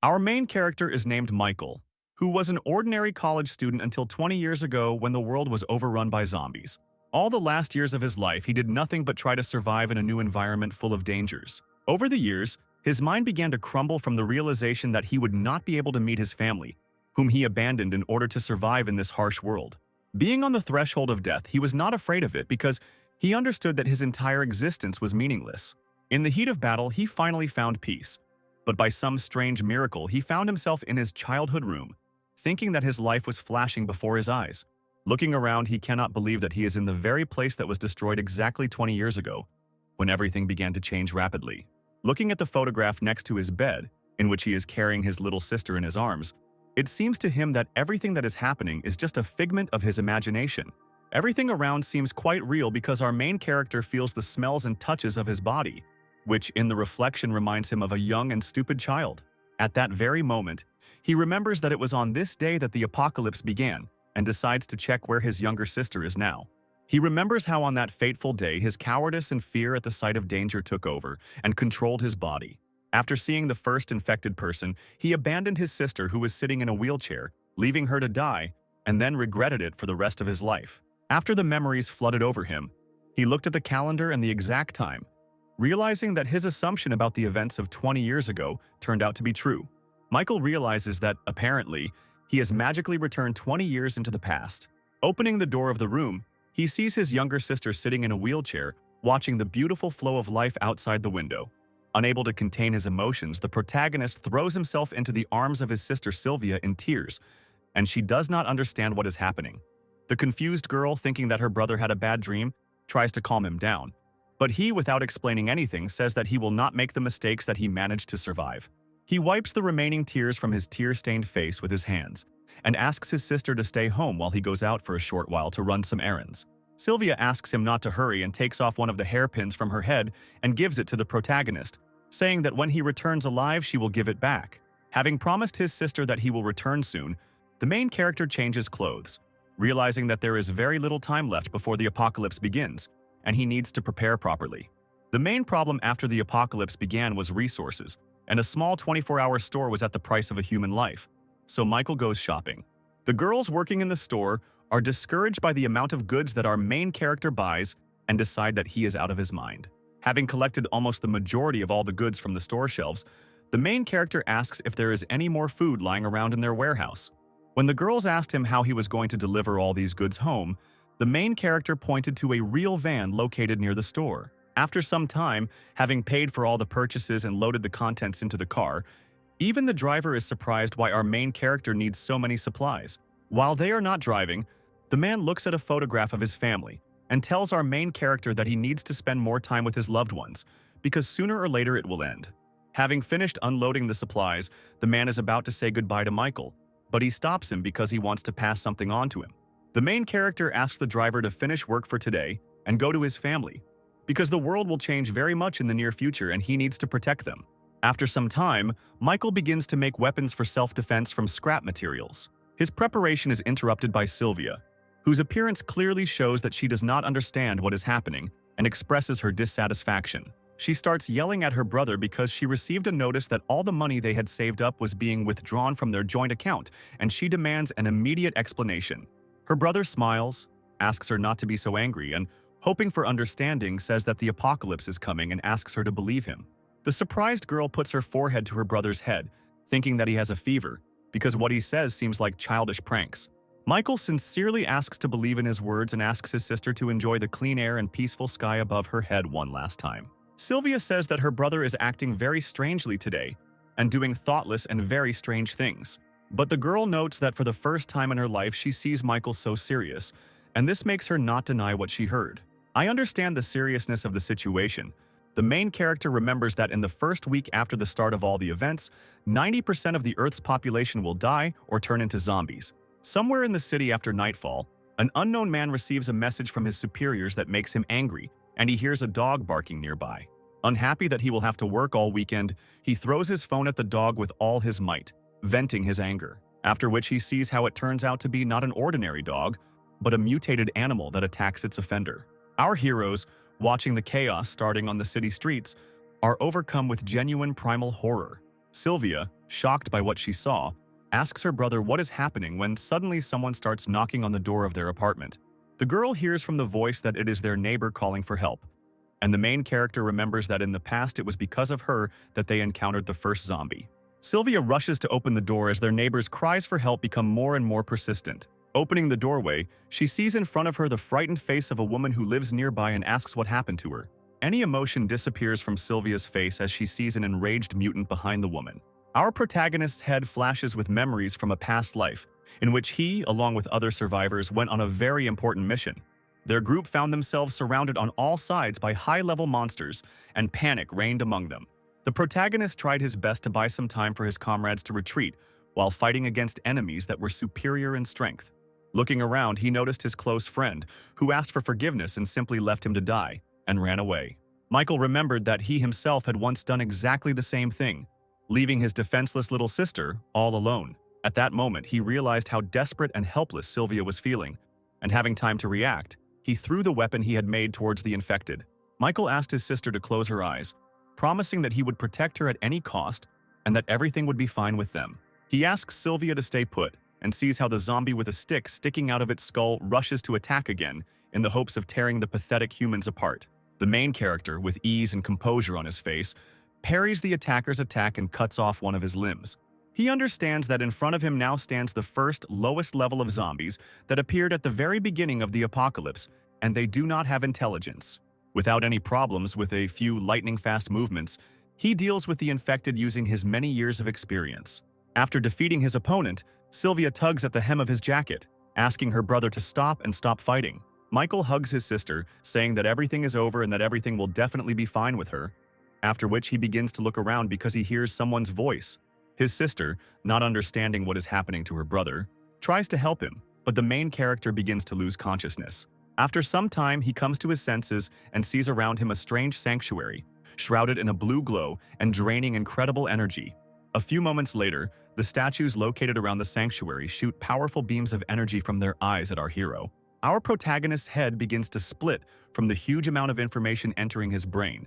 Our main character is named Michael, who was an ordinary college student until 20 years ago when the world was overrun by zombies. All the last years of his life, he did nothing but try to survive in a new environment full of dangers. Over the years, his mind began to crumble from the realization that he would not be able to meet his family, whom he abandoned in order to survive in this harsh world. Being on the threshold of death, he was not afraid of it because he understood that his entire existence was meaningless. In the heat of battle, he finally found peace. But by some strange miracle, he found himself in his childhood room, thinking that his life was flashing before his eyes. Looking around, he cannot believe that he is in the very place that was destroyed exactly 20 years ago, when everything began to change rapidly. Looking at the photograph next to his bed, in which he is carrying his little sister in his arms, it seems to him that everything that is happening is just a figment of his imagination. Everything around seems quite real because our main character feels the smells and touches of his body, which in the reflection reminds him of a young and stupid child. At that very moment, he remembers that it was on this day that the apocalypse began and decides to check where his younger sister is now. He remembers how on that fateful day his cowardice and fear at the sight of danger took over and controlled his body. After seeing the first infected person, he abandoned his sister who was sitting in a wheelchair, leaving her to die, and then regretted it for the rest of his life. After the memories flooded over him, he looked at the calendar and the exact time, realizing that his assumption about the events of 20 years ago turned out to be true. Michael realizes that, apparently, he has magically returned 20 years into the past. Opening the door of the room, he sees his younger sister sitting in a wheelchair, watching the beautiful flow of life outside the window. Unable to contain his emotions, the protagonist throws himself into the arms of his sister Sylvia in tears, and she does not understand what is happening. The confused girl, thinking that her brother had a bad dream, tries to calm him down. But he, without explaining anything, says that he will not make the mistakes that he managed to survive. He wipes the remaining tears from his tear-stained face with his hands and asks his sister to stay home while he goes out for a short while to run some errands. Sylvia asks him not to hurry and takes off one of the hairpins from her head and gives it to the protagonist, saying that when he returns alive, she will give it back. Having promised his sister that he will return soon, the main character changes clothes, realizing that there is very little time left before the apocalypse begins, and he needs to prepare properly. The main problem after the apocalypse began was resources, and a small 24-hour store was at the price of a human life. So Michael goes shopping. The girls working in the store are discouraged by the amount of goods that our main character buys and decide that he is out of his mind. Having collected almost the majority of all the goods from the store shelves, the main character asks if there is any more food lying around in their warehouse. When the girls asked him how he was going to deliver all these goods home, the main character pointed to a real van located near the store. After some time, having paid for all the purchases and loaded the contents into the car, even the driver is surprised why our main character needs so many supplies. While they are not driving, the man looks at a photograph of his family and tells our main character that he needs to spend more time with his loved ones, because sooner or later it will end. Having finished unloading the supplies, the man is about to say goodbye to Michael, but he stops him because he wants to pass something on to him. The main character asks the driver to finish work for today and go to his family, because the world will change very much in the near future and he needs to protect them. After some time, Michael begins to make weapons for self-defense from scrap materials. His preparation is interrupted by Sylvia, whose appearance clearly shows that she does not understand what is happening and expresses her dissatisfaction. She starts yelling at her brother because she received a notice that all the money they had saved up was being withdrawn from their joint account, and she demands an immediate explanation. Her brother smiles, asks her not to be so angry, and, hoping for understanding, says that the apocalypse is coming and asks her to believe him. The surprised girl puts her forehead to her brother's head, thinking that he has a fever, because what he says seems like childish pranks. Michael sincerely asks to believe in his words and asks his sister to enjoy the clean air and peaceful sky above her head one last time. Sylvia says that her brother is acting very strangely today and doing thoughtless and very strange things. But the girl notes that for the first time in her life she sees Michael so serious, and this makes her not deny what she heard. I understand the seriousness of the situation. The main character remembers that in the first week after the start of all the events, 90% of the Earth's population will die or turn into zombies. Somewhere in the city after nightfall, an unknown man receives a message from his superiors that makes him angry, and he hears a dog barking nearby. Unhappy that he will have to work all weekend, he throws his phone at the dog with all his might, venting his anger, after which he sees how it turns out to be not an ordinary dog, but a mutated animal that attacks its offender. Our heroes, watching the chaos starting on the city streets, are overcome with genuine primal horror. Sylvia, shocked by what she saw, asks her brother what is happening when suddenly someone starts knocking on the door of their apartment. The girl hears from the voice that it is their neighbor calling for help, and the main character remembers that in the past it was because of her that they encountered the first zombie. Sylvia rushes to open the door as their neighbor's cries for help become more and more persistent. Opening the doorway, she sees in front of her the frightened face of a woman who lives nearby and asks what happened to her. Any emotion disappears from Sylvia's face as she sees an enraged mutant behind the woman. Our protagonist's head flashes with memories from a past life, in which he, along with other survivors, went on a very important mission. Their group found themselves surrounded on all sides by high-level monsters, and panic reigned among them. The protagonist tried his best to buy some time for his comrades to retreat, while fighting against enemies that were superior in strength. Looking around, he noticed his close friend, who asked for forgiveness and simply left him to die, and ran away. Michael remembered that he himself had once done exactly the same thing, leaving his defenseless little sister all alone. At that moment, he realized how desperate and helpless Sylvia was feeling, and having time to react, he threw the weapon he had made towards the infected. Michael asked his sister to close her eyes, promising that he would protect her at any cost and that everything would be fine with them. He asks Sylvia to stay put and sees how the zombie with a stick sticking out of its skull rushes to attack again in the hopes of tearing the pathetic humans apart. The main character, with ease and composure on his face, parries the attacker's attack and cuts off one of his limbs. He understands that in front of him now stands the first, lowest level of zombies that appeared at the very beginning of the apocalypse, and they do not have intelligence. Without any problems with a few lightning-fast movements, he deals with the infected using his many years of experience. After defeating his opponent, Sylvia tugs at the hem of his jacket, asking her brother to stop and stop fighting. Michael hugs his sister, saying that everything is over and that everything will definitely be fine with her, after which he begins to look around because he hears someone's voice. His sister, not understanding what is happening to her brother, tries to help him, but the main character begins to lose consciousness. After some time, he comes to his senses and sees around him a strange sanctuary, shrouded in a blue glow and draining incredible energy. A few moments later, the statues located around the sanctuary shoot powerful beams of energy from their eyes at our hero. Our protagonist's head begins to split from the huge amount of information entering his brain,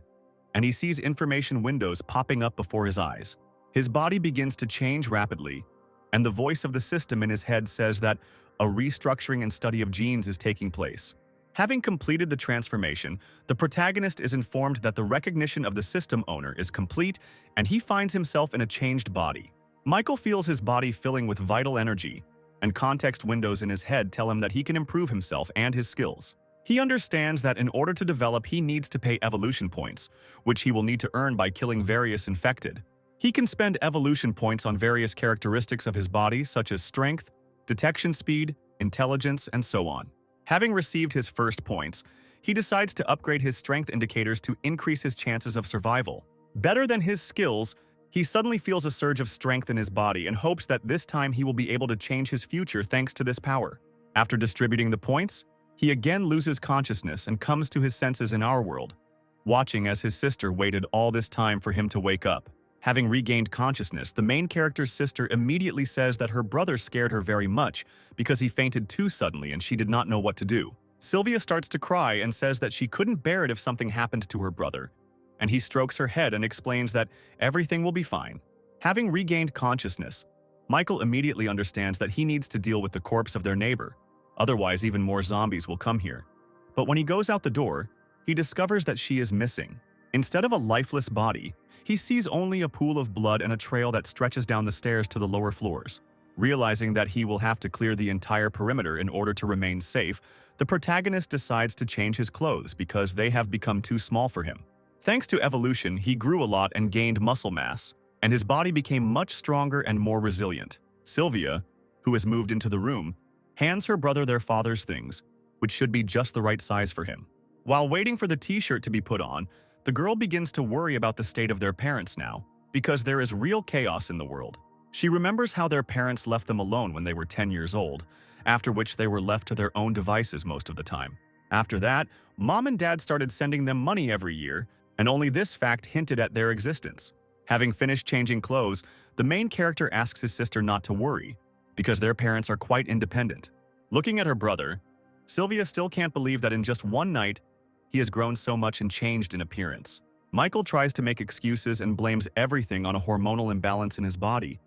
and he sees information windows popping up before his eyes. His body begins to change rapidly, and the voice of the system in his head says that a restructuring and study of genes is taking place. Having completed the transformation, the protagonist is informed that the recognition of the system owner is complete and he finds himself in a changed body. Michael feels his body filling with vital energy, and context windows in his head tell him that he can improve himself and his skills. He understands that in order to develop, he needs to pay evolution points, which he will need to earn by killing various infected. He can spend evolution points on various characteristics of his body, such as strength, detection speed, intelligence, and so on. Having received his first points, he decides to upgrade his strength indicators to increase his chances of survival. Better than his skills, he suddenly feels a surge of strength in his body and hopes that this time he will be able to change his future thanks to this power. After distributing the points, he again loses consciousness and comes to his senses in our world, watching as his sister waited all this time for him to wake up. Having regained consciousness, the main character's sister immediately says that her brother scared her very much because he fainted too suddenly and she did not know what to do. Sylvia starts to cry and says that she couldn't bear it if something happened to her brother, and he strokes her head and explains that everything will be fine. Having regained consciousness, Michael immediately understands that he needs to deal with the corpse of their neighbor, otherwise even more zombies will come here. But when he goes out the door, he discovers that she is missing. Instead of a lifeless body, he sees only a pool of blood and a trail that stretches down the stairs to the lower floors. Realizing that he will have to clear the entire perimeter in order to remain safe, the protagonist decides to change his clothes because they have become too small for him. Thanks to evolution, he grew a lot and gained muscle mass, and his body became much stronger and more resilient. Sylvia, who has moved into the room, hands her brother their father's things, which should be just the right size for him. While waiting for the t-shirt to be put on, the girl begins to worry about the state of their parents now, because there is real chaos in the world. She remembers how their parents left them alone when they were 10 years old, after which they were left to their own devices most of the time. After that, mom and dad started sending them money every year, and only this fact hinted at their existence. Having finished changing clothes, the main character asks his sister not to worry, because their parents are quite independent. Looking at her brother, Sylvia still can't believe that in just one night, he has grown so much and changed in appearance. Michael tries to make excuses and blames everything on a hormonal imbalance in his body,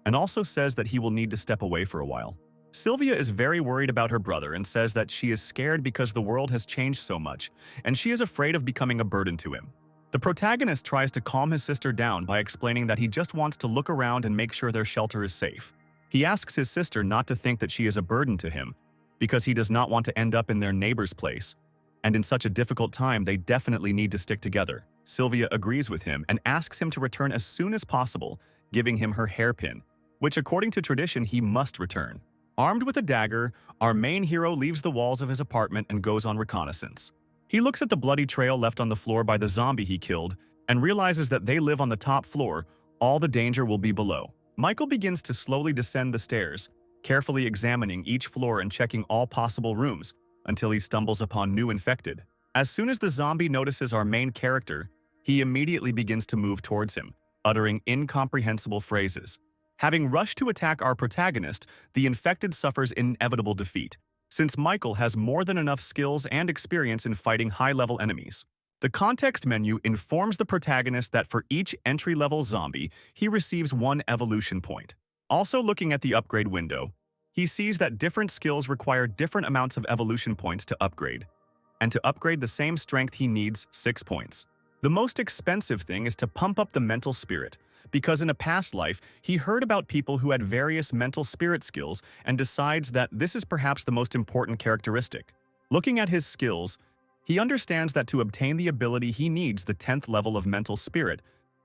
and also says that he will need to step away for a while. Sylvia is very worried about her brother and says that she is scared because the world has changed so much, and she is afraid of becoming a burden to him. The protagonist tries to calm his sister down by explaining that he just wants to look around and make sure their shelter is safe. He asks his sister not to think that she is a burden to him, because he does not want to end up in their neighbor's place, and in such a difficult time they definitely need to stick together. Sylvia agrees with him and asks him to return as soon as possible, giving him her hairpin, which according to tradition he must return. Armed with a dagger, our main hero leaves the walls of his apartment and goes on reconnaissance. He looks at the bloody trail left on the floor by the zombie he killed and realizes that they live on the top floor, all the danger will be below. Michael begins to slowly descend the stairs, carefully examining each floor and checking all possible rooms until he stumbles upon new infected. As soon as the zombie notices our main character, he immediately begins to move towards him, uttering incomprehensible phrases. Having rushed to attack our protagonist, the infected suffers inevitable defeat, since Michael has more than enough skills and experience in fighting high-level enemies. The context menu informs the protagonist that for each entry-level zombie, he receives 1 evolution point. Also looking at the upgrade window, he sees that different skills require different amounts of evolution points to upgrade, and to upgrade the same strength he needs 6 points. The most expensive thing is to pump up the mental spirit, because in a past life, he heard about people who had various mental spirit skills and decides that this is perhaps the most important characteristic. Looking at his skills, he understands that to obtain the ability he needs the 10th level of mental spirit,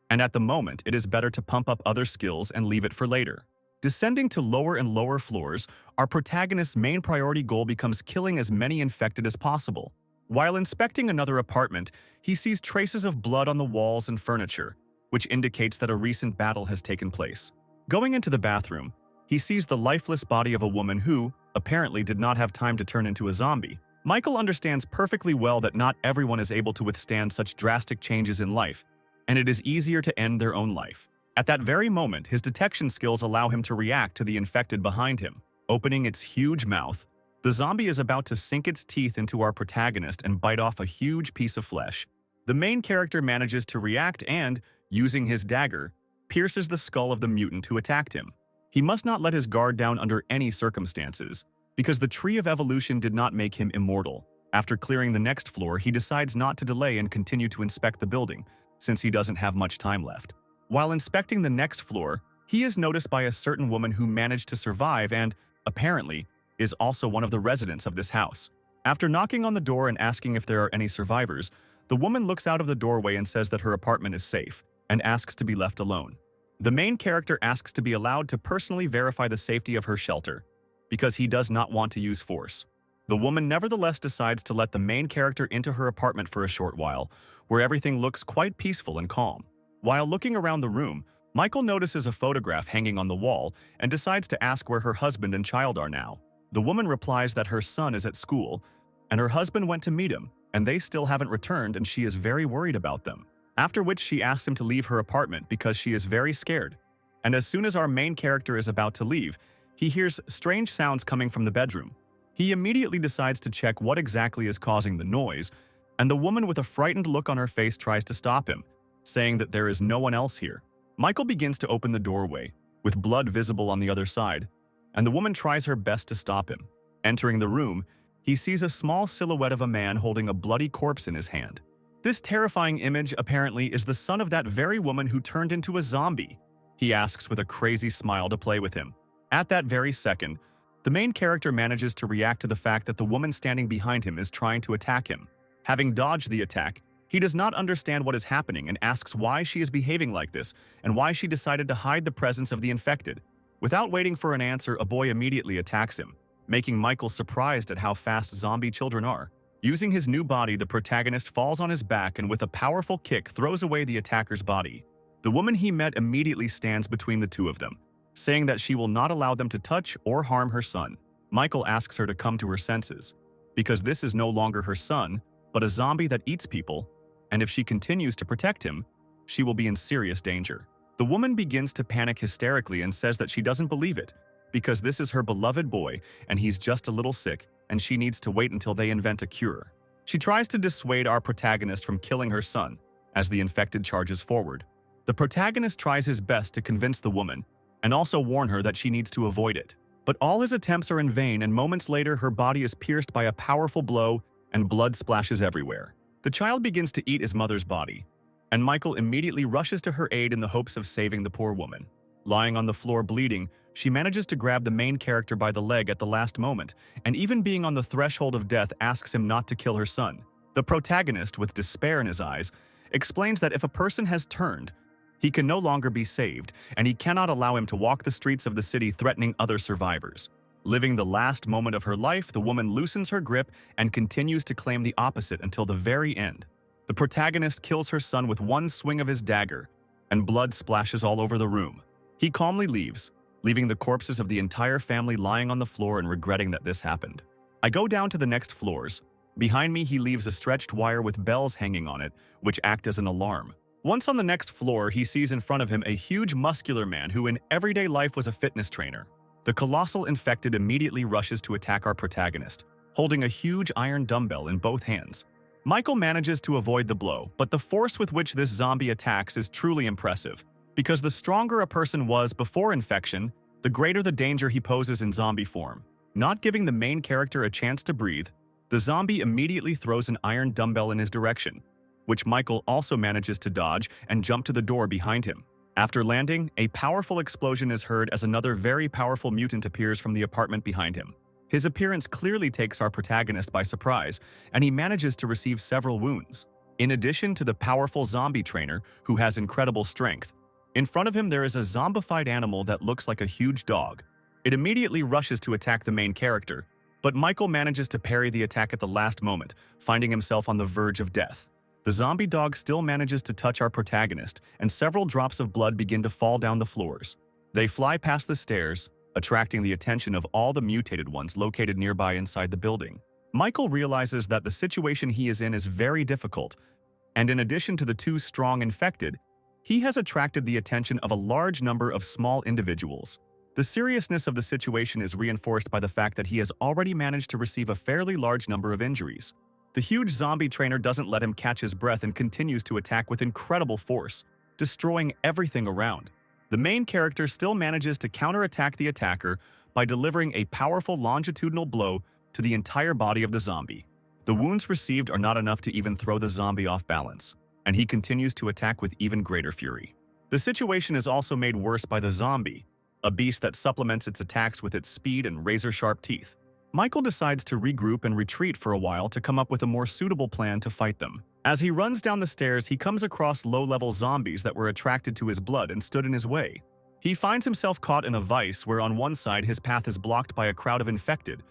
and at the moment it is better to pump up other skills and leave it for later. Descending to lower and lower floors, our protagonist's main priority goal becomes killing as many infected as possible. While inspecting another apartment, he sees traces of blood on the walls and furniture, which indicates that a recent battle has taken place. Going into the bathroom, he sees the lifeless body of a woman who, apparently, did not have time to turn into a zombie. Michael understands perfectly well that not everyone is able to withstand such drastic changes in life, and it is easier to end their own life. At that very moment, his detection skills allow him to react to the infected behind him. Opening its huge mouth, the zombie is about to sink its teeth into our protagonist and bite off a huge piece of flesh. The main character manages to react and, using his dagger, pierces the skull of the mutant who attacked him. He must not let his guard down under any circumstances, because the Tree of Evolution did not make him immortal. After clearing the next floor, he decides not to delay and continue to inspect the building, since he doesn't have much time left. While inspecting the next floor, he is noticed by a certain woman who managed to survive and, apparently, is also one of the residents of this house. After knocking on the door and asking if there are any survivors, the woman looks out of the doorway and says that her apartment is safe, and asks to be left alone. The main character asks to be allowed to personally verify the safety of her shelter, because he does not want to use force. The woman nevertheless decides to let the main character into her apartment for a short while, where everything looks quite peaceful and calm. While looking around the room, Michael notices a photograph hanging on the wall and decides to ask where her husband and child are now. The woman replies that her son is at school, and her husband went to meet him, and they still haven't returned and she is very worried about them. After which she asks him to leave her apartment because she is very scared. And as soon as our main character is about to leave, he hears strange sounds coming from the bedroom. He immediately decides to check what exactly is causing the noise, and the woman with a frightened look on her face tries to stop him, saying that there is no one else here. Michael begins to open the doorway, with blood visible on the other side, and the woman tries her best to stop him. Entering the room, he sees a small silhouette of a man holding a bloody corpse in his hand. This terrifying image, apparently, is the son of that very woman who turned into a zombie. He asks with a crazy smile to play with him. At that very second, the main character manages to react to the fact that the woman standing behind him is trying to attack him. Having dodged the attack, he does not understand what is happening and asks why she is behaving like this and why she decided to hide the presence of the infected. Without waiting for an answer, a boy immediately attacks him, making Michael surprised at how fast zombie children are. Using his new body, the protagonist falls on his back and with a powerful kick throws away the attacker's body. The woman he met immediately stands between the two of them, saying that she will not allow them to touch or harm her son. Michael asks her to come to her senses, because this is no longer her son, but a zombie that eats people, and if she continues to protect him, she will be in serious danger. The woman begins to panic hysterically and says that she doesn't believe it, because this is her beloved boy and he's just a little sick and she needs to wait until they invent a cure. She tries to dissuade our protagonist from killing her son, as the infected charges forward. The protagonist tries his best to convince the woman and also warn her that she needs to avoid it. But all his attempts are in vain, and moments later her body is pierced by a powerful blow and blood splashes everywhere. The child begins to eat his mother's body, and Michael immediately rushes to her aid in the hopes of saving the poor woman. Lying on the floor bleeding, she manages to grab the main character by the leg at the last moment, and even being on the threshold of death asks him not to kill her son. The protagonist, with despair in his eyes, explains that if a person has turned, he can no longer be saved, and he cannot allow him to walk the streets of the city threatening other survivors. Living the last moment of her life, the woman loosens her grip and continues to claim the opposite until the very end. The protagonist kills her son with one swing of his dagger, and blood splashes all over the room. He calmly leaves, leaving the corpses of the entire family lying on the floor and regretting that this happened. I go down to the next floors. Behind me, he leaves a stretched wire with bells hanging on it, which act as an alarm. Once on the next floor, he sees in front of him a huge muscular man who in everyday life was a fitness trainer. The colossal infected immediately rushes to attack our protagonist, holding a huge iron dumbbell in both hands. Michael manages to avoid the blow, but the force with which this zombie attacks is truly impressive. Because the stronger a person was before infection, the greater the danger he poses in zombie form. Not giving the main character a chance to breathe, the zombie immediately throws an iron dumbbell in his direction, which Michael also manages to dodge and jump to the door behind him. After landing, a powerful explosion is heard as another very powerful mutant appears from the apartment behind him. His appearance clearly takes our protagonist by surprise, and he manages to receive several wounds. In addition to the powerful zombie trainer, who has incredible strength, in front of him there is a zombified animal that looks like a huge dog. It immediately rushes to attack the main character, but Michael manages to parry the attack at the last moment, finding himself on the verge of death. The zombie dog still manages to touch our protagonist, and several drops of blood begin to fall down the floors. They fly past the stairs, attracting the attention of all the mutated ones located nearby inside the building. Michael realizes that the situation he is in is very difficult, and in addition to the two strong infected, he has attracted the attention of a large number of small individuals. The seriousness of the situation is reinforced by the fact that he has already managed to receive a fairly large number of injuries. The huge zombie trainer doesn't let him catch his breath and continues to attack with incredible force, destroying everything around. The main character still manages to counterattack the attacker by delivering a powerful longitudinal blow to the entire body of the zombie. The wounds received are not enough to even throw the zombie off balance, and he continues to attack with even greater fury. The situation is also made worse by the zombie, a beast that supplements its attacks with its speed and razor-sharp teeth. Michael decides to regroup and retreat for a while to come up with a more suitable plan to fight them. As he runs down the stairs, he comes across low-level zombies that were attracted to his blood and stood in his way. He finds himself caught in a vice where on one side his path is blocked by a crowd of infected,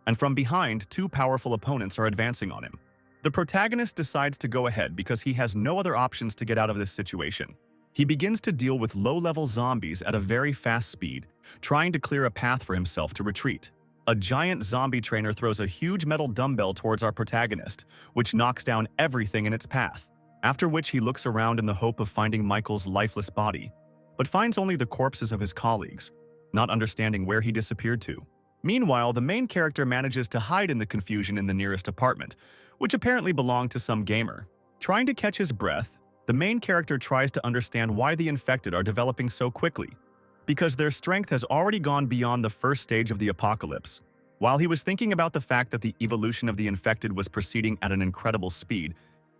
and from behind, two powerful opponents are advancing on him. The protagonist decides to go ahead because he has no other options to get out of this situation. He begins to deal with low-level zombies at a very fast speed, trying to clear a path for himself to retreat. A giant zombie trainer throws a huge metal dumbbell towards our protagonist, which knocks down everything in its path, after which he looks around in the hope of finding Michael's lifeless body, but finds only the corpses of his colleagues, not understanding where he disappeared to. Meanwhile, the main character manages to hide in the confusion in the nearest apartment, which apparently belonged to some gamer. Trying to catch his breath, the main character tries to understand why the infected are developing so quickly, because their strength has already gone beyond the first stage of the apocalypse. While he was thinking about the fact that the evolution of the infected was proceeding at an incredible speed,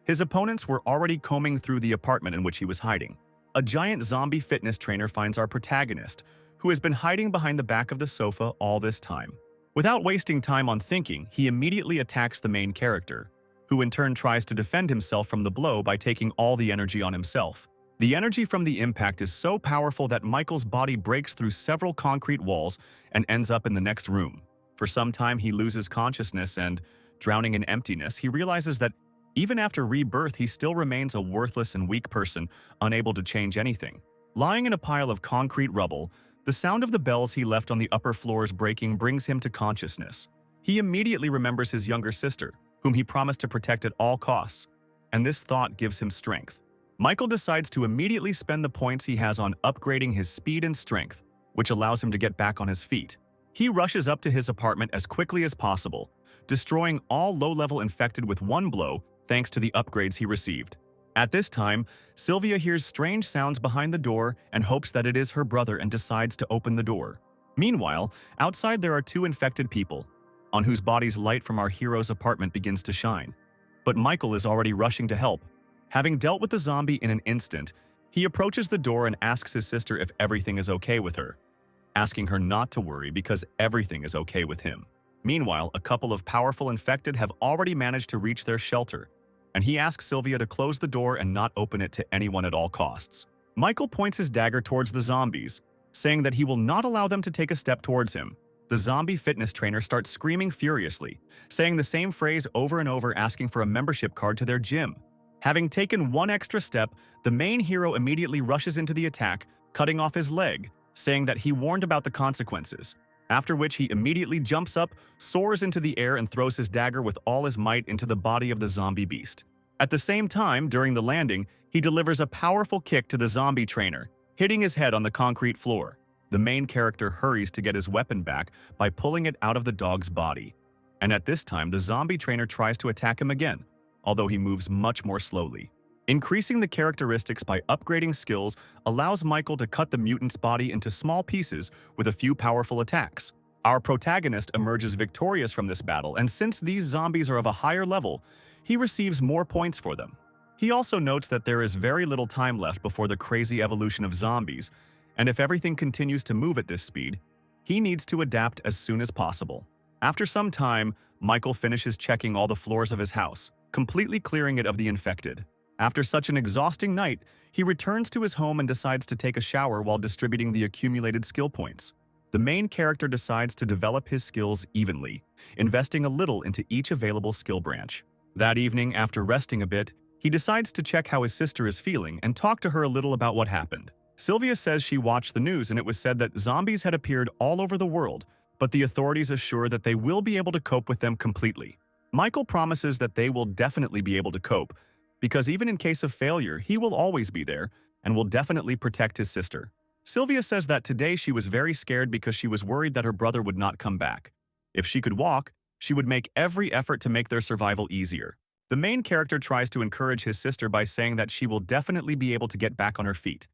his opponents were already combing through the apartment in which he was hiding. A giant zombie fitness trainer finds our protagonist, who has been hiding behind the back of the sofa all this time. Without wasting time on thinking, he immediately attacks the main character, who in turn tries to defend himself from the blow by taking all the energy on himself. The energy from the impact is so powerful that Michael's body breaks through several concrete walls and ends up in the next room. For some time, he loses consciousness and, drowning in emptiness, he realizes that even after rebirth, he still remains a worthless and weak person, unable to change anything. Lying in a pile of concrete rubble, the sound of the bells he left on the upper floors breaking brings him to consciousness. He immediately remembers his younger sister, whom he promised to protect at all costs, and this thought gives him strength. Michael decides to immediately spend the points he has on upgrading his speed and strength, which allows him to get back on his feet. He rushes up to his apartment as quickly as possible, destroying all low-level infected with one blow thanks to the upgrades he received. At this time, Sylvia hears strange sounds behind the door and hopes that it is her brother and decides to open the door. Meanwhile, outside there are two infected people, on whose bodies light from our hero's apartment begins to shine. But Michael is already rushing to help. Having dealt with the zombie in an instant, he approaches the door and asks his sister if everything is okay with her, asking her not to worry because everything is okay with him. Meanwhile, a couple of powerful infected have already managed to reach their shelter, and he asks Sylvia to close the door and not open it to anyone at all costs. Michael points his dagger towards the zombies, saying that he will not allow them to take a step towards him. The zombie fitness trainer starts screaming furiously, saying the same phrase over and over, asking for a membership card to their gym. Having taken one extra step, the main hero immediately rushes into the attack, cutting off his leg, saying that he warned about the consequences, after which he immediately jumps up, soars into the air, and throws his dagger with all his might into the body of the zombie beast. At the same time, during the landing, he delivers a powerful kick to the zombie trainer, hitting his head on the concrete floor. The main character hurries to get his weapon back by pulling it out of the dog's body. And at this time, the zombie trainer tries to attack him again, although he moves much more slowly. Increasing the characteristics by upgrading skills allows Michael to cut the mutant's body into small pieces with a few powerful attacks. Our protagonist emerges victorious from this battle, and since these zombies are of a higher level, he receives more points for them. He also notes that there is very little time left before the crazy evolution of zombies, and if everything continues to move at this speed, he needs to adapt as soon as possible. After some time, Michael finishes checking all the floors of his house, completely clearing it of the infected. After such an exhausting night, he returns to his home and decides to take a shower while distributing the accumulated skill points. The main character decides to develop his skills evenly, investing a little into each available skill branch. That evening, after resting a bit, he decides to check how his sister is feeling and talk to her a little about what happened. Sylvia says she watched the news and it was said that zombies had appeared all over the world, but the authorities assure that they will be able to cope with them completely. Michael promises that they will definitely be able to cope, because even in case of failure, he will always be there and will definitely protect his sister. Sylvia says that today she was very scared because she was worried that her brother would not come back. If she could walk, she would make every effort to make their survival easier. The main character tries to encourage his sister by saying that she will definitely be able to get back on her feet,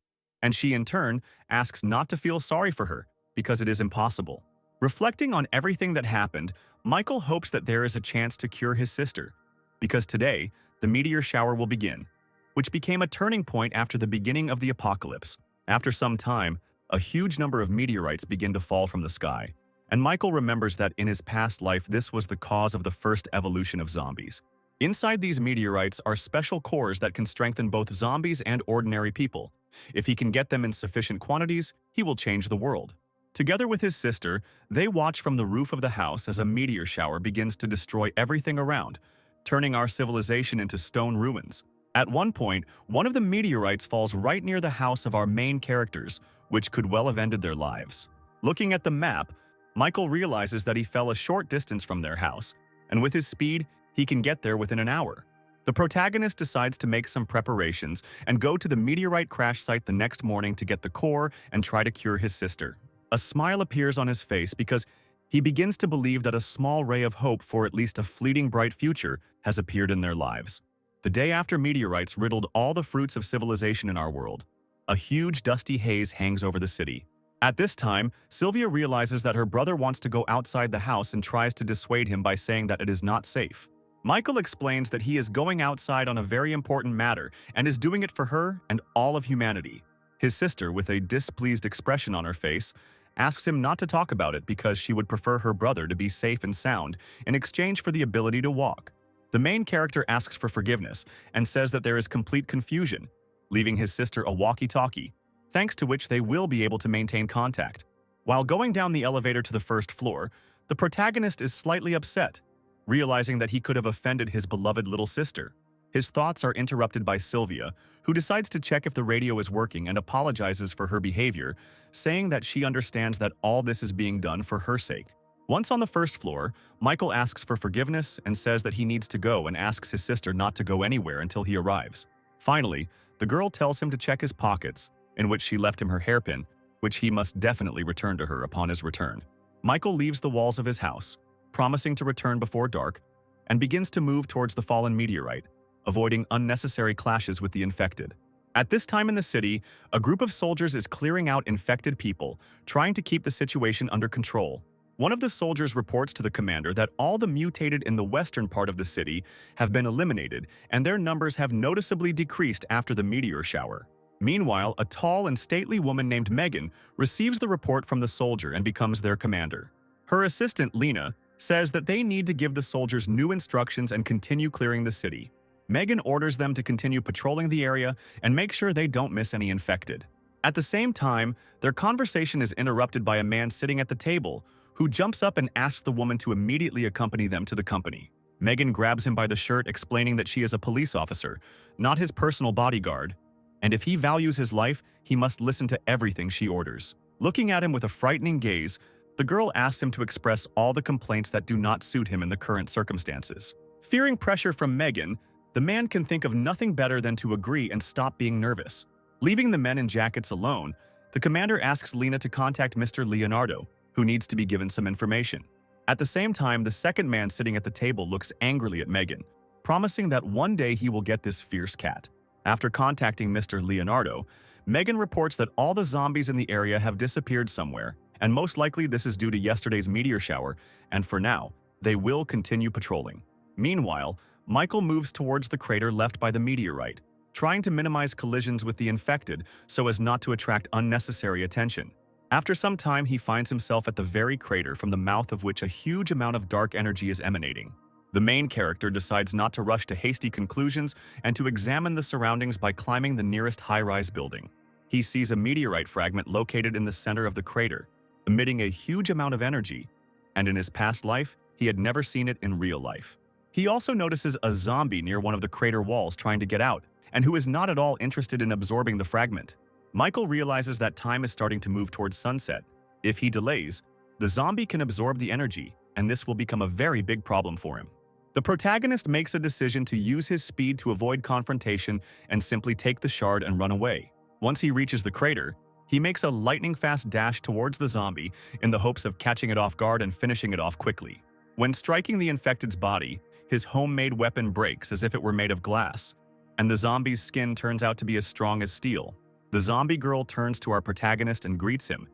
and she in turn asks not to feel sorry for her because it is impossible. Reflecting on everything that happened, Michael hopes that there is a chance to cure his sister, because today, the meteor shower will begin, which became a turning point after the beginning of the apocalypse. After some time, a huge number of meteorites begin to fall from the sky, and Michael remembers that in his past life this was the cause of the first evolution of zombies. Inside these meteorites are special cores that can strengthen both zombies and ordinary people. If he can get them in sufficient quantities, he will change the world. Together with his sister, they watch from the roof of the house as a meteor shower begins to destroy everything around, turning our civilization into stone ruins. At one point, one of the meteorites falls right near the house of our main characters, which could well have ended their lives. Looking at the map, Michael realizes that he fell a short distance from their house, and with his speed, he can get there within an hour. The protagonist decides to make some preparations and go to the meteorite crash site the next morning to get the core and try to cure his sister. A smile appears on his face because he begins to believe that a small ray of hope for at least a fleeting bright future has appeared in their lives. The day after meteorites riddled all the fruits of civilization in our world, a huge dusty haze hangs over the city. At this time, Sylvia realizes that her brother wants to go outside the house and tries to dissuade him by saying that it is not safe. Michael explains that he is going outside on a very important matter and is doing it for her and all of humanity. His sister, with a displeased expression on her face, asks him not to talk about it because she would prefer her brother to be safe and sound in exchange for the ability to walk. The main character asks for forgiveness and says that there is complete confusion, leaving his sister a walkie-talkie, thanks to which they will be able to maintain contact. While going down the elevator to the first floor, the protagonist is slightly upset, realizing that he could have offended his beloved little sister. His thoughts are interrupted by Sylvia, who decides to check if the radio is working and apologizes for her behavior, saying that she understands that all this is being done for her sake. Once on the first floor, Michael asks for forgiveness and says that he needs to go and asks his sister not to go anywhere until he arrives. Finally, the girl tells him to check his pockets, in which she left him her hairpin, which he must definitely return to her upon his return. Michael leaves the walls of his house, promising to return before dark, and begins to move towards the fallen meteorite, avoiding unnecessary clashes with the infected. At this time in the city, a group of soldiers is clearing out infected people, trying to keep the situation under control. One of the soldiers reports to the commander that all the mutated in the western part of the city have been eliminated, and their numbers have noticeably decreased after the meteor shower. Meanwhile, a tall and stately woman named Megan receives the report from the soldier and becomes their commander. Her assistant, Lena, says that they need to give the soldiers new instructions and continue clearing the city. Megan orders them to continue patrolling the area and make sure they don't miss any infected. At the same time, their conversation is interrupted by a man sitting at the table who jumps up and asks the woman to immediately accompany them to the company. Megan grabs him by the shirt, explaining that she is a police officer, not his personal bodyguard, and if he values his life, he must listen to everything she orders. Looking at him with a frightening gaze, the girl asks him to express all the complaints that do not suit him in the current circumstances. Fearing pressure from Megan, the man can think of nothing better than to agree and stop being nervous. Leaving the men in jackets alone, the commander asks Lena to contact Mr. Leonardo, who needs to be given some information. At the same time, the second man sitting at the table looks angrily at Megan, promising that one day he will get this fierce cat. After contacting Mr. Leonardo, Megan reports that all the zombies in the area have disappeared somewhere, and most likely this is due to yesterday's meteor shower, and for now, they will continue patrolling. Meanwhile, Michael moves towards the crater left by the meteorite, trying to minimize collisions with the infected so as not to attract unnecessary attention. After some time, he finds himself at the very crater from the mouth of which a huge amount of dark energy is emanating. The main character decides not to rush to hasty conclusions and to examine the surroundings by climbing the nearest high-rise building. He sees a meteorite fragment located in the center of the crater, emitting a huge amount of energy, and in his past life, he had never seen it in real life. He also notices a zombie near one of the crater walls trying to get out, and who is not at all interested in absorbing the fragment. Michael realizes that time is starting to move towards sunset. If he delays, the zombie can absorb the energy, and this will become a very big problem for him. The protagonist makes a decision to use his speed to avoid confrontation and simply take the shard and run away. Once he reaches the crater, he makes a lightning-fast dash towards the zombie in the hopes of catching it off guard and finishing it off quickly. When striking the infected's body, his homemade weapon breaks as if it were made of glass, and the zombie's skin turns out to be as strong as steel. The zombie girl turns to our protagonist and greets him,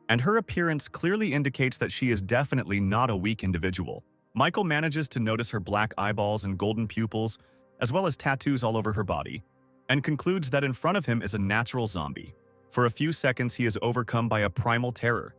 and her appearance clearly indicates that she is definitely not a weak individual. Michael manages to notice her black eyeballs and golden pupils, as well as tattoos all over her body, and concludes that in front of him is a natural zombie. For a few seconds, he is overcome by a primal terror.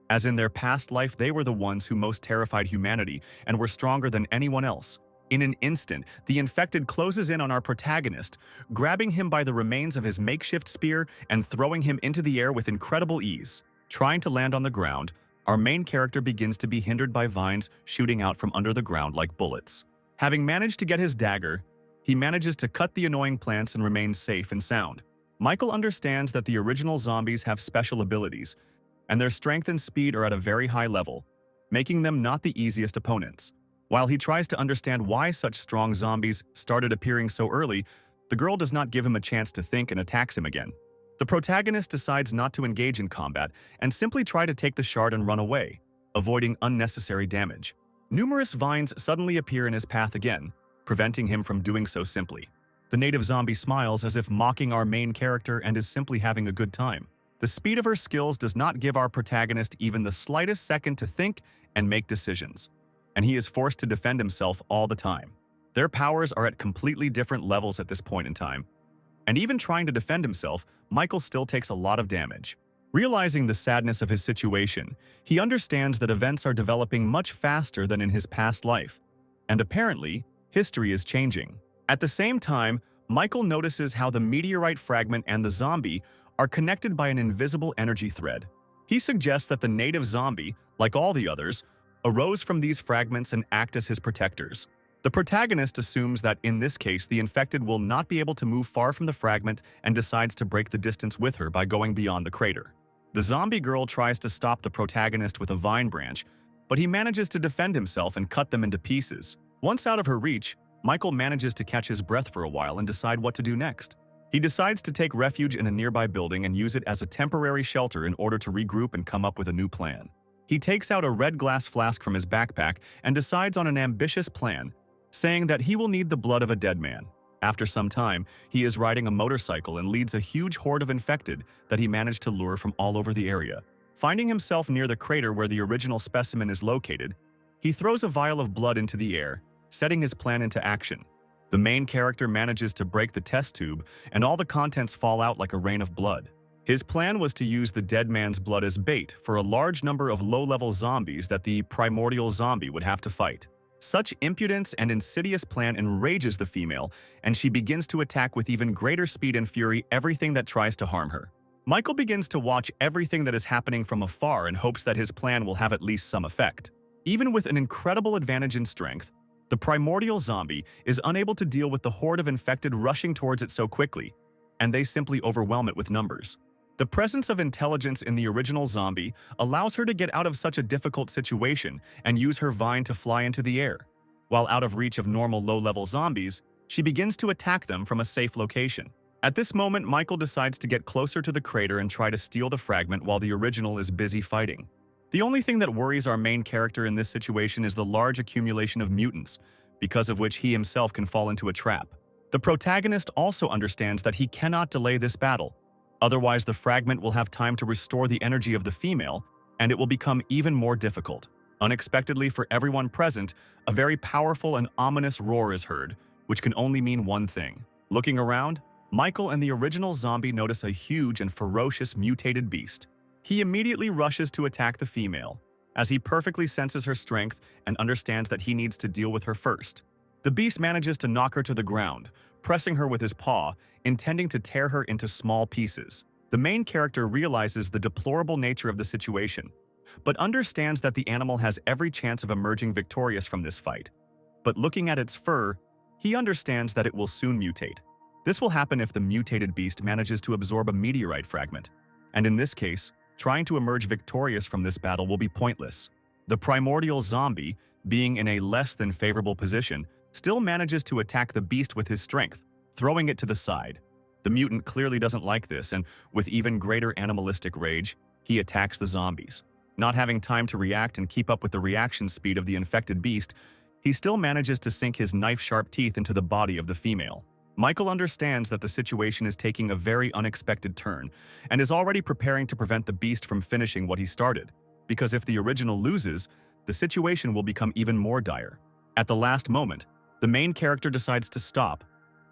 As in their past life, they were the ones who most terrified humanity and were stronger than anyone else. In an instant, the infected closes in on our protagonist, grabbing him by the remains of his makeshift spear and throwing him into the air with incredible ease. Trying to land on the ground, our main character begins to be hindered by vines shooting out from under the ground like bullets. Having managed to get his dagger, he manages to cut the annoying plants and remains safe and sound. Michael understands that the original zombies have special abilities, and their strength and speed are at a very high level, making them not the easiest opponents. While he tries to understand why such strong zombies started appearing so early, the girl does not give him a chance to think and attacks him again. The protagonist decides not to engage in combat and simply try to take the shard and run away, avoiding unnecessary damage. Numerous vines suddenly appear in his path again, preventing him from doing so simply. The native zombie smiles as if mocking our main character and is simply having a good time. The speed of her skills does not give our protagonist even the slightest second to think and make decisions, and he is forced to defend himself all the time. Their powers are at completely different levels at this point in time, and even trying to defend himself, Michael still takes a lot of damage. Realizing the sadness of his situation, he understands that events are developing much faster than in his past life, and apparently, history is changing. At the same time, Michael notices how the meteorite fragment and the zombie are connected by an invisible energy thread. He suggests that the native zombie, like all the others, arose from these fragments and act as his protectors. The protagonist assumes that in this case, the infected will not be able to move far from the fragment and decides to break the distance with her by going beyond the crater. The zombie girl tries to stop the protagonist with a vine branch, but he manages to defend himself and cut them into pieces. Once out of her reach, Michael manages to catch his breath for a while and decide what to do next. He decides to take refuge in a nearby building and use it as a temporary shelter in order to regroup and come up with a new plan. He takes out a red glass flask from his backpack and decides on an ambitious plan, saying that he will need the blood of a dead man. After some time, he is riding a motorcycle and leads a huge horde of infected that he managed to lure from all over the area. Finding himself near the crater where the original specimen is located, he throws a vial of blood into the air, setting his plan into action. The main character manages to break the test tube, and all the contents fall out like a rain of blood. His plan was to use the dead man's blood as bait for a large number of low-level zombies that the primordial zombie would have to fight. Such impudence and insidious plan enrages the female, and she begins to attack with even greater speed and fury everything that tries to harm her. Michael begins to watch everything that is happening from afar and hopes that his plan will have at least some effect. Even with an incredible advantage in strength, the primordial zombie is unable to deal with the horde of infected rushing towards it so quickly, and they simply overwhelm it with numbers. The presence of intelligence in the original zombie allows her to get out of such a difficult situation and use her vine to fly into the air. While out of reach of normal low-level zombies, she begins to attack them from a safe location. At this moment, Michael decides to get closer to the crater and try to steal the fragment while the original is busy fighting. The only thing that worries our main character in this situation is the large accumulation of mutants, because of which he himself can fall into a trap. The protagonist also understands that he cannot delay this battle. Otherwise, the fragment will have time to restore the energy of the female, and it will become even more difficult. Unexpectedly for everyone present, a very powerful and ominous roar is heard, which can only mean one thing. Looking around, Michael and the original zombie notice a huge and ferocious mutated beast. He immediately rushes to attack the female, as he perfectly senses her strength and understands that he needs to deal with her first. The beast manages to knock her to the ground, pressing her with his paw, intending to tear her into small pieces. The main character realizes the deplorable nature of the situation, but understands that the animal has every chance of emerging victorious from this fight. But looking at its fur, he understands that it will soon mutate. This will happen if the mutated beast manages to absorb a meteorite fragment, and in this case, trying to emerge victorious from this battle will be pointless. The primordial zombie, being in a less than favorable position, still manages to attack the beast with his strength, throwing it to the side. The mutant clearly doesn't like this, and with even greater animalistic rage, he attacks the zombies. Not having time to react and keep up with the reaction speed of the infected beast, he still manages to sink his knife-sharp teeth into the body of the female. Michael understands that the situation is taking a very unexpected turn, and is already preparing to prevent the beast from finishing what he started, because if the original loses, the situation will become even more dire. At the last moment, the main character decides to stop,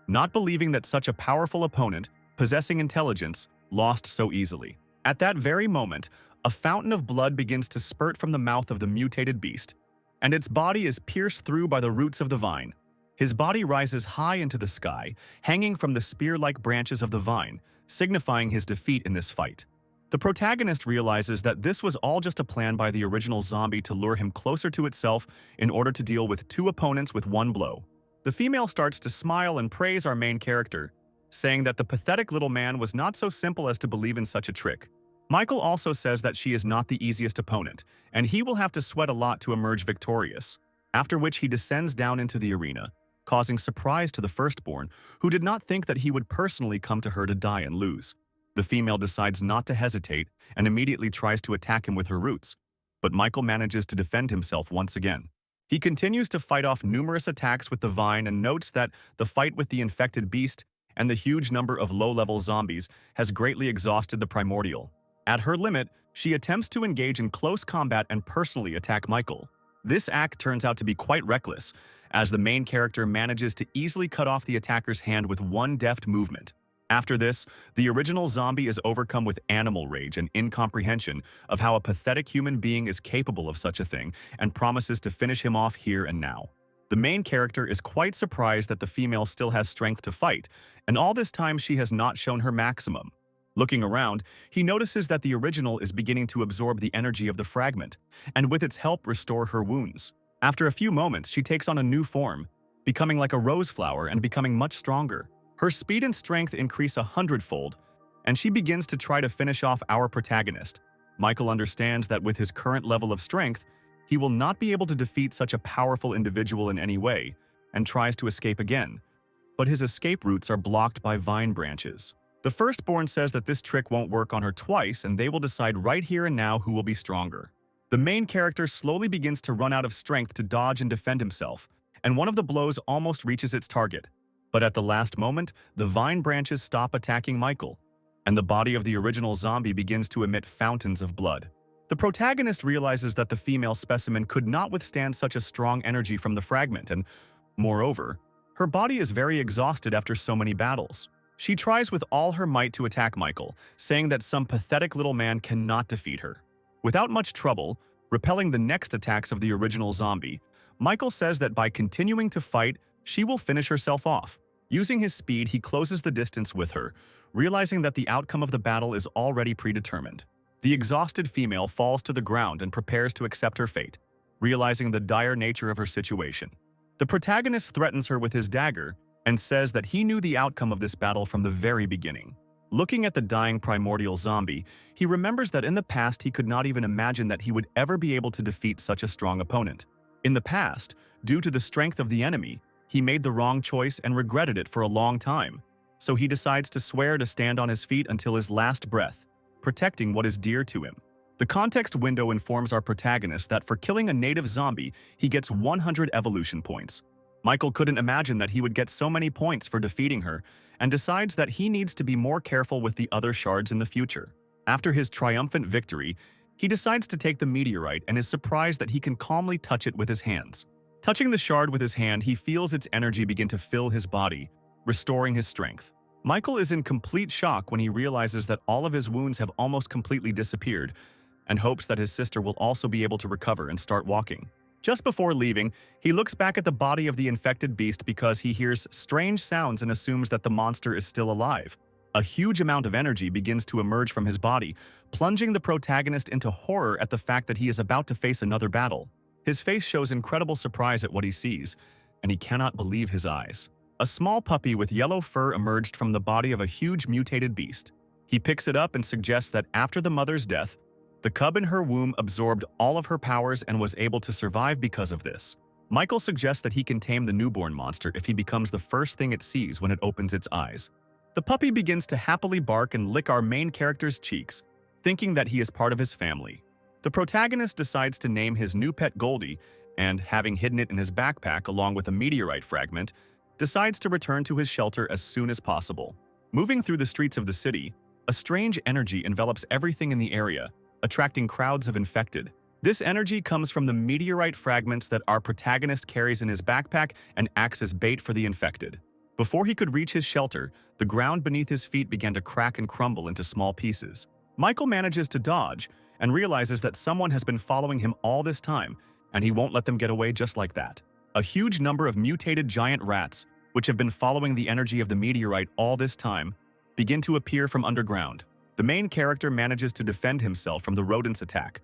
not believing that such a powerful opponent, possessing intelligence, lost so easily. At that very moment, a fountain of blood begins to spurt from the mouth of the mutated beast, and its body is pierced through by the roots of the vine. His body rises high into the sky, hanging from the spear-like branches of the vine, signifying his defeat in this fight. The protagonist realizes that this was all just a plan by the original zombie to lure him closer to itself in order to deal with two opponents with one blow. The female starts to smile and praise our main character, saying that the pathetic little man was not so simple as to believe in such a trick. Michael also says that she is not the easiest opponent, and he will have to sweat a lot to emerge victorious, after which he descends down into the arena, causing surprise to the firstborn, who did not think that he would personally come to her to die and lose. The female decides not to hesitate and immediately tries to attack him with her roots, but Michael manages to defend himself once again. He continues to fight off numerous attacks with the vine and notes that the fight with the infected beast and the huge number of low-level zombies has greatly exhausted the primordial. At her limit, she attempts to engage in close combat and personally attack Michael. This act turns out to be quite reckless, as the main character manages to easily cut off the attacker's hand with one deft movement. After this, the original zombie is overcome with animal rage and incomprehension of how a pathetic human being is capable of such a thing and promises to finish him off here and now. The main character is quite surprised that the female still has strength to fight, and all this time she has not shown her maximum. Looking around, he notices that the original is beginning to absorb the energy of the fragment, and with its help restore her wounds. After a few moments, she takes on a new form, becoming like a rose flower and becoming much stronger. Her speed and strength increase 100-fold, and she begins to try to finish off our protagonist. Michael understands that with his current level of strength, he will not be able to defeat such a powerful individual in any way, and tries to escape again. But his escape routes are blocked by vine branches. The firstborn says that this trick won't work on her twice, and they will decide right here and now who will be stronger. The main character slowly begins to run out of strength to dodge and defend himself, and one of the blows almost reaches its target. But at the last moment, the vine branches stop attacking Michael, and the body of the original zombie begins to emit fountains of blood. The protagonist realizes that the female specimen could not withstand such a strong energy from the fragment, and, moreover, her body is very exhausted after so many battles. She tries with all her might to attack Michael, saying that some pathetic little man cannot defeat her. Without much trouble, repelling the next attacks of the original zombie, Michael says that by continuing to fight, she will finish herself off. Using his speed, he closes the distance with her, realizing that the outcome of the battle is already predetermined. The exhausted female falls to the ground and prepares to accept her fate, realizing the dire nature of her situation. The protagonist threatens her with his dagger and says that he knew the outcome of this battle from the very beginning. Looking at the dying primordial zombie, he remembers that in the past he could not even imagine that he would ever be able to defeat such a strong opponent. In the past, due to the strength of the enemy, he made the wrong choice and regretted it for a long time. So he decides to swear to stand on his feet until his last breath, protecting what is dear to him. The context window informs our protagonist that for killing a native zombie, he gets 100 evolution points. Michael couldn't imagine that he would get so many points for defeating her, and decides that he needs to be more careful with the other shards in the future. After his triumphant victory, he decides to take the meteorite and is surprised that he can calmly touch it with his hands. Touching the shard with his hand, he feels its energy begin to fill his body, restoring his strength. Michael is in complete shock when he realizes that all of his wounds have almost completely disappeared, and hopes that his sister will also be able to recover and start walking. Just before leaving, he looks back at the body of the infected beast because he hears strange sounds and assumes that the monster is still alive. A huge amount of energy begins to emerge from his body, plunging the protagonist into horror at the fact that he is about to face another battle. His face shows incredible surprise at what he sees, and he cannot believe his eyes. A small puppy with yellow fur emerged from the body of a huge mutated beast. He picks it up and suggests that after the mother's death, the cub in her womb absorbed all of her powers and was able to survive because of this. Michael suggests that he can tame the newborn monster if he becomes the first thing it sees when it opens its eyes. The puppy begins to happily bark and lick our main character's cheeks, thinking that he is part of his family. The protagonist decides to name his new pet Goldie, and, having hidden it in his backpack along with a meteorite fragment, decides to return to his shelter as soon as possible. Moving through the streets of the city, a strange energy envelops everything in the area, attracting crowds of infected. This energy comes from the meteorite fragments that our protagonist carries in his backpack and acts as bait for the infected. Before he could reach his shelter, the ground beneath his feet began to crack and crumble into small pieces. Michael manages to dodge and realizes that someone has been following him all this time, and he won't let them get away just like that. A huge number of mutated giant rats, which have been following the energy of the meteorite all this time, begin to appear from underground. The main character manages to defend himself from the rodents' attack,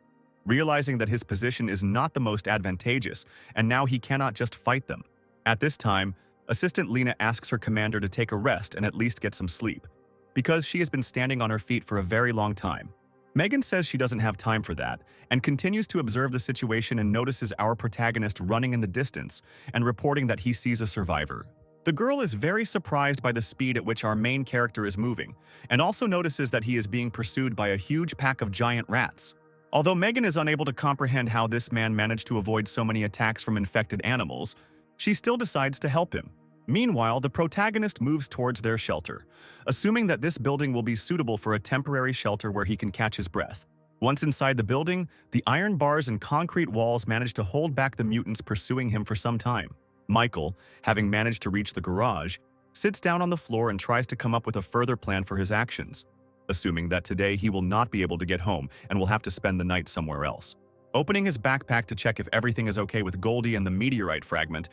realizing that his position is not the most advantageous, and now he cannot just fight them. At this time, Assistant Lena asks her commander to take a rest and at least get some sleep, because she has been standing on her feet for a very long time. Megan says she doesn't have time for that, and continues to observe the situation and notices our protagonist running in the distance and reporting that he sees a survivor. The girl is very surprised by the speed at which our main character is moving, and also notices that he is being pursued by a huge pack of giant rats. Although Megan is unable to comprehend how this man managed to avoid so many attacks from infected animals, she still decides to help him. Meanwhile, the protagonist moves towards their shelter, assuming that this building will be suitable for a temporary shelter where he can catch his breath. Once inside the building, the iron bars and concrete walls manage to hold back the mutants pursuing him for some time. Michael, having managed to reach the garage, sits down on the floor and tries to come up with a further plan for his actions, assuming that today he will not be able to get home and will have to spend the night somewhere else. Opening his backpack to check if everything is okay with Goldie and the meteorite fragment,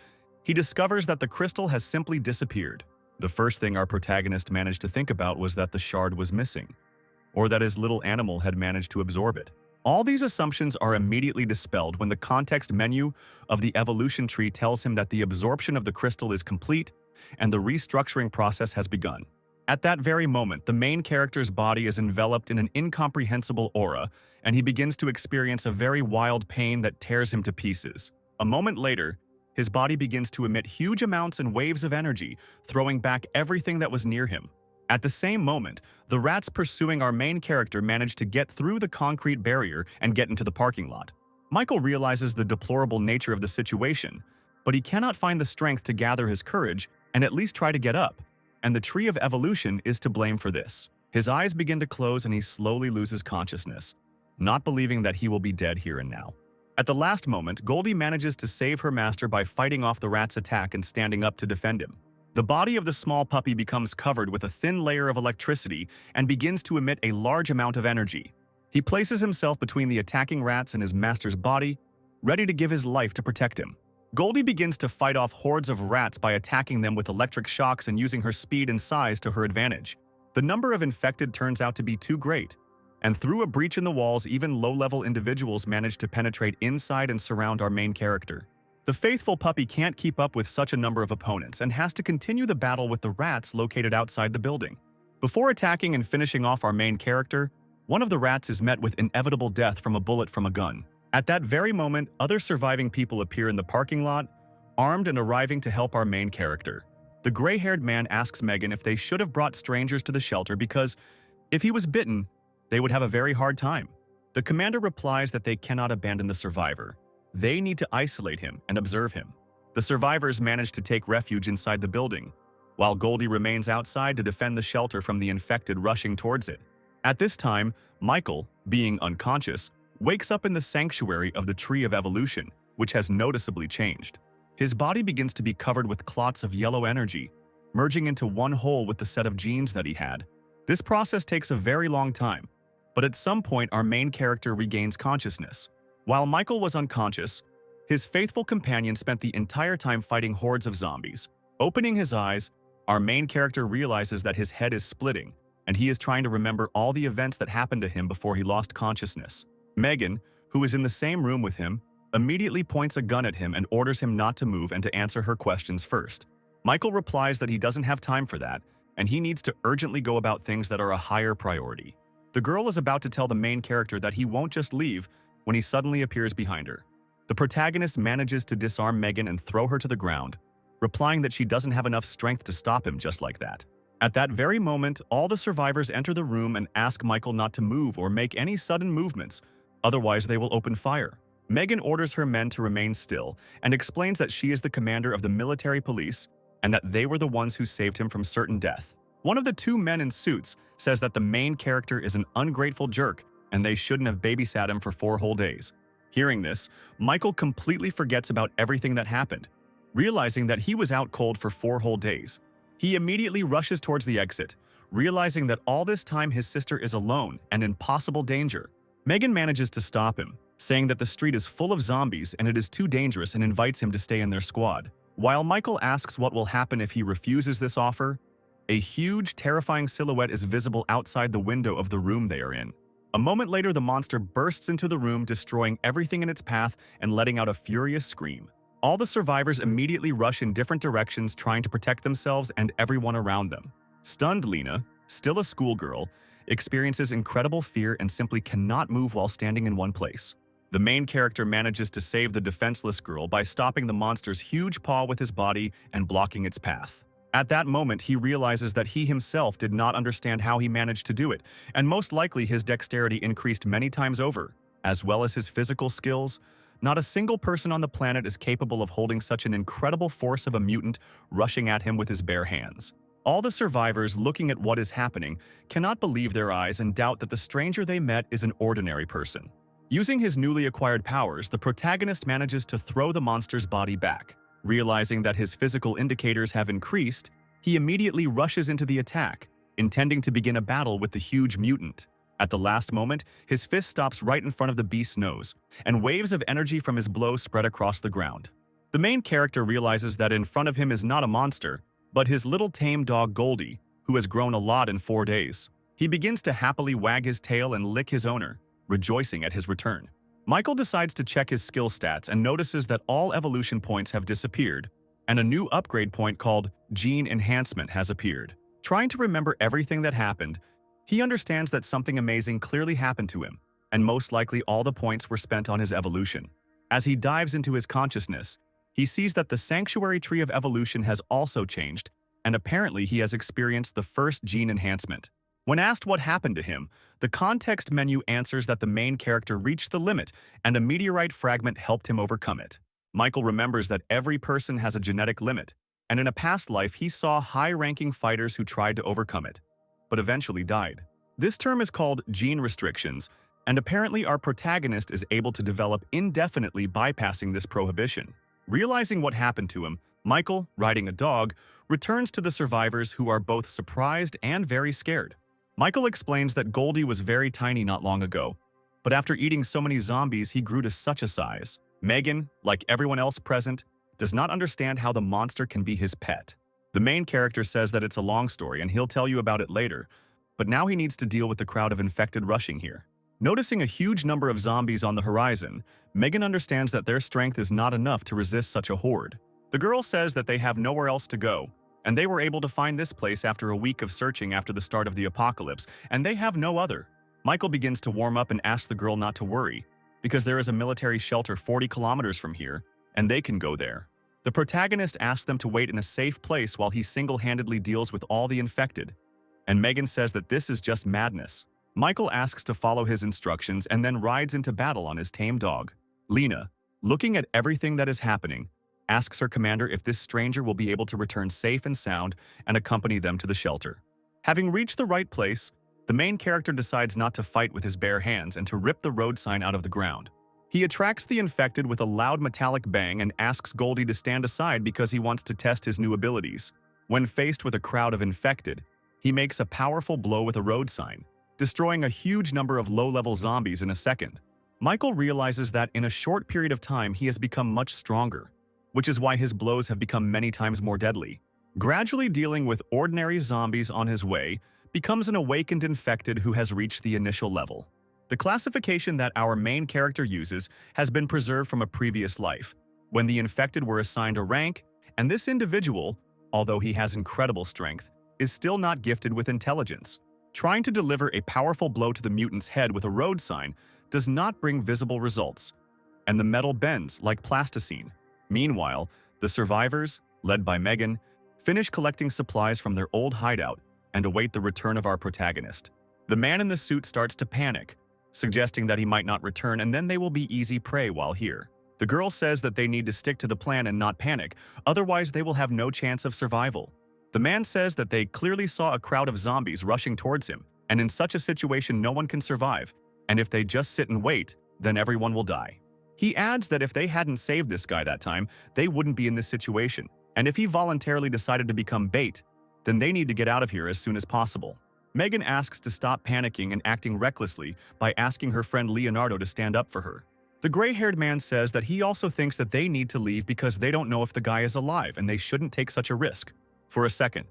he discovers that the crystal has simply disappeared. The first thing our protagonist managed to think about was that the shard was missing, or that his little animal had managed to absorb it. All these assumptions are immediately dispelled when the context menu of the evolution tree tells him that the absorption of the crystal is complete and the restructuring process has begun. At that very moment, the main character's body is enveloped in an incomprehensible aura, and he begins to experience a very wild pain that tears him to pieces. A moment later, his body begins to emit huge amounts and waves of energy, throwing back everything that was near him. At the same moment, the rats pursuing our main character manage to get through the concrete barrier and get into the parking lot. Michael realizes the deplorable nature of the situation, but he cannot find the strength to gather his courage and at least try to get up, and the tree of evolution is to blame for this. His eyes begin to close and he slowly loses consciousness, not believing that he will be dead here and now. At the last moment, Goldie manages to save her master by fighting off the rat's attack and standing up to defend him. The body of the small puppy becomes covered with a thin layer of electricity and begins to emit a large amount of energy. He places himself between the attacking rats and his master's body, ready to give his life to protect him. Goldie begins to fight off hordes of rats by attacking them with electric shocks and using her speed and size to her advantage. The number of infected turns out to be too great, and through a breach in the walls, even low-level individuals manage to penetrate inside and surround our main character. The faithful puppy can't keep up with such a number of opponents and has to continue the battle with the rats located outside the building. Before attacking and finishing off our main character, one of the rats is met with inevitable death from a bullet from a gun. At that very moment, other surviving people appear in the parking lot, armed and arriving to help our main character. The gray-haired man asks Megan if they should have brought strangers to the shelter because, if he was bitten, they would have a very hard time. The commander replies that they cannot abandon the survivor. They need to isolate him and observe him. The survivors manage to take refuge inside the building, while Goldie remains outside to defend the shelter from the infected rushing towards it. At this time, Michael, being unconscious, wakes up in the sanctuary of the Tree of Evolution, which has noticeably changed. His body begins to be covered with clots of yellow energy, merging into one whole with the set of genes that he had. This process takes a very long time, but at some point our main character regains consciousness. While Michael was unconscious, his faithful companion spent the entire time fighting hordes of zombies. Opening his eyes, our main character realizes that his head is splitting, and he is trying to remember all the events that happened to him before he lost consciousness. Megan, who is in the same room with him, immediately points a gun at him and orders him not to move and to answer her questions first. Michael replies that he doesn't have time for that, and he needs to urgently go about things that are a higher priority. The girl is about to tell the main character that he won't just leave when he suddenly appears behind her. The protagonist manages to disarm Megan and throw her to the ground, replying that she doesn't have enough strength to stop him just like that. At that very moment, all the survivors enter the room and ask Michael not to move or make any sudden movements, otherwise they will open fire. Megan orders her men to remain still and explains that she is the commander of the military police and that they were the ones who saved him from certain death. One of the two men in suits says that the main character is an ungrateful jerk and they shouldn't have babysat him for 4 whole days. Hearing this, Michael completely forgets about everything that happened, realizing that he was out cold for 4 whole days. He immediately rushes towards the exit, realizing that all this time his sister is alone and in possible danger. Megan manages to stop him, saying that the street is full of zombies and it is too dangerous and invites him to stay in their squad. While Michael asks what will happen if he refuses this offer, a huge, terrifying silhouette is visible outside the window of the room they are in. A moment later, the monster bursts into the room, destroying everything in its path and letting out a furious scream. All the survivors immediately rush in different directions, trying to protect themselves and everyone around them. Stunned Lena, still a schoolgirl, experiences incredible fear and simply cannot move while standing in one place. The main character manages to save the defenseless girl by stopping the monster's huge paw with his body and blocking its path. At that moment, he realizes that he himself did not understand how he managed to do it, and most likely his dexterity increased many times over, as well as his physical skills. Not a single person on the planet is capable of holding such an incredible force of a mutant rushing at him with his bare hands. All the survivors, looking at what is happening, cannot believe their eyes and doubt that the stranger they met is an ordinary person. Using his newly acquired powers, the protagonist manages to throw the monster's body back. Realizing that his physical indicators have increased, he immediately rushes into the attack, intending to begin a battle with the huge mutant. At the last moment, his fist stops right in front of the beast's nose, and waves of energy from his blow spread across the ground. The main character realizes that in front of him is not a monster, but his little tame dog Goldie, who has grown a lot in 4 days. He begins to happily wag his tail and lick his owner, rejoicing at his return. Michael decides to check his skill stats and notices that all evolution points have disappeared, and a new upgrade point called Gene Enhancement has appeared. Trying to remember everything that happened, he understands that something amazing clearly happened to him, and most likely all the points were spent on his evolution. As he dives into his consciousness, he sees that the Sanctuary Tree of Evolution has also changed, and apparently he has experienced the first gene enhancement. When asked what happened to him, the context menu answers that the main character reached the limit and a meteorite fragment helped him overcome it. Michael remembers that every person has a genetic limit, and in a past life he saw high-ranking fighters who tried to overcome it, but eventually died. This term is called gene restrictions, and apparently our protagonist is able to develop indefinitely bypassing this prohibition. Realizing what happened to him, Michael, riding a dog, returns to the survivors who are both surprised and very scared. Michael explains that Goldie was very tiny not long ago, but after eating so many zombies he grew to such a size. Megan, like everyone else present, does not understand how the monster can be his pet. The main character says that it's a long story and he'll tell you about it later, but now he needs to deal with the crowd of infected rushing here. Noticing a huge number of zombies on the horizon, Megan understands that their strength is not enough to resist such a horde. The girl says that they have nowhere else to go, and they were able to find this place after a week of searching after the start of the apocalypse, and they have no other. Michael begins to warm up and asks the girl not to worry, because there is a military shelter 40 kilometers from here, and they can go there. The protagonist asks them to wait in a safe place while he single-handedly deals with all the infected, and Megan says that this is just madness. Michael asks to follow his instructions and then rides into battle on his tame dog. Lena, looking at everything that is happening, asks her commander if this stranger will be able to return safe and sound and accompany them to the shelter. Having reached the right place, the main character decides not to fight with his bare hands and to rip the road sign out of the ground. He attracts the infected with a loud metallic bang and asks Goldie to stand aside because he wants to test his new abilities. When faced with a crowd of infected, he makes a powerful blow with a road sign, destroying a huge number of low-level zombies in a second. Michael realizes that in a short period of time he has become much stronger, which is why his blows have become many times more deadly. Gradually dealing with ordinary zombies on his way, becomes an awakened infected who has reached the initial level. The classification that our main character uses has been preserved from a previous life, when the infected were assigned a rank, and this individual, although he has incredible strength, is still not gifted with intelligence. Trying to deliver a powerful blow to the mutant's head with a road sign does not bring visible results, and the metal bends like plasticine. Meanwhile, the survivors, led by Megan, finish collecting supplies from their old hideout and await the return of our protagonist. The man in the suit starts to panic, suggesting that he might not return and then they will be easy prey while here. The girl says that they need to stick to the plan and not panic, otherwise they will have no chance of survival. The man says that they clearly saw a crowd of zombies rushing towards him, and in such a situation no one can survive, and if they just sit and wait, then everyone will die. He adds that if they hadn't saved this guy that time, they wouldn't be in this situation, and if he voluntarily decided to become bait, then they need to get out of here as soon as possible. Megan asks to stop panicking and acting recklessly by asking her friend Leonardo to stand up for her. The gray-haired man says that he also thinks that they need to leave because they don't know if the guy is alive and they shouldn't take such a risk. For a second,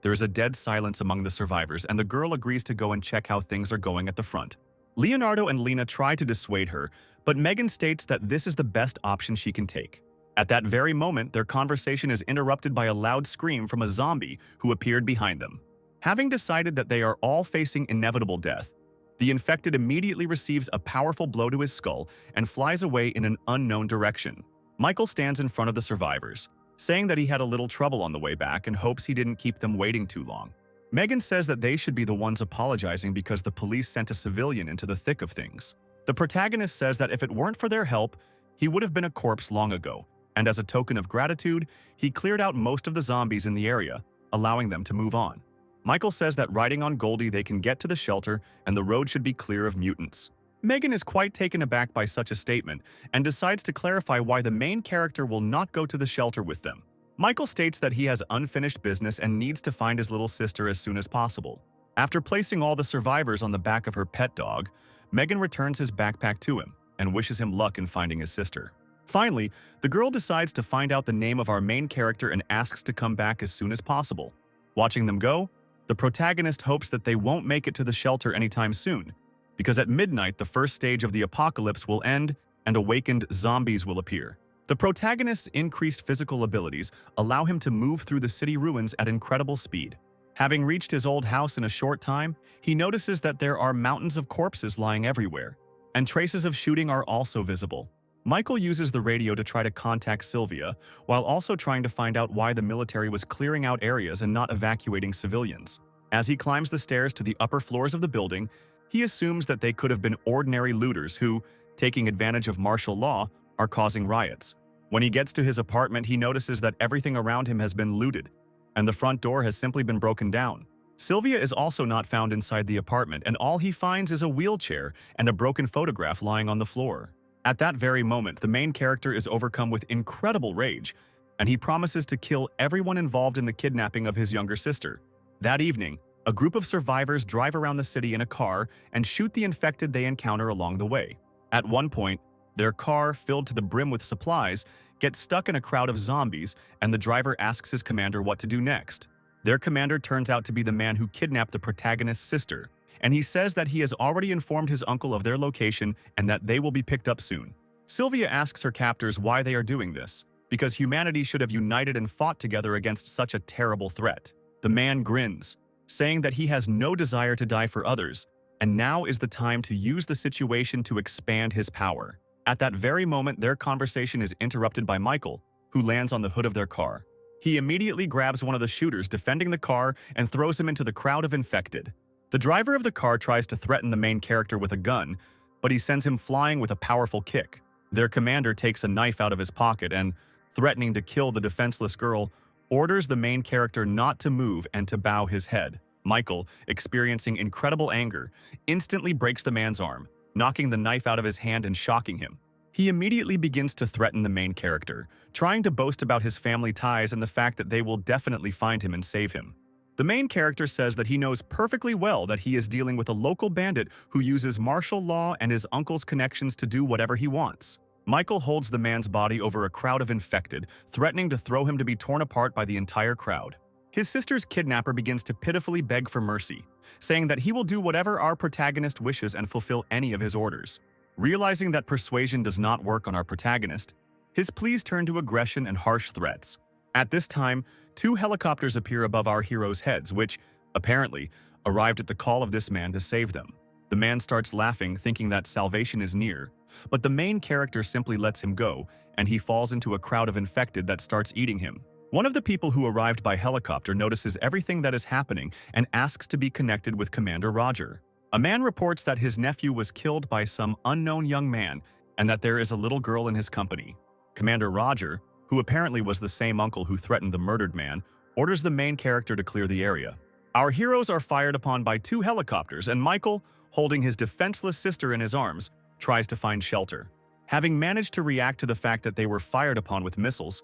there is a dead silence among the survivors and the girl agrees to go and check how things are going at the front. Leonardo and Lena try to dissuade her, but Megan states that this is the best option she can take. At that very moment, their conversation is interrupted by a loud scream from a zombie who appeared behind them. Having decided that they are all facing inevitable death, the infected immediately receives a powerful blow to his skull and flies away in an unknown direction. Michael stands in front of the survivors, saying that he had a little trouble on the way back and hopes he didn't keep them waiting too long. Megan says that they should be the ones apologizing because the police sent a civilian into the thick of things. The protagonist says that if it weren't for their help, he would have been a corpse long ago, and as a token of gratitude, he cleared out most of the zombies in the area, allowing them to move on. Michael says that riding on Goldie they can get to the shelter and the road should be clear of mutants. Megan is quite taken aback by such a statement and decides to clarify why the main character will not go to the shelter with them. Michael states that he has unfinished business and needs to find his little sister as soon as possible. After placing all the survivors on the back of her pet dog, Megan returns his backpack to him and wishes him luck in finding his sister. Finally, the girl decides to find out the name of our main character and asks to come back as soon as possible. Watching them go, the protagonist hopes that they won't make it to the shelter anytime soon, because at midnight the first stage of the apocalypse will end and awakened zombies will appear. The protagonist's increased physical abilities allow him to move through the city ruins at incredible speed. Having reached his old house in a short time, he notices that there are mountains of corpses lying everywhere, and traces of shooting are also visible. Michael uses the radio to try to contact Sylvia, while also trying to find out why the military was clearing out areas and not evacuating civilians. As he climbs the stairs to the upper floors of the building, he assumes that they could have been ordinary looters who, taking advantage of martial law, are causing riots. When he gets to his apartment, he notices that everything around him has been looted, and the front door has simply been broken down. Sylvia is also not found inside the apartment, and all he finds is a wheelchair and a broken photograph lying on the floor. At that very moment, the main character is overcome with incredible rage, and he promises to kill everyone involved in the kidnapping of his younger sister. That evening, a group of survivors drive around the city in a car and shoot the infected they encounter along the way. At one point, their car, filled to the brim with supplies, gets stuck in a crowd of zombies, and the driver asks his commander what to do next. Their commander turns out to be the man who kidnapped the protagonist's sister, and he says that he has already informed his uncle of their location and that they will be picked up soon. Sylvia asks her captors why they are doing this, because humanity should have united and fought together against such a terrible threat. The man grins, saying that he has no desire to die for others, and now is the time to use the situation to expand his power. At that very moment, their conversation is interrupted by Michael, who lands on the hood of their car. He immediately grabs one of the shooters defending the car and throws him into the crowd of infected. The driver of the car tries to threaten the main character with a gun, but he sends him flying with a powerful kick. Their commander takes a knife out of his pocket and, threatening to kill the defenseless girl, orders the main character not to move and to bow his head. Michael, experiencing incredible anger, instantly breaks the man's arm, knocking the knife out of his hand and shocking him. He immediately begins to threaten the main character, trying to boast about his family ties and the fact that they will definitely find him and save him. The main character says that he knows perfectly well that he is dealing with a local bandit who uses martial law and his uncle's connections to do whatever he wants. Michael holds the man's body over a crowd of infected, threatening to throw him to be torn apart by the entire crowd. His sister's kidnapper begins to pitifully beg for mercy, saying that he will do whatever our protagonist wishes and fulfill any of his orders. Realizing that persuasion does not work on our protagonist, his pleas turn to aggression and harsh threats. At this time, 2 helicopters appear above our heroes' heads, which, apparently, arrived at the call of this man to save them. The man starts laughing, thinking that salvation is near, but the main character simply lets him go, and he falls into a crowd of infected that starts eating him. One of the people who arrived by helicopter notices everything that is happening and asks to be connected with Commander Roger. A man reports that his nephew was killed by some unknown young man and that there is a little girl in his company. Commander Roger, who apparently was the same uncle who threatened the murdered man, orders the main character to clear the area. Our heroes are fired upon by 2 helicopters, and Michael, holding his defenseless sister in his arms, tries to find shelter. Having managed to react to the fact that they were fired upon with missiles,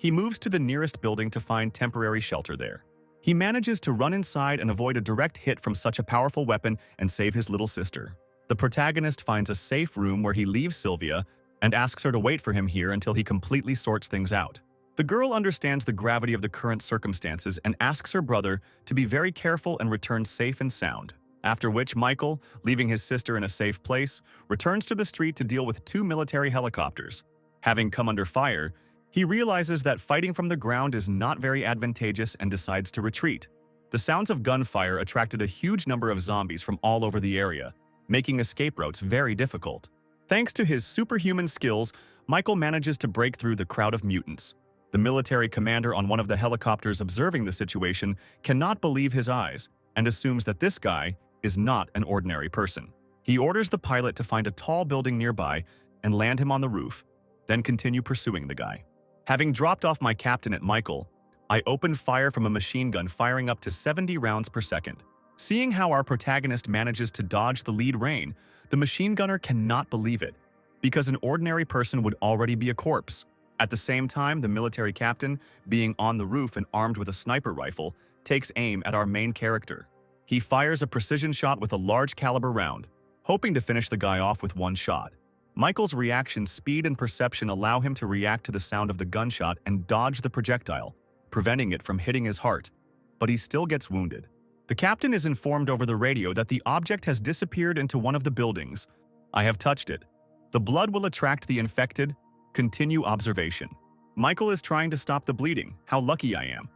he moves to the nearest building to find temporary shelter there. He manages to run inside and avoid a direct hit from such a powerful weapon and save his little sister. The protagonist finds a safe room where he leaves Sylvia and asks her to wait for him here until he completely sorts things out. The girl understands the gravity of the current circumstances and asks her brother to be very careful and return safe and sound. After which, Michael, leaving his sister in a safe place, returns to the street to deal with 2 military helicopters. Having come under fire, he realizes that fighting from the ground is not very advantageous and decides to retreat. The sounds of gunfire attracted a huge number of zombies from all over the area, making escape routes very difficult. Thanks to his superhuman skills, Michael manages to break through the crowd of mutants. The military commander on one of the helicopters observing the situation cannot believe his eyes and assumes that this guy is not an ordinary person. He orders the pilot to find a tall building nearby and land him on the roof, then continue pursuing the guy. Having dropped off my captain at Michael, I opened fire from a machine gun firing up to 70 rounds per second. Seeing how our protagonist manages to dodge the lead rain, the machine gunner cannot believe it, because an ordinary person would already be a corpse. At the same time, the military captain, being on the roof and armed with a sniper rifle, takes aim at our main character. He fires a precision shot with a large caliber round, hoping to finish the guy off with one shot. Michael's reaction speed and perception allow him to react to the sound of the gunshot and dodge the projectile, preventing it from hitting his heart, but he still gets wounded. The captain is informed over the radio that the object has disappeared into one of the buildings. I have touched it. The blood will attract the infected. Continue observation. Michael is trying to stop the bleeding. How lucky I am.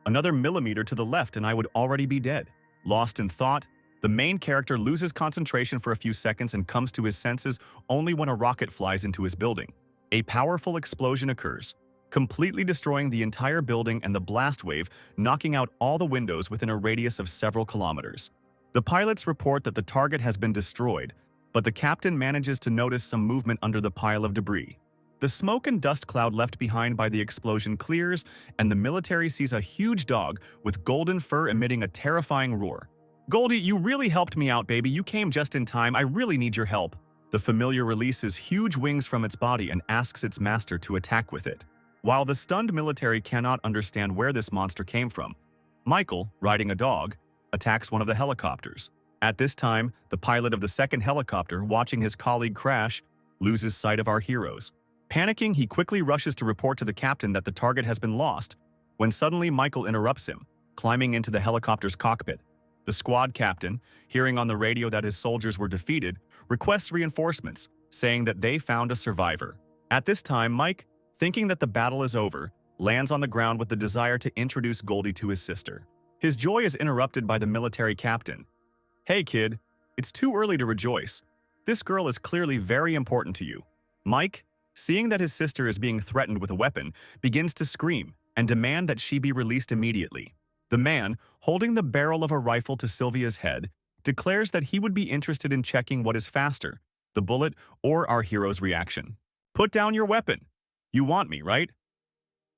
Another millimeter to the left and I would already be dead. Lost in thought, the main character loses concentration for a few seconds and comes to his senses only when a rocket flies into his building. A powerful explosion occurs, completely destroying the entire building and the blast wave knocking out all the windows within a radius of several kilometers. The pilots report that the target has been destroyed, but the captain manages to notice some movement under the pile of debris. The smoke and dust cloud left behind by the explosion clears, and the military sees a huge dog with golden fur emitting a terrifying roar. "Goldie, you really helped me out, baby. You came just in time. I really need your help." The familiar releases huge wings from its body and asks its master to attack with it. While the stunned military cannot understand where this monster came from, Michael, riding a dog, attacks one of the helicopters. At this time, the pilot of the second helicopter, watching his colleague crash, loses sight of our heroes. Panicking, he quickly rushes to report to the captain that the target has been lost, when suddenly Michael interrupts him, climbing into the helicopter's cockpit. The squad captain, hearing on the radio that his soldiers were defeated, requests reinforcements, saying that they found a survivor. At this time, Mike, thinking that the battle is over, lands on the ground with the desire to introduce Goldie to his sister. His joy is interrupted by the military captain. "Hey kid, it's too early to rejoice. This girl is clearly very important to you." Mike, seeing that his sister is being threatened with a weapon, begins to scream and demand that she be released immediately. The man, holding the barrel of a rifle to Sylvia's head, declares that he would be interested in checking what is faster, the bullet or our hero's reaction. "Put down your weapon. You want me, right?"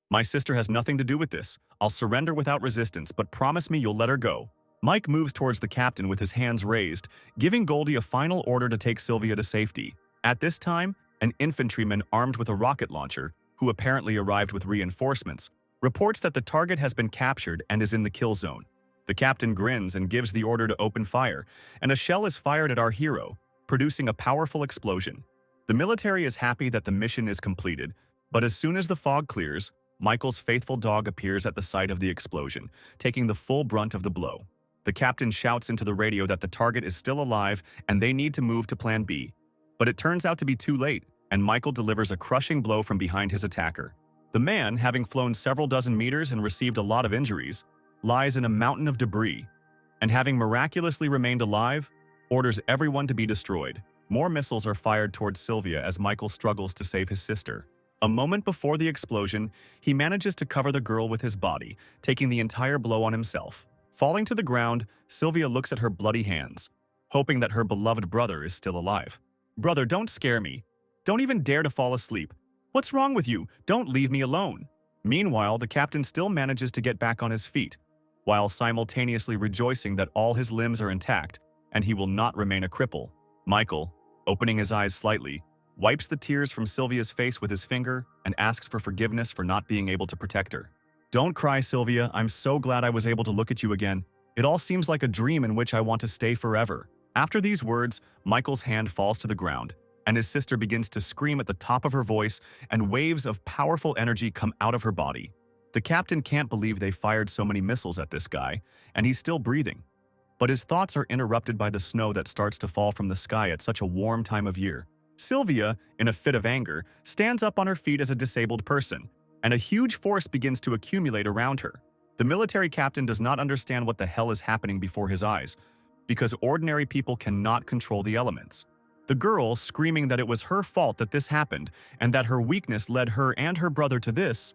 "My sister has nothing to do with this. I'll surrender without resistance, but promise me you'll let her go." Mike moves towards the captain with his hands raised, giving Goldie a final order to take Sylvia to safety. At this time, an infantryman armed with a rocket launcher, who apparently arrived with reinforcements, reports that the target has been captured and is in the kill zone. The captain grins and gives the order to open fire, and a shell is fired at our hero, producing a powerful explosion. The military is happy that the mission is completed, but as soon as the fog clears, Michael's faithful dog appears at the site of the explosion, taking the full brunt of the blow. The captain shouts into the radio that the target is still alive and they need to move to Plan B. But it turns out to be too late, and Michael delivers a crushing blow from behind his attacker. The man, having flown several dozen meters and received a lot of injuries, lies in a mountain of debris, and having miraculously remained alive, orders everyone to be destroyed. More missiles are fired towards Sylvia as Michael struggles to save his sister. A moment before the explosion, he manages to cover the girl with his body, taking the entire blow on himself. Falling to the ground, Sylvia looks at her bloody hands, hoping that her beloved brother is still alive. "Brother, don't scare me. Don't even dare to fall asleep. What's wrong with you? Don't leave me alone." Meanwhile, the captain still manages to get back on his feet, while simultaneously rejoicing that all his limbs are intact and he will not remain a cripple. Michael, opening his eyes slightly, wipes the tears from Sylvia's face with his finger and asks for forgiveness for not being able to protect her. "Don't cry, Sylvia. I'm so glad I was able to look at you again. It all seems like a dream in which I want to stay forever." After these words, Michael's hand falls to the ground, and his sister begins to scream at the top of her voice, and waves of powerful energy come out of her body. The captain can't believe they fired so many missiles at this guy, and he's still breathing. But his thoughts are interrupted by the snow that starts to fall from the sky at such a warm time of year. Sylvia, in a fit of anger, stands up on her feet as a disabled person, and a huge force begins to accumulate around her. The military captain does not understand what the hell is happening before his eyes, because ordinary people cannot control the elements. The girl, screaming that it was her fault that this happened and that her weakness led her and her brother to this,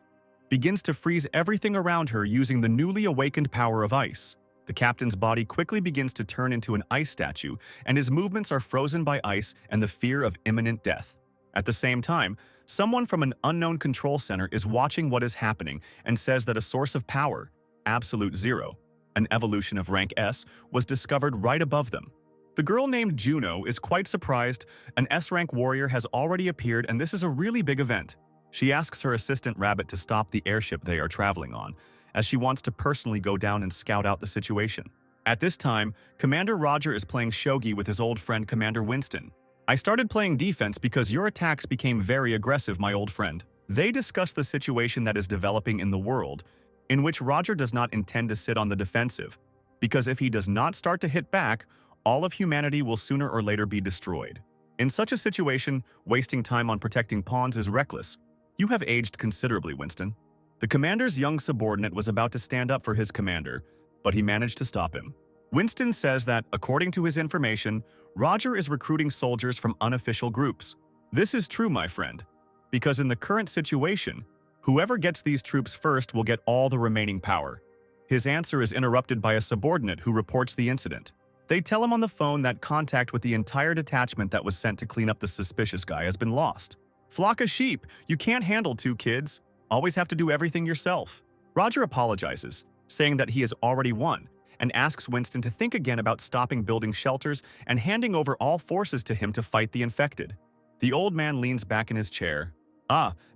begins to freeze everything around her using the newly awakened power of ice. The captain's body quickly begins to turn into an ice statue, and his movements are frozen by ice and the fear of imminent death. At the same time, someone from an unknown control center is watching what is happening and says that a source of power, Absolute Zero, an evolution of rank S, was discovered right above them. The girl named Juno is quite surprised. An S-rank warrior has already appeared, and this is a really big event. She asks her assistant Rabbit to stop the airship they are traveling on, as she wants to personally go down and scout out the situation. At this time, Commander Roger is playing shogi with his old friend Commander Winston. "I started playing defense because your attacks became very aggressive, my old friend." They discuss the situation that is developing in the world, in which Roger does not intend to sit on the defensive, because if he does not start to hit back, all of humanity will sooner or later be destroyed. In such a situation, wasting time on protecting pawns is reckless. "You have aged considerably, Winston." The commander's young subordinate was about to stand up for his commander, but he managed to stop him. Winston says that, according to his information, Roger is recruiting soldiers from unofficial groups. This is true, my friend, because in the current situation, whoever gets these troops first will get all the remaining power. His answer is interrupted by a subordinate who reports the incident. They tell him on the phone that contact with the entire detachment that was sent to clean up the suspicious guy has been lost. "Flock of sheep, you can't handle 2 kids. Always have to do everything yourself." Roger apologizes, saying that he has already won, and asks Winston to think again about stopping building shelters and handing over all forces to him to fight the infected. The old man leans back in his chair.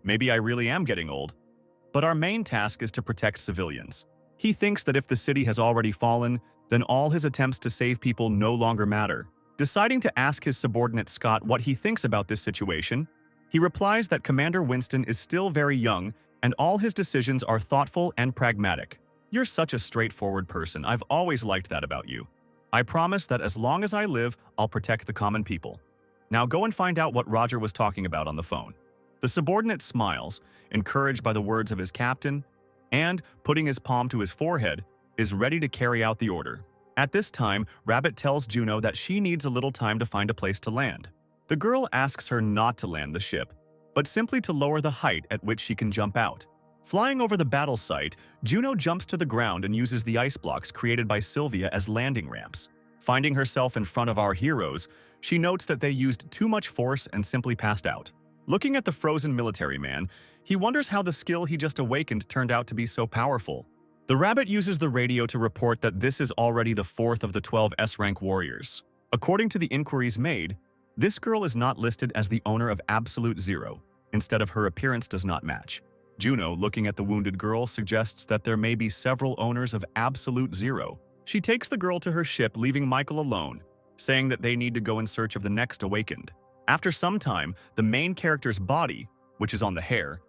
Maybe I really am getting old. But our main task is to protect civilians. He thinks that if the city has already fallen, then all his attempts to save people no longer matter. Deciding to ask his subordinate Scott what he thinks about this situation, he replies that Commander Winston is still very young and all his decisions are thoughtful and pragmatic. "You're such a straightforward person. I've always liked that about you. I promise that as long as I live, I'll protect the common people. Now go and find out what Roger was talking about on the phone." The subordinate smiles, encouraged by the words of his captain, and, putting his palm to his forehead, is ready to carry out the order. At this time, Rabbit tells Juno that she needs a little time to find a place to land. The girl asks her not to land the ship, but simply to lower the height at which she can jump out. Flying over the battle site, Juno jumps to the ground and uses the ice blocks created by Sylvia as landing ramps. Finding herself in front of our heroes, she notes that they used too much force and simply passed out. Looking at the frozen military man, he wonders how the skill he just awakened turned out to be so powerful. The Rabbit uses the radio to report that this is already the 4th of the 12 S-rank warriors. According to the inquiries made, this girl is not listed as the owner of Absolute Zero. Instead of her appearance does not match. Juno, looking at the wounded girl, suggests that there may be several owners of Absolute Zero. She takes the girl to her ship, leaving Michael alone, saying that they need to go in search of the next awakened. After some time, the main character's body, which is on the hair,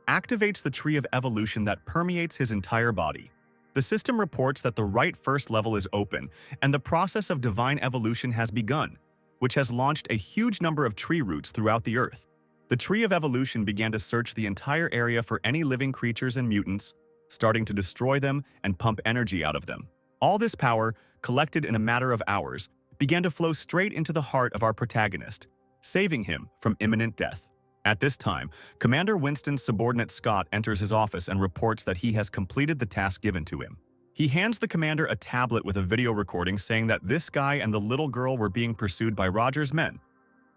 activates the tree of evolution that permeates his entire body. The system reports that the right first level is open, and the process of divine evolution has begun, which has launched a huge number of tree roots throughout the earth. The tree of evolution began to search the entire area for any living creatures and mutants, starting to destroy them and pump energy out of them. All this power, collected in a matter of hours, began to flow straight into the heart of our protagonist, saving him from imminent death. At this time, Commander Winston's subordinate Scott enters his office and reports that he has completed the task given to him. He hands the commander a tablet with a video recording saying that this guy and the little girl were being pursued by Roger's men,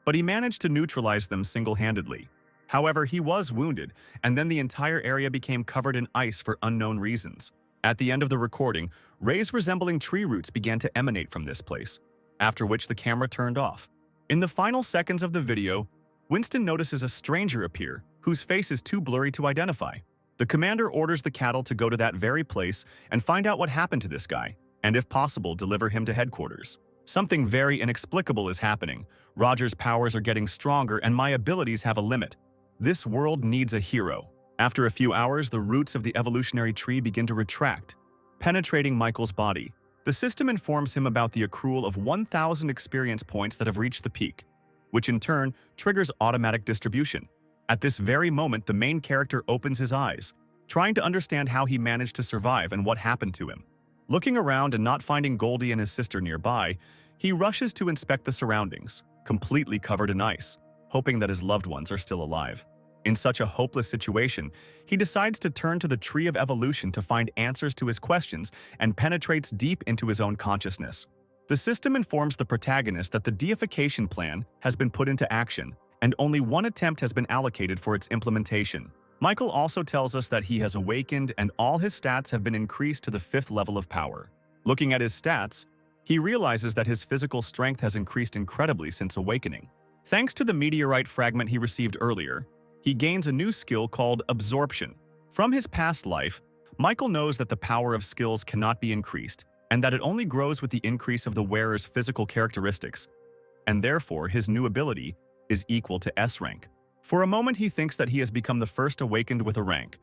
but he managed to neutralize them single-handedly. However, he was wounded, and then the entire area became covered in ice for unknown reasons. At the end of the recording, rays resembling tree roots began to emanate from this place, after which the camera turned off. In the final seconds of the video, Winston notices a stranger appear, whose face is too blurry to identify. The commander orders the cattle to go to that very place and find out what happened to this guy, and if possible, deliver him to headquarters. Something very inexplicable is happening. Roger's powers are getting stronger and my abilities have a limit. This world needs a hero. After a few hours, the roots of the evolutionary tree begin to retract, penetrating Michael's body. The system informs him about the accrual of 1,000 experience points that have reached the peak, which in turn triggers automatic distribution. At this very moment, the main character opens his eyes, trying to understand how he managed to survive and what happened to him. Looking around and not finding Goldie and his sister nearby, he rushes to inspect the surroundings, completely covered in ice, hoping that his loved ones are still alive. In such a hopeless situation, he decides to turn to the Tree of Evolution to find answers to his questions and penetrates deep into his own consciousness. The system informs the protagonist that the deification plan has been put into action, and only one attempt has been allocated for its implementation. Michael also tells us that he has awakened and all his stats have been increased to the 5th level of power. Looking at his stats, he realizes that his physical strength has increased incredibly since awakening. Thanks to the meteorite fragment he received earlier, he gains a new skill called Absorption. From his past life, Michael knows that the power of skills cannot be increased, and that it only grows with the increase of the wearer's physical characteristics, and therefore his new ability is equal to S rank. For a moment he thinks that he has become the first awakened with a rank,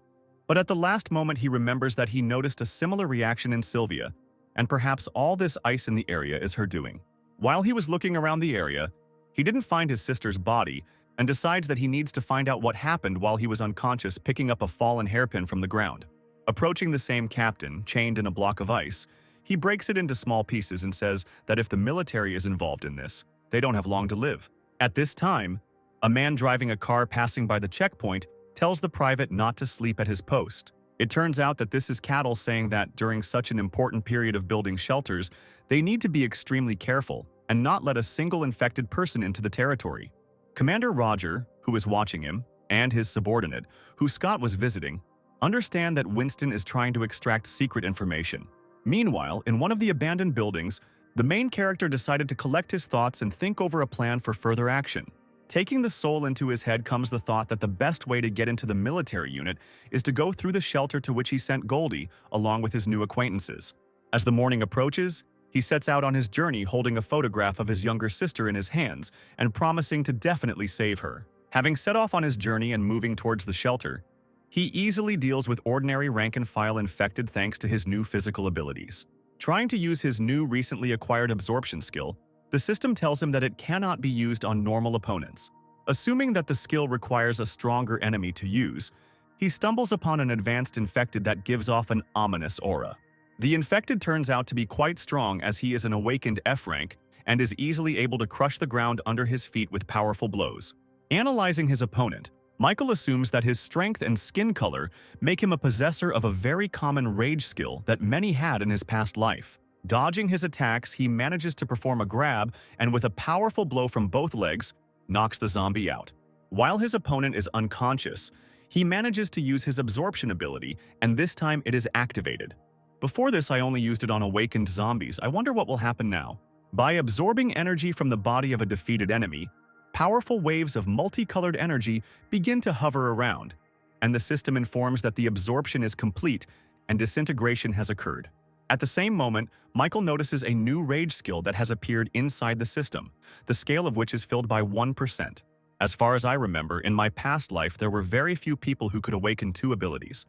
but at the last moment he remembers that he noticed a similar reaction in Sylvia, and perhaps all this ice in the area is her doing. While he was looking around the area, he didn't find his sister's body and decides that he needs to find out what happened while he was unconscious, picking up a fallen hairpin from the ground. Approaching the same captain, chained in a block of ice, he breaks it into small pieces and says that if the military is involved in this, they don't have long to live. At this time, a man driving a car passing by the checkpoint tells the private not to sleep at his post. It turns out that this is Cattle saying that during such an important period of building shelters, they need to be extremely careful and not let a single infected person into the territory. Commander Roger, who is watching him, and his subordinate, who Scott was visiting, understand that Winston is trying to extract secret information. Meanwhile, in one of the abandoned buildings, the main character decided to collect his thoughts and think over a plan for further action. Taking the soul into his head comes the thought that the best way to get into the military unit is to go through the shelter to which he sent Goldie, along with his new acquaintances. As the morning approaches, he sets out on his journey holding a photograph of his younger sister in his hands and promising to definitely save her. Having set off on his journey and moving towards the shelter, he easily deals with ordinary rank-and-file infected thanks to his new physical abilities. Trying to use his new recently acquired absorption skill, the system tells him that it cannot be used on normal opponents. Assuming that the skill requires a stronger enemy to use, he stumbles upon an advanced infected that gives off an ominous aura. The infected turns out to be quite strong as he is an awakened F rank and is easily able to crush the ground under his feet with powerful blows. Analyzing his opponent, Michael assumes that his strength and skin color make him a possessor of a very common rage skill that many had in his past life. Dodging his attacks, he manages to perform a grab and with a powerful blow from both legs, knocks the zombie out. While his opponent is unconscious, he manages to use his absorption ability, and this time it is activated. Before this, I only used it on awakened zombies. I wonder what will happen now. By absorbing energy from the body of a defeated enemy, powerful waves of multicolored energy begin to hover around, and the system informs that the absorption is complete and disintegration has occurred. At the same moment, Michael notices a new rage skill that has appeared inside the system, the scale of which is filled by 1%. As far as I remember, in my past life there were very few people who could awaken 2 abilities,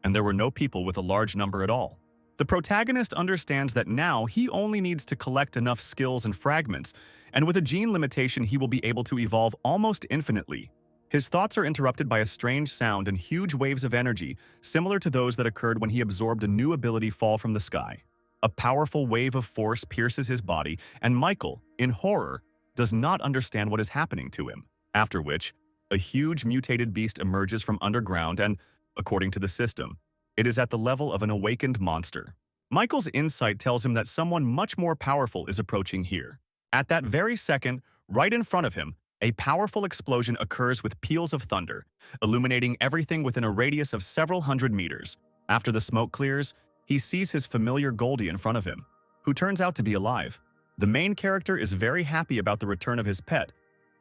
and there were no people with a large number at all. The protagonist understands that now he only needs to collect enough skills and fragments, and with a gene limitation he will be able to evolve almost infinitely. His thoughts are interrupted by a strange sound and huge waves of energy, similar to those that occurred when he absorbed a new ability fall from the sky. A powerful wave of force pierces his body, and Michael, in horror, does not understand what is happening to him. After which, a huge mutated beast emerges from underground and, according to the system, it is at the level of an awakened monster. Michael's insight tells him that someone much more powerful is approaching here. At that very second, right in front of him, a powerful explosion occurs with peals of thunder, illuminating everything within a radius of several hundred meters. After the smoke clears, he sees his familiar Goldie in front of him, who turns out to be alive. The main character is very happy about the return of his pet,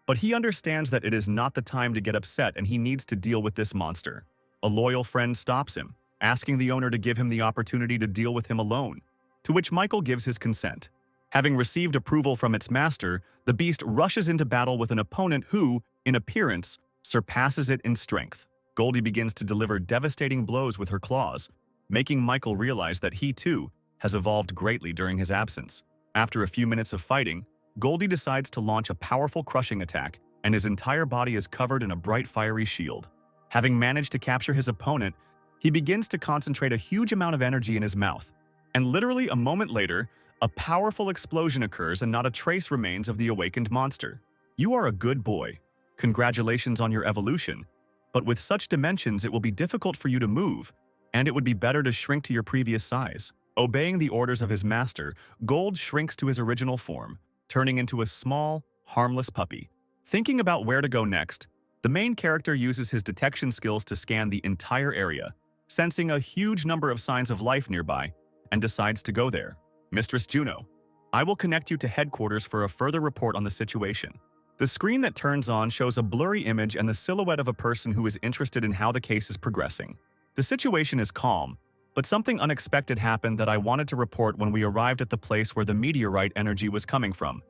but he understands that it is not the time to get upset and he needs to deal with this monster. A loyal friend stops him, asking the owner to give him the opportunity to deal with him alone, to which Michael gives his consent. Having received approval from its master, the beast rushes into battle with an opponent who, in appearance, surpasses it in strength. Goldie begins to deliver devastating blows with her claws, making Michael realize that he, too, has evolved greatly during his absence. After a few minutes of fighting, Goldie decides to launch a powerful crushing attack, and his entire body is covered in a bright fiery shield. Having managed to capture his opponent, he begins to concentrate a huge amount of energy in his mouth, and literally a moment later, a powerful explosion occurs and not a trace remains of the awakened monster. You are a good boy. Congratulations on your evolution, but with such dimensions it will be difficult for you to move, and it would be better to shrink to your previous size. Obeying the orders of his master, Gold shrinks to his original form, turning into a small, harmless puppy. Thinking about where to go next, the main character uses his detection skills to scan the entire area, sensing a huge number of signs of life nearby, and decides to go there. Mistress Juno, I will connect you to headquarters for a further report on the situation. The screen that turns on shows a blurry image and the silhouette of a person who is interested in how the case is progressing. The situation is calm, but something unexpected happened that I wanted to report when we arrived at the place where the meteorite energy was coming from.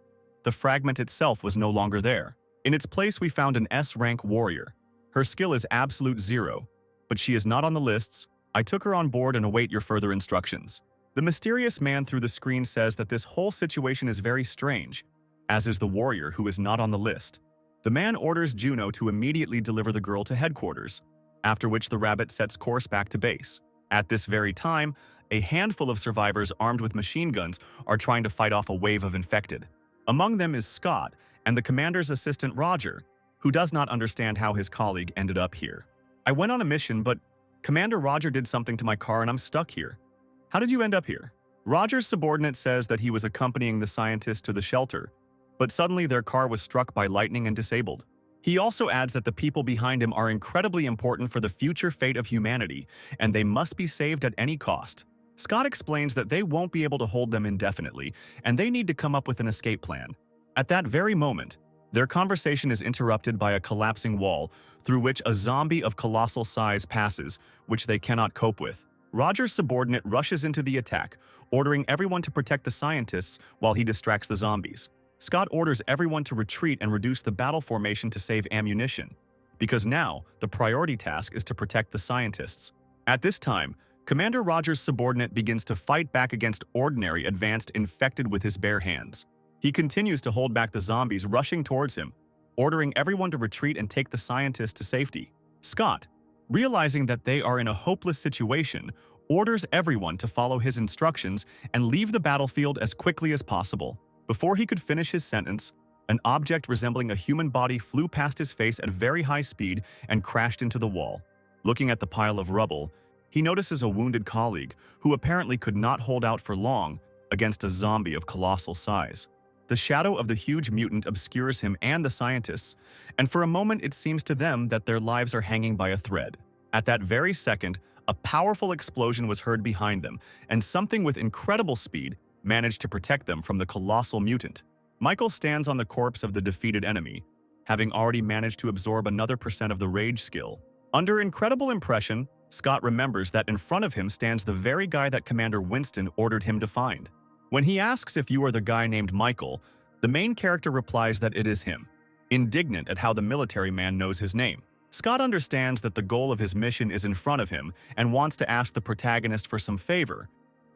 The fragment itself was no longer there. In its place, we found an S-rank warrior. Her skill is absolute 0, but she is not on the lists. I took her on board and await your further instructions. The mysterious man through the screen says that this whole situation is very strange, as is the warrior who is not on the list. The man orders Juno to immediately deliver the girl to headquarters, after which the rabbit sets course back to base. At this very time, a handful of survivors armed with machine guns are trying to fight off a wave of infected. Among them is Scott and the commander's assistant Roger, who does not understand how his colleague ended up here. I went on a mission, but Commander Roger did something to my car and I'm stuck here. How did you end up here? Roger's subordinate says that he was accompanying the scientist to the shelter, but suddenly their car was struck by lightning and disabled. He also adds that the people behind him are incredibly important for the future fate of humanity, and they must be saved at any cost. Scott explains that they won't be able to hold them indefinitely, and they need to come up with an escape plan. At that very moment, their conversation is interrupted by a collapsing wall through which a zombie of colossal size passes, which they cannot cope with. Roger's subordinate rushes into the attack, ordering everyone to protect the scientists while he distracts the zombies. Scott orders everyone to retreat and reduce the battle formation to save ammunition, because now the priority task is to protect the scientists. At this time, Commander Roger's subordinate begins to fight back against ordinary advanced infected with his bare hands. He continues to hold back the zombies rushing towards him, ordering everyone to retreat and take the scientists to safety. Scott, realizing that they are in a hopeless situation, orders everyone to follow his instructions and leave the battlefield as quickly as possible. Before he could finish his sentence, an object resembling a human body flew past his face at very high speed and crashed into the wall. Looking at the pile of rubble, he notices a wounded colleague who apparently could not hold out for long against a zombie of colossal size. The shadow of the huge mutant obscures him and the scientists, and for a moment it seems to them that their lives are hanging by a thread. At that very second, a powerful explosion was heard behind them, and something with incredible speed managed to protect them from the colossal mutant. Michael stands on the corpse of the defeated enemy, having already managed to absorb another % of the rage skill. Under incredible impression, Scott remembers that in front of him stands the very guy that Commander Winston ordered him to find. When he asks if you are the guy named Michael, the main character replies that it is him, indignant at how the military man knows his name. Scott understands that the goal of his mission is in front of him and wants to ask the protagonist for some favor,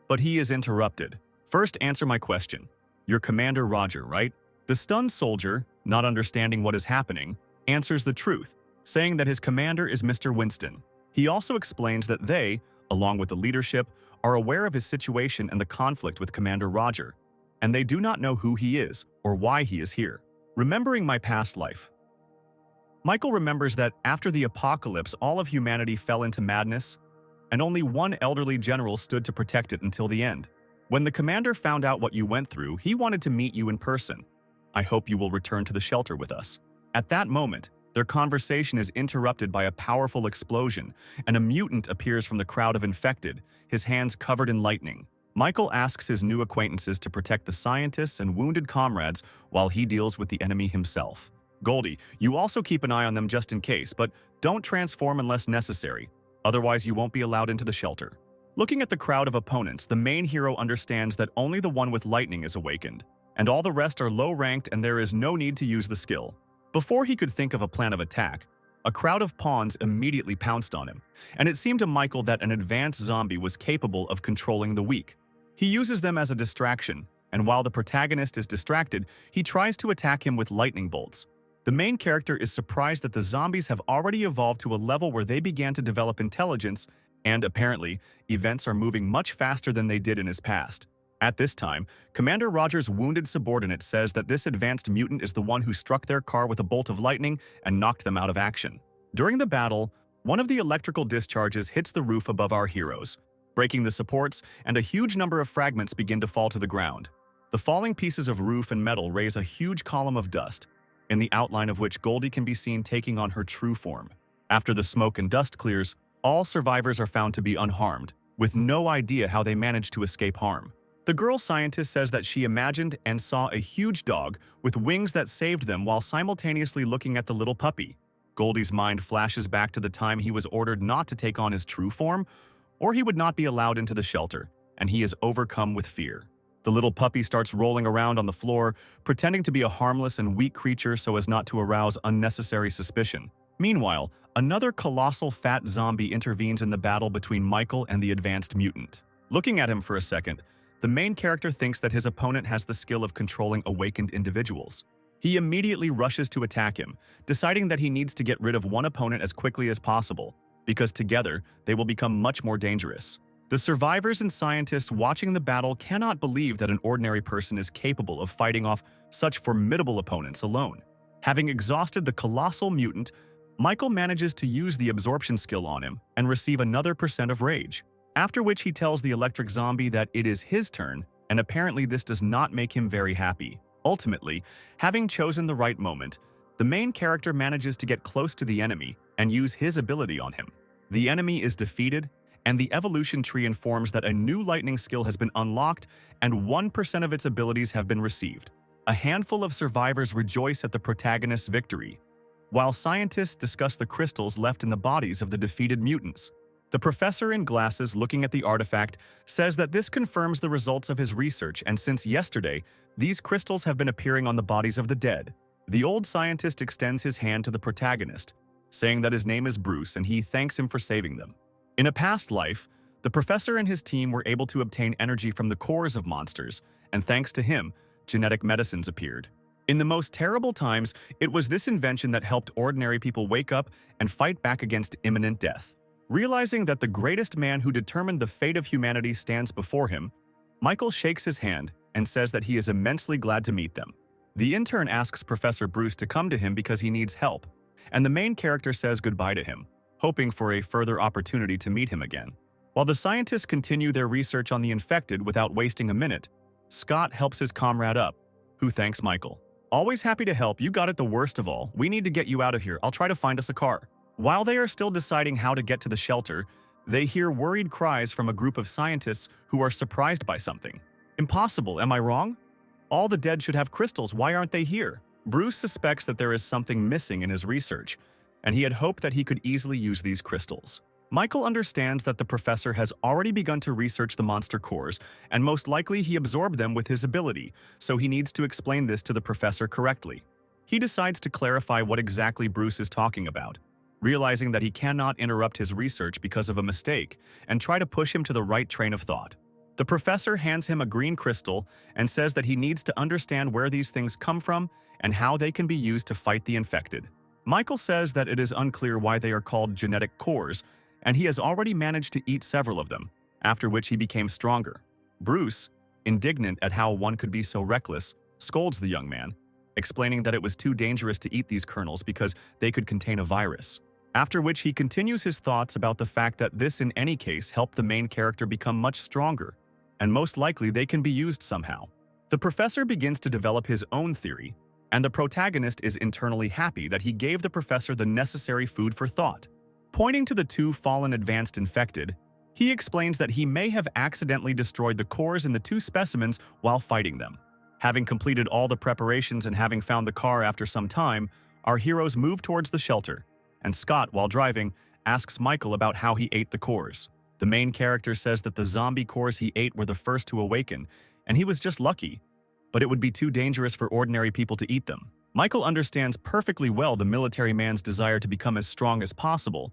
but he is interrupted. First, answer my question. You're Commander Roger, right? The stunned soldier, not understanding what is happening, answers the truth, saying that his commander is Mr. Winston. He also explains that they, along with the leadership, are aware of his situation and the conflict with Commander Roger, and they do not know who he is or why he is here. Remembering my past life, Michael remembers that after the apocalypse, all of humanity fell into madness, and only one elderly general stood to protect it until the end. When the commander found out what you went through, he wanted to meet you in person. I hope you will return to the shelter with us. At that moment, their conversation is interrupted by a powerful explosion, and a mutant appears from the crowd of infected, his hands covered in lightning. Michael asks his new acquaintances to protect the scientists and wounded comrades while he deals with the enemy himself. Goldie, you also keep an eye on them just in case, but don't transform unless necessary, otherwise you won't be allowed into the shelter. Looking at the crowd of opponents, the main hero understands that only the one with lightning is awakened, and all the rest are low-ranked and there is no need to use the skill. Before he could think of a plan of attack, a crowd of pawns immediately pounced on him, and it seemed to Michael that an advanced zombie was capable of controlling the weak. He uses them as a distraction, and while the protagonist is distracted, he tries to attack him with lightning bolts. The main character is surprised that the zombies have already evolved to a level where they began to develop intelligence, and apparently, events are moving much faster than they did in his past. At this time, Commander Roger's wounded subordinate says that this advanced mutant is the one who struck their car with a bolt of lightning and knocked them out of action. During the battle, one of the electrical discharges hits the roof above our heroes, breaking the supports, and a huge number of fragments begin to fall to the ground. The falling pieces of roof and metal raise a huge column of dust, in the outline of which Goldie can be seen taking on her true form. After the smoke and dust clears, all survivors are found to be unharmed, with no idea how they managed to escape harm. The girl scientist says that she imagined and saw a huge dog with wings that saved them while simultaneously looking at the little puppy. Goldie's mind flashes back to the time he was ordered not to take on his true form, or he would not be allowed into the shelter, and he is overcome with fear. The little puppy starts rolling around on the floor, pretending to be a harmless and weak creature so as not to arouse unnecessary suspicion. Meanwhile, another colossal fat zombie intervenes in the battle between Michael and the advanced mutant. Looking at him for a second, the main character thinks that his opponent has the skill of controlling awakened individuals. He immediately rushes to attack him, deciding that he needs to get rid of one opponent as quickly as possible, because together they will become much more dangerous. The survivors and scientists watching the battle cannot believe that an ordinary person is capable of fighting off such formidable opponents alone. Having exhausted the colossal mutant, Michael manages to use the absorption skill on him and receive another % of rage. After which he tells the electric zombie that it is his turn, and apparently this does not make him very happy. Ultimately, having chosen the right moment, The main character manages to get close to the enemy and use his ability on him. The enemy is defeated, and the evolution tree informs that a new lightning skill has been unlocked and 1% of its abilities have been received. A handful of survivors rejoice at the protagonist's victory, while scientists discuss the crystals left in the bodies of the defeated mutants. The professor in glasses looking at the artifact says that this confirms the results of his research, and since yesterday, these crystals have been appearing on the bodies of the dead. The old scientist extends his hand to the protagonist, saying that his name is Bruce and he thanks him for saving them. In a past life, the professor and his team were able to obtain energy from the cores of monsters, and thanks to him, genetic medicines appeared. In the most terrible times, it was this invention that helped ordinary people wake up and fight back against imminent death. Realizing that the greatest man who determined the fate of humanity stands before him, Michael shakes his hand and says that he is immensely glad to meet them. The intern asks Professor Bruce to come to him because he needs help, and the main character says goodbye to him, hoping for a further opportunity to meet him again. While the scientists continue their research on the infected without wasting a minute, Scott helps his comrade up, who thanks Michael. "Always happy to help, you got it the worst of all. We need to get you out of here, I'll try to find us a car." While they are still deciding how to get to the shelter, they hear worried cries from a group of scientists who are surprised by something. "Impossible, am I wrong? All the dead should have crystals, why aren't they here?" Bruce suspects that there is something missing in his research, and he had hoped that he could easily use these crystals. Michael understands that the professor has already begun to research the monster cores, and most likely he absorbed them with his ability, so he needs to explain this to the professor correctly. He decides to clarify what exactly Bruce is talking about, realizing that he cannot interrupt his research because of a mistake, and try to push him to the right train of thought. The professor hands him a green crystal and says that he needs to understand where these things come from and how they can be used to fight the infected. Michael says that it is unclear why they are called genetic cores, and he has already managed to eat several of them, after which he became stronger. Bruce, indignant at how one could be so reckless, scolds the young man, explaining that it was too dangerous to eat these kernels because they could contain a virus. After which he continues his thoughts about the fact that this in any case helped the main character become much stronger, and most likely they can be used somehow. The professor begins to develop his own theory, and the protagonist is internally happy that he gave the professor the necessary food for thought. Pointing to the two fallen advanced infected, he explains that he may have accidentally destroyed the cores in the two specimens while fighting them. Having completed all the preparations and having found the car after some time, our heroes move towards the shelter, and Scott, while driving, asks Michael about how he ate the cores. The main character says that the zombie cores he ate were the first to awaken, and he was just lucky, but it would be too dangerous for ordinary people to eat them. Michael understands perfectly well the military man's desire to become as strong as possible,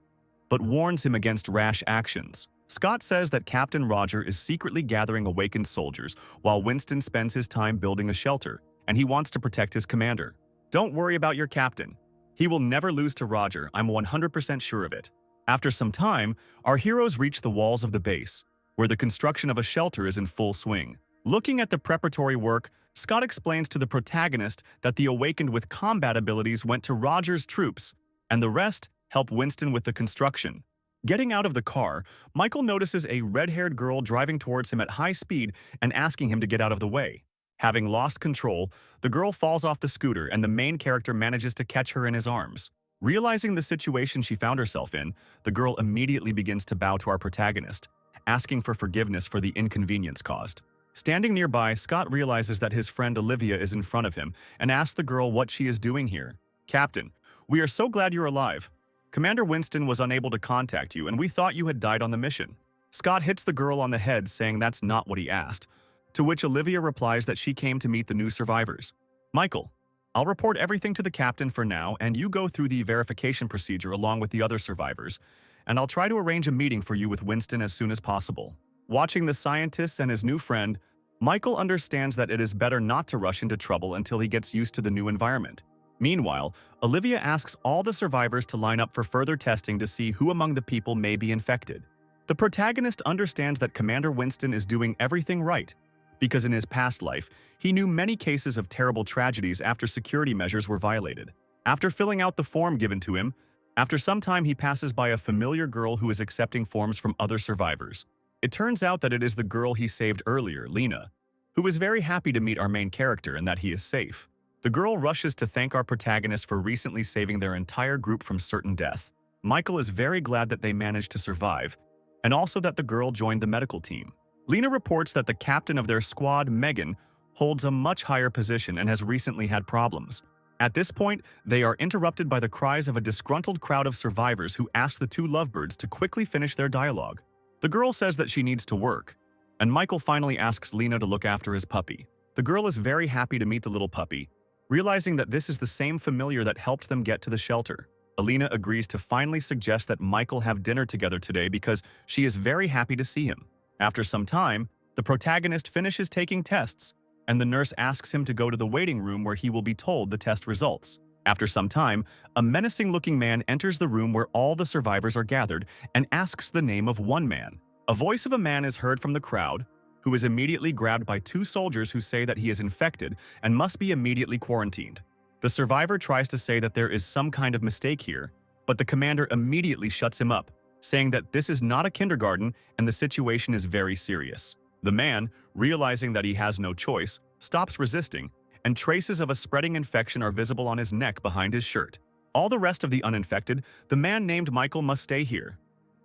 but warns him against rash actions. Scott says that Captain Roger is secretly gathering awakened soldiers, while Winston spends his time building a shelter, and he wants to protect his commander. "Don't worry about your captain. He will never lose to Roger, I'm 100% sure of it." After some time, our heroes reach the walls of the base, where the construction of a shelter is in full swing. Looking at the preparatory work, Scott explains to the protagonist that the awakened with combat abilities went to Roger's troops, and the rest help Winston with the construction. Getting out of the car, Michael notices a red-haired girl driving towards him at high speed and asking him to get out of the way. Having lost control, the girl falls off the scooter and the main character manages to catch her in his arms. Realizing the situation she found herself in, the girl immediately begins to bow to our protagonist, asking for forgiveness for the inconvenience caused. Standing nearby, Scott realizes that his friend Olivia is in front of him and asks the girl what she is doing here. "Captain, we are so glad you're alive. Commander Winston was unable to contact you and we thought you had died on the mission." Scott hits the girl on the head saying that's not what he asked, to which Olivia replies that she came to meet the new survivors. "Michael, I'll report everything to the captain for now and you go through the verification procedure along with the other survivors, and I'll try to arrange a meeting for you with Winston as soon as possible." Watching the scientist and his new friend, Michael understands that it is better not to rush into trouble until he gets used to the new environment. Meanwhile, Olivia asks all the survivors to line up for further testing to see who among the people may be infected. The protagonist understands that Commander Winston is doing everything right, because in his past life, he knew many cases of terrible tragedies after security measures were violated. After filling out the form given to him, after some time he passes by a familiar girl who is accepting forms from other survivors. It turns out that it is the girl he saved earlier, Lena, who is very happy to meet our main character and that he is safe. The girl rushes to thank our protagonist for recently saving their entire group from certain death. Michael is very glad that they managed to survive, and also that the girl joined the medical team. Lena reports that the captain of their squad, Megan, holds a much higher position and has recently had problems. At this point, they are interrupted by the cries of a disgruntled crowd of survivors who ask the two lovebirds to quickly finish their dialogue. The girl says that she needs to work, and Michael finally asks Lena to look after his puppy. The girl is very happy to meet the little puppy, realizing that this is the same familiar that helped them get to the shelter. Alina agrees to finally suggest that Michael have dinner together today because she is very happy to see him. After some time, the protagonist finishes taking tests, and the nurse asks him to go to the waiting room where he will be told the test results. After some time, a menacing-looking man enters the room where all the survivors are gathered and asks the name of one man. A voice of a man is heard from the crowd, who is immediately grabbed by two soldiers who say that he is infected and must be immediately quarantined. The survivor tries to say that there is some kind of mistake here, but the commander immediately shuts him up, saying that this is not a kindergarten and the situation is very serious. The man, realizing that he has no choice, stops resisting, and traces of a spreading infection are visible on his neck behind his shirt. All the rest of the uninfected, the man named Michael must stay here,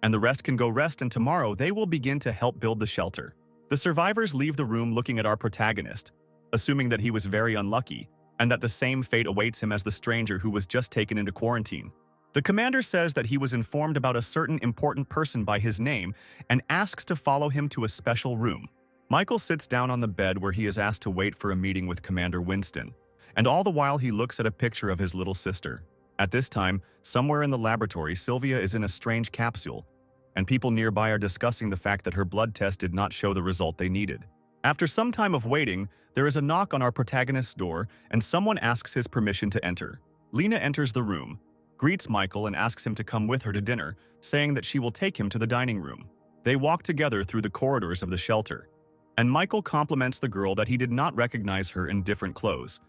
and the rest can go rest, and tomorrow they will begin to help build the shelter. The survivors leave the room looking at our protagonist, assuming that he was very unlucky, and that the same fate awaits him as the stranger who was just taken into quarantine. The commander says that he was informed about a certain important person by his name and asks to follow him to a special room. Michael sits down on the bed where he is asked to wait for a meeting with Commander Winston, and all the while he looks at a picture of his little sister. At this time, somewhere in the laboratory, Sylvia is in a strange capsule, and people nearby are discussing the fact that her blood test did not show the result they needed. After some time of waiting, there is a knock on our protagonist's door, and someone asks his permission to enter. Lena enters the room, greets Michael and asks him to come with her to dinner, saying that she will take him to the dining room. They walk together through the corridors of the shelter, and Michael compliments the girl that he did not recognize her in different clothes,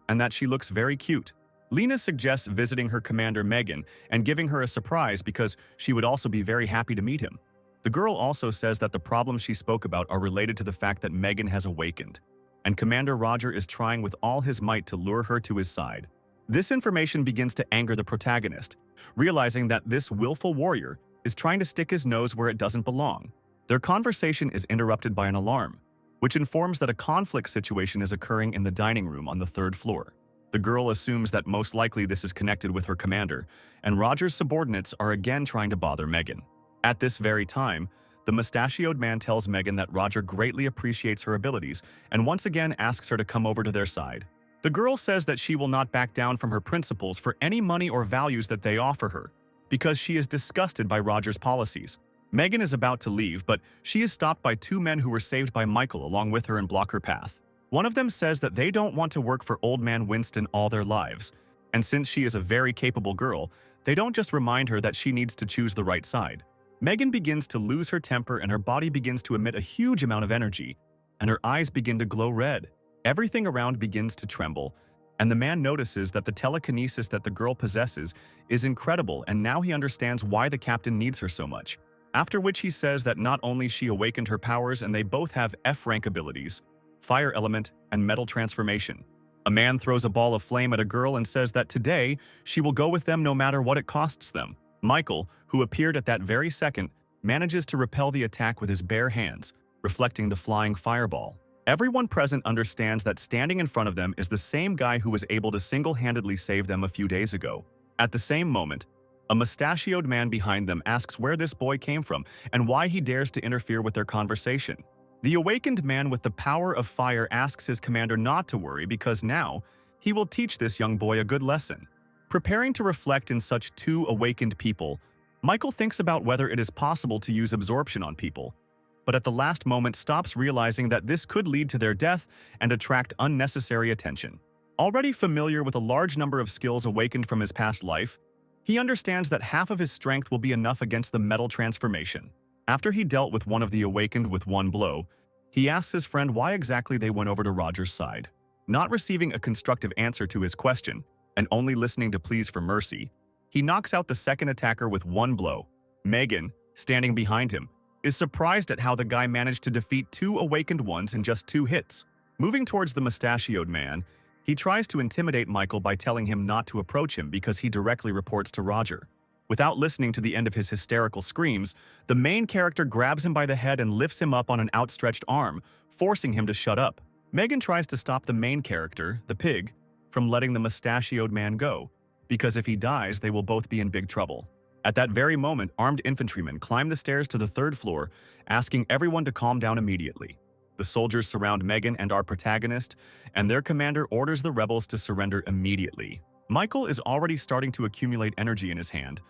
and that she looks very cute. Lena suggests visiting her commander Megan and giving her a surprise because she would also be very happy to meet him. The girl also says that the problems she spoke about are related to the fact that Megan has awakened, and Commander Roger is trying with all his might to lure her to his side. This information begins to anger the protagonist, realizing that this willful warrior is trying to stick his nose where it doesn't belong. Their conversation is interrupted by an alarm, which informs that a conflict situation is occurring in the dining room on the third floor. The girl assumes that most likely this is connected with her commander, and Roger's subordinates are again trying to bother Megan. At this very time, the mustachioed man tells Megan that Roger greatly appreciates her abilities and once again asks her to come over to their side. The girl says that she will not back down from her principles for any money or values that they offer her, because she is disgusted by Roger's policies. Megan is about to leave, but she is stopped by two men who were saved by Michael along with her and block her path. One of them says that they don't want to work for Old Man Winston all their lives, and since she is a very capable girl, they don't just remind her that she needs to choose the right side. Megan begins to lose her temper and her body begins to emit a huge amount of energy, and her eyes begin to glow red. Everything around begins to tremble, and the man notices that the telekinesis that the girl possesses is incredible, and now he understands why the captain needs her so much. After which he says that not only she awakened her powers and they both have F-rank abilities, fire element, and metal transformation. A man throws a ball of flame at a girl and says that today she will go with them no matter what it costs them. Michael, who appeared at that very second, manages to repel the attack with his bare hands, reflecting the flying fireball. Everyone present understands that standing in front of them is the same guy who was able to single-handedly save them a few days ago. At the same moment, a mustachioed man behind them asks where this boy came from and why he dares to interfere with their conversation. The awakened man with the power of fire asks his commander not to worry because now he will teach this young boy a good lesson. Preparing to reflect in such two awakened people, Michael thinks about whether it is possible to use absorption on people, but at the last moment stops, realizing that this could lead to their death and attract unnecessary attention. Already familiar with a large number of skills awakened from his past life, he understands that half of his strength will be enough against the metal transformation. After he dealt with one of the awakened with one blow, he asks his friend why exactly they went over to Roger's side. Not receiving a constructive answer to his question, and only listening to pleas for mercy, he knocks out the second attacker with one blow. Megan, standing behind him, is surprised at how the guy managed to defeat two awakened ones in just 2 hits. Moving towards the mustachioed man, He tries to intimidate Michael by telling him not to approach him because he directly reports to Roger. Without listening to the end of his hysterical screams, the main character grabs him by the head and lifts him up on an outstretched arm, forcing him to shut up. Megan tries to stop the main character, the pig, from letting the mustachioed man go, because if he dies, they will both be in big trouble. At that very moment, armed infantrymen climb the stairs to the third floor, asking everyone to calm down immediately. The soldiers surround Megan and our protagonist, and their commander orders the rebels to surrender immediately. Michael is already starting to accumulate energy in his hand.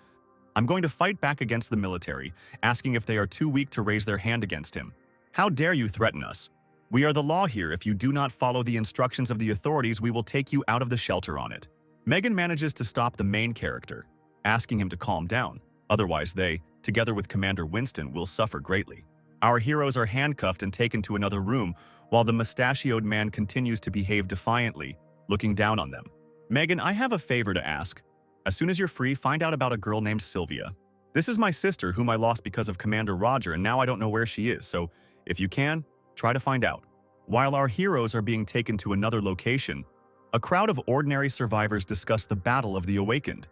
I'm going to fight back against the military, asking if they are too weak to raise their hand against him. How dare you threaten us? We are the law here. If you do not follow the instructions of the authorities, we will take you out of the shelter on it. Megan manages to stop the main character, asking him to calm down. Otherwise they, together with Commander Winston, will suffer greatly. Our heroes are handcuffed and taken to another room, while the mustachioed man continues to behave defiantly, looking down on them. Megan, I have a favor to ask. As soon as you're free, find out about a girl named Sylvia. This is my sister, whom I lost because of Commander Roger, and now I don't know where she is, so if you can, try to find out. While our heroes are being taken to another location, a crowd of ordinary survivors discuss the Battle of the Awakened,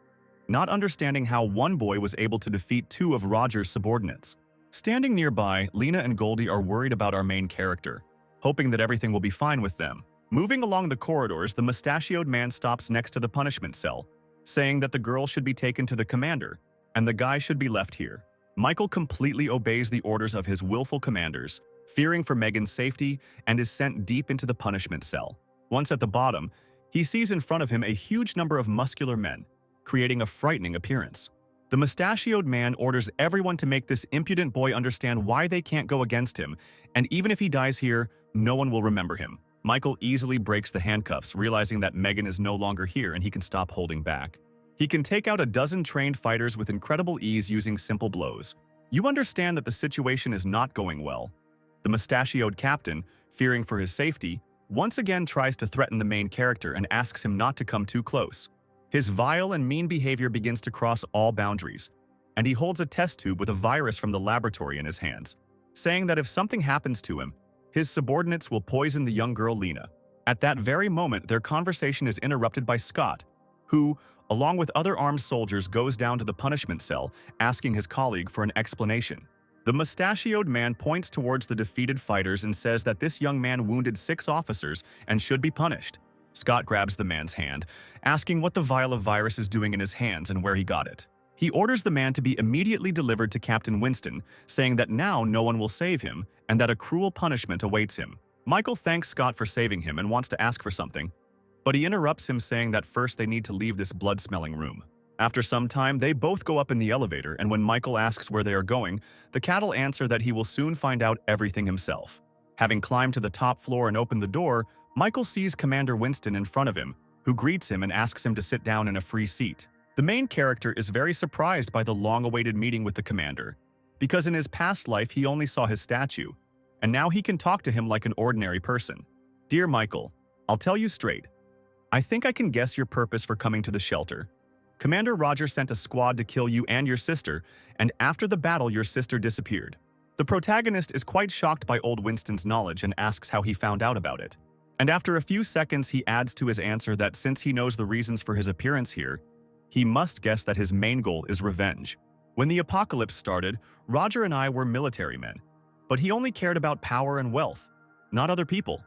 not understanding how one boy was able to defeat two of Roger's subordinates. Standing nearby, Lena and Goldie are worried about our main character, hoping that everything will be fine with them. Moving along the corridors, the mustachioed man stops next to the punishment cell, saying that the girl should be taken to the commander, and the guy should be left here. Michael completely obeys the orders of his willful commanders, fearing for Megan's safety, and is sent deep into the punishment cell. Once at the bottom, he sees in front of him a huge number of muscular men, creating a frightening appearance. The mustachioed man orders everyone to make this impudent boy understand why they can't go against him, and even if he dies here, no one will remember him. Michael easily breaks the handcuffs, realizing that Megan is no longer here and he can stop holding back. He can take out a dozen trained fighters with incredible ease using simple blows. You understand that the situation is not going well. The mustachioed captain, fearing for his safety, once again tries to threaten the main character and asks him not to come too close. His vile and mean behavior begins to cross all boundaries, and he holds a test tube with a virus from the laboratory in his hands, saying that if something happens to him, his subordinates will poison the young girl Lena. At that very moment, their conversation is interrupted by Scott, who, along with other armed soldiers, goes down to the punishment cell, asking his colleague for an explanation. The mustachioed man points towards the defeated fighters and says that this young man wounded 6 officers and should be punished. Scott grabs the man's hand, asking what the vial of virus is doing in his hands and where he got it. He orders the man to be immediately delivered to Captain Winston, saying that now no one will save him and that a cruel punishment awaits him. Michael thanks Scott for saving him and wants to ask for something, but he interrupts him, saying that first they need to leave this blood-smelling room. After some time, they both go up in the elevator, and when Michael asks where they are going, the cattle answer that he will soon find out everything himself. Having climbed to the top floor and opened the door, Michael sees Commander Winston in front of him, who greets him and asks him to sit down in a free seat. The main character is very surprised by the long-awaited meeting with the commander, because in his past life he only saw his statue, and now he can talk to him like an ordinary person. Dear Michael, I'll tell you straight. I think I can guess your purpose for coming to the shelter. Commander Roger sent a squad to kill you and your sister, and after the battle your sister disappeared. The protagonist is quite shocked by old Winston's knowledge and asks how he found out about it. And after a few seconds he adds to his answer that since he knows the reasons for his appearance here, he must guess that his main goal is revenge. When the apocalypse started, Roger and I were military men, but he only cared about power and wealth, not other people.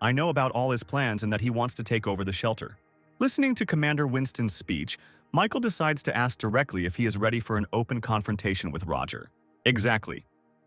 I know about all his plans and that he wants to take over the shelter. Listening to Commander Winston's speech, Michael decides to ask directly if he is ready for an open confrontation with Roger. Exactly.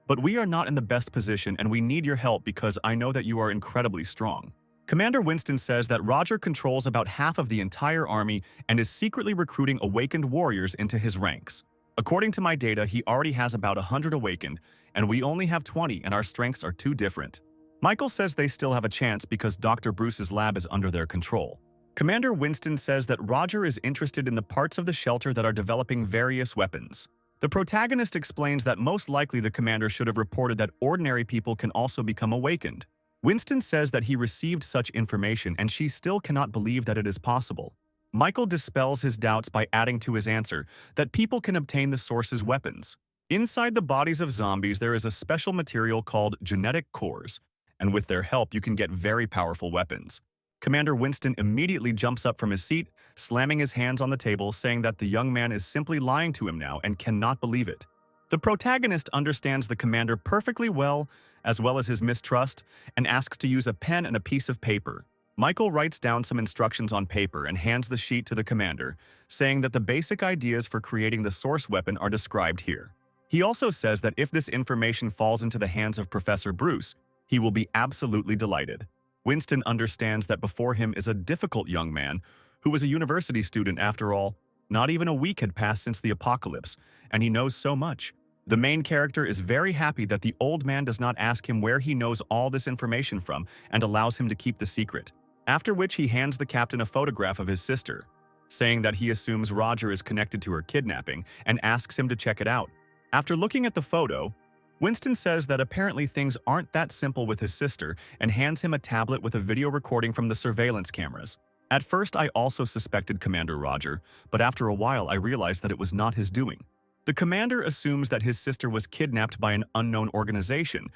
But we are not in the best position and we need your help because I know that you are incredibly strong. Commander Winston says that Roger controls about half of the entire army and is secretly recruiting awakened warriors into his ranks. According to my data, he already has about 100 awakened, and we only have 20 and our strengths are too different. Michael says they still have a chance because Dr. Bruce's lab is under their control. Commander Winston says that Roger is interested in the parts of the shelter that are developing various weapons. The protagonist explains that most likely the commander should have reported that ordinary people can also become awakened. Winston says that he received such information and she still cannot believe that it is possible. Michael dispels his doubts by adding to his answer that people can obtain the source's weapons. Inside the bodies of zombies there is a special material called genetic cores, and with their help you can get very powerful weapons. Commander Winston immediately jumps up from his seat, slamming his hands on the table, saying that the young man is simply lying to him now and cannot believe it. The protagonist understands the commander perfectly well as his mistrust, and asks to use a pen and a piece of paper. Michael writes down some instructions on paper and hands the sheet to the commander, saying that the basic ideas for creating the source weapon are described here. He also says that if this information falls into the hands of Professor Bruce, he will be absolutely delighted. Winston understands that before him is a difficult young man who was a university student after all. Not even a week had passed since the apocalypse, and he knows so much. The main character is very happy that the old man does not ask him where he knows all this information from and allows him to keep the secret. After which he hands the captain a photograph of his sister, saying that he assumes Roger is connected to her kidnapping and asks him to check it out. After looking at the photo, Winston says that apparently things aren't that simple with his sister and hands him a tablet with a video recording from the surveillance cameras. At first, I also suspected Commander Roger, but after a while I realized that it was not his doing. The commander assumes that his sister was kidnapped by an unknown organization,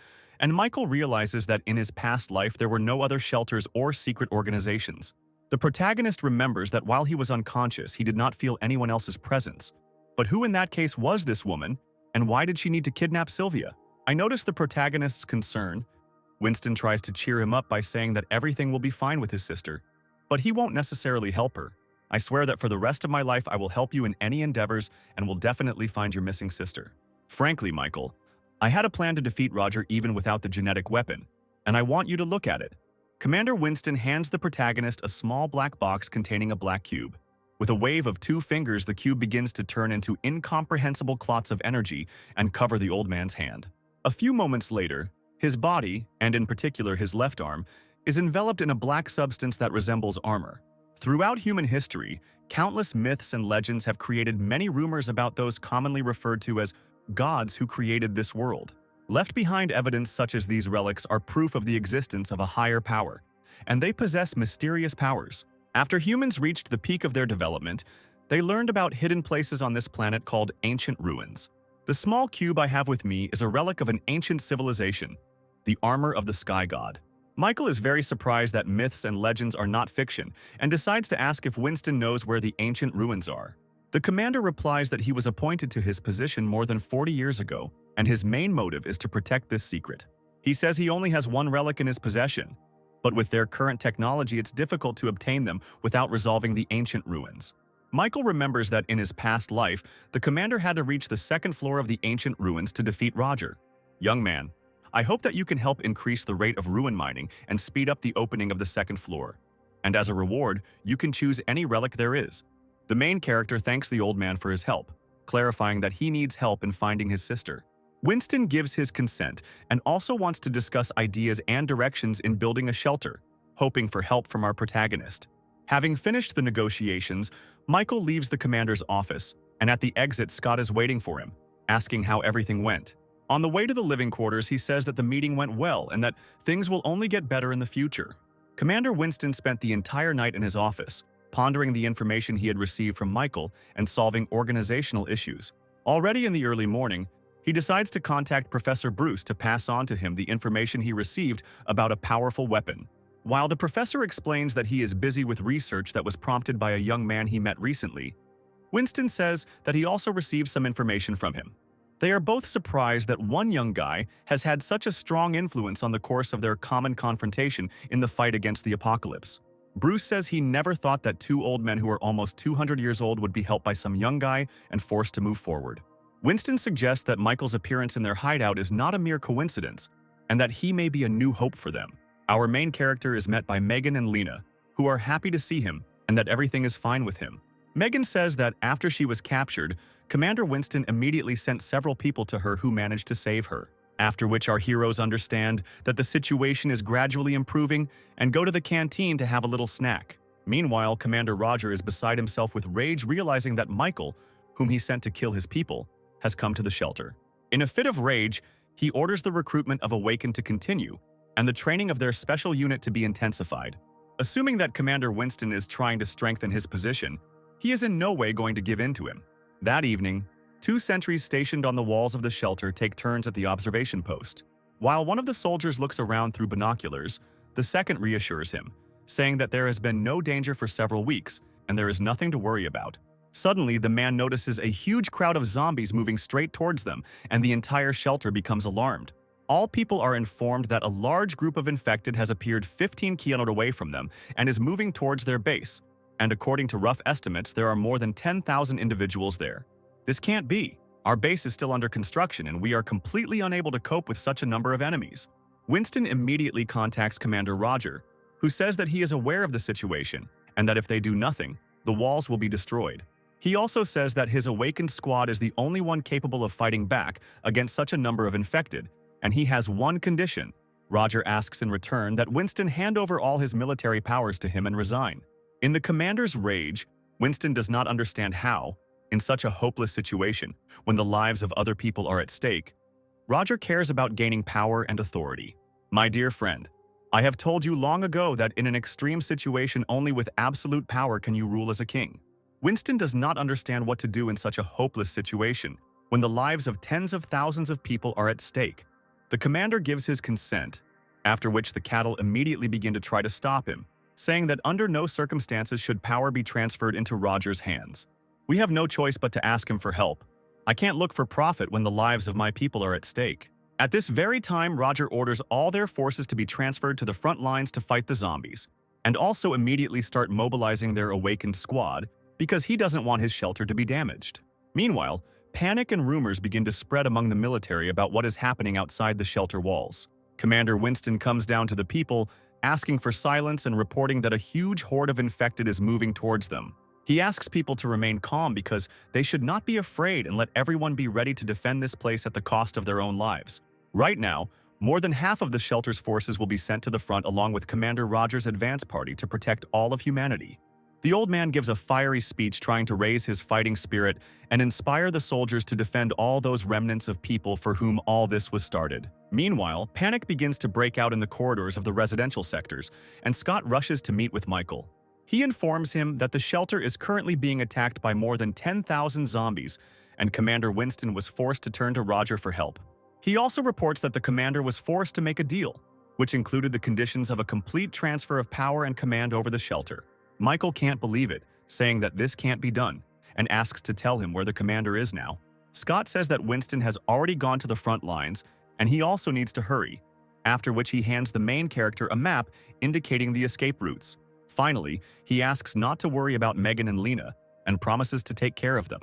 and Michael realizes that in his past life there were no other shelters or secret organizations. The protagonist remembers that while he was unconscious, he did not feel anyone else's presence. But who in that case was this woman, and why did she need to kidnap Sylvia? I noticed the protagonist's concern. Winston tries to cheer him up by saying that everything will be fine with his sister, but he won't necessarily help her. I swear that for the rest of my life I will help you in any endeavors and will definitely find your missing sister. Frankly, Michael, I had a plan to defeat Roger even without the genetic weapon, and I want you to look at it. Commander Winston hands the protagonist a small black box containing a black cube. With a wave of 2 fingers, the cube begins to turn into incomprehensible clots of energy and cover the old man's hand. A few moments later, his body, and in particular his left arm, is enveloped in a black substance that resembles armor. Throughout human history, countless myths and legends have created many rumors about those commonly referred to as gods who created this world. Left behind evidence such as these relics are proof of the existence of a higher power, and they possess mysterious powers. After humans reached the peak of their development, they learned about hidden places on this planet called ancient ruins. The small cube I have with me is a relic of an ancient civilization, the armor of the sky god. Michael is very surprised that myths and legends are not fiction and decides to ask if Winston knows where the ancient ruins are. The commander replies that he was appointed to his position more than 40 years ago, and his main motive is to protect this secret. He says he only has one relic in his possession, but with their current technology it's difficult to obtain them without resolving the ancient ruins. Michael remembers that in his past life, the commander had to reach the 2nd floor of the ancient ruins to defeat Roger. Young man, I hope that you can help increase the rate of ruin mining and speed up the opening of the 2nd floor. And as a reward, you can choose any relic there is. The main character thanks the old man for his help, clarifying that he needs help in finding his sister. Winston gives his consent and also wants to discuss ideas and directions in building a shelter, hoping for help from our protagonist. Having finished the negotiations, Michael leaves the commander's office, and at the exit Scott is waiting for him, asking how everything went. On the way to the living quarters, he says that the meeting went well and that things will only get better in the future. Commander Winston spent the entire night in his office, pondering the information he had received from Michael and solving organizational issues. Already in the early morning, he decides to contact Professor Bruce to pass on to him the information he received about a powerful weapon. While the professor explains that he is busy with research that was prompted by a young man he met recently, Winston says that he also received some information from him. They are both surprised that one young guy has had such a strong influence on the course of their common confrontation in the fight against the apocalypse. Bruce says he never thought that 2 old men who are almost 200 years old would be helped by some young guy and forced to move forward. Winston suggests that Michael's appearance in their hideout is not a mere coincidence, and that he may be a new hope for them. Our main character is met by Megan and Lena, who are happy to see him and that everything is fine with him. Megan says that after she was captured, Commander Winston immediately sent several people to her who managed to save her, after which our heroes understand that the situation is gradually improving and go to the canteen to have a little snack. Meanwhile, Commander Roger is beside himself with rage, realizing that Michael, whom he sent to kill his people, has come to the shelter. In a fit of rage, he orders the recruitment of Awakened to continue and the training of their special unit to be intensified. Assuming that Commander Winston is trying to strengthen his position, he is in no way going to give in to him. That evening, 2 sentries stationed on the walls of the shelter take turns at the observation post. While one of the soldiers looks around through binoculars, the second reassures him, saying that there has been no danger for several weeks and there is nothing to worry about. Suddenly, the man notices a huge crowd of zombies moving straight towards them, and the entire shelter becomes alarmed. All people are informed that a large group of infected has appeared 15 km away from them and is moving towards their base, and according to rough estimates, there are more than 10,000 individuals there. This can't be. Our base is still under construction and we are completely unable to cope with such a number of enemies. Winston immediately contacts Commander Roger, who says that he is aware of the situation and that if they do nothing, the walls will be destroyed. He also says that his awakened squad is the only one capable of fighting back against such a number of infected, and he has one condition. Roger asks in return that Winston hand over all his military powers to him and resign. In the commander's rage, Winston does not understand how, in such a hopeless situation, when the lives of other people are at stake, Roger cares about gaining power and authority. My dear friend, I have told you long ago that in an extreme situation only with absolute power can you rule as a king. Winston does not understand what to do in such a hopeless situation, when the lives of tens of thousands of people are at stake. The commander gives his consent, after which the cattle immediately begin to try to stop him, saying that under no circumstances should power be transferred into Roger's hands. We have no choice but to ask him for help. I can't look for profit when the lives of my people are at stake. At this very time, Roger orders all their forces to be transferred to the front lines to fight the zombies, and also immediately start mobilizing their awakened squad, because he doesn't want his shelter to be damaged. Meanwhile, panic and rumors begin to spread among the military about what is happening outside the shelter walls. Commander Winston comes down to the people, asking for silence and reporting that a huge horde of infected is moving towards them. He asks people to remain calm because they should not be afraid and let everyone be ready to defend this place at the cost of their own lives. Right now, more than half of the shelter's forces will be sent to the front along with Commander Roger's advance party to protect all of humanity. The old man gives a fiery speech trying to raise his fighting spirit and inspire the soldiers to defend all those remnants of people for whom all this was started. Meanwhile, panic begins to break out in the corridors of the residential sectors, and Scott rushes to meet with Michael. He informs him that the shelter is currently being attacked by more than 10,000 zombies, and Commander Winston was forced to turn to Roger for help. He also reports that the commander was forced to make a deal, which included the conditions of a complete transfer of power and command over the shelter. Michael can't believe it, saying that this can't be done, and asks to tell him where the commander is now. Scott says that Winston has already gone to the front lines, and he also needs to hurry, after which he hands the main character a map indicating the escape routes. Finally, he asks not to worry about Megan and Lena, and promises to take care of them.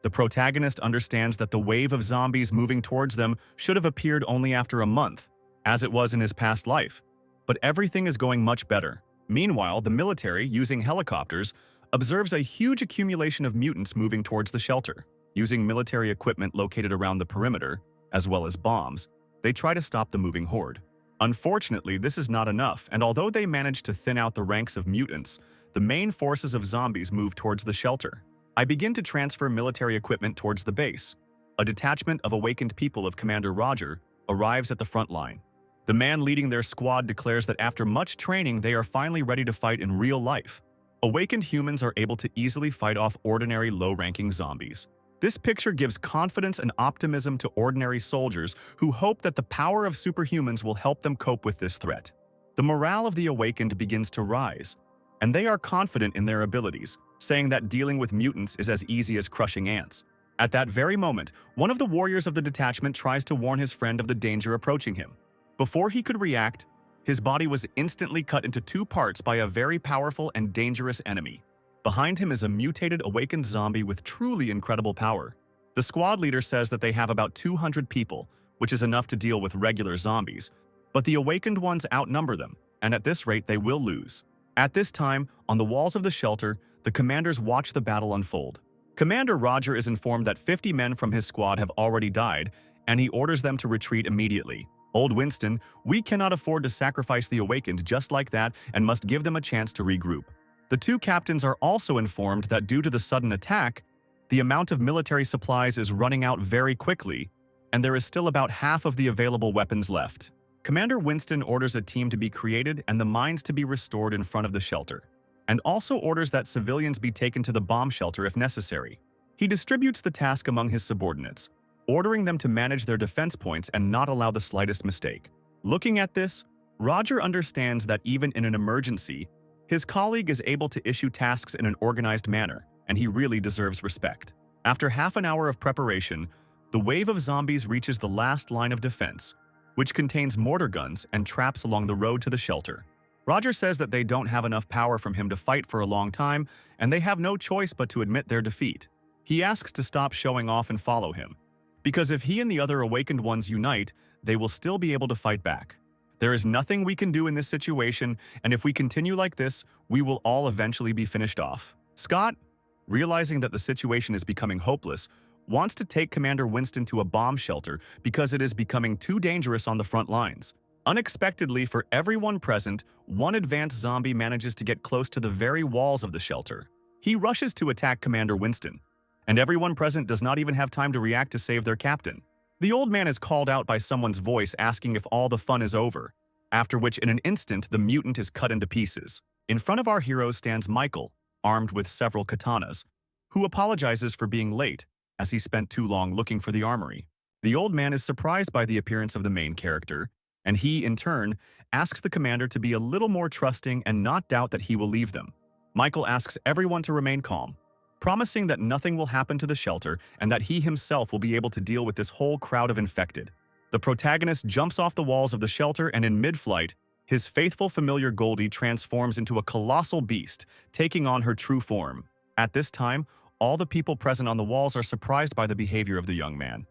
The protagonist understands that the wave of zombies moving towards them should have appeared only after a month, as it was in his past life. But everything is going much better. Meanwhile, the military, using helicopters, observes a huge accumulation of mutants moving towards the shelter. Using military equipment located around the perimeter, as well as bombs, they try to stop the moving horde. Unfortunately, this is not enough, and although they manage to thin out the ranks of mutants, the main forces of zombies move towards the shelter. I begin to transfer military equipment towards the base. A detachment of awakened people of Commander Roger arrives at the front line. The man leading their squad declares that after much training, they are finally ready to fight in real life. Awakened humans are able to easily fight off ordinary low-ranking zombies. This picture gives confidence and optimism to ordinary soldiers who hope that the power of superhumans will help them cope with this threat. The morale of the awakened begins to rise, and they are confident in their abilities, saying that dealing with mutants is as easy as crushing ants. At that very moment, one of the warriors of the detachment tries to warn his friend of the danger approaching him. Before he could react, his body was instantly cut into two parts by a very powerful and dangerous enemy. Behind him is a mutated awakened zombie with truly incredible power. The squad leader says that they have about 200 people, which is enough to deal with regular zombies, but the awakened ones outnumber them, and at this rate they will lose. At this time, on the walls of the shelter, the commanders watch the battle unfold. Commander Roger is informed that 50 men from his squad have already died, and he orders them to retreat immediately. Old Winston, we cannot afford to sacrifice the awakened just like that and must give them a chance to regroup. The two captains are also informed that due to the sudden attack, the amount of military supplies is running out very quickly, and there is still about half of the available weapons left. Commander Winston orders a team to be created and the mines to be restored in front of the shelter, and also orders that civilians be taken to the bomb shelter if necessary. He distributes the task among his subordinates, ordering them to manage their defense points and not allow the slightest mistake. Looking at this, Roger understands that even in an emergency, His colleague is able to issue tasks in an organized manner, and he really deserves respect. After half an hour of preparation, the wave of zombies reaches the last line of defense, which contains mortar guns and traps along the road to the shelter. Roger says that they don't have enough power from him to fight for a long time, and they have no choice but to admit their defeat. He asks to stop showing off and follow him, because if he and the other awakened ones unite, they will still be able to fight back. There is nothing we can do in this situation, and if we continue like this, we will all eventually be finished off. Scott, realizing that the situation is becoming hopeless, wants to take Commander Winston to a bomb shelter because it is becoming too dangerous on the front lines. Unexpectedly for everyone present, one advanced zombie manages to get close to the very walls of the shelter. He rushes to attack Commander Winston, and everyone present does not even have time to react to save their captain. The old man is called out by someone's voice asking if all the fun is over, after which in an instant the mutant is cut into pieces. In front of our heroes stands Michael, armed with several katanas, who apologizes for being late as he spent too long looking for the armory. The old man is surprised by the appearance of the main character, and he, in turn, asks the commander to be a little more trusting and not doubt that he will leave them. Michael asks everyone to remain calm, promising that nothing will happen to the shelter and that he himself will be able to deal with this whole crowd of infected. The protagonist jumps off the walls of the shelter, and in mid-flight, his faithful familiar Goldie transforms into a colossal beast, taking on her true form. At this time, all the people present on the walls are surprised by the behavior of the young man,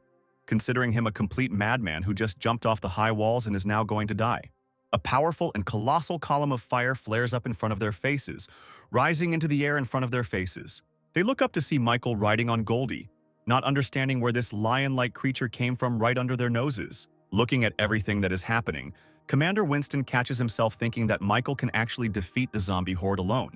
considering him a complete madman who just jumped off the high walls and is now going to die. A powerful and colossal column of fire flares up in front of their faces, rising into the air in front of their faces. They look up to see Michael riding on Goldie, not understanding where this lion-like creature came from right under their noses. Looking at everything that is happening, Commander Winston catches himself thinking that Michael can actually defeat the zombie horde alone.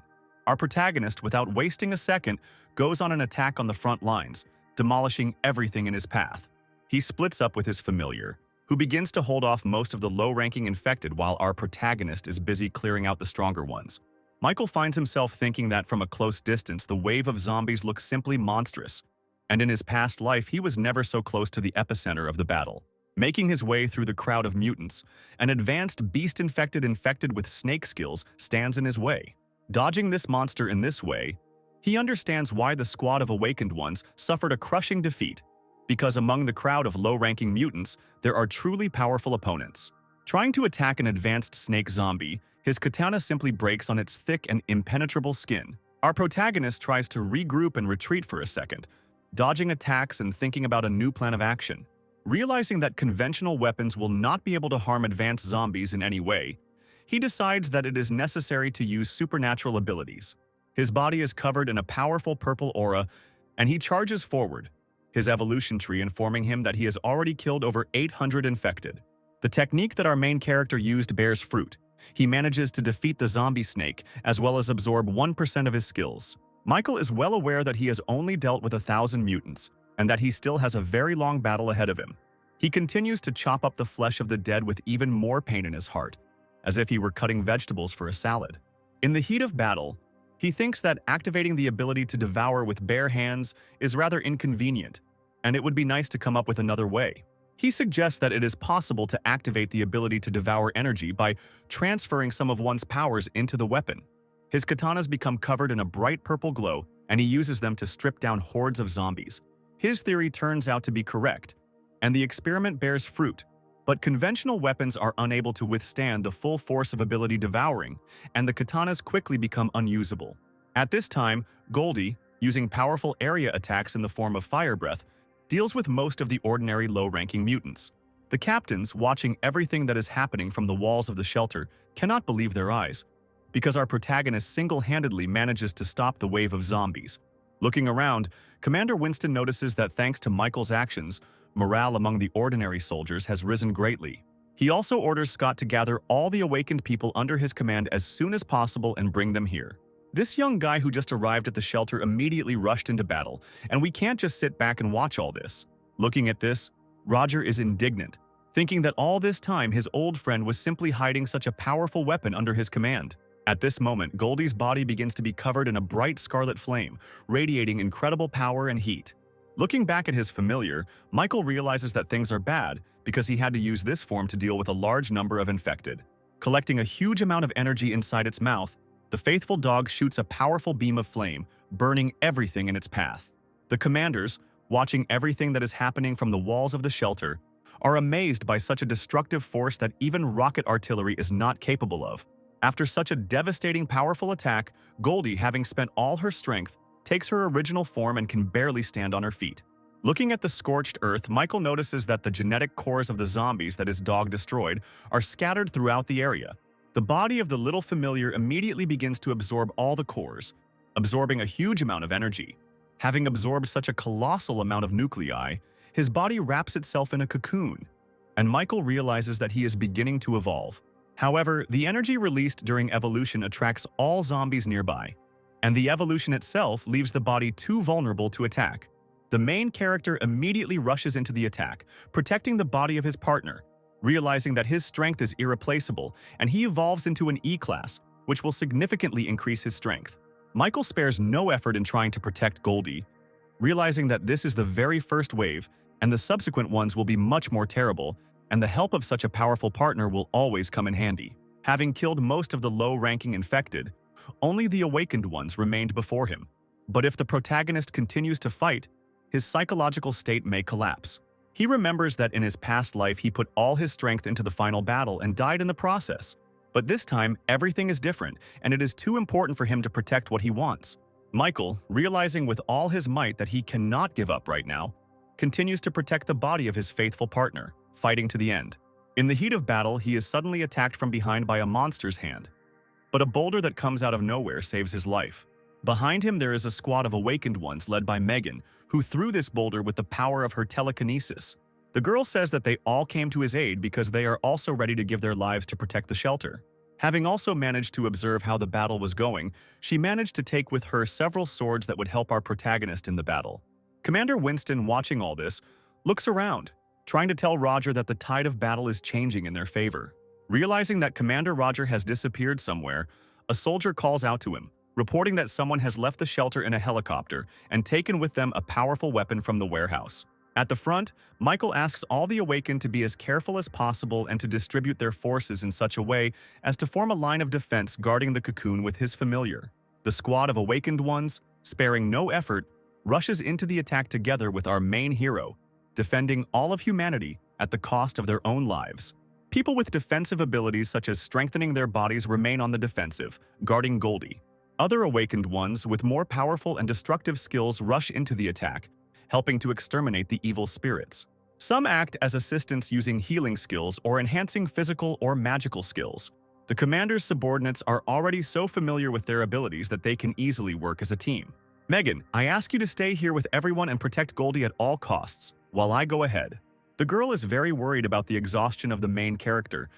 Our protagonist, without wasting a second, goes on an attack on the front lines, demolishing everything in his path. He splits up with his familiar, who begins to hold off most of the low-ranking infected while our protagonist is busy clearing out the stronger ones. Michael finds himself thinking that from a close distance the wave of zombies looks simply monstrous, and in his past life he was never so close to the epicenter of the battle. Making his way through the crowd of mutants, an advanced beast-infected with snake skills stands in his way. Dodging this monster in this way, he understands why the squad of awakened ones suffered a crushing defeat, because among the crowd of low-ranking mutants, there are truly powerful opponents. Trying to attack an advanced snake zombie, his katana simply breaks on its thick and impenetrable skin. Our protagonist tries to regroup and retreat for a second, dodging attacks and thinking about a new plan of action. Realizing that conventional weapons will not be able to harm advanced zombies in any way, he decides that it is necessary to use supernatural abilities. His body is covered in a powerful purple aura, and he charges forward, his evolution tree informing him that he has already killed over 800 infected. The technique that our main character used bears fruit. He manages to defeat the zombie snake, as well as absorb 1% of his skills. Michael is well aware that he has only dealt with 1,000 mutants, and that he still has a very long battle ahead of him. He continues to chop up the flesh of the dead with even more pain in his heart, as if he were cutting vegetables for a salad. In the heat of battle, he thinks that activating the ability to devour with bare hands is rather inconvenient, and it would be nice to come up with another way. He suggests that it is possible to activate the ability to devour energy by transferring some of one's powers into the weapon. His katanas become covered in a bright purple glow, and he uses them to strip down hordes of zombies. His theory turns out to be correct, and the experiment bears fruit, but conventional weapons are unable to withstand the full force of ability devouring, and the katanas quickly become unusable. At this time, Goldie, using powerful area attacks in the form of fire breath, deals with most of the ordinary low-ranking mutants. The captains, watching everything that is happening from the walls of the shelter, cannot believe their eyes, because our protagonist single-handedly manages to stop the wave of zombies. Looking around, Commander Winston notices that thanks to Michael's actions, morale among the ordinary soldiers has risen greatly. He also orders Scott to gather all the awakened people under his command as soon as possible and bring them here. This young guy who just arrived at the shelter immediately rushed into battle, and we can't just sit back and watch all this. Looking at this, Roger is indignant, thinking that all this time his old friend was simply hiding such a powerful weapon under his command. At this moment, Goldie's body begins to be covered in a bright scarlet flame, radiating incredible power and heat. Looking back at his familiar, Michael realizes that things are bad because he had to use this form to deal with a large number of infected. Collecting a huge amount of energy inside its mouth, The faithful dog shoots a powerful beam of flame, burning everything in its path. The commanders, watching everything that is happening from the walls of the shelter, are amazed by such a destructive force that even rocket artillery is not capable of. After such a devastating powerful attack, Goldie, having spent all her strength, takes her original form and can barely stand on her feet. Looking at the scorched earth, Michael notices that the genetic cores of the zombies that his dog destroyed are scattered throughout the area. The body of the little familiar immediately begins to absorb all the cores, absorbing a huge amount of energy. Having absorbed such a colossal amount of nuclei, his body wraps itself in a cocoon, and Michael realizes that he is beginning to evolve. However, the energy released during evolution attracts all zombies nearby, and the evolution itself leaves the body too vulnerable to attack. The main character immediately rushes into the attack, protecting the body of his partner, realizing that his strength is irreplaceable, and he evolves into an E-class, which will significantly increase his strength. Michael spares no effort in trying to protect Goldie, realizing that this is the very first wave, and the subsequent ones will be much more terrible, and the help of such a powerful partner will always come in handy. Having killed most of the low-ranking infected, only the awakened ones remained before him. But if the protagonist continues to fight, his psychological state may collapse. He remembers that in his past life he put all his strength into the final battle and died in the process. But this time, everything is different, and it is too important for him to protect what he wants. Michael, realizing with all his might that he cannot give up right now, continues to protect the body of his faithful partner, fighting to the end. In the heat of battle, he is suddenly attacked from behind by a monster's hand. But a boulder that comes out of nowhere saves his life. Behind him there is a squad of awakened ones led by Megan, who threw this boulder with the power of her telekinesis. The girl says that they all came to his aid because they are also ready to give their lives to protect the shelter. Having also managed to observe how the battle was going, she managed to take with her several swords that would help our protagonist in the battle. Commander Winston, watching all this, looks around, trying to tell Roger that the tide of battle is changing in their favor. Realizing that Commander Roger has disappeared somewhere, a soldier calls out to him, reporting that someone has left the shelter in a helicopter and taken with them a powerful weapon from the warehouse. At the front, Michael asks all the awakened to be as careful as possible and to distribute their forces in such a way as to form a line of defense guarding the cocoon with his familiar. The squad of awakened ones, sparing no effort, rushes into the attack together with our main hero, defending all of humanity at the cost of their own lives. People with defensive abilities such as strengthening their bodies remain on the defensive, guarding Goldie. Other awakened ones with more powerful and destructive skills rush into the attack, helping to exterminate the evil spirits. Some act as assistants using healing skills or enhancing physical or magical skills. The commander's subordinates are already so familiar with their abilities that they can easily work as a team. Megan, I ask you to stay here with everyone and protect Goldie at all costs, while I go ahead. The girl is very worried about the exhaustion of the main character,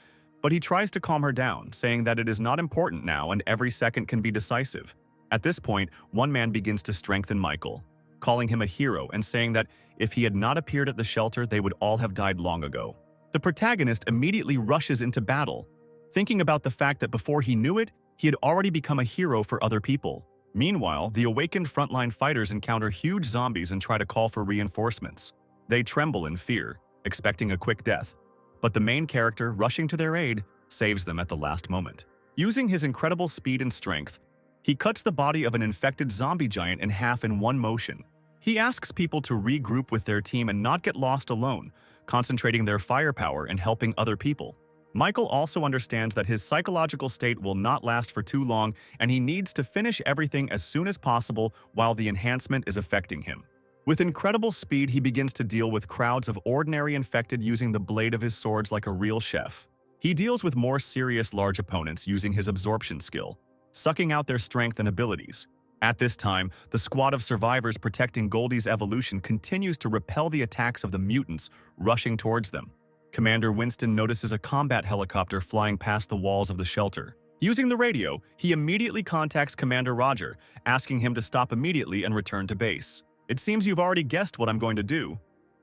but he tries to calm her down, saying that it is not important now and every second can be decisive. At this point, one man begins to strengthen Michael, calling him a hero and saying that if he had not appeared at the shelter, they would all have died long ago. The protagonist immediately rushes into battle, thinking about the fact that before he knew it, he had already become a hero for other people. Meanwhile, the awakened frontline fighters encounter huge zombies and try to call for reinforcements. They tremble in fear, expecting a quick death. But the main character, rushing to their aid, saves them at the last moment. Using his incredible speed and strength, he cuts the body of an infected zombie giant in half in one motion. He asks people to regroup with their team and not get lost alone, concentrating their firepower and helping other people. Michael also understands that his psychological state will not last for too long and he needs to finish everything as soon as possible while the enhancement is affecting him. With incredible speed, he begins to deal with crowds of ordinary infected using the blade of his swords like a real chef. He deals with more serious large opponents using his absorption skill, sucking out their strength and abilities. At this time, the squad of survivors protecting Goldie's evolution continues to repel the attacks of the mutants rushing towards them. Commander Winston notices a combat helicopter flying past the walls of the shelter. Using the radio, he immediately contacts Commander Roger, asking him to stop immediately and return to base. It seems you've already guessed what I'm going to do.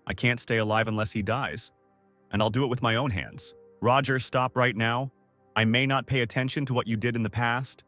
I can't stay alive unless he dies, and I'll do it with my own hands. Roger, stop right now. I may not pay attention to what you did in the past,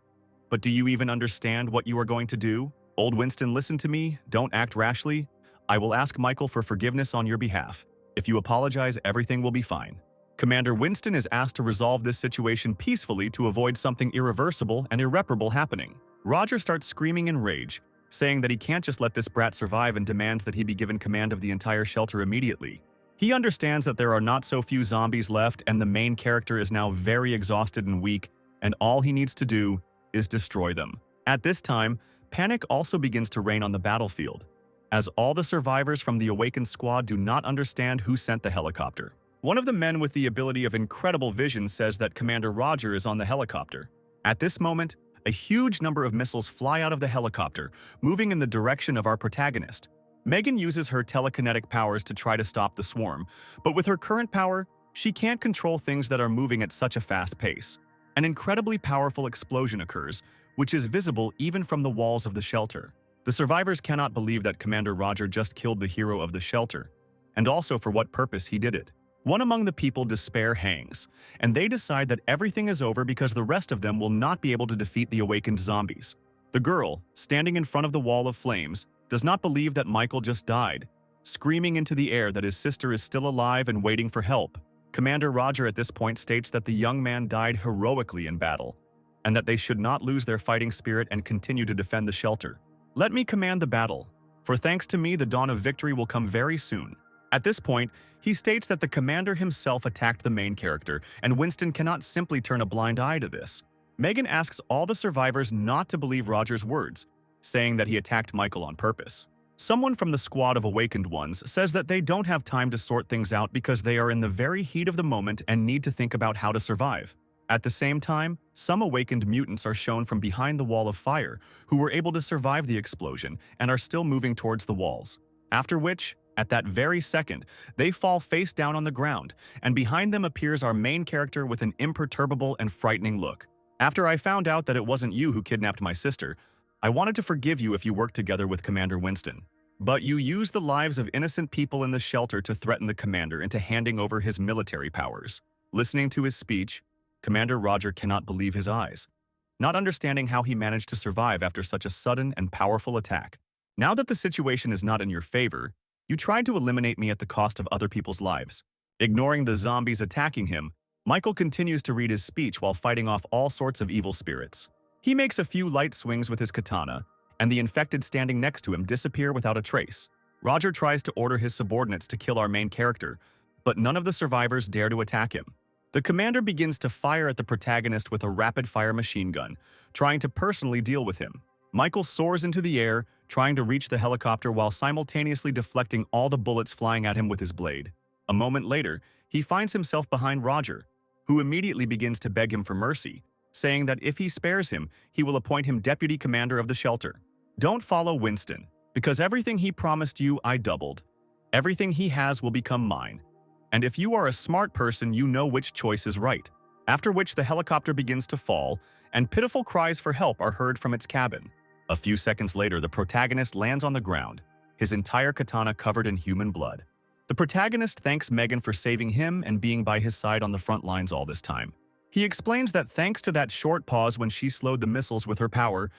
but do you even understand what you are going to do? Old Winston, listen to me. Don't act rashly. I will ask Michael for forgiveness on your behalf. If you apologize, everything will be fine. Commander Winston is asked to resolve this situation peacefully to avoid something irreversible and irreparable happening. Roger starts screaming in rage, saying that he can't just let this brat survive and demands that he be given command of the entire shelter immediately. He understands that there are not so few zombies left and the main character is now very exhausted and weak, and all he needs to do is destroy them. At this time, panic also begins to reign on the battlefield, as all the survivors from the awakened squad do not understand who sent the helicopter. One of the men with the ability of incredible vision says that Commander Roger is on the helicopter. At this moment, a huge number of missiles fly out of the helicopter, moving in the direction of our protagonist. Megan uses her telekinetic powers to try to stop the swarm, but with her current power, she can't control things that are moving at such a fast pace. An incredibly powerful explosion occurs, which is visible even from the walls of the shelter. The survivors cannot believe that Commander Roger just killed the hero of the shelter, and also for what purpose he did it. One among the people despair hangs, and they decide that everything is over because the rest of them will not be able to defeat the awakened zombies. The girl, standing in front of the wall of flames, does not believe that Michael just died, screaming into the air that his sister is still alive and waiting for help. Commander Roger at this point states that the young man died heroically in battle, and that they should not lose their fighting spirit and continue to defend the shelter. Let me command the battle, for thanks to me the dawn of victory will come very soon. At this point, he states that the commander himself attacked the main character, and Winston cannot simply turn a blind eye to this. Megan asks all the survivors not to believe Roger's words, saying that he attacked Michael on purpose. Someone from the squad of awakened ones says that they don't have time to sort things out because they are in the very heat of the moment and need to think about how to survive. At the same time, some awakened mutants are shown from behind the wall of fire who were able to survive the explosion and are still moving towards the walls. After which, at that very second, they fall face down on the ground, and behind them appears our main character with an imperturbable and frightening look. After I found out that it wasn't you who kidnapped my sister, I wanted to forgive you if you worked together with Commander Winston. But you used the lives of innocent people in the shelter to threaten the commander into handing over his military powers. Listening to his speech, Commander Roger cannot believe his eyes, not understanding how he managed to survive after such a sudden and powerful attack. Now that the situation is not in your favor, you tried to eliminate me at the cost of other people's lives. Ignoring the zombies attacking him, Michael continues to read his speech while fighting off all sorts of evil spirits. He makes a few light swings with his katana, and the infected standing next to him disappear without a trace. Roger tries to order his subordinates to kill our main character, but none of the survivors dare to attack him. The commander begins to fire at the protagonist with a rapid-fire machine gun, trying to personally deal with him. Michael soars into the air, trying to reach the helicopter while simultaneously deflecting all the bullets flying at him with his blade. A moment later, he finds himself behind Roger, who immediately begins to beg him for mercy, saying that if he spares him, he will appoint him deputy commander of the shelter. Don't follow Winston, because everything he promised you I doubled. Everything he has will become mine. And if you are a smart person, you know which choice is right. After which the helicopter begins to fall, and pitiful cries for help are heard from its cabin. A few seconds later, the protagonist lands on the ground, his entire katana covered in human blood. The protagonist thanks Megan for saving him and being by his side on the front lines all this time. He explains that thanks to that short pause when she slowed the missiles with her power,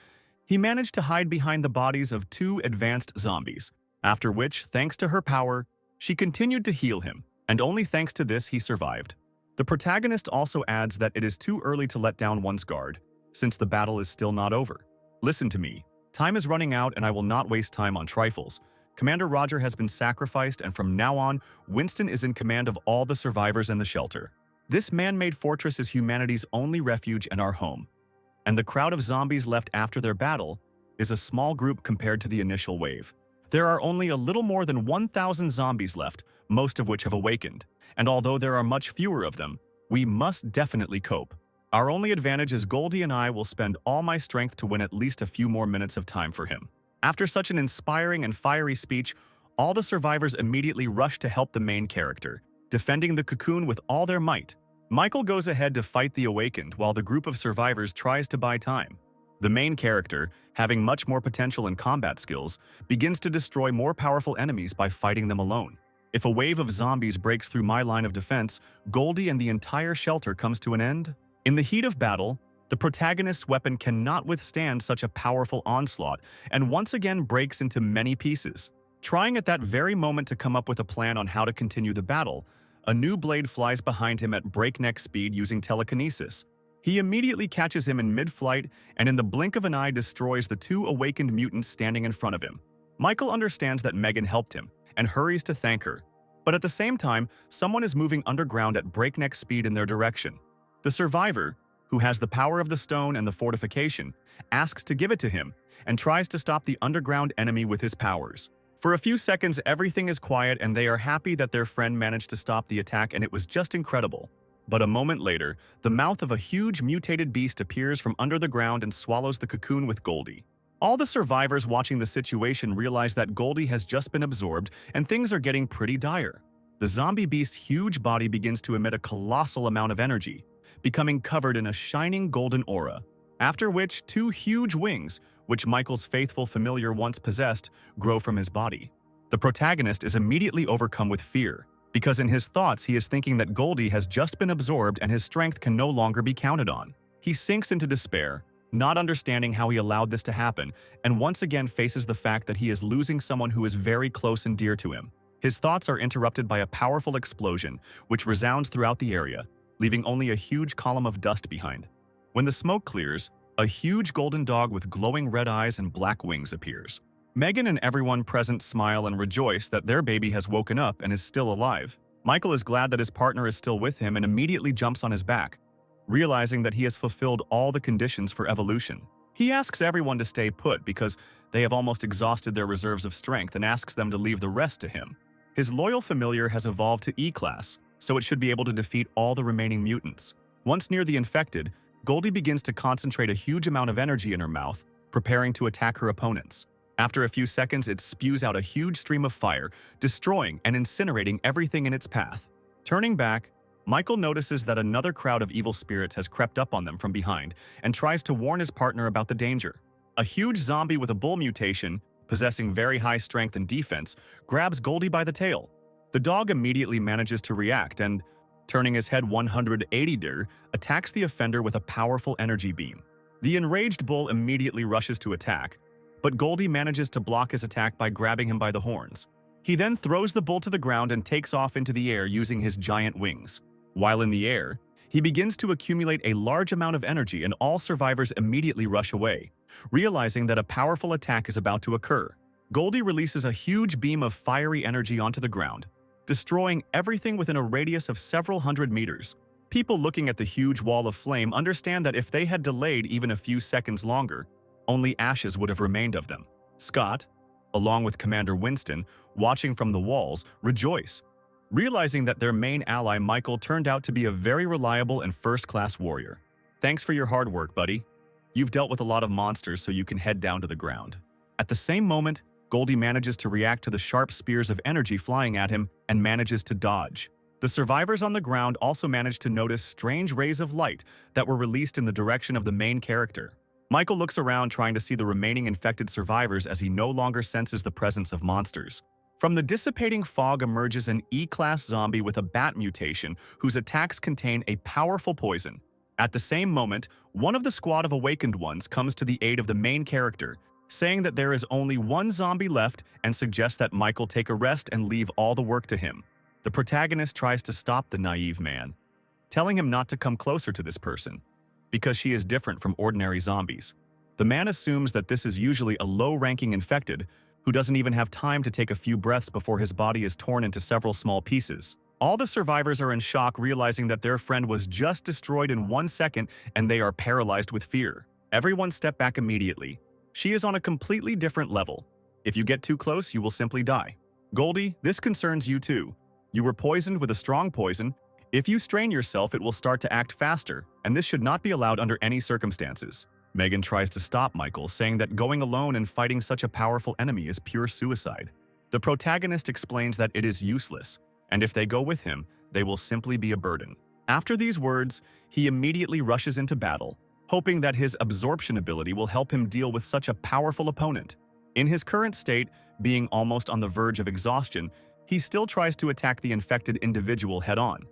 he managed to hide behind the bodies of 2 advanced zombies, after which, thanks to her power, she continued to heal him, and only thanks to this he survived. The protagonist also adds that it is too early to let down one's guard, since the battle is still not over. Listen to me. Time is running out and I will not waste time on trifles. Commander Roger has been sacrificed and from now on, Winston is in command of all the survivors in the shelter. This man-made fortress is humanity's only refuge and our home. And the crowd of zombies left after their battle is a small group compared to the initial wave. There are only a little more than 1,000 zombies left, most of which have awakened. And although there are much fewer of them, we must definitely cope. Our only advantage is Goldie and I will spend all my strength to win at least a few more minutes of time for him. After such an inspiring and fiery speech, all the survivors immediately rush to help the main character, defending the cocoon with all their might. Michael goes ahead to fight the awakened while the group of survivors tries to buy time. The main character, having much more potential and combat skills, begins to destroy more powerful enemies by fighting them alone. If a wave of zombies breaks through my line of defense, Goldie and the entire shelter comes to an end. In the heat of battle, the protagonist's weapon cannot withstand such a powerful onslaught and once again breaks into many pieces. Trying at that very moment to come up with a plan on how to continue the battle, a new blade flies behind him at breakneck speed using telekinesis. He immediately catches him in mid-flight and in the blink of an eye destroys the two awakened mutants standing in front of him. Michael understands that Megan helped him and hurries to thank her. But at the same time, someone is moving underground at breakneck speed in their direction. The survivor, who has the power of the stone and the fortification, asks to give it to him and tries to stop the underground enemy with his powers. For a few seconds, everything is quiet and they are happy that their friend managed to stop the attack, and it was just incredible. But a moment later, the mouth of a huge mutated beast appears from under the ground and swallows the cocoon with Goldie. All the survivors watching the situation realize that Goldie has just been absorbed and things are getting pretty dire. The zombie beast's huge body begins to emit a colossal amount of energy, becoming covered in a shining golden aura. After which, two huge wings, which Michael's faithful familiar once possessed, grow from his body. The protagonist is immediately overcome with fear, because in his thoughts he is thinking that Goldie has just been absorbed and his strength can no longer be counted on. He sinks into despair, not understanding how he allowed this to happen, and once again faces the fact that he is losing someone who is very close and dear to him. His thoughts are interrupted by a powerful explosion, which resounds throughout the area, leaving only a huge column of dust behind. When the smoke clears, a huge golden dog with glowing red eyes and black wings appears. Megan and everyone present smile and rejoice that their baby has woken up and is still alive. Michael is glad that his partner is still with him and immediately jumps on his back, realizing that he has fulfilled all the conditions for evolution. He asks everyone to stay put because they have almost exhausted their reserves of strength and asks them to leave the rest to him. His loyal familiar has evolved to E-class, so it should be able to defeat all the remaining mutants. Once near the infected, Goldie begins to concentrate a huge amount of energy in her mouth, preparing to attack her opponents. After a few seconds, it spews out a huge stream of fire, destroying and incinerating everything in its path. Turning back, Michael notices that another crowd of evil spirits has crept up on them from behind and tries to warn his partner about the danger. A huge zombie with a bull mutation, possessing very high strength and defense, grabs Goldie by the tail. The dog immediately manages to react and, turning his head 180°, attacks the offender with a powerful energy beam. The enraged bull immediately rushes to attack, but Goldie manages to block his attack by grabbing him by the horns. He then throws the bull to the ground and takes off into the air using his giant wings. While in the air, he begins to accumulate a large amount of energy and all survivors immediately rush away, realizing that a powerful attack is about to occur. Goldie releases a huge beam of fiery energy onto the ground, destroying everything within a radius of several hundred meters. People looking at the huge wall of flame understand that if they had delayed even a few seconds longer, only ashes would have remained of them. Scott, along with Commander Winston, watching from the walls, rejoice, realizing that their main ally Michael turned out to be a very reliable and first-class warrior. Thanks for your hard work, buddy. You've dealt with a lot of monsters, so you can head down to the ground. At the same moment, Goldie manages to react to the sharp spears of energy flying at him and manages to dodge. The survivors on the ground also managed to notice strange rays of light that were released in the direction of the main character. Michael looks around trying to see the remaining infected survivors as he no longer senses the presence of monsters. From the dissipating fog emerges an E-class zombie with a bat mutation whose attacks contain a powerful poison. At the same moment, one of the squad of awakened ones comes to the aid of the main character, saying that there is only one zombie left and suggests that Michael take a rest and leave all the work to him. The protagonist tries to stop the naive man, telling him not to come closer to this person, because she is different from ordinary zombies. The man assumes that this is usually a low-ranking infected who doesn't even have time to take a few breaths before his body is torn into several small pieces. All the survivors are in shock, realizing that their friend was just destroyed in 1 second and they are paralyzed with fear. Everyone step back immediately. She is on a completely different level. If you get too close, you will simply die. Goldie, this concerns you too. You were poisoned with a strong poison. If you strain yourself, it will start to act faster, and this should not be allowed under any circumstances. Megan tries to stop Michael, saying that going alone and fighting such a powerful enemy is pure suicide. The protagonist explains that it is useless, and if they go with him, they will simply be a burden. After these words, he immediately rushes into battle, hoping that his absorption ability will help him deal with such a powerful opponent. In his current state, being almost on the verge of exhaustion, he still tries to attack the infected individual head-on,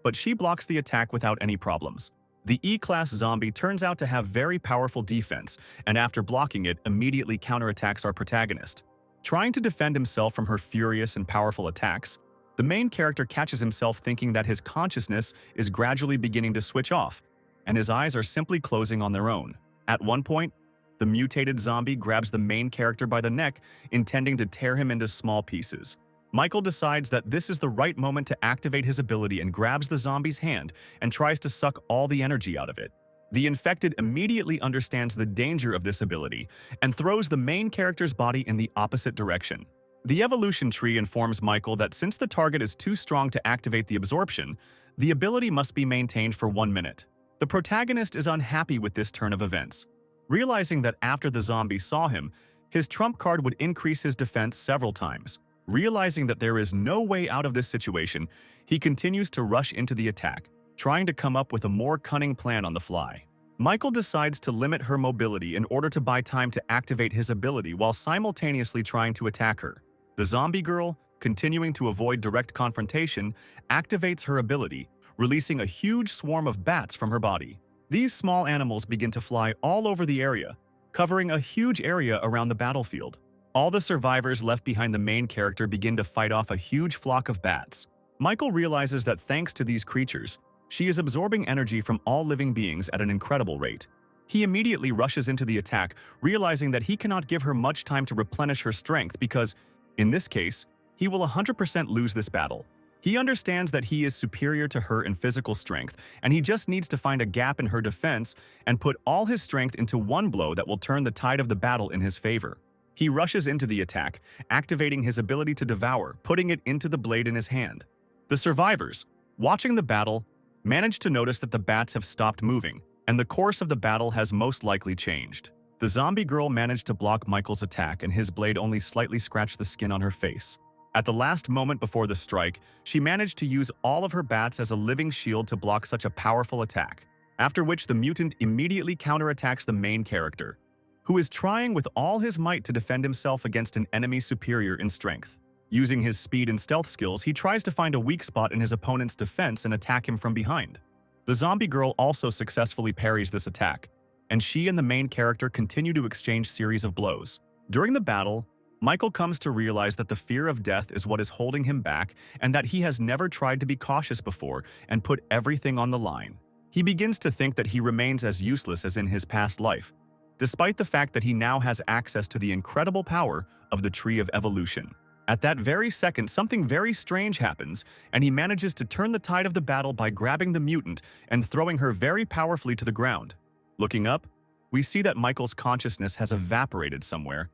but she blocks the attack without any problems. The E-class zombie turns out to have very powerful defense, and after blocking it, immediately counterattacks our protagonist. Trying to defend himself from her furious and powerful attacks, The main character catches himself thinking that his consciousness is gradually beginning to switch off, and his eyes are simply closing on their own. At one point, the mutated zombie grabs the main character by the neck, intending to tear him into small pieces. Michael decides that this is the right moment to activate his ability and grabs the zombie's hand and tries to suck all the energy out of it. The infected immediately understands the danger of this ability and throws the main character's body in the opposite direction. The evolution tree informs Michael that since the target is too strong to activate the absorption, the ability must be maintained for 1 minute. The protagonist is unhappy with this turn of events. Realizing that after the zombie saw him, his trump card would increase his defense several times. Realizing that there is no way out of this situation, he continues to rush into the attack, trying to come up with a more cunning plan on the fly. Michael decides to limit her mobility in order to buy time to activate his ability while simultaneously trying to attack her. The zombie girl, continuing to avoid direct confrontation, activates her ability, releasing a huge swarm of bats from her body. These small animals begin to fly all over the area, covering a huge area around the battlefield. All the survivors left behind the main character begin to fight off a huge flock of bats. Michael realizes that thanks to these creatures, she is absorbing energy from all living beings at an incredible rate. He immediately rushes into the attack, realizing that he cannot give her much time to replenish her strength because, in this case, he will 100% lose this battle. He understands that he is superior to her in physical strength, and he just needs to find a gap in her defense and put all his strength into one blow that will turn the tide of the battle in his favor. He rushes into the attack, activating his ability to devour, putting it into the blade in his hand. The survivors, watching the battle, manage to notice that the bats have stopped moving, and the course of the battle has most likely changed. The zombie girl managed to block Michael's attack, and his blade only slightly scratched the skin on her face. At the last moment before the strike, she managed to use all of her bats as a living shield to block such a powerful attack, after which the mutant immediately counterattacks the main character, who is trying with all his might to defend himself against an enemy superior in strength. Using his speed and stealth skills, he tries to find a weak spot in his opponent's defense and attack him from behind. The zombie girl also successfully parries this attack, and she and the main character continue to exchange series of blows. During the battle, Michael comes to realize that the fear of death is what is holding him back and that he has never tried to be cautious before and put everything on the line. He begins to think that he remains as useless as in his past life, despite the fact that he now has access to the incredible power of the Tree of Evolution. At that very second, something very strange happens, and he manages to turn the tide of the battle by grabbing the mutant and throwing her very powerfully to the ground. Looking up, we see that Michael's consciousness has evaporated somewhere,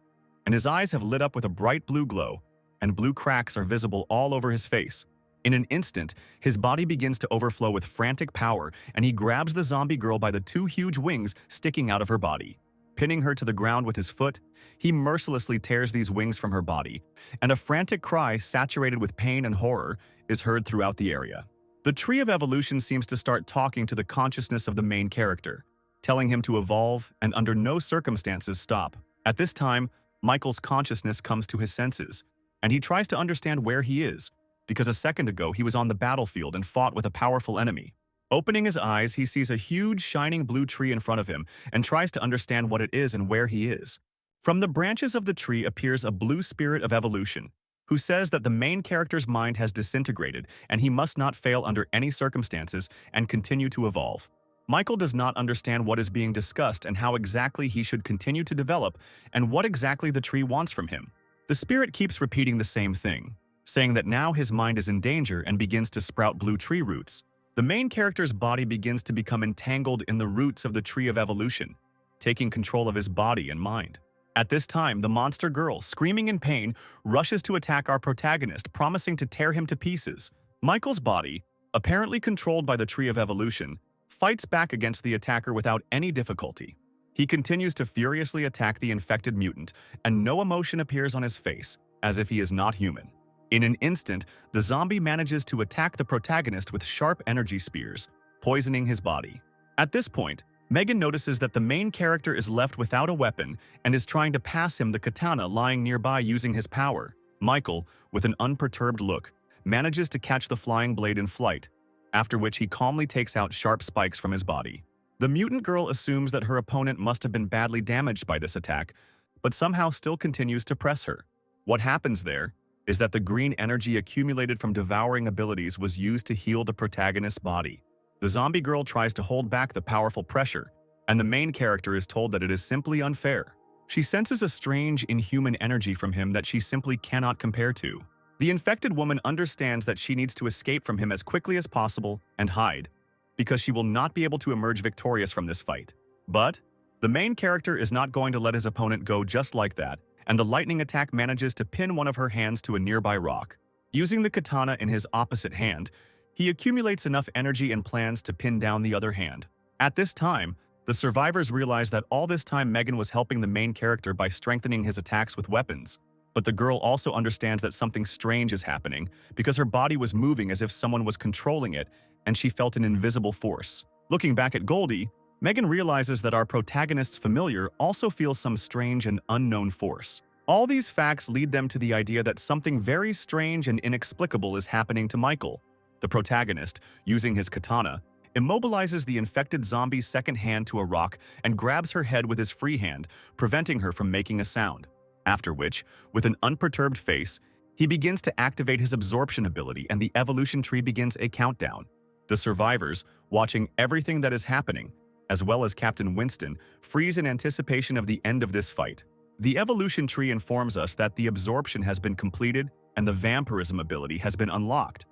and his eyes have lit up with a bright blue glow, and blue cracks are visible all over his face. In an instant, his body begins to overflow with frantic power, and he grabs the zombie girl by the two huge wings sticking out of her body. Pinning her to the ground with his foot, he mercilessly tears these wings from her body, and a frantic cry saturated with pain and horror is heard throughout the area. The Tree of Evolution seems to start talking to the consciousness of the main character, telling him to evolve and under no circumstances stop. At this time, Michael's consciousness comes to his senses, and he tries to understand where he is, because a second ago he was on the battlefield and fought with a powerful enemy. Opening his eyes, he sees a huge shining blue tree in front of him and tries to understand what it is and where he is. From the branches of the tree appears a blue spirit of evolution, who says that the main character's mind has disintegrated and he must not fail under any circumstances and continue to evolve. Michael does not understand what is being discussed and how exactly he should continue to develop and what exactly the tree wants from him. The spirit keeps repeating the same thing, saying that now his mind is in danger and begins to sprout blue tree roots. The main character's body begins to become entangled in the roots of the Tree of Evolution, taking control of his body and mind. At this time, the monster girl, screaming in pain, rushes to attack our protagonist, promising to tear him to pieces. Michael's body, apparently controlled by the Tree of Evolution, fights back against the attacker without any difficulty. He continues to furiously attack the infected mutant, and no emotion appears on his face, as if he is not human. In an instant, the zombie manages to attack the protagonist with sharp energy spears, poisoning his body. At this point, Megan notices that the main character is left without a weapon and is trying to pass him the katana lying nearby using his power. Michael, with an unperturbed look, manages to catch the flying blade in flight, after which he calmly takes out sharp spikes from his body. The mutant girl assumes that her opponent must have been badly damaged by this attack, but somehow still continues to press her. What happens there is that the green energy accumulated from devouring abilities was used to heal the protagonist's body. The zombie girl tries to hold back the powerful pressure, and the main character is told that it is simply unfair. She senses a strange, inhuman energy from him that she simply cannot compare to. The infected woman understands that she needs to escape from him as quickly as possible and hide, because she will not be able to emerge victorious from this fight. But the main character is not going to let his opponent go just like that, and the lightning attack manages to pin one of her hands to a nearby rock. Using the katana in his opposite hand, he accumulates enough energy and plans to pin down the other hand. At this time, the survivors realize that all this time Megan was helping the main character by strengthening his attacks with weapons. But the girl also understands that something strange is happening because her body was moving as if someone was controlling it, and she felt an invisible force. Looking back at Goldie, Megan realizes that our protagonist's familiar also feels some strange and unknown force. All these facts lead them to the idea that something very strange and inexplicable is happening to Michael. The protagonist, using his katana, immobilizes the infected zombie's second hand to a rock and grabs her head with his free hand, preventing her from making a sound. After which, with an unperturbed face, he begins to activate his absorption ability and the evolution tree begins a countdown. The survivors, watching everything that is happening, as well as Captain Winston, freeze in anticipation of the end of this fight. The evolution tree informs us that the absorption has been completed and the vampirism ability has been unlocked.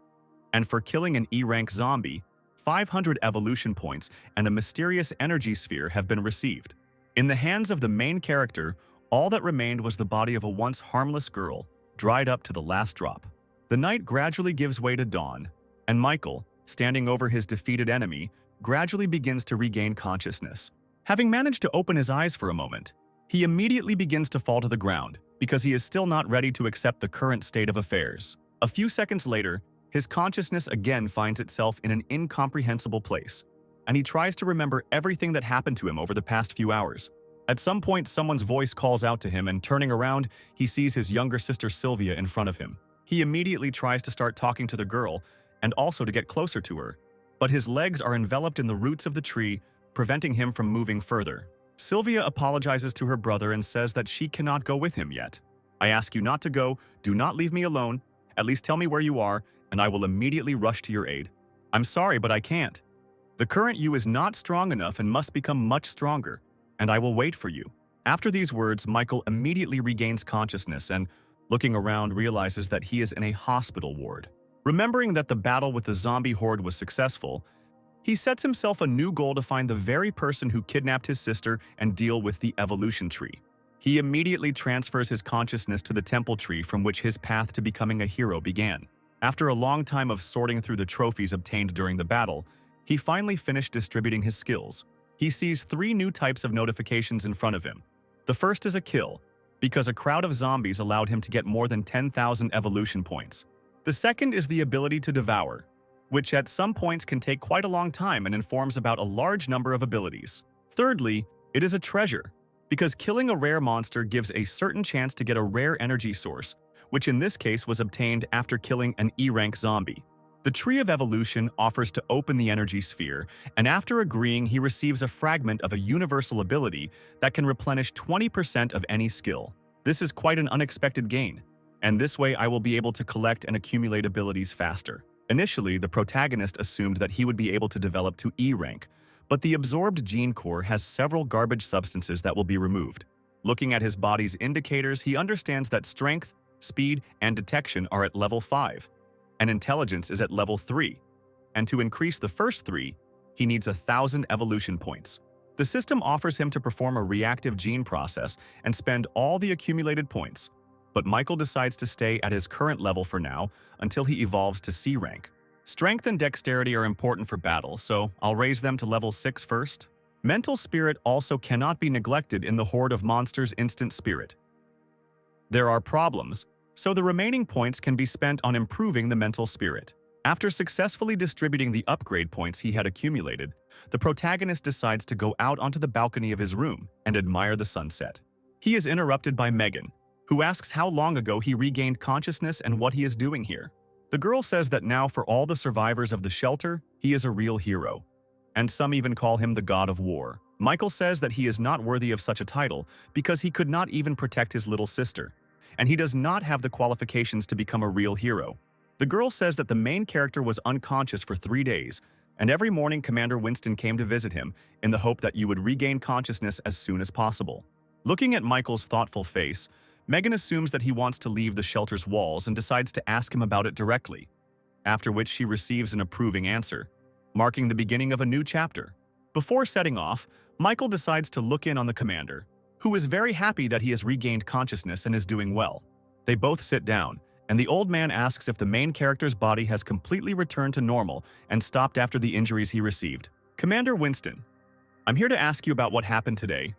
And for killing an E-rank zombie, 500 evolution points and a mysterious energy sphere have been received. In the hands of the main character, all that remained was the body of a once harmless girl, dried up to the last drop. The night gradually gives way to dawn, and Michael, standing over his defeated enemy, gradually begins to regain consciousness. Having managed to open his eyes for a moment, he immediately begins to fall to the ground because he is still not ready to accept the current state of affairs. A few seconds later, his consciousness again finds itself in an incomprehensible place, and he tries to remember everything that happened to him over the past few hours. At some point, someone's voice calls out to him, and turning around, he sees his younger sister Sylvia in front of him. He immediately tries to start talking to the girl, and also to get closer to her, but his legs are enveloped in the roots of the tree, preventing him from moving further. Sylvia apologizes to her brother and says that she cannot go with him yet. "I ask you not to go, do not leave me alone, at least tell me where you are, and I will immediately rush to your aid. I'm sorry, but I can't. The current you is not strong enough and must become much stronger, and I will wait for you." After these words, Michael immediately regains consciousness and, looking around, realizes that he is in a hospital ward. Remembering that the battle with the zombie horde was successful, he sets himself a new goal to find the very person who kidnapped his sister and deal with the evolution tree. He immediately transfers his consciousness to the temple tree from which his path to becoming a hero began. After a long time of sorting through the trophies obtained during the battle, he finally finished distributing his skills. He sees 3 new types of notifications in front of him. The first is a kill, because a crowd of zombies allowed him to get more than 10,000 evolution points. The second is the ability to devour, which at some points can take quite a long time and informs about a large number of abilities. Thirdly, it is a treasure, because killing a rare monster gives a certain chance to get a rare energy source, which in this case was obtained after killing an E-rank zombie. The Tree of Evolution offers to open the energy sphere, and after agreeing, he receives a fragment of a universal ability that can replenish 20% of any skill. This is quite an unexpected gain, and this way I will be able to collect and accumulate abilities faster. Initially, the protagonist assumed that he would be able to develop to E-rank, but the absorbed gene core has several garbage substances that will be removed. Looking at his body's indicators, he understands that strength, speed, and detection are at level 5, and intelligence is at level 3, and to increase the first 3, he needs 1,000 evolution points. The system offers him to perform a reactive gene process and spend all the accumulated points, but Michael decides to stay at his current level for now until he evolves to C rank. Strength and dexterity are important for battle, so I'll raise them to level 6 first. Mental spirit also cannot be neglected in the horde of monsters' instant spirit. There are problems, so the remaining points can be spent on improving the mental spirit. After successfully distributing the upgrade points he had accumulated, the protagonist decides to go out onto the balcony of his room and admire the sunset. He is interrupted by Megan, who asks how long ago he regained consciousness and what he is doing here. The girl says that now for all the survivors of the shelter, he is a real hero, and some even call him the god of war. Michael says that he is not worthy of such a title because he could not even protect his little sister, and he does not have the qualifications to become a real hero. The girl says that the main character was unconscious for 3 days, and every morning Commander Winston came to visit him in the hope that you would regain consciousness as soon as possible. Looking at Michael's thoughtful face, Megan assumes that he wants to leave the shelter's walls and decides to ask him about it directly, after which she receives an approving answer, marking the beginning of a new chapter. Before setting off, Michael decides to look in on the commander, who is very happy that he has regained consciousness and is doing well. They both sit down, and the old man asks if the main character's body has completely returned to normal and stopped after the injuries he received. Commander Winston, I'm here to ask you about what happened today.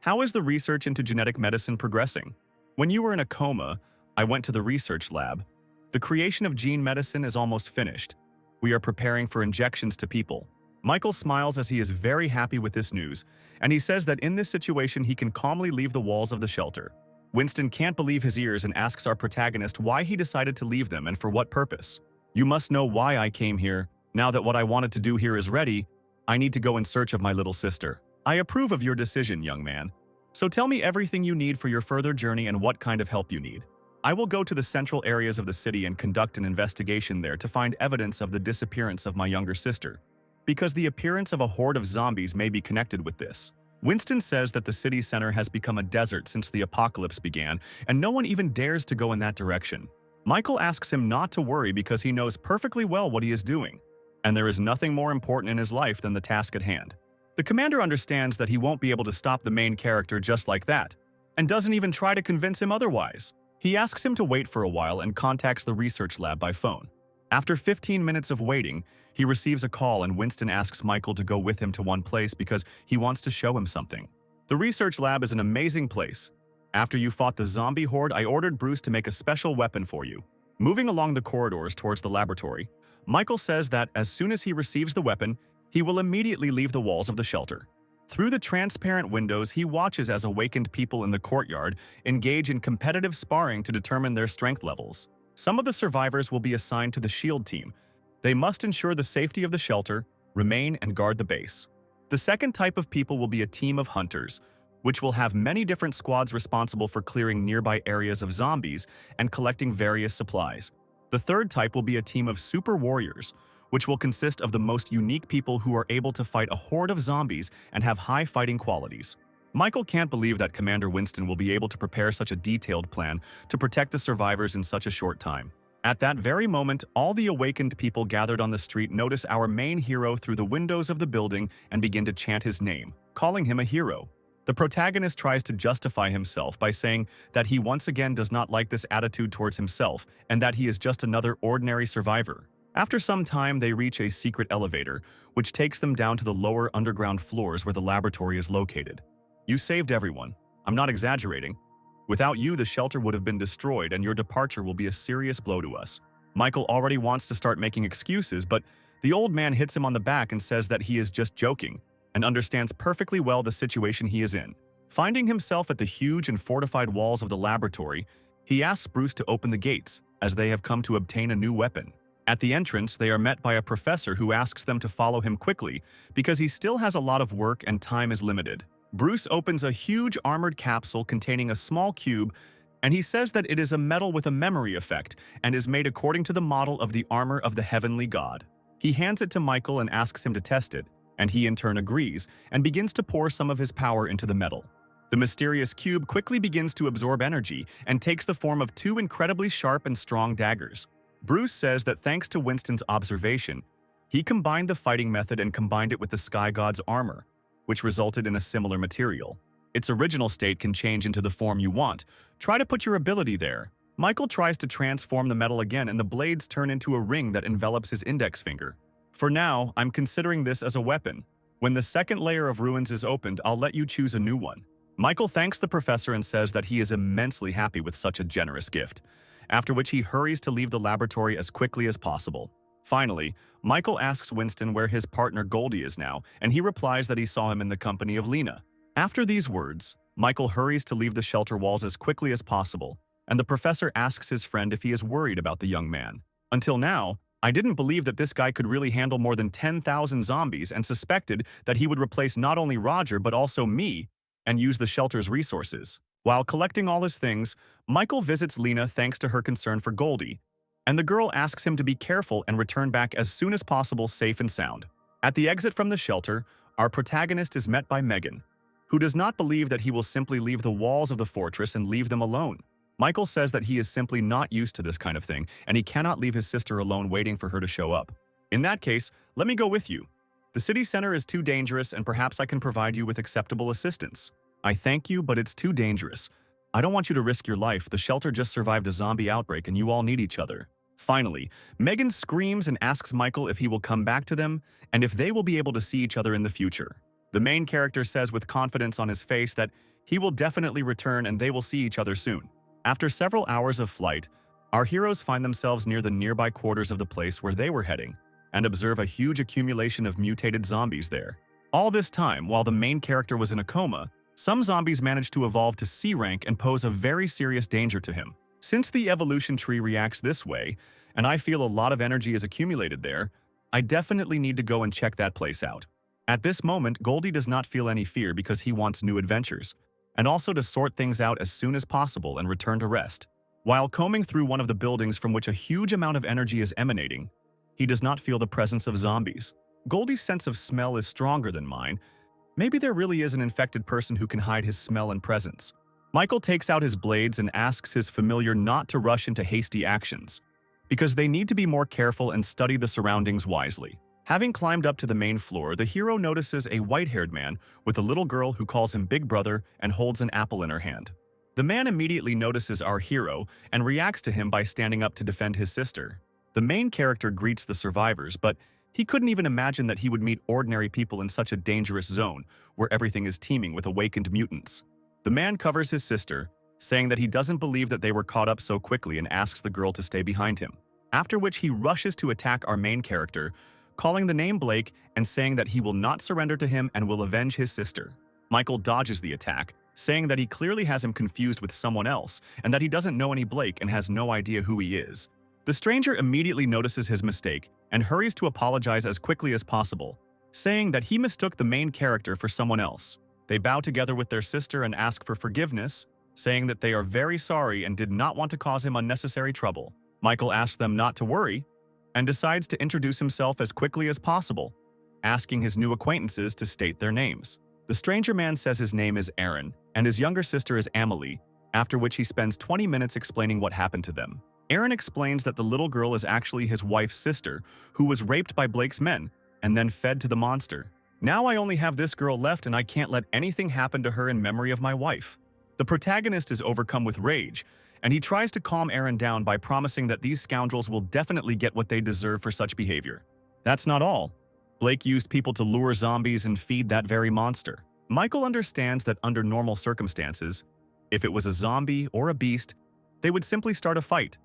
How is the research into genetic medicine progressing? When you were in a coma, I went to the research lab. The creation of gene medicine is almost finished. We are preparing for injections to people. Michael smiles as he is very happy with this news, and he says that in this situation he can calmly leave the walls of the shelter. Winston can't believe his ears and asks our protagonist why he decided to leave them and for what purpose. You must know why I came here. Now that what I wanted to do here is ready, I need to go in search of my little sister. I approve of your decision, young man. So tell me everything you need for your further journey and what kind of help you need. I will go to the central areas of the city and conduct an investigation there to find evidence of the disappearance of my younger sister, because the appearance of a horde of zombies may be connected with this. Winston says that the city center has become a desert since the apocalypse began, and no one even dares to go in that direction. Michael asks him not to worry because he knows perfectly well what he is doing, and there is nothing more important in his life than the task at hand. The commander understands that he won't be able to stop the main character just like that, and doesn't even try to convince him otherwise. He asks him to wait for a while and contacts the research lab by phone. After 15 minutes of waiting, he receives a call and Winston asks Michael to go with him to one place because he wants to show him something. The research lab is an amazing place. After you fought the zombie horde, I ordered Bruce to make a special weapon for you. Moving along the corridors towards the laboratory, Michael says that as soon as he receives the weapon, he will immediately leave the walls of the shelter. Through the transparent windows, he watches as awakened people in the courtyard engage in competitive sparring to determine their strength levels. Some of the survivors will be assigned to the SHIELD team. They must ensure the safety of the shelter, remain and guard the base. The second type of people will be a team of hunters, which will have many different squads responsible for clearing nearby areas of zombies and collecting various supplies. The third type will be a team of super warriors, which will consist of the most unique people who are able to fight a horde of zombies and have high fighting qualities. Michael can't believe that Commander Winston will be able to prepare such a detailed plan to protect the survivors in such a short time. At that very moment, all the awakened people gathered on the street notice our main hero through the windows of the building and begin to chant his name, calling him a hero. The protagonist tries to justify himself by saying that he once again does not like this attitude towards himself and that he is just another ordinary survivor. After some time, they reach a secret elevator, which takes them down to the lower underground floors where the laboratory is located. You saved everyone. I'm not exaggerating. Without you, the shelter would have been destroyed and your departure will be a serious blow to us. Michael already wants to start making excuses, but the old man hits him on the back and says that he is just joking and understands perfectly well the situation he is in. Finding himself at the huge and fortified walls of the laboratory, he asks Bruce to open the gates, as they have come to obtain a new weapon. At the entrance, they are met by a professor who asks them to follow him quickly because he still has a lot of work and time is limited. Bruce opens a huge armored capsule containing a small cube, and he says that it is a metal with a memory effect and is made according to the model of the armor of the heavenly god. He hands it to Michael and asks him to test it, and he in turn agrees and begins to pour some of his power into the metal. The mysterious cube quickly begins to absorb energy and takes the form of two incredibly sharp and strong daggers. Bruce says that thanks to Winston's observation, he combined the fighting method and combined it with the Sky God's armor, which resulted in a similar material. Its original state can change into the form you want. Try to put your ability there. Michael tries to transform the metal again and the blades turn into a ring that envelops his index finger. For now, I'm considering this as a weapon. When the second layer of ruins is opened, I'll let you choose a new one. Michael thanks the professor and says that he is immensely happy with such a generous gift, after which he hurries to leave the laboratory as quickly as possible. Finally, Michael asks Winston where his partner Goldie is now, and he replies that he saw him in the company of Lena. After these words, Michael hurries to leave the shelter walls as quickly as possible, and the professor asks his friend if he is worried about the young man. Until now, I didn't believe that this guy could really handle more than 10,000 zombies and suspected that he would replace not only Roger but also me and use the shelter's resources. While collecting all his things, Michael visits Lena thanks to her concern for Goldie, and the girl asks him to be careful and return back as soon as possible safe and sound. At the exit from the shelter, our protagonist is met by Megan, who does not believe that he will simply leave the walls of the fortress and leave them alone. Michael says that he is simply not used to this kind of thing, and he cannot leave his sister alone waiting for her to show up. In that case, let me go with you. The city center is too dangerous, and perhaps I can provide you with acceptable assistance. I thank you, but it's too dangerous. I don't want you to risk your life. The shelter just survived a zombie outbreak, and you all need each other. Finally, Megan screams and asks Michael if he will come back to them and if they will be able to see each other in the future. The main character says with confidence on his face that he will definitely return and they will see each other soon. After several hours of flight, our heroes find themselves near the nearby quarters of the place where they were heading and observe a huge accumulation of mutated zombies there. All this time, while the main character was in a coma, some zombies managed to evolve to C rank and pose a very serious danger to him. Since the evolution tree reacts this way, and I feel a lot of energy is accumulated there, I definitely need to go and check that place out. At this moment, Goldie does not feel any fear because he wants new adventures, and also to sort things out as soon as possible and return to rest. While combing through one of the buildings from which a huge amount of energy is emanating, he does not feel the presence of zombies. Goldie's sense of smell is stronger than mine. Maybe there really is an infected person who can hide his smell and presence. Michael takes out his blades and asks his familiar not to rush into hasty actions, because they need to be more careful and study the surroundings wisely. Having climbed up to the main floor, the hero notices a white-haired man with a little girl who calls him Big Brother and holds an apple in her hand. The man immediately notices our hero and reacts to him by standing up to defend his sister. The main character greets the survivors, but he couldn't even imagine that he would meet ordinary people in such a dangerous zone where everything is teeming with awakened mutants. The man covers his sister, saying that he doesn't believe that they were caught up so quickly and asks the girl to stay behind him. After which he rushes to attack our main character, calling the name Blake and saying that he will not surrender to him and will avenge his sister. Michael dodges the attack, saying that he clearly has him confused with someone else and that he doesn't know any Blake and has no idea who he is. The stranger immediately notices his mistake and hurries to apologize as quickly as possible, saying that he mistook the main character for someone else. They bow together with their sister and ask for forgiveness, saying that they are very sorry and did not want to cause him unnecessary trouble. Michael asks them not to worry and decides to introduce himself as quickly as possible, asking his new acquaintances to state their names. The stranger man says his name is Aaron and his younger sister is Amelie, after which he spends 20 minutes explaining what happened to them. Aaron explains that the little girl is actually his wife's sister, who was raped by Blake's men and then fed to the monster. Now I only have this girl left and I can't let anything happen to her in memory of my wife. The protagonist is overcome with rage, and he tries to calm Aaron down by promising that these scoundrels will definitely get what they deserve for such behavior. That's not all. Blake used people to lure zombies and feed that very monster. Michael understands that under normal circumstances, if it was a zombie or a beast, they would simply start a fight.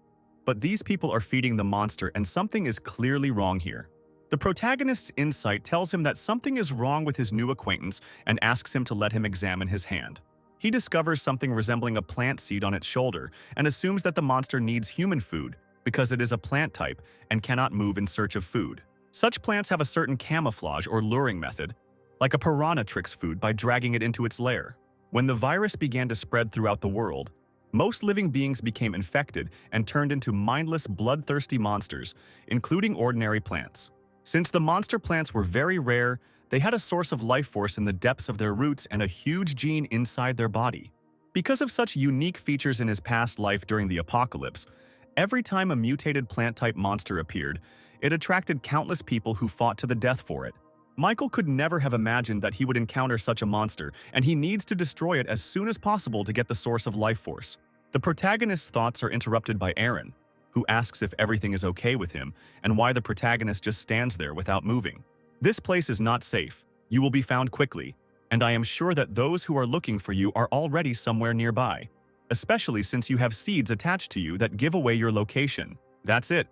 But these people are feeding the monster and something is clearly wrong here. The protagonist's insight tells him that something is wrong with his new acquaintance and asks him to let him examine his hand. He discovers something resembling a plant seed on its shoulder and assumes that the monster needs human food because it is a plant type and cannot move in search of food. Such plants have a certain camouflage or luring method, like a piranha tricks food by dragging it into its lair. When the virus began to spread throughout the world, most living beings became infected and turned into mindless, bloodthirsty monsters, including ordinary plants. Since the monster plants were very rare, they had a source of life force in the depths of their roots and a huge gene inside their body. Because of such unique features in his past life during the apocalypse, every time a mutated plant-type monster appeared, it attracted countless people who fought to the death for it. Michael could never have imagined that he would encounter such a monster, and he needs to destroy it as soon as possible to get the source of life force. The protagonist's thoughts are interrupted by Aaron, who asks if everything is okay with him and why the protagonist just stands there without moving. This place is not safe. You will be found quickly, and I am sure that those who are looking for you are already somewhere nearby, especially since you have seeds attached to you that give away your location. That's it.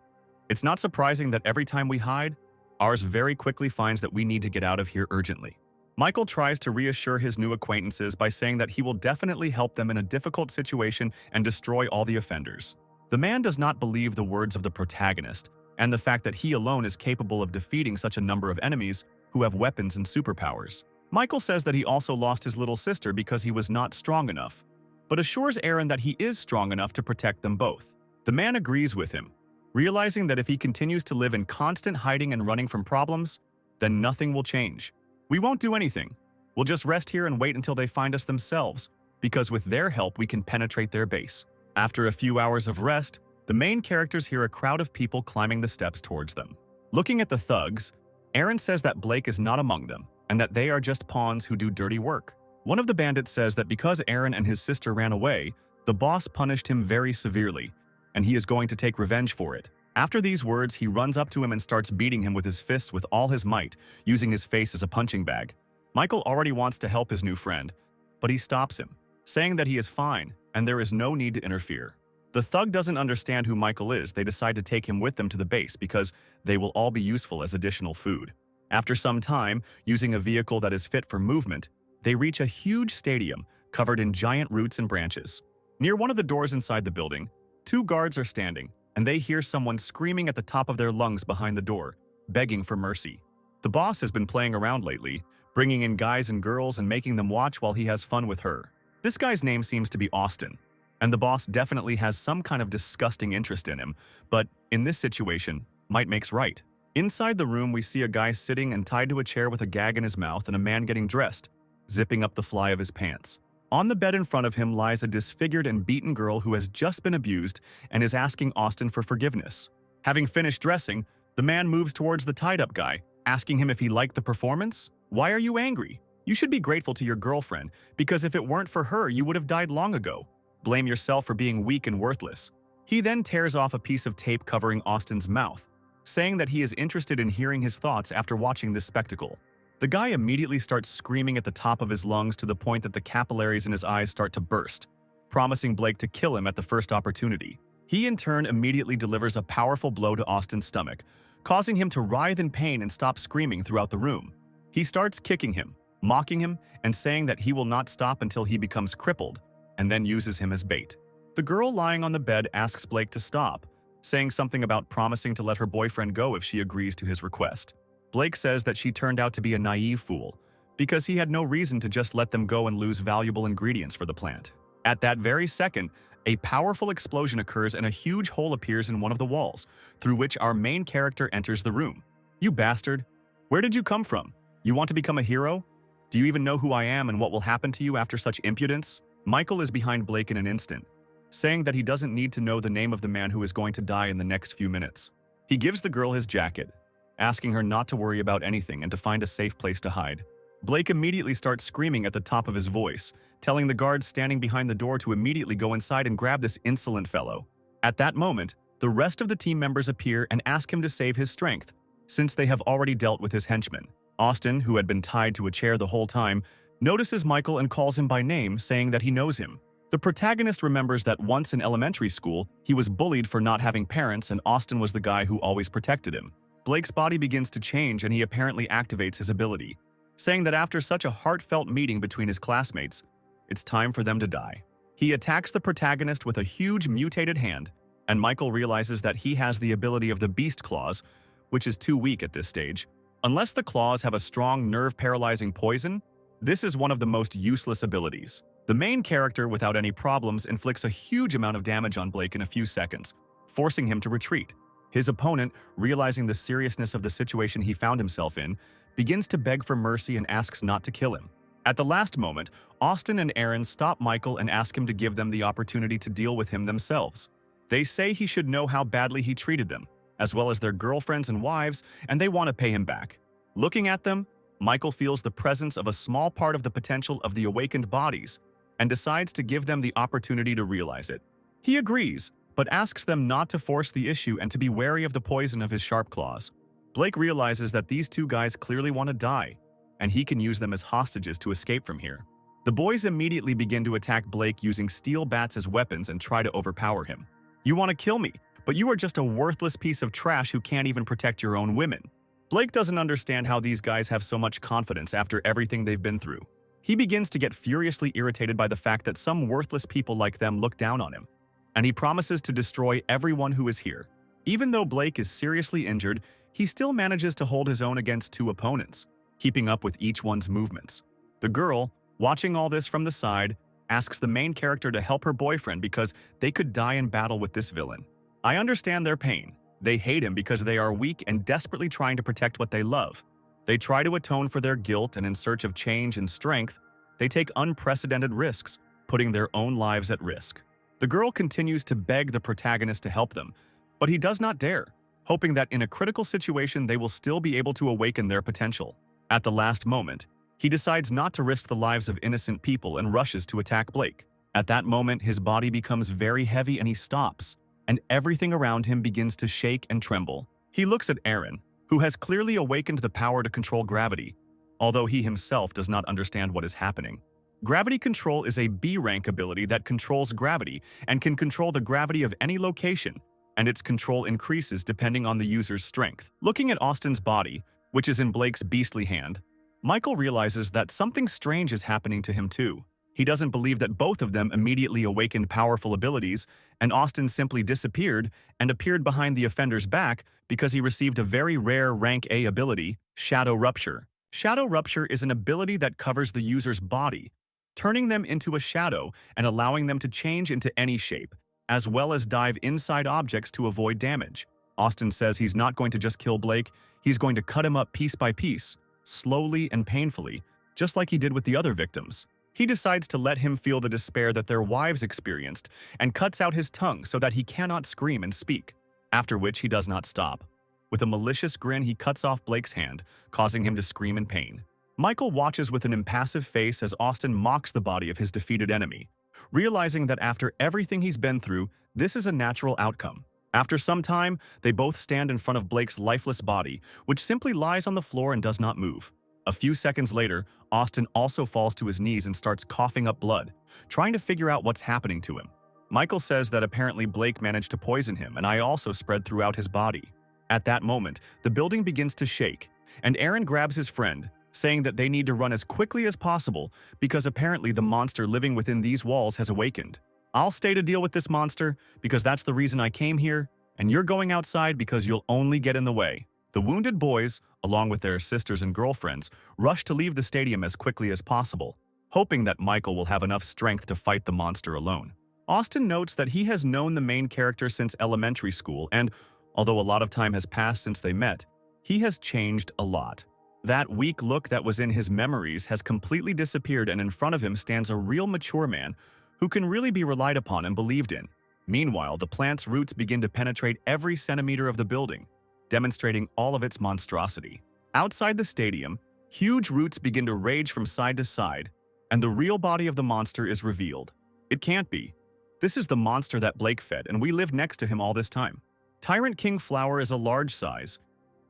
It's not surprising that every time we hide, ours very quickly finds that we need to get out of here urgently. Michael tries to reassure his new acquaintances by saying that he will definitely help them in a difficult situation and destroy all the offenders. The man does not believe the words of the protagonist and the fact that he alone is capable of defeating such a number of enemies who have weapons and superpowers. Michael says that he also lost his little sister because he was not strong enough, but assures Aaron that he is strong enough to protect them both. The man agrees with him, realizing that if he continues to live in constant hiding and running from problems, then nothing will change. We won't do anything. We'll just rest here and wait until they find us themselves, because with their help we can penetrate their base. After a few hours of rest, the main characters hear a crowd of people climbing the steps towards them. Looking at the thugs, Aaron says that Blake is not among them, and that they are just pawns who do dirty work. One of the bandits says that because Aaron and his sister ran away, the boss punished him very severely, and he is going to take revenge for it. After these words, he runs up to him and starts beating him with his fists with all his might, using his face as a punching bag. Michael already wants to help his new friend, but he stops him, saying that he is fine and there is no need to interfere. The thug doesn't understand who Michael is. They decide to take him with them to the base because they will all be useful as additional food. After some time, using a vehicle that is fit for movement, they reach a huge stadium covered in giant roots and branches. Near one of the doors inside the building, 2 guards are standing, and they hear someone screaming at the top of their lungs behind the door, begging for mercy. The boss has been playing around lately, bringing in guys and girls and making them watch while he has fun with her. This guy's name seems to be Austin, and the boss definitely has some kind of disgusting interest in him, but in this situation, might makes right. Inside the room, we see a guy sitting and tied to a chair with a gag in his mouth and a man getting dressed, zipping up the fly of his pants. On the bed in front of him lies a disfigured and beaten girl who has just been abused and is asking Austin for forgiveness. Having finished dressing, the man moves towards the tied-up guy, asking him if he liked the performance. "Why are you angry? You should be grateful to your girlfriend, because if it weren't for her, you would have died long ago. Blame yourself for being weak and worthless." He then tears off a piece of tape covering Austin's mouth, saying that he is interested in hearing his thoughts after watching this spectacle. The guy immediately starts screaming at the top of his lungs to the point that the capillaries in his eyes start to burst, promising Blake to kill him at the first opportunity. He in turn immediately delivers a powerful blow to Austin's stomach, causing him to writhe in pain and stop screaming throughout the room. He starts kicking him, mocking him, and saying that he will not stop until he becomes crippled, and then uses him as bait. The girl lying on the bed asks Blake to stop, saying something about promising to let her boyfriend go if she agrees to his request. Blake says that she turned out to be a naive fool, because he had no reason to just let them go and lose valuable ingredients for the plant. At that very second, a powerful explosion occurs and a huge hole appears in one of the walls, through which our main character enters the room. "You bastard! Where did you come from? You want to become a hero? Do you even know who I am and what will happen to you after such impudence?" Michael is behind Blake in an instant, saying that he doesn't need to know the name of the man who is going to die in the next few minutes. He gives the girl his jacket, asking her not to worry about anything and to find a safe place to hide. Blake immediately starts screaming at the top of his voice, telling the guards standing behind the door to immediately go inside and grab this insolent fellow. At that moment, the rest of the team members appear and ask him to save his strength, since they have already dealt with his henchmen. Austin, who had been tied to a chair the whole time, notices Michael and calls him by name, saying that he knows him. The protagonist remembers that once in elementary school, he was bullied for not having parents and Austin was the guy who always protected him. Blake's body begins to change and he apparently activates his ability, saying that after such a heartfelt meeting between his classmates, it's time for them to die. He attacks the protagonist with a huge mutated hand, and Michael realizes that he has the ability of the Beast Claws, which is too weak at this stage. Unless the claws have a strong nerve-paralyzing poison, this is one of the most useless abilities. The main character, without any problems, inflicts a huge amount of damage on Blake in a few seconds, forcing him to retreat. His opponent, realizing the seriousness of the situation he found himself in, begins to beg for mercy and asks not to kill him. At the last moment, Austin and Aaron stop Michael and ask him to give them the opportunity to deal with him themselves. They say he should know how badly he treated them, as well as their girlfriends and wives, and they want to pay him back. Looking at them, Michael feels the presence of a small part of the potential of the awakened bodies and decides to give them the opportunity to realize it. He agrees, but asks them not to force the issue and to be wary of the poison of his sharp claws. Blake realizes that these two guys clearly want to die, and he can use them as hostages to escape from here. The boys immediately begin to attack Blake using steel bats as weapons and try to overpower him. "You want to kill me, but you are just a worthless piece of trash who can't even protect your own women." Blake doesn't understand how these guys have so much confidence after everything they've been through. He begins to get furiously irritated by the fact that some worthless people like them look down on him, and he promises to destroy everyone who is here. Even though Blake is seriously injured, he still manages to hold his own against two opponents, keeping up with each one's movements. The girl, watching all this from the side, asks the main character to help her boyfriend because they could die in battle with this villain. I understand their pain. They hate him because they are weak and desperately trying to protect what they love. They try to atone for their guilt, and in search of change and strength, they take unprecedented risks, putting their own lives at risk. The girl continues to beg the protagonist to help them, but he does not dare, hoping that in a critical situation they will still be able to awaken their potential. At the last moment, he decides not to risk the lives of innocent people and rushes to attack Blake. At that moment, his body becomes very heavy and he stops, and everything around him begins to shake and tremble. He looks at Eren, who has clearly awakened the power to control gravity, although he himself does not understand what is happening. Gravity Control is a B-rank ability that controls gravity and can control the gravity of any location, and its control increases depending on the user's strength. Looking at Austin's body, which is in Blake's beastly hand, Michael realizes that something strange is happening to him too. He doesn't believe that both of them immediately awakened powerful abilities, and Austin simply disappeared and appeared behind the offender's back because he received a very rare rank A ability, Shadow Rupture. Shadow Rupture is an ability that covers the user's body, turning them into a shadow and allowing them to change into any shape, as well as dive inside objects to avoid damage. Austin says he's not going to just kill Blake, he's going to cut him up piece by piece, slowly and painfully, just like he did with the other victims. He decides to let him feel the despair that their wives experienced and cuts out his tongue so that he cannot scream and speak, after which he does not stop. With a malicious grin, he cuts off Blake's hand, causing him to scream in pain. Michael watches with an impassive face as Austin mocks the body of his defeated enemy, realizing that after everything he's been through, this is a natural outcome. After some time, they both stand in front of Blake's lifeless body, which simply lies on the floor and does not move. A few seconds later, Austin also falls to his knees and starts coughing up blood, trying to figure out what's happening to him. Michael says that apparently Blake managed to poison him, and I also spread throughout his body. At that moment, the building begins to shake, and Eren grabs his friend, saying that they need to run as quickly as possible because apparently the monster living within these walls has awakened. I'll stay to deal with this monster because that's the reason I came here, and you're going outside because you'll only get in the way. The wounded boys, along with their sisters and girlfriends, rush to leave the stadium as quickly as possible, hoping that Michael will have enough strength to fight the monster alone. Austin notes that he has known the main character since elementary school, and although a lot of time has passed since they met, he has changed a lot. That weak look that was in his memories has completely disappeared, and in front of him stands a real mature man who can really be relied upon and believed in. Meanwhile, the plant's roots begin to penetrate every centimeter of the building, demonstrating all of its monstrosity. Outside the stadium, huge roots begin to rage from side to side, and the real body of the monster is revealed. It can't be. This is the monster that Blake fed, and we lived next to him all this time. Tyrant King Flower is a large size.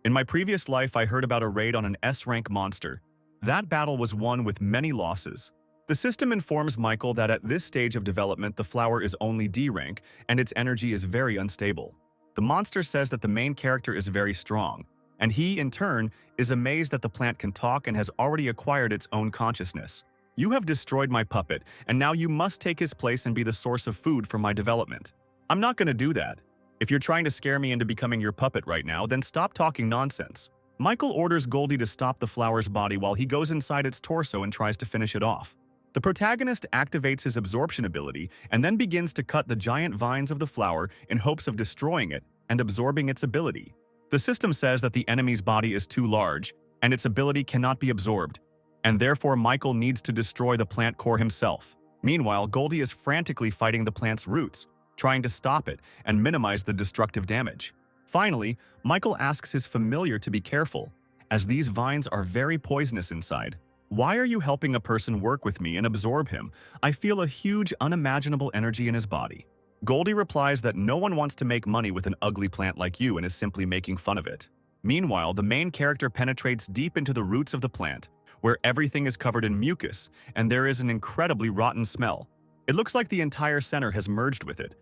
In my previous life, I heard about a raid on an S-rank monster. That battle was won with many losses. The system informs Michael that at this stage of development, the flower is only D rank, and its energy is very unstable. The monster says that the main character is very strong, and he, in turn, is amazed that the plant can talk and has already acquired its own consciousness. You have destroyed my puppet, and now you must take his place and be the source of food for my development. I'm not going to do that. If you're trying to scare me into becoming your puppet right now, then stop talking nonsense. Michael orders Goldie to stop the flower's body while he goes inside its torso and tries to finish it off. The protagonist activates his absorption ability and then begins to cut the giant vines of the flower in hopes of destroying it and absorbing its ability. The system says that the enemy's body is too large and its ability cannot be absorbed, and therefore Michael needs to destroy the plant core himself. Meanwhile, Goldie is frantically fighting the plant's roots, trying to stop it and minimize the destructive damage. Finally, Michael asks his familiar to be careful, as these vines are very poisonous inside. Why are you helping a person work with me and absorb him? I feel a huge, unimaginable energy in his body. Goldie replies that no one wants to make money with an ugly plant like you and is simply making fun of it. Meanwhile, the main character penetrates deep into the roots of the plant, where everything is covered in mucus and there is an incredibly rotten smell. It looks like the entire center has merged with it,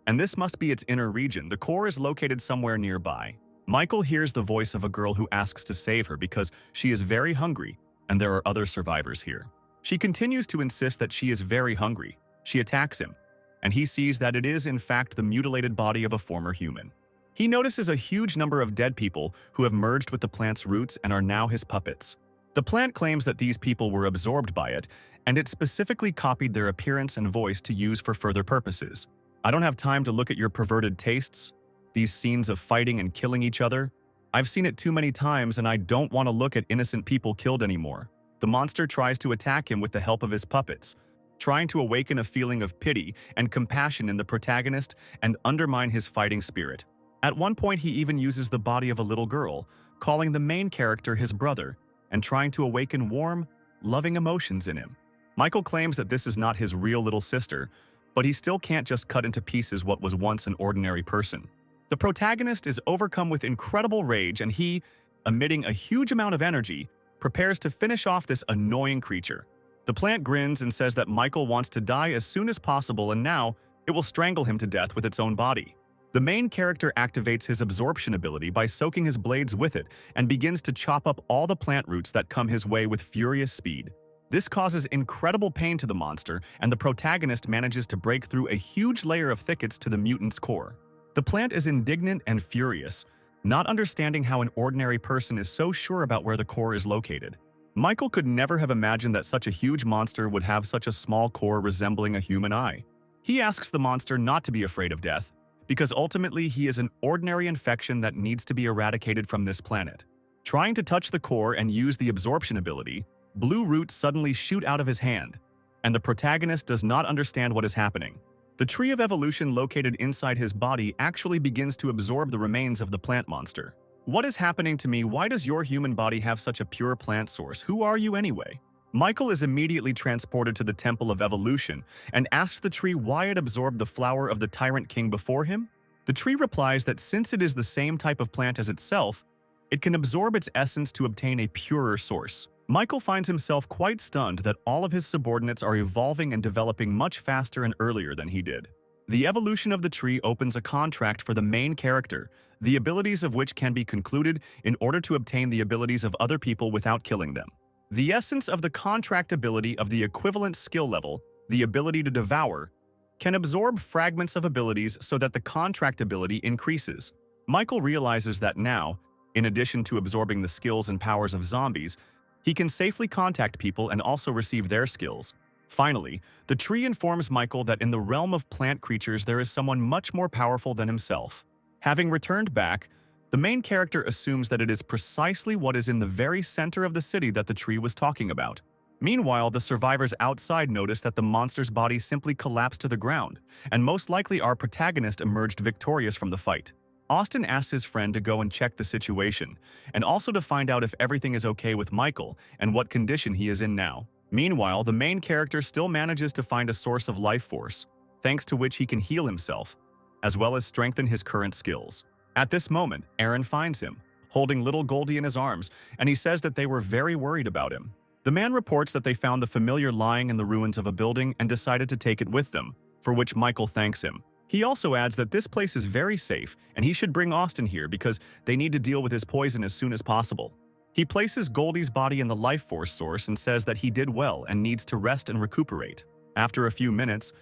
and this must be its inner region. The core is located somewhere nearby. Michael hears the voice of a girl who asks to save her because she is very hungry and there are other survivors here. She continues to insist that she is very hungry. She attacks him, and he sees that it is in fact the mutilated body of a former human. He notices a huge number of dead people who have merged with the plant's roots and are now his puppets. The plant claims that these people were absorbed by it, and it specifically copied their appearance and voice to use for further purposes. I don't have time to look at your perverted tastes, these scenes of fighting and killing each other. I've seen it too many times and I don't want to look at innocent people killed anymore. The monster tries to attack him with the help of his puppets, trying to awaken a feeling of pity and compassion in the protagonist and undermine his fighting spirit. At one point, he even uses the body of a little girl, calling the main character his brother, and trying to awaken warm, loving emotions in him. Michael claims that this is not his real little sister, but he still can't just cut into pieces what was once an ordinary person. The protagonist is overcome with incredible rage and he, emitting a huge amount of energy, prepares to finish off this annoying creature. The plant grins and says that Michael wants to die as soon as possible and now it will strangle him to death with its own body. The main character activates his absorption ability by soaking his blades with it and begins to chop up all the plant roots that come his way with furious speed. This causes incredible pain to the monster, and the protagonist manages to break through a huge layer of thickets to the mutant's core. The plant is indignant and furious, not understanding how an ordinary person is so sure about where the core is located. Michael could never have imagined that such a huge monster would have such a small core resembling a human eye. He asks the monster not to be afraid of death, because ultimately he is an ordinary infection that needs to be eradicated from this planet. Trying to touch the core and use the absorption ability, blue roots suddenly shoot out of his hand, and the protagonist does not understand what is happening. The tree of evolution located inside his body actually begins to absorb the remains of the plant monster. What is happening to me? Why does your human body have such a pure plant source? Who are you anyway? Michael is immediately transported to the Temple of Evolution and asks the tree why it absorbed the flower of the Tyrant King before him. The tree replies that since it is the same type of plant as itself, it can absorb its essence to obtain a purer source. Michael finds himself quite stunned that all of his subordinates are evolving and developing much faster and earlier than he did. The evolution of the tree opens a contract for the main character, the abilities of which can be concluded in order to obtain the abilities of other people without killing them. The essence of the contract ability of the equivalent skill level, the ability to devour, can absorb fragments of abilities so that the contract ability increases. Michael realizes that now, in addition to absorbing the skills and powers of zombies, he can safely contact people and also receive their skills. Finally, the tree informs Michael that in the realm of plant creatures there is someone much more powerful than himself. Having returned back, the main character assumes that it is precisely what is in the very center of the city that the tree was talking about. Meanwhile, the survivors outside notice that the monster's body simply collapsed to the ground, and most likely our protagonist emerged victorious from the fight. Austin asks his friend to go and check the situation, and also to find out if everything is okay with Michael and what condition he is in now. Meanwhile, the main character still manages to find a source of life force, thanks to which he can heal himself, as well as strengthen his current skills. At this moment, Aaron finds him, holding little Goldie in his arms, and he says that they were very worried about him. The man reports that they found the familiar lying in the ruins of a building and decided to take it with them, for which Michael thanks him. He also adds that this place is very safe and he should bring Austin here because they need to deal with his poison as soon as possible. He places Goldie's body in the life force source and says that he did well and needs to rest and recuperate. After a few minutes,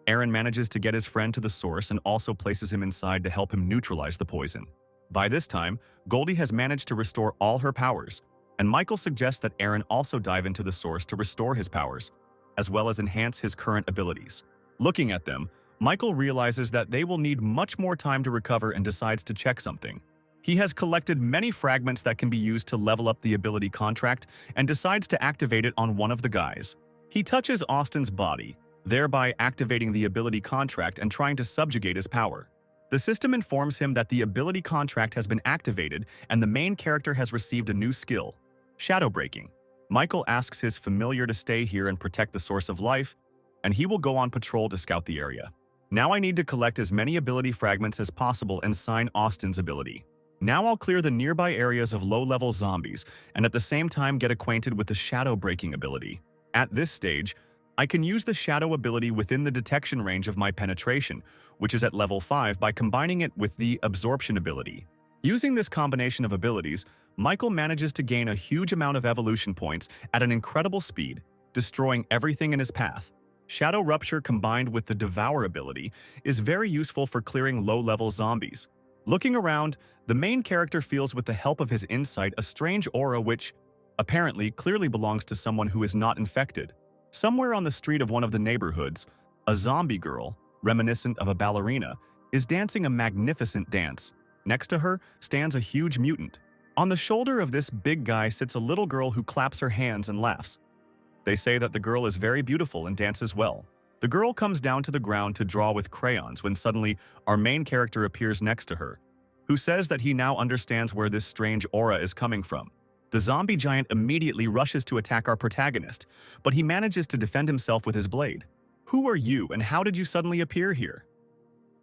Aaron manages to get his friend to the source and also places him inside to help him neutralize the poison. By this time, Goldie has managed to restore all her powers, and Michael suggests that Aaron also dive into the source to restore his powers, as well as enhance his current abilities. Looking at them, Michael realizes that they will need much more time to recover and decides to check something. He has collected many fragments that can be used to level up the ability contract and decides to activate it on one of the guys. He touches Austin's body, thereby activating the ability contract and trying to subjugate his power. The system informs him that the ability contract has been activated and the main character has received a new skill, shadow breaking. Michael asks his familiar to stay here and protect the source of life, and he will go on patrol to scout the area. Now I need to collect as many ability fragments as possible and sign Austin's ability. Now I'll clear the nearby areas of low-level zombies and at the same time get acquainted with the shadow breaking ability. At this stage, I can use the shadow ability within the detection range of my penetration, which is at level 5, by combining it with the absorption ability. Using this combination of abilities, Michael manages to gain a huge amount of evolution points at an incredible speed, destroying everything in his path. Shadow Rupture combined with the Devour ability is very useful for clearing low-level zombies. Looking around, the main character feels with the help of his insight a strange aura which apparently clearly belongs to someone who is not infected. Somewhere on the street of one of the neighborhoods, a zombie girl, reminiscent of a ballerina, is dancing a magnificent dance. Next to her stands a huge mutant. On the shoulder of this big guy sits a little girl who claps her hands and laughs. They say that the girl is very beautiful and dances well. The girl comes down to the ground to draw with crayons when suddenly our main character appears next to her, who says that he now understands where this strange aura is coming from. The zombie giant immediately rushes to attack our protagonist, but he manages to defend himself with his blade. Who are you and how did you suddenly appear here?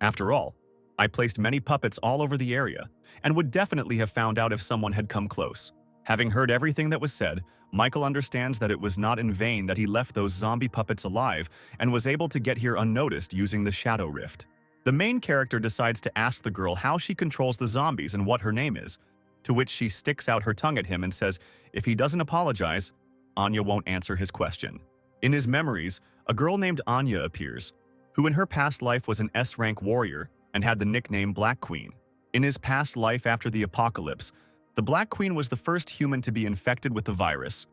After all, I placed many puppets all over the area and would definitely have found out if someone had come close. Having heard everything that was said, Michael understands that it was not in vain that he left those zombie puppets alive and was able to get here unnoticed using the Shadow Rift. The main character decides to ask the girl how she controls the zombies and what her name is, to which she sticks out her tongue at him and says if he doesn't apologize, Anya won't answer his question. In his memories, a girl named Anya appears, who in her past life was an S-rank warrior and had the nickname Black Queen. In his past life after the apocalypse, the Black Queen was the first human to be infected with the virus.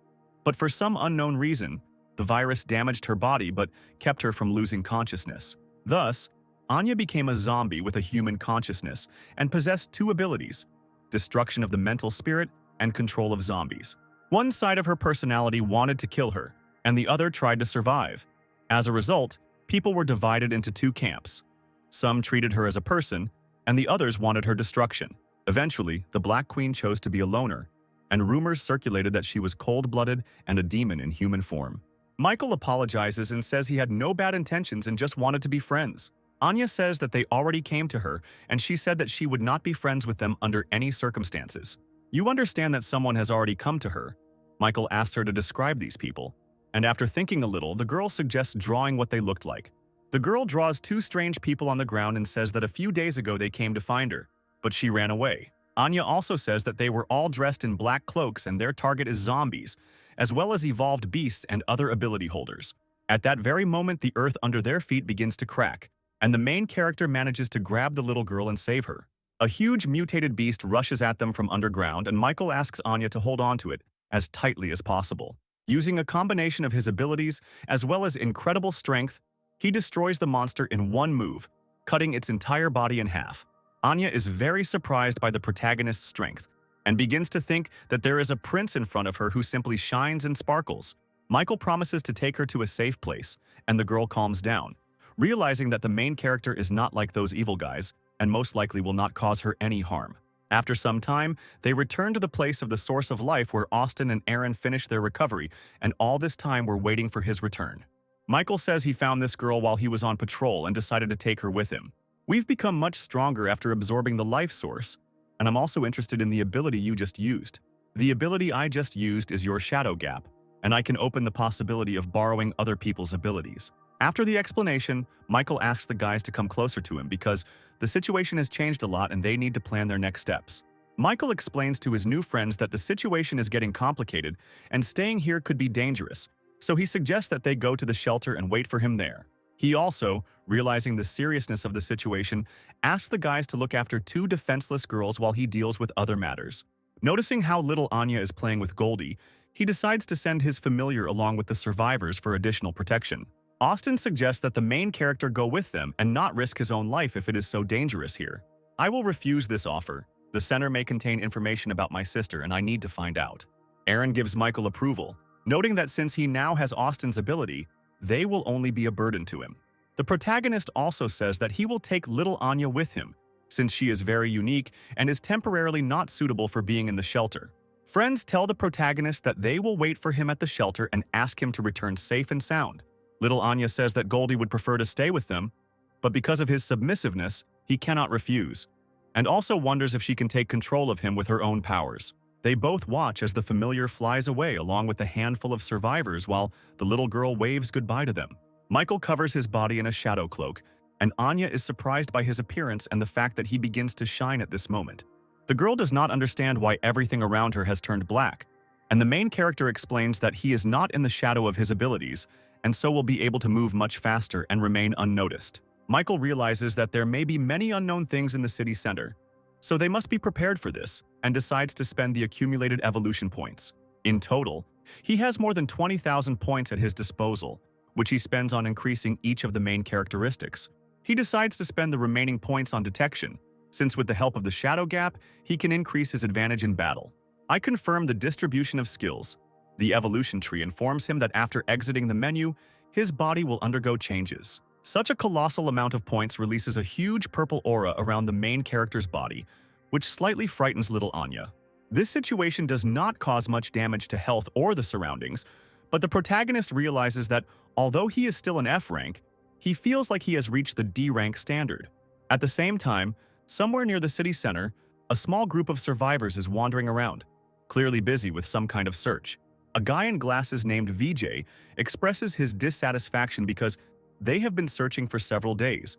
But for some unknown reason, the virus damaged her body but kept her from losing consciousness. Thus, Anya became a zombie with a human consciousness and possessed two abilities: destruction of the mental spirit and control of zombies. One side of her personality wanted to kill her, and the other tried to survive. As a result, people were divided into two camps. Some treated her as a person, and the others wanted her destruction. Eventually, the Black Queen chose to be a loner, and rumors circulated that she was cold-blooded and a demon in human form. Michael apologizes and says he had no bad intentions and just wanted to be friends. Anya says that they already came to her, and she said that she would not be friends with them under any circumstances. You understand that someone has already come to her. Michael asks her to describe these people, and after thinking a little, the girl suggests drawing what they looked like. The girl draws two strange people on the ground and says that a few days ago they came to find her, but she ran away. Anya also says that they were all dressed in black cloaks and their target is zombies, as well as evolved beasts and other ability holders. At that very moment, the earth under their feet begins to crack, and the main character manages to grab the little girl and save her. A huge mutated beast rushes at them from underground, and Michael asks Anya to hold on to it as tightly as possible. Using a combination of his abilities as well as incredible strength, he destroys the monster in one move, cutting its entire body in half. Anya is very surprised by the protagonist's strength and begins to think that there is a prince in front of her who simply shines and sparkles. Michael promises to take her to a safe place, and the girl calms down, realizing that the main character is not like those evil guys and most likely will not cause her any harm. After some time, they return to the place of the source of life where Austin and Aaron finish their recovery, and all this time we're waiting for his return. Michael says he found this girl while he was on patrol and decided to take her with him. We've become much stronger after absorbing the life source, and I'm also interested in the ability you just used. The ability I just used is your shadow gap, and I can open the possibility of borrowing other people's abilities. After the explanation, Michael asks the guys to come closer to him because the situation has changed a lot and they need to plan their next steps. Michael explains to his new friends that the situation is getting complicated and staying here could be dangerous, so he suggests that they go to the shelter and wait for him there. He also, realizing the seriousness of the situation, asks the guys to look after two defenseless girls while he deals with other matters. Noticing how little Anya is playing with Goldie, he decides to send his familiar along with the survivors for additional protection. Austin suggests that the main character go with them and not risk his own life if it is so dangerous here. I will refuse this offer. The center may contain information about my sister and I need to find out. Aaron gives Michael approval, noting that since he now has Austin's ability, they will only be a burden to him. The protagonist also says that he will take little Anya with him, since she is very unique and is temporarily not suitable for being in the shelter. Friends tell the protagonist that they will wait for him at the shelter and ask him to return safe and sound. Little Anya says that Goldie would prefer to stay with them, but because of his submissiveness, he cannot refuse, and also wonders if she can take control of him with her own powers. They both watch as the familiar flies away along with a handful of survivors while the little girl waves goodbye to them. Michael covers his body in a shadow cloak, and Anya is surprised by his appearance and the fact that he begins to shine at this moment. The girl does not understand why everything around her has turned black, and the main character explains that he is not in the shadow of his abilities, and so will be able to move much faster and remain unnoticed. Michael realizes that there may be many unknown things in the city center, so they must be prepared for this, and decides to spend the accumulated evolution points. In total, he has more than 20,000 points at his disposal, which he spends on increasing each of the main characteristics. He decides to spend the remaining points on detection, since with the help of the shadow gap, he can increase his advantage in battle. I confirm the distribution of skills. The evolution tree informs him that after exiting the menu, his body will undergo changes. Such a colossal amount of points releases a huge purple aura around the main character's body, which slightly frightens little Anya. This situation does not cause much damage to health or the surroundings, but the protagonist realizes that although he is still an F rank, he feels like he has reached the D rank standard. At the same time, somewhere near the city center, a small group of survivors is wandering around, clearly busy with some kind of search. A guy in glasses named VJ expresses his dissatisfaction because they have been searching for several days,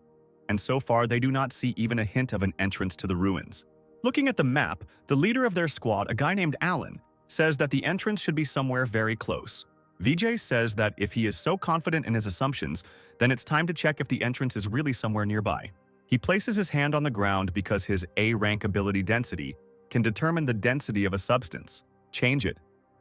and so far they do not see even a hint of an entrance to the ruins. Looking at the map, the leader of their squad, a guy named Alan, says that the entrance should be somewhere very close. VJ says that if he is so confident in his assumptions, then it's time to check if the entrance is really somewhere nearby. He places his hand on the ground because his A-rank ability density can determine the density of a substance, change it,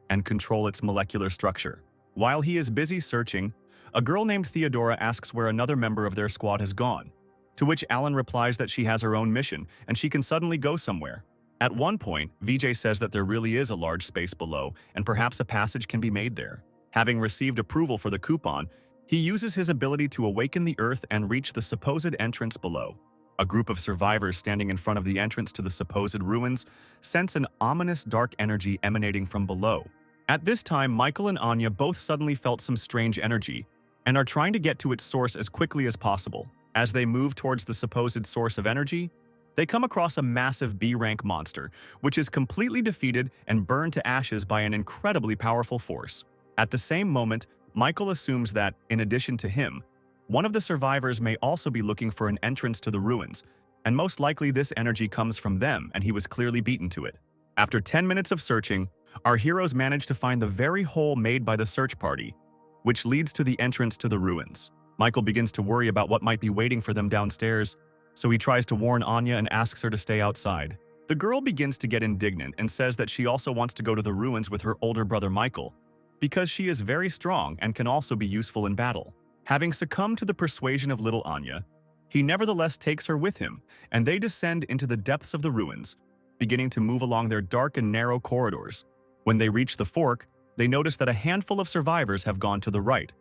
and control its molecular structure. While he is busy searching, a girl named Theodora asks where another member of their squad has gone, to which Alan replies that she has her own mission and she can suddenly go somewhere. At one point, VJ says that there really is a large space below and perhaps a passage can be made there. Having received approval for the coupon, he uses his ability to awaken the earth and reach the supposed entrance below. A group of survivors standing in front of the entrance to the supposed ruins sense an ominous dark energy emanating from below. At this time, Michael and Anya both suddenly felt some strange energy and are trying to get to its source as quickly as possible. As they move towards the supposed source of energy, they come across a massive B-rank monster, which is completely defeated and burned to ashes by an incredibly powerful force. At the same moment, Michael assumes that, in addition to him, one of the survivors may also be looking for an entrance to the ruins, and most likely this energy comes from them and he was clearly beaten to it. After 10 minutes of searching, our heroes manage to find the very hole made by the search party, which leads to the entrance to the ruins. Michael begins to worry about what might be waiting for them downstairs, so he tries to warn Anya and asks her to stay outside. The girl begins to get indignant and says that she also wants to go to the ruins with her older brother Michael, because she is very strong and can also be useful in battle. Having succumbed to the persuasion of little Anya, he nevertheless takes her with him, and they descend into the depths of the ruins, beginning to move along their dark and narrow corridors. When they reach the fork, they notice that a handful of survivors have gone to the right,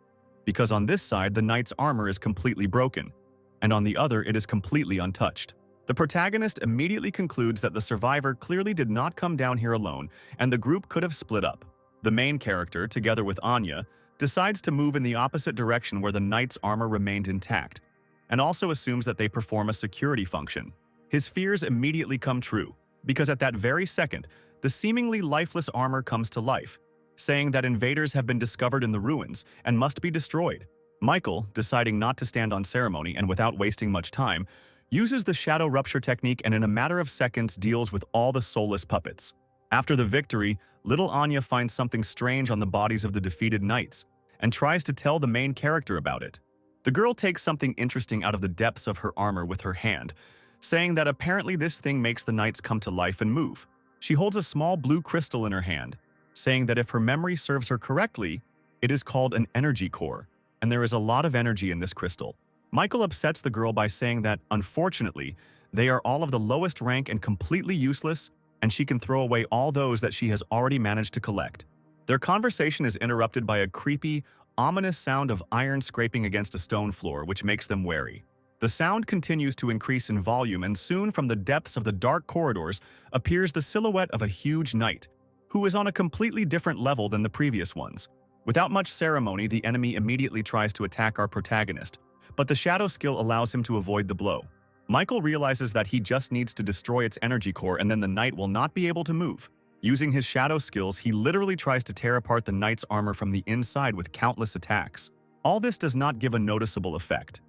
because on this side the knight's armor is completely broken, and on the other it is completely untouched. The protagonist immediately concludes that the survivor clearly did not come down here alone, and the group could have split up. The main character, together with Anya, decides to move in the opposite direction where the knight's armor remained intact, and also assumes that they perform a security function. His fears immediately come true, because at that very second, the seemingly lifeless armor comes to life, saying that invaders have been discovered in the ruins and must be destroyed. Michael, deciding not to stand on ceremony and without wasting much time, uses the shadow rupture technique and in a matter of seconds deals with all the soulless puppets. After the victory, little Anya finds something strange on the bodies of the defeated knights and tries to tell the main character about it. The girl takes something interesting out of the depths of her armor with her hand, saying that apparently this thing makes the knights come to life and move. She holds a small blue crystal in her hand, saying that if her memory serves her correctly, it is called an energy core, and there is a lot of energy in this crystal. Michael upsets the girl by saying that, unfortunately, they are all of the lowest rank and completely useless, and she can throw away all those that she has already managed to collect. Their conversation is interrupted by a creepy, ominous sound of iron scraping against a stone floor, which makes them wary. The sound continues to increase in volume, and soon from the depths of the dark corridors appears the silhouette of a huge knight, who is on a completely different level than the previous ones. Without much ceremony, the enemy immediately tries to attack our protagonist, but the shadow skill allows him to avoid the blow. Michael realizes that he just needs to destroy its energy core and then the knight will not be able to move. Using his shadow skills, he literally tries to tear apart the knight's armor from the inside with countless attacks. All this does not give a noticeable effect,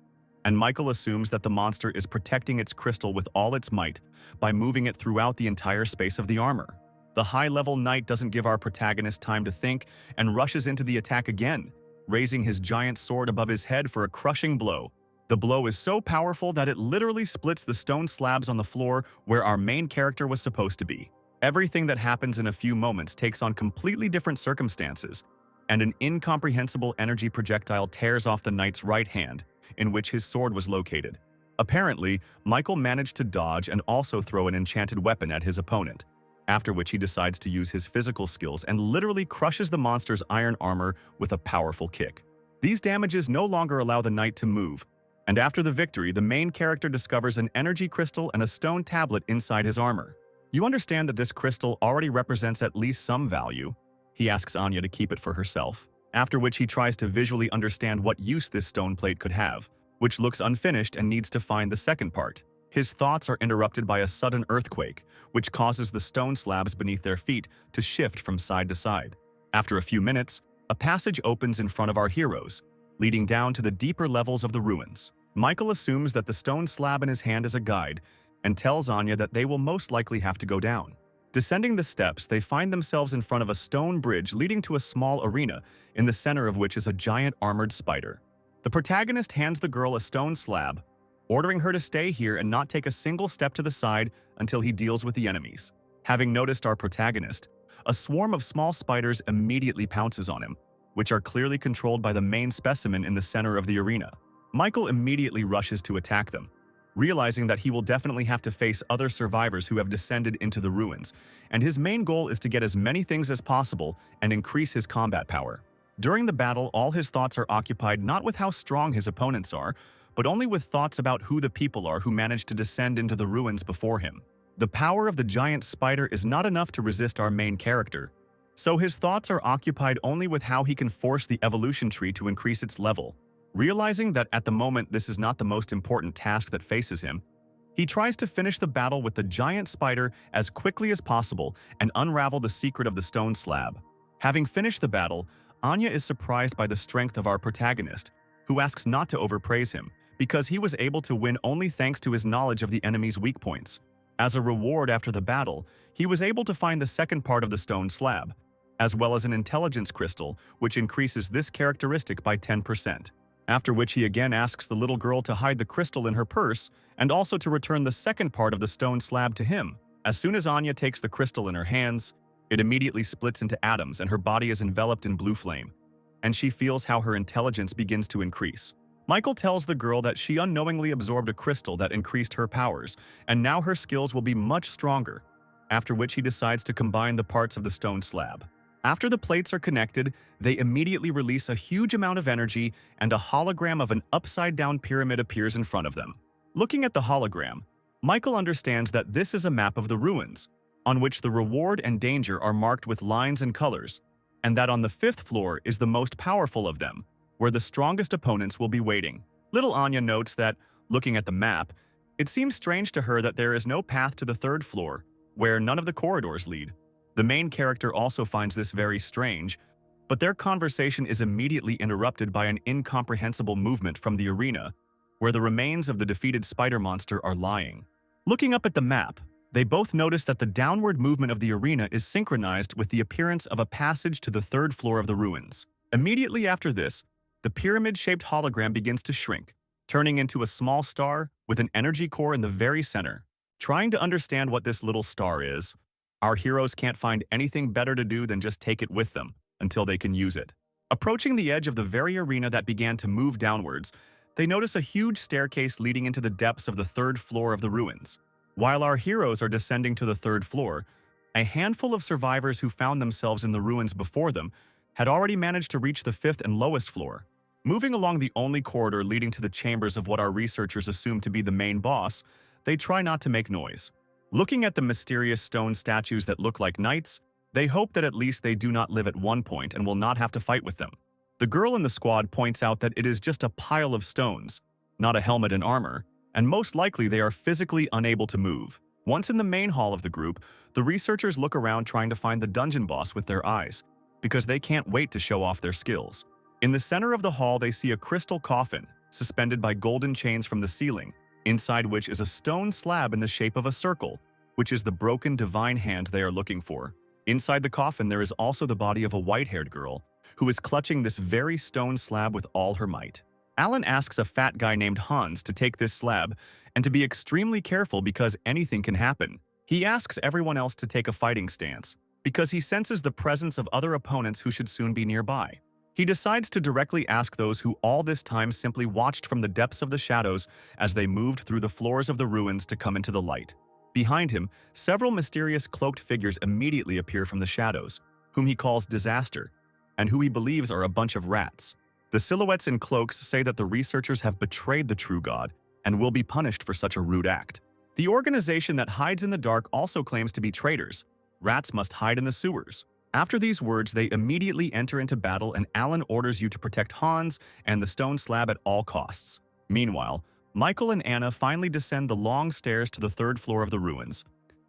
and Michael assumes that the monster is protecting its crystal with all its might by moving it throughout the entire space of the armor. The high-level knight doesn't give our protagonist time to think and rushes into the attack again, raising his giant sword above his head for a crushing blow. The blow is so powerful that it literally splits the stone slabs on the floor where our main character was supposed to be. Everything that happens in a few moments takes on completely different circumstances, and an incomprehensible energy projectile tears off the knight's right hand, in which his sword was located. Apparently, Michael managed to dodge and also throw an enchanted weapon at his opponent, after which he decides to use his physical skills and literally crushes the monster's iron armor with a powerful kick. These damages no longer allow the knight to move, and after the victory, the main character discovers an energy crystal and a stone tablet inside his armor. You understand that this crystal already represents at least some value. He asks Anya to keep it for herself, after which he tries to visually understand what use this stone plate could have, which looks unfinished and needs to find the second part. His thoughts are interrupted by a sudden earthquake, which causes the stone slabs beneath their feet to shift from side to side. After a few minutes, a passage opens in front of our heroes, leading down to the deeper levels of the ruins. Michael assumes that the stone slab in his hand is a guide and tells Anya that they will most likely have to go down. Descending the steps, they find themselves in front of a stone bridge leading to a small arena, in the center of which is a giant armored spider. The protagonist hands the girl a stone slab, ordering her to stay here and not take a single step to the side until he deals with the enemies. Having noticed our protagonist, a swarm of small spiders immediately pounces on him, which are clearly controlled by the main specimen in the center of the arena. Michael immediately rushes to attack them, realizing that he will definitely have to face other survivors who have descended into the ruins, and his main goal is to get as many things as possible and increase his combat power. During the battle, all his thoughts are occupied not with how strong his opponents are, but only with thoughts about who the people are who managed to descend into the ruins before him. The power of the giant spider is not enough to resist our main character, so his thoughts are occupied only with how he can force the evolution tree to increase its level. Realizing that at the moment this is not the most important task that faces him, he tries to finish the battle with the giant spider as quickly as possible and unravel the secret of the stone slab. Having finished the battle, Anya is surprised by the strength of our protagonist, who asks not to overpraise him, because he was able to win only thanks to his knowledge of the enemy's weak points. As a reward after the battle, he was able to find the second part of the stone slab, as well as an intelligence crystal, which increases this characteristic by 10%. After which he again asks the little girl to hide the crystal in her purse and also to return the second part of the stone slab to him. As soon as Anya takes the crystal in her hands, it immediately splits into atoms and her body is enveloped in blue flame, and she feels how her intelligence begins to increase. Michael tells the girl that she unknowingly absorbed a crystal that increased her powers, and now her skills will be much stronger, after which he decides to combine the parts of the stone slab. After the plates are connected, they immediately release a huge amount of energy and a hologram of an upside-down pyramid appears in front of them. Looking at the hologram, Michael understands that this is a map of the ruins, on which the reward and danger are marked with lines and colors, and that on the 5th floor is the most powerful of them, where the strongest opponents will be waiting. Little Anya notes that, looking at the map, it seems strange to her that there is no path to the 3rd floor, where none of the corridors lead. The main character also finds this very strange, but their conversation is immediately interrupted by an incomprehensible movement from the arena, where the remains of the defeated spider monster are lying. Looking up at the map, they both notice that the downward movement of the arena is synchronized with the appearance of a passage to the 3rd floor of the ruins. Immediately after this, the pyramid-shaped hologram begins to shrink, turning into a small star with an energy core in the very center. Trying to understand what this little star is, our heroes can't find anything better to do than just take it with them until they can use it. Approaching the edge of the very arena that began to move downwards, they notice a huge staircase leading into the depths of the 3rd floor of the ruins. While our heroes are descending to the 3rd floor, a handful of survivors who found themselves in the ruins before them had already managed to reach the 5th and lowest floor. Moving along the only corridor leading to the chambers of what our researchers assume to be the main boss, they try not to make noise. Looking at the mysterious stone statues that look like knights, they hope that at least they do not live at one point and will not have to fight with them. The girl in the squad points out that it is just a pile of stones, not a helmet and armor, and most likely they are physically unable to move. Once in the main hall of the group, the researchers look around trying to find the dungeon boss with their eyes, because they can't wait to show off their skills. In the center of the hall, they see a crystal coffin, suspended by golden chains from the ceiling, inside which is a stone slab in the shape of a circle, which is the broken divine hand they are looking for. Inside the coffin, there is also the body of a white-haired girl, who is clutching this very stone slab with all her might. Alan asks a fat guy named Hans to take this slab and to be extremely careful because anything can happen. He asks everyone else to take a fighting stance, because he senses the presence of other opponents who should soon be nearby. He decides to directly ask those who all this time simply watched from the depths of the shadows as they moved through the floors of the ruins to come into the light. Behind him, several mysterious cloaked figures immediately appear from the shadows, whom he calls Disaster, and who he believes are a bunch of rats. The silhouettes in cloaks say that the researchers have betrayed the true god and will be punished for such a rude act. The organization that hides in the dark also claims to be traitors. Rats must hide in the sewers. After these words, they immediately enter into battle and Alan orders you to protect Hans and the stone slab at all costs. Meanwhile, Michael and Anna finally descend the long stairs to the third floor of the ruins,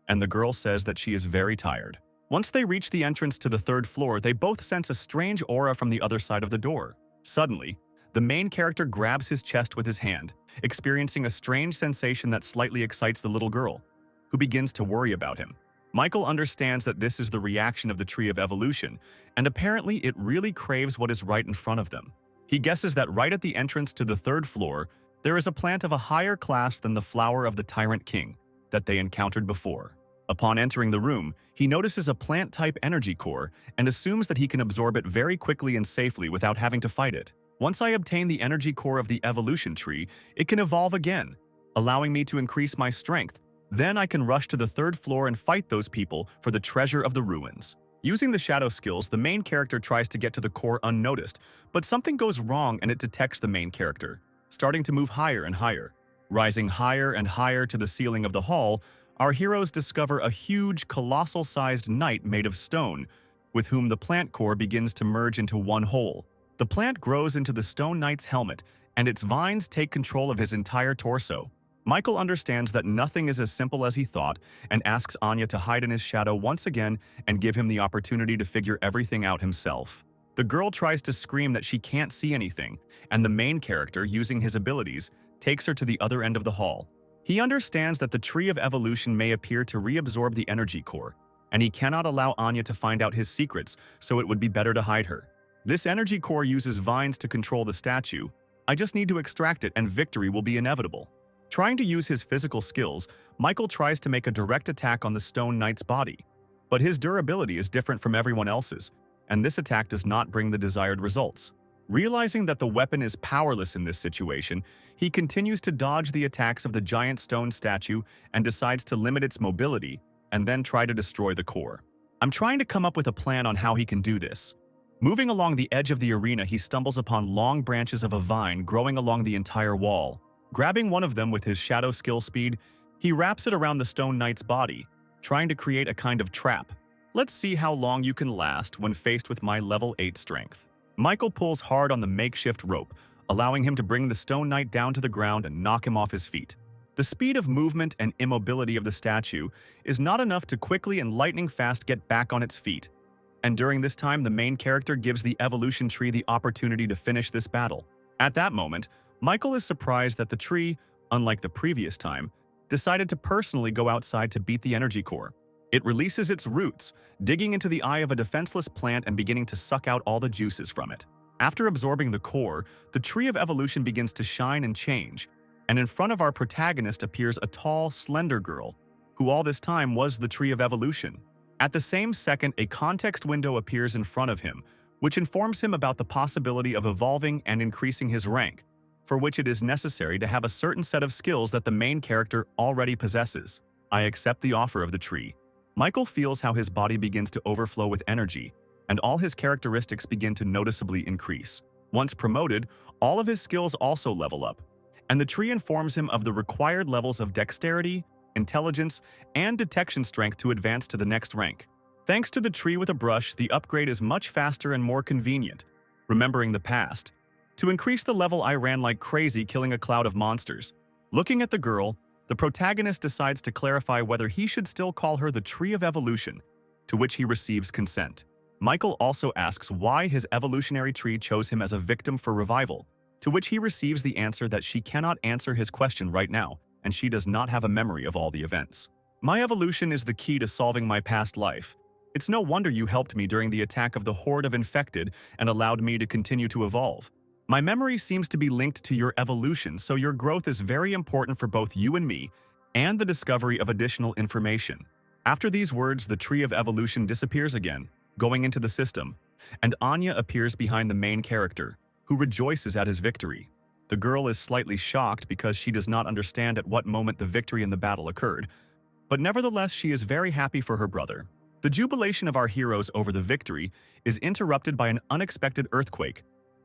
and the girl says that she is very tired. Once they reach the entrance to the third floor, they both sense a strange aura from the other side of the door. Suddenly, the main character grabs his chest with his hand, experiencing a strange sensation that slightly excites the little girl, who begins to worry about him. Michael understands that this is the reaction of the Tree of Evolution, and apparently it really craves what is right in front of them. He guesses that right at the entrance to the third floor, there is a plant of a higher class than the flower of the Tyrant King that they encountered before. Upon entering the room, he notices a plant-type energy core and assumes that he can absorb it very quickly and safely without having to fight it. Once I obtain the energy core of the evolution tree, it can evolve again, allowing me to increase my strength. Then I can rush to the third floor and fight those people for the treasure of the ruins. Using the shadow skills, the main character tries to get to the core unnoticed, but something goes wrong and it detects the main character, starting to move higher and higher. Rising higher and higher to the ceiling of the hall, our heroes discover a huge, colossal-sized knight made of stone, with whom the plant core begins to merge into one whole. The plant grows into the stone knight's helmet, and its vines take control of his entire torso. Michael understands that nothing is as simple as he thought and asks Anya to hide in his shadow once again and give him the opportunity to figure everything out himself. The girl tries to scream that she can't see anything, and the main character, using his abilities, takes her to the other end of the hall. He understands that the Tree of Evolution may appear to reabsorb the energy core, and he cannot allow Anya to find out his secrets, so it would be better to hide her. This energy core uses vines to control the statue. I just need to extract it and victory will be inevitable. Trying to use his physical skills, Michael tries to make a direct attack on the Stone Knight's body. But his durability is different from everyone else's, and this attack does not bring the desired results. Realizing that the weapon is powerless in this situation, he continues to dodge the attacks of the giant stone statue and decides to limit its mobility and then try to destroy the core. I'm trying to come up with a plan on how he can do this. Moving along the edge of the arena, he stumbles upon long branches of a vine growing along the entire wall. Grabbing one of them with his shadow skill speed, he wraps it around the Stone Knight's body, trying to create a kind of trap. Let's see how long you can last when faced with my level 8 strength. Michael pulls hard on the makeshift rope, allowing him to bring the Stone Knight down to the ground and knock him off his feet. The speed of movement and immobility of the statue is not enough to quickly and lightning fast get back on its feet. And during this time, the main character gives the evolution tree the opportunity to finish this battle. At that moment, Michael is surprised that the tree, unlike the previous time, decided to personally go outside to beat the energy core. It releases its roots, digging into the eye of a defenseless plant and beginning to suck out all the juices from it. After absorbing the core, the Tree of Evolution begins to shine and change, and in front of our protagonist appears a tall, slender girl, who all this time was the Tree of Evolution. At the same second, a context window appears in front of him, which informs him about the possibility of evolving and increasing his rank, for which it is necessary to have a certain set of skills that the main character already possesses. I accept the offer of the tree. Michael feels how his body begins to overflow with energy, and all his characteristics begin to noticeably increase. Once promoted, all of his skills also level up, and the tree informs him of the required levels of dexterity, intelligence, and detection strength to advance to the next rank. Thanks to the tree with a brush, the upgrade is much faster and more convenient. Remembering the past, to increase the level, I ran like crazy, killing a cloud of monsters. Looking at the girl, the protagonist decides to clarify whether he should still call her the Tree of Evolution, to which he receives consent. Michael also asks why his evolutionary tree chose him as a victim for revival, to which he receives the answer that she cannot answer his question right now, and she does not have a memory of all the events. My evolution is the key to solving my past life. It's no wonder you helped me during the attack of the horde of infected and allowed me to continue to evolve. My memory seems to be linked to your evolution, so your growth is very important for both you and me, and the discovery of additional information. After these words, the tree of evolution disappears again, going into the system, and Anya appears behind the main character, who rejoices at his victory. The girl is slightly shocked because she does not understand at what moment the victory in the battle occurred, but nevertheless she is very happy for her brother. The jubilation of our heroes over the victory is interrupted by an unexpected earthquake,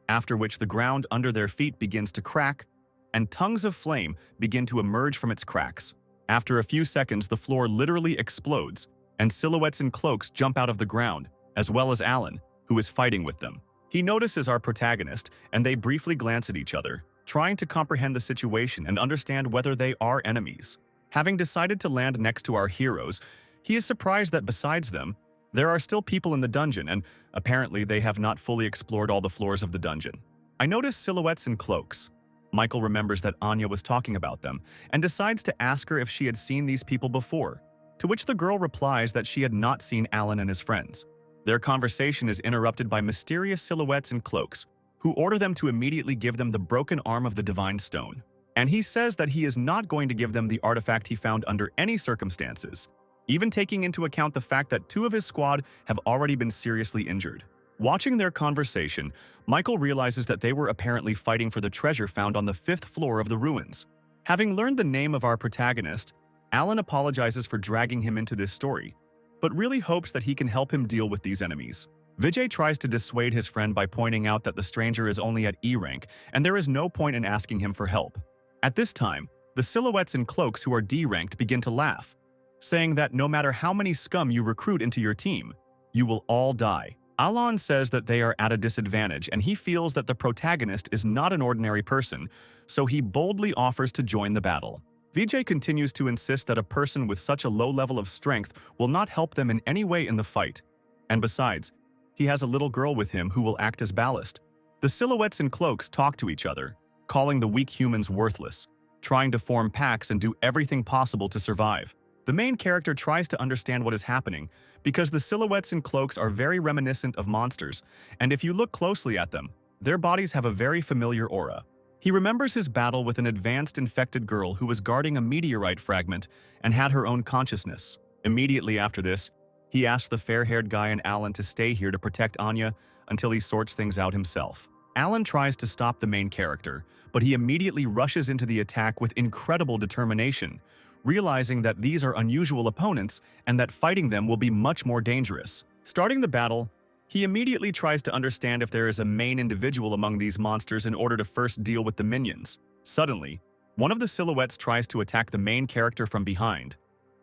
after which the ground under their feet begins to crack, and tongues of flame begin to emerge from its cracks. After a few seconds, the floor literally explodes, and silhouettes in cloaks jump out of the ground, as well as Alan, who is fighting with them. He notices our protagonist, and they briefly glance at each other, trying to comprehend the situation and understand whether they are enemies. Having decided to land next to our heroes, he is surprised that besides them, there are still people in the dungeon, and apparently they have not fully explored all the floors of the dungeon. I notice silhouettes in cloaks. Michael remembers that Anya was talking about them, and decides to ask her if she had seen these people before, to which the girl replies that she had not seen Alan and his friends. Their conversation is interrupted by mysterious silhouettes in cloaks, who order them to immediately give them the broken arm of the divine stone. And he says that he is not going to give them the artifact he found under any circumstances, even taking into account the fact that 2 of his squad have already been seriously injured. Watching their conversation, Michael realizes that they were apparently fighting for the treasure found on the 5th floor of the ruins. Having learned the name of our protagonist, Alan apologizes for dragging him into this story, but really hopes that he can help him deal with these enemies. Vijay tries to dissuade his friend by pointing out that the stranger is only at E rank, and there is no point in asking him for help. At this time, the silhouettes in cloaks who are D ranked begin to laugh, saying that no matter how many scum you recruit into your team, you will all die. Alan says that they are at a disadvantage, and he feels that the protagonist is not an ordinary person, so he boldly offers to join the battle. Vijay continues to insist that a person with such a low level of strength will not help them in any way in the fight. And besides, he has a little girl with him who will act as ballast. The silhouettes in cloaks talk to each other, calling the weak humans worthless, trying to form packs and do everything possible to survive. The main character tries to understand what is happening because the silhouettes in cloaks are very reminiscent of monsters, and if you look closely at them, their bodies have a very familiar aura. He remembers his battle with an advanced infected girl who was guarding a meteorite fragment and had her own consciousness. Immediately after this, he asks the fair-haired guy and Alan to stay here to protect Anya until he sorts things out himself. Alan tries to stop the main character, but he immediately rushes into the attack with incredible determination, realizing that these are unusual opponents and that fighting them will be much more dangerous. Starting the battle, he immediately tries to understand if there is a main individual among these monsters in order to first deal with the minions. Suddenly, one of the silhouettes tries to attack the main character from behind,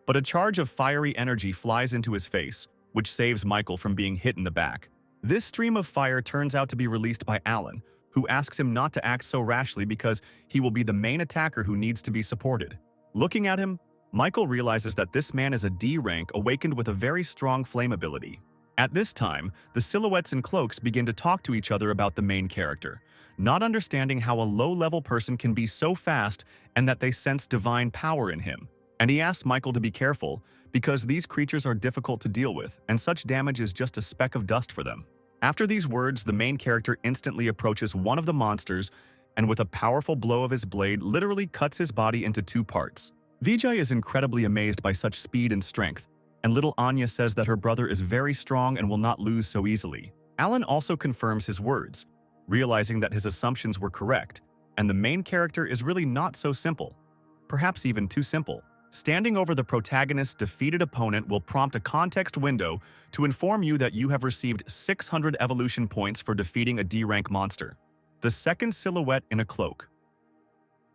but a charge of fiery energy flies into his face, which saves Michael from being hit in the back. This stream of fire turns out to be released by Alan, who asks him not to act so rashly because he will be the main attacker who needs to be supported. Looking at him, Michael realizes that this man is a D rank awakened with a very strong flame ability. At this time, the silhouettes in cloaks begin to talk to each other about the main character, not understanding how a low-level person can be so fast and that they sense divine power in him. And he asks Michael to be careful because these creatures are difficult to deal with and such damage is just a speck of dust for them. After these words, the main character instantly approaches one of the monsters and with a powerful blow of his blade literally cuts his body into 2 parts. Vijay is incredibly amazed by such speed and strength, and little Anya says that her brother is very strong and will not lose so easily. Alan also confirms his words, realizing that his assumptions were correct, and the main character is really not so simple, perhaps even too simple. Standing over the protagonist's defeated opponent will prompt a context window to inform you that you have received 600 evolution points for defeating a D-rank monster. The second silhouette in a cloak.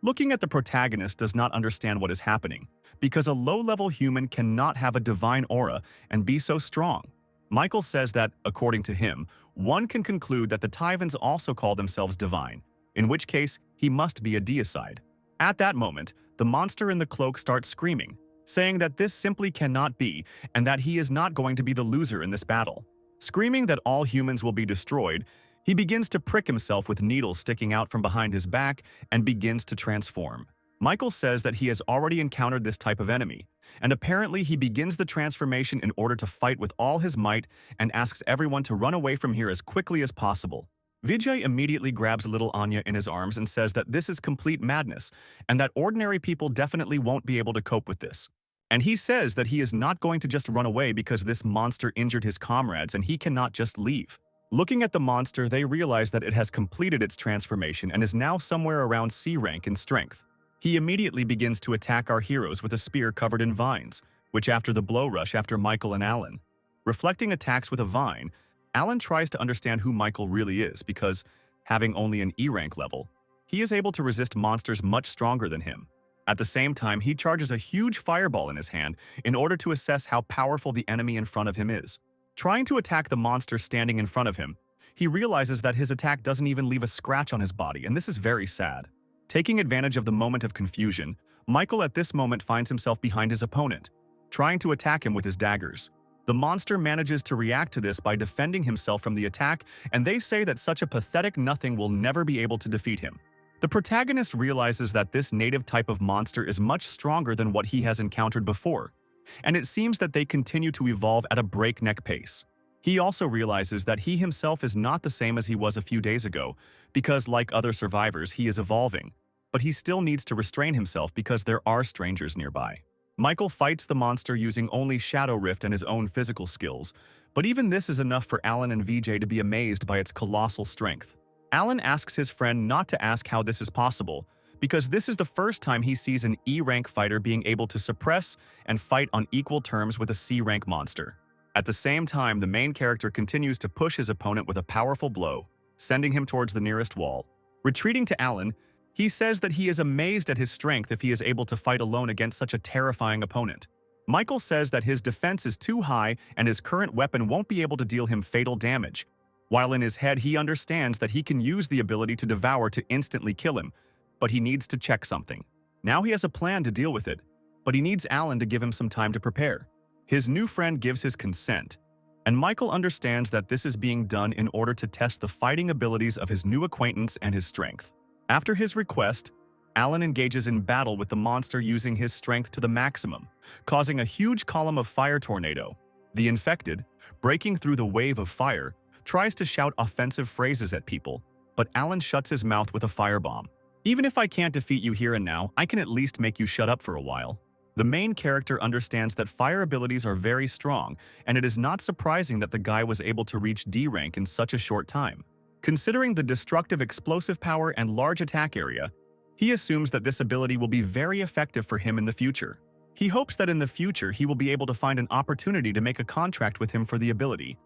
Looking at the protagonist does not understand what is happening, because a low-level human cannot have a divine aura and be so strong. Michael says that, according to him, one can conclude that the Tyvans also call themselves divine, in which case he must be a deicide. At that moment, the monster in the cloak starts screaming, saying that this simply cannot be and that he is not going to be the loser in this battle. Screaming that all humans will be destroyed, he begins to prick himself with needles sticking out from behind his back and begins to transform. Michael says that he has already encountered this type of enemy, and apparently he begins the transformation in order to fight with all his might and asks everyone to run away from here as quickly as possible. Vijay immediately grabs little Anya in his arms and says that this is complete madness and that ordinary people definitely won't be able to cope with this. And he says that he is not going to just run away because this monster injured his comrades and he cannot just leave. Looking at the monster, they realize that it has completed its transformation and is now somewhere around C rank in strength. He immediately begins to attack our heroes with a spear covered in vines, which after the blow rush after Michael and Alan. Reflecting attacks with a vine, Alan tries to understand who Michael really is because, having only an E rank level, he is able to resist monsters much stronger than him. At the same time, he charges a huge fireball in his hand in order to assess how powerful the enemy in front of him is. Trying to attack the monster standing in front of him, he realizes that his attack doesn't even leave a scratch on his body, and this is very sad. Taking advantage of the moment of confusion, Michael at this moment finds himself behind his opponent, trying to attack him with his daggers. The monster manages to react to this by defending himself from the attack, and they say that such a pathetic nothing will never be able to defeat him. The protagonist realizes that this native type of monster is much stronger than what he has encountered before, and it seems that they continue to evolve at a breakneck pace. He also realizes that he himself is not the same as he was a few days ago, because like other survivors, he is evolving, but he still needs to restrain himself because there are strangers nearby. Michael fights the monster using only Shadow Rift and his own physical skills, but even this is enough for Alan and Vijay to be amazed by its colossal strength. Alan asks his friend not to ask how this is possible, because this is the first time he sees an E-rank fighter being able to suppress and fight on equal terms with a C-rank monster. At the same time, the main character continues to push his opponent with a powerful blow, sending him towards the nearest wall. Retreating to Alan, he says that he is amazed at his strength if he is able to fight alone against such a terrifying opponent. Michael says that his defense is too high and his current weapon won't be able to deal him fatal damage, while in his head he understands that he can use the ability to devour to instantly kill him, but he needs to check something. Now he has a plan to deal with it, but he needs Alan to give him some time to prepare. His new friend gives his consent, and Michael understands that this is being done in order to test the fighting abilities of his new acquaintance and his strength. After his request, Alan engages in battle with the monster using his strength to the maximum, causing a huge column of fire tornado. The infected, breaking through the wave of fire, tries to shout offensive phrases at people, but Alan shuts his mouth with a firebomb. Even if I can't defeat you here and now, I can at least make you shut up for a while. The main character understands that fire abilities are very strong, and it is not surprising that the guy was able to reach D rank in such a short time. Considering the destructive explosive power and large attack area, he assumes that this ability will be very effective for him in the future. He hopes that in the future he will be able to find an opportunity to make a contract with him for the ability.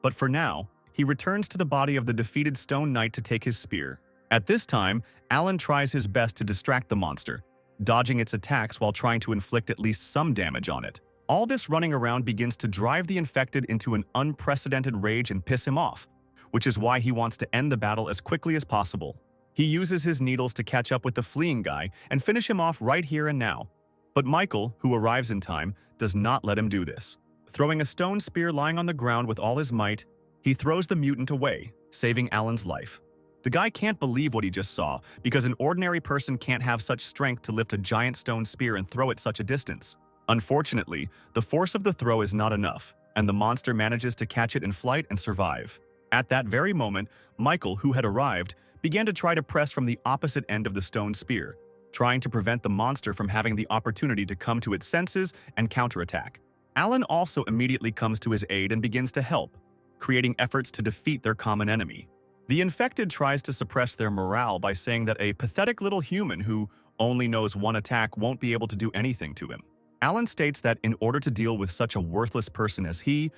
But for now, he returns to the body of the defeated Stone Knight to take his spear. At this time, Alan tries his best to distract the monster, dodging its attacks while trying to inflict at least some damage on it. All this running around begins to drive the infected into an unprecedented rage and piss him off, which is why he wants to end the battle as quickly as possible. He uses his needles to catch up with the fleeing guy and finish him off right here and now. But Michael, who arrives in time, does not let him do this. Throwing a stone spear lying on the ground with all his might, he throws the mutant away, saving Alan's life. The guy can't believe what he just saw, because an ordinary person can't have such strength to lift a giant stone spear and throw it such a distance. Unfortunately, the force of the throw is not enough, and the monster manages to catch it in flight and survive. At that very moment, Michael, who had arrived, began to try to press from the opposite end of the stone spear, trying to prevent the monster from having the opportunity to come to its senses and counterattack. Alan also immediately comes to his aid and begins to help, creating efforts to defeat their common enemy. The infected tries to suppress their morale by saying that a pathetic little human who only knows one attack won't be able to do anything to him. Alan states that in order to deal with such a worthless person as he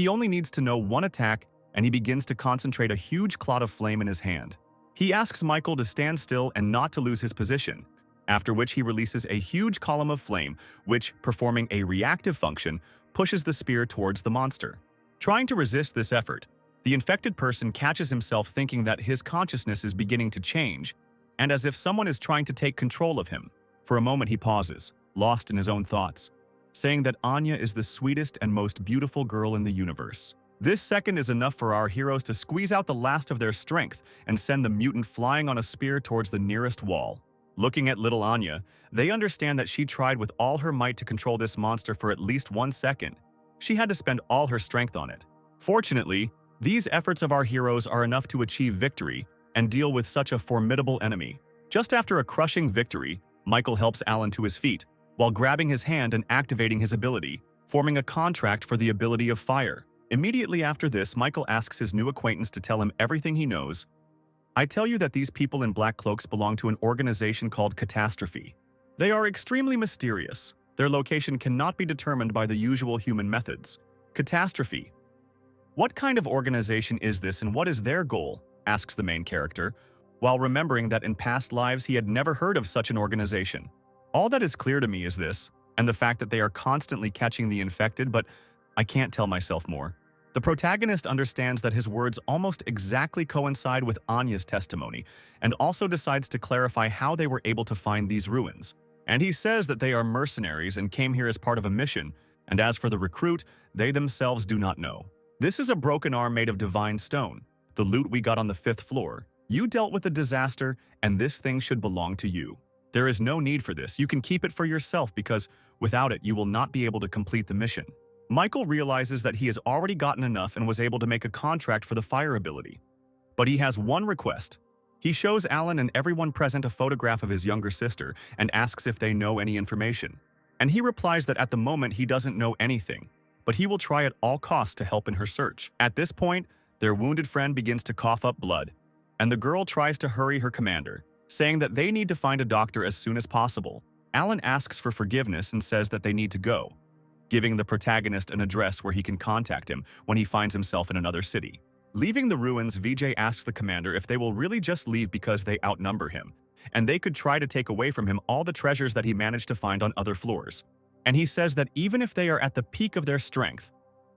only needs to know one attack, and he begins to concentrate a huge cloud of flame in his hand. He asks Michael to stand still and not to lose his position, after which he releases a huge column of flame, which, performing a reactive function, pushes the spear towards the monster. Trying to resist this effort, the infected person catches himself thinking that his consciousness is beginning to change, and as if someone is trying to take control of him. For a moment he pauses, lost in his own thoughts, saying that Anya is the sweetest and most beautiful girl in the universe. This second is enough for our heroes to squeeze out the last of their strength and send the mutant flying on a spear towards the nearest wall. Looking at little Anya, they understand that she tried with all her might to control this monster for at least 1 second. She had to spend all her strength on it. Fortunately, These efforts of our heroes are enough to achieve victory and deal with such a formidable enemy. Just after a crushing victory, Michael helps Alan to his feet, while grabbing his hand and activating his ability, forming a contract for the ability of fire. Immediately after this, Michael asks his new acquaintance to tell him everything he knows. I tell you that these people in black cloaks belong to an organization called Catastrophe. They are extremely mysterious. Their location cannot be determined by the usual human methods. Catastrophe. What kind of organization is this and what is their goal? Asks the main character, while remembering that in past lives he had never heard of such an organization. All that is clear to me is this, and the fact that they are constantly catching the infected, but I can't tell myself more. The protagonist understands that his words almost exactly coincide with Anya's testimony, and also decides to clarify how they were able to find these ruins. And he says that they are mercenaries and came here as part of a mission, and as for the recruit, they themselves do not know. This is a broken arm made of divine stone, the loot we got on the 5th floor. You dealt with the disaster, and this thing should belong to you. There is no need for this. You can keep it for yourself because without it, you will not be able to complete the mission. Michael realizes that he has already gotten enough and was able to make a contract for the fire ability. But he has one request. He shows Alan and everyone present a photograph of his younger sister and asks if they know any information. And he replies that at the moment he doesn't know anything, but he will try at all costs to help in her search. At this point, their wounded friend begins to cough up blood, and the girl tries to hurry her commander, saying that they need to find a doctor as soon as possible. Alan asks for forgiveness and says that they need to go, giving the protagonist an address where he can contact him when he finds himself in another city. Leaving the ruins, Vijay asks the commander if they will really just leave because they outnumber him, and they could try to take away from him all the treasures that he managed to find on other floors. And he says that even if they are at the peak of their strength,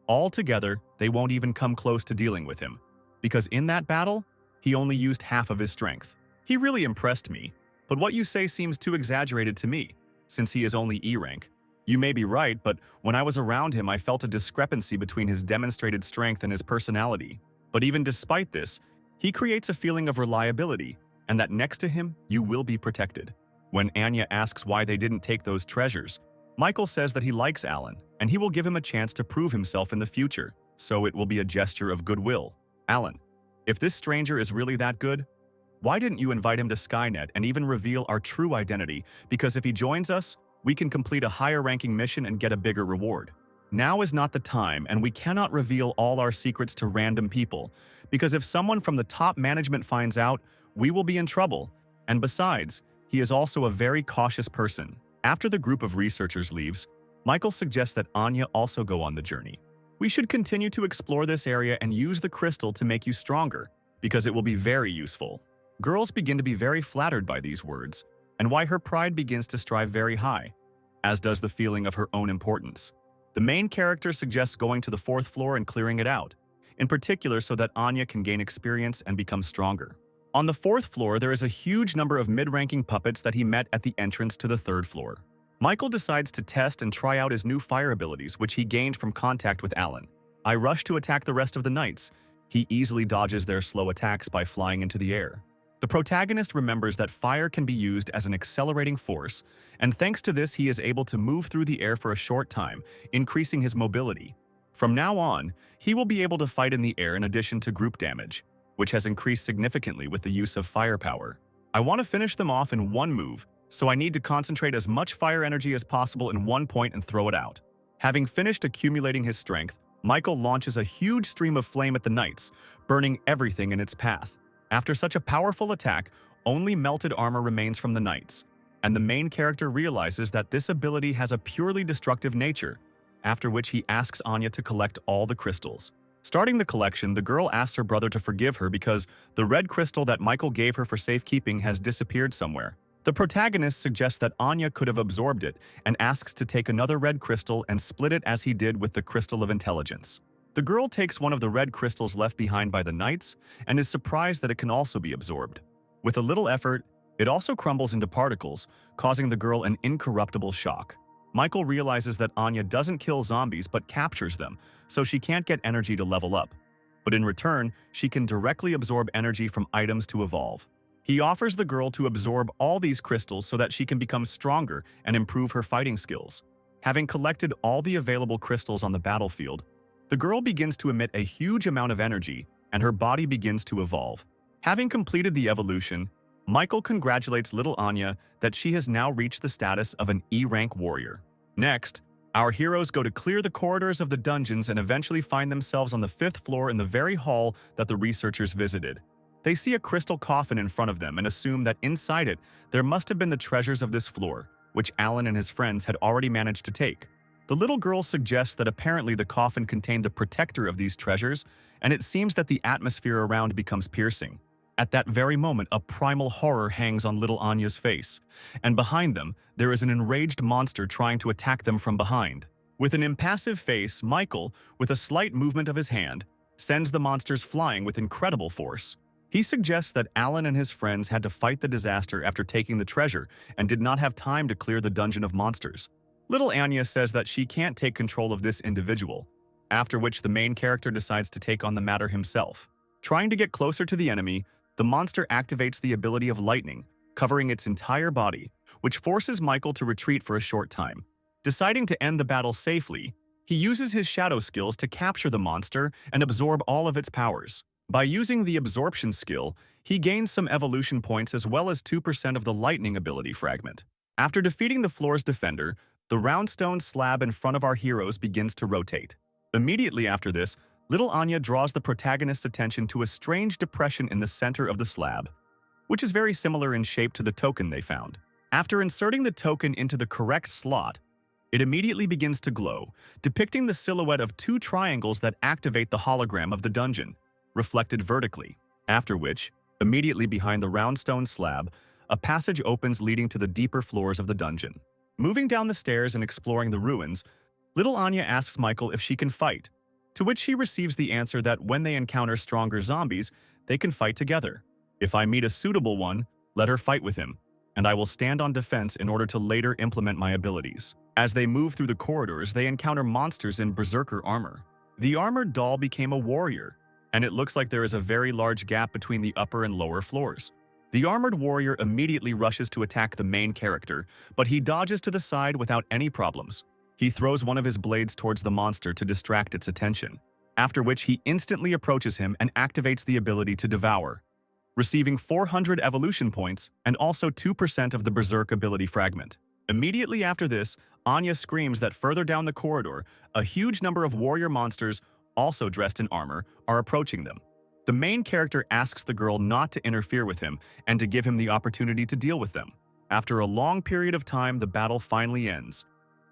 all together, they won't even come close to dealing with him, because in that battle, he only used half of his strength. He really impressed me, but what you say seems too exaggerated to me, since he is only E rank. You may be right, but when I was around him, I felt a discrepancy between his demonstrated strength and his personality. But even despite this, he creates a feeling of reliability, and that next to him, you will be protected. When Anya asks why they didn't take those treasures, Michael says that he likes Alan, and he will give him a chance to prove himself in the future, so it will be a gesture of goodwill. Alan, if this stranger is really that good, why didn't you invite him to Skynet and even reveal our true identity? Because if he joins us, we can complete a higher-ranking mission and get a bigger reward. Now is not the time, and we cannot reveal all our secrets to random people, because if someone from the top management finds out, we will be in trouble. And besides, he is also a very cautious person. After the group of researchers leaves, Michael suggests that Anya also go on the journey. We should continue to explore this area and use the crystal to make you stronger, because it will be very useful. Girls begin to be very flattered by these words, and why her pride begins to strive very high, as does the feeling of her own importance. The main character suggests going to the 4th floor and clearing it out, in particular so that Anya can gain experience and become stronger. On the 4th floor, there is a huge number of mid-ranking puppets that he met at the entrance to the 3rd floor. Michael decides to test and try out his new fire abilities, which he gained from contact with Alan. I rush to attack the rest of the knights. He easily dodges their slow attacks by flying into the air. The protagonist remembers that fire can be used as an accelerating force, and thanks to this he is able to move through the air for a short time, increasing his mobility. From now on, he will be able to fight in the air in addition to group damage, which has increased significantly with the use of firepower. I want to finish them off in one move, so I need to concentrate as much fire energy as possible in one point and throw it out. Having finished accumulating his strength, Michael launches a huge stream of flame at the knights, burning everything in its path. After such a powerful attack, only melted armor remains from the knights, and the main character realizes that this ability has a purely destructive nature, after which he asks Anya to collect all the crystals. Starting the collection, the girl asks her brother to forgive her because the red crystal that Michael gave her for safekeeping has disappeared somewhere. The protagonist suggests that Anya could have absorbed it and asks to take another red crystal and split it as he did with the crystal of intelligence. The girl takes one of the red crystals left behind by the knights and is surprised that it can also be absorbed. With a little effort, it also crumbles into particles, causing the girl an incorruptible shock. Michael realizes that Anya doesn't kill zombies but captures them, so she can't get energy to level up. But in return, she can directly absorb energy from items to evolve. He offers the girl to absorb all these crystals so that she can become stronger and improve her fighting skills. Having collected all the available crystals on the battlefield, The girl begins to emit a huge amount of energy, and her body begins to evolve. Having completed the evolution, Michael congratulates little Anya that she has now reached the status of an E-rank warrior. Next, our heroes go to clear the corridors of the dungeons and eventually find themselves on the 5th floor in the very hall that the researchers visited. They see a crystal coffin in front of them and assume that inside it, there must have been the treasures of this floor, which Alan and his friends had already managed to take. The little girl suggests that apparently the coffin contained the protector of these treasures, and it seems that the atmosphere around becomes piercing. At that very moment, a primal horror hangs on little Anya's face, and behind them, there is an enraged monster trying to attack them from behind. With an impassive face, Michael, with a slight movement of his hand, sends the monsters flying with incredible force. He suggests that Alan and his friends had to fight the disaster after taking the treasure and did not have time to clear the dungeon of monsters. Little Anya says that she can't take control of this individual, after which the main character decides to take on the matter himself. Trying to get closer to the enemy, the monster activates the ability of lightning, covering its entire body, which forces Michael to retreat for a short time. Deciding to end the battle safely, he uses his shadow skills to capture the monster and absorb all of its powers. By using the absorption skill, he gains some evolution points as well as 2% of the lightning ability fragment. After defeating the floor's defender, the round stone slab in front of our heroes begins to rotate. Immediately after this, little Anya draws the protagonist's attention to a strange depression in the center of the slab, which is very similar in shape to the token they found. After inserting the token into the correct slot, it immediately begins to glow, depicting the silhouette of 2 triangles that activate the hologram of the dungeon, reflected vertically, after which, immediately behind the round stone slab, a passage opens leading to the deeper floors of the dungeon. Moving down the stairs and exploring the ruins, little Anya asks Michael if she can fight, to which he receives the answer that when they encounter stronger zombies, they can fight together. If I meet a suitable one, let her fight with him, and I will stand on defense in order to later implement my abilities. As they move through the corridors, they encounter monsters in berserker armor. The armored doll became a warrior, and it looks like there is a very large gap between the upper and lower floors. The armored warrior immediately rushes to attack the main character, but he dodges to the side without any problems. He throws one of his blades towards the monster to distract its attention, after which he instantly approaches him and activates the ability to devour, receiving 400 evolution points and also 2% of the berserk ability fragment. Immediately after this, Anya screams that further down the corridor, a huge number of warrior monsters, also dressed in armor, are approaching them. The main character asks the girl not to interfere with him and to give him the opportunity to deal with them. After a long period of time, the battle finally ends,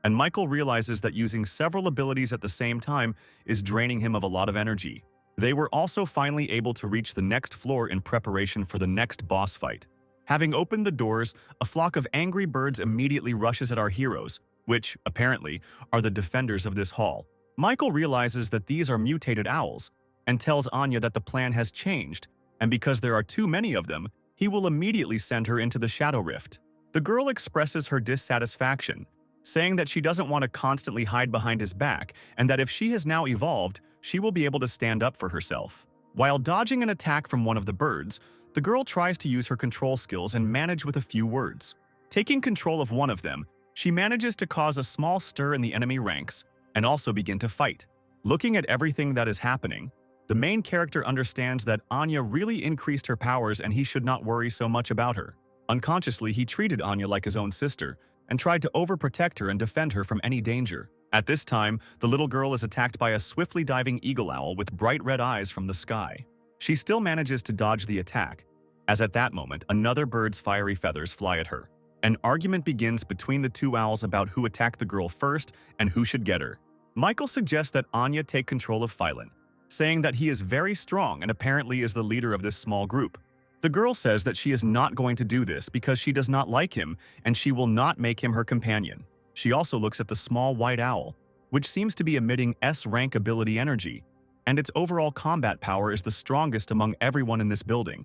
and Michael realizes that using several abilities at the same time is draining him of a lot of energy. They were also finally able to reach the next floor in preparation for the next boss fight. Having opened the doors, a flock of angry birds immediately rushes at our heroes, which, apparently, are the defenders of this hall. Michael realizes that these are mutated owls, and tells Anya that the plan has changed, and because there are too many of them, he will immediately send her into the Shadow Rift. The girl expresses her dissatisfaction, saying that she doesn't want to constantly hide behind his back, and that if she has now evolved, she will be able to stand up for herself. While dodging an attack from one of the birds, the girl tries to use her control skills and manage with a few words. Taking control of one of them, she manages to cause a small stir in the enemy ranks, and also begin to fight. Looking at everything that is happening, the main character understands that Anya really increased her powers and he should not worry so much about her. Unconsciously, he treated Anya like his own sister, and tried to overprotect her and defend her from any danger. At this time, the little girl is attacked by a swiftly diving eagle owl with bright red eyes from the sky. She still manages to dodge the attack, as at that moment, another bird's fiery feathers fly at her. An argument begins between the 2 owls about who attacked the girl first and who should get her. Michael suggests that Anya take control of Phylan, saying that he is very strong and apparently is the leader of this small group. The girl says that she is not going to do this because she does not like him and she will not make him her companion. She also looks at the small white owl, which seems to be emitting S-rank ability energy, and its overall combat power is the strongest among everyone in this building,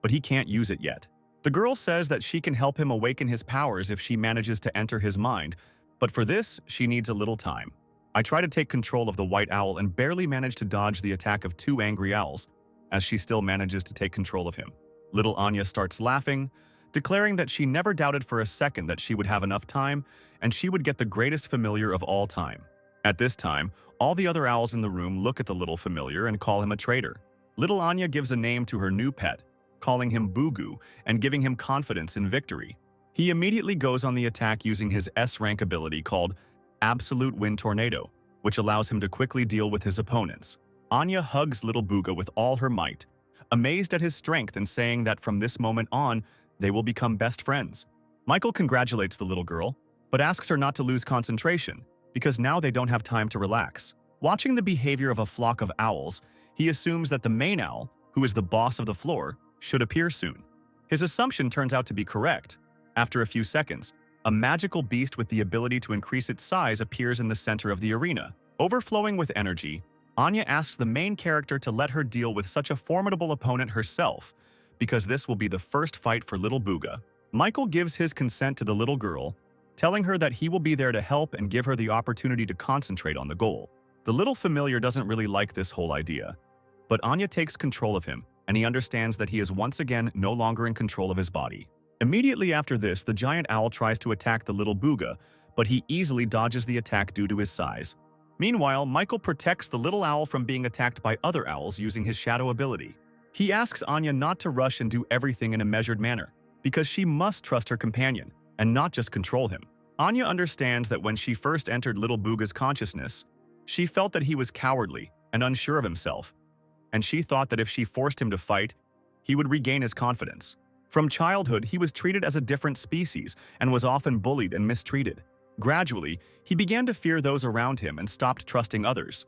but he can't use it yet. The girl says that she can help him awaken his powers if she manages to enter his mind, but for this, she needs a little time. I try to take control of the white owl and barely manage to dodge the attack of 2 angry owls, as she still manages to take control of him. Little Anya starts laughing, declaring that she never doubted for a second that she would have enough time and she would get the greatest familiar of all time. At this time, all the other owls in the room look at the little familiar and call him a traitor. Little Anya gives a name to her new pet, calling him Bugu and giving him confidence in victory. He immediately goes on the attack using his S-rank ability called Absolute Wind Tornado, which allows him to quickly deal with his opponents. Anya hugs little Buga with all her might, amazed at his strength and saying that from this moment on, they will become best friends. Michael congratulates the little girl, but asks her not to lose concentration, because now they don't have time to relax. Watching the behavior of a flock of owls, he assumes that the main owl, who is the boss of the floor, should appear soon. His assumption turns out to be correct. After a few seconds, a magical beast with the ability to increase its size appears in the center of the arena. Overflowing with energy, Anya asks the main character to let her deal with such a formidable opponent herself, because this will be the first fight for little Buga. Michael gives his consent to the little girl, telling her that he will be there to help and give her the opportunity to concentrate on the goal. The little familiar doesn't really like this whole idea, but Anya takes control of him, and he understands that he is once again no longer in control of his body. Immediately after this, the giant owl tries to attack the little Buga, but he easily dodges the attack due to his size. Meanwhile, Michael protects the little owl from being attacked by other owls using his shadow ability. He asks Anya not to rush and do everything in a measured manner, because she must trust her companion, and not just control him. Anya understands that when she first entered little Buga's consciousness, she felt that he was cowardly and unsure of himself, and she thought that if she forced him to fight, he would regain his confidence. From childhood, he was treated as a different species and was often bullied and mistreated. Gradually, he began to fear those around him and stopped trusting others.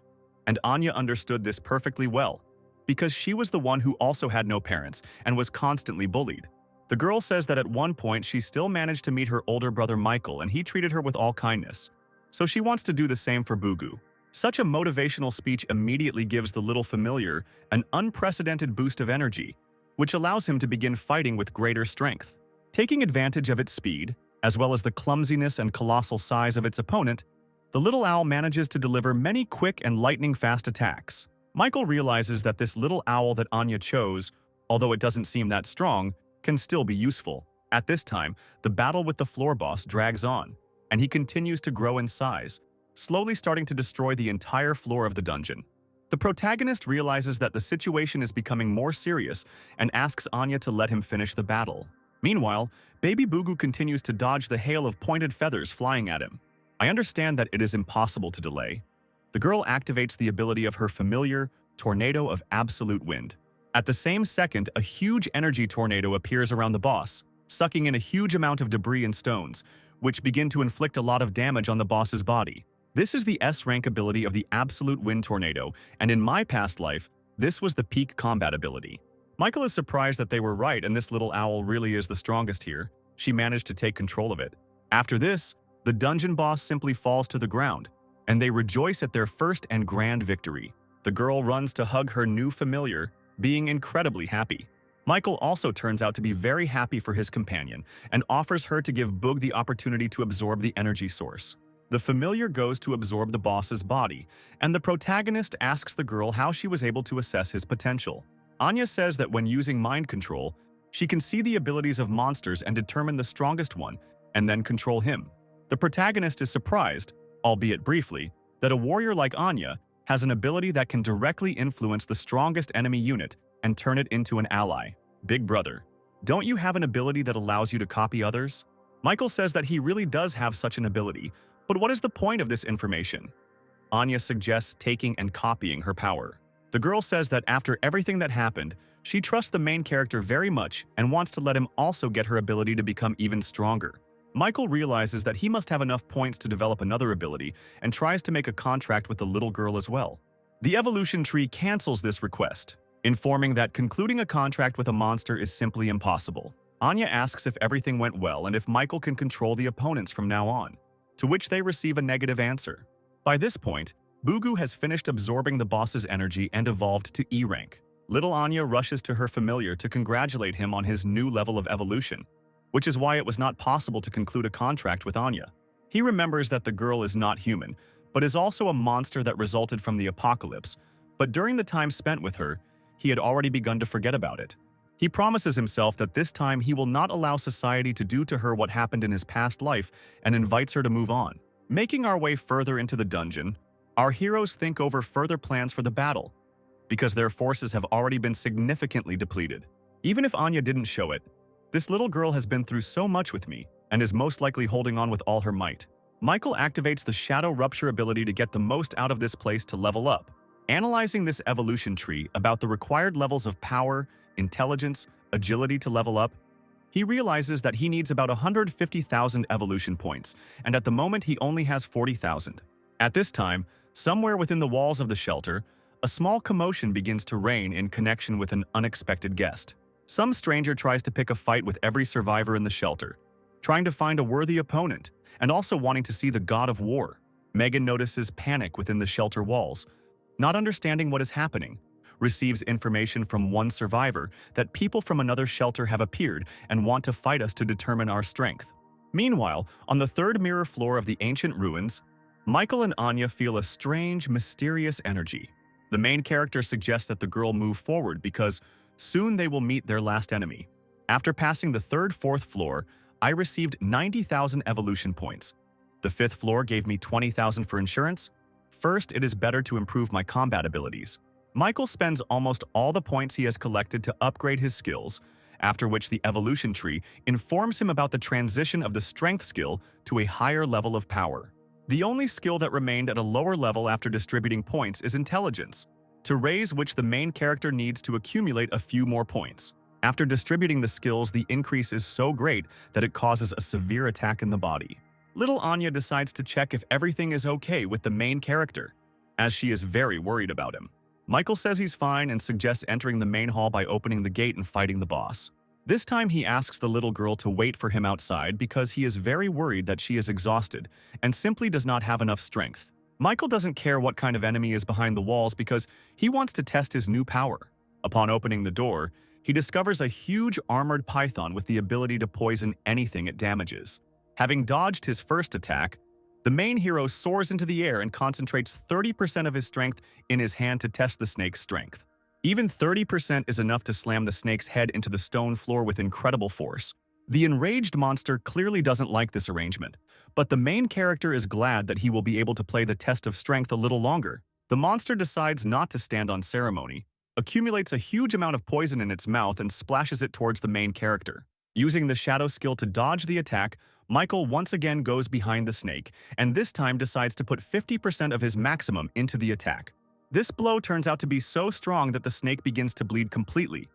And Anya understood this perfectly well, because she was the one who also had no parents and was constantly bullied. The girl says that at one point she still managed to meet her older brother Michael and he treated her with all kindness. So she wants to do the same for Bugu. Such a motivational speech immediately gives the little familiar an unprecedented boost of energy, which allows him to begin fighting with greater strength. Taking advantage of its speed, as well as the clumsiness and colossal size of its opponent, the little owl manages to deliver many quick and lightning-fast attacks. Michael realizes that this little owl that Anya chose, although it doesn't seem that strong, can still be useful. At this time, the battle with the floor boss drags on, and he continues to grow in size, slowly starting to destroy the entire floor of the dungeon. The protagonist realizes that the situation is becoming more serious and asks Anya to let him finish the battle. Meanwhile, baby Bugu continues to dodge the hail of pointed feathers flying at him. I understand that it is impossible to delay. The girl activates the ability of her familiar Tornado of Absolute Wind. At the same second, a huge energy tornado appears around the boss, sucking in a huge amount of debris and stones, which begin to inflict a lot of damage on the boss's body. This is the S-rank ability of the Absolute Wind Tornado, and in my past life, this was the peak combat ability. Michael is surprised that they were right and this little owl really is the strongest here. She managed to take control of it. After this, the dungeon boss simply falls to the ground, and they rejoice at their first and grand victory. The girl runs to hug her new familiar, being incredibly happy. Michael also turns out to be very happy for his companion and offers her to give Bug the opportunity to absorb the energy source. The familiar goes to absorb the boss's body, and the protagonist asks the girl how she was able to assess his potential. Anya says that when using mind control, she can see the abilities of monsters and determine the strongest one, and then control him. The protagonist is surprised, albeit briefly, that a warrior like Anya has an ability that can directly influence the strongest enemy unit and turn it into an ally. Big brother, don't you have an ability that allows you to copy others? Michael says that he really does have such an ability, but what is the point of this information? Anya suggests taking and copying her power. The girl says that after everything that happened, she trusts the main character very much and wants to let him also get her ability to become even stronger. Michael realizes that he must have enough points to develop another ability and tries to make a contract with the little girl as well. The evolution tree cancels this request, informing that concluding a contract with a monster is simply impossible. Anya asks if everything went well and if Michael can control the opponents from now on, to which they receive a negative answer. By this point, Bugu has finished absorbing the boss's energy and evolved to E rank. Little Anya rushes to her familiar to congratulate him on his new level of evolution, which is why it was not possible to conclude a contract with Anya. He remembers that the girl is not human, but is also a monster that resulted from the apocalypse, but during the time spent with her, he had already begun to forget about it. He promises himself that this time he will not allow society to do to her what happened in his past life and invites her to move on. Making our way further into the dungeon, Our heroes think over further plans for the battle, because their forces have already been significantly depleted. Even if Anya didn't show it, this little girl has been through so much with me and is most likely holding on with all her might. Michael activates the Shadow Rupture ability to get the most out of this place to level up. Analyzing this evolution tree about the required levels of power, intelligence, agility to level up, he realizes that he needs about 150,000 evolution points, and at the moment he only has 40,000. At this time, somewhere within the walls of the shelter, a small commotion begins to reign in connection with an unexpected guest. Some stranger tries to pick a fight with every survivor in the shelter, trying to find a worthy opponent, and also wanting to see the god of war. Megan notices panic within the shelter walls, not understanding what is happening, receives information from one survivor that people from another shelter have appeared and want to fight us to determine our strength. Meanwhile, on the third mirror floor of the ancient ruins, Michael and Anya feel a strange, mysterious energy. The main character suggests that the girl move forward because soon they will meet their last enemy. After passing the third, fourth floor, I received 90,000 evolution points. The fifth floor gave me 20,000 for insurance. First, it is better to improve my combat abilities. Michael spends almost all the points he has collected to upgrade his skills, after which the evolution tree informs him about the transition of the strength skill to a higher level of power. The only skill that remained at a lower level after distributing points is intelligence, to raise which the main character needs to accumulate a few more points. After distributing the skills, the increase is so great that it causes a severe attack in the body. Little Anya decides to check if everything is okay with the main character, as she is very worried about him. Michael says he's fine and suggests entering the main hall by opening the gate and fighting the boss. This time he asks the little girl to wait for him outside because he is very worried that she is exhausted and simply does not have enough strength. Michael doesn't care what kind of enemy is behind the walls because he wants to test his new power. Upon opening the door, he discovers a huge armored python with the ability to poison anything it damages. Having dodged his first attack, the main hero soars into the air and concentrates 30% of his strength in his hand to test the snake's strength. Even 30% is enough to slam the snake's head into the stone floor with incredible force. The enraged monster clearly doesn't like this arrangement, but the main character is glad that he will be able to play the test of strength a little longer. The monster decides not to stand on ceremony, accumulates a huge amount of poison in its mouth and splashes it towards the main character. Using the shadow skill to dodge the attack, Michael once again goes behind the snake, and this time decides to put 50% of his maximum into the attack. This blow turns out to be so strong that the snake begins to bleed completely,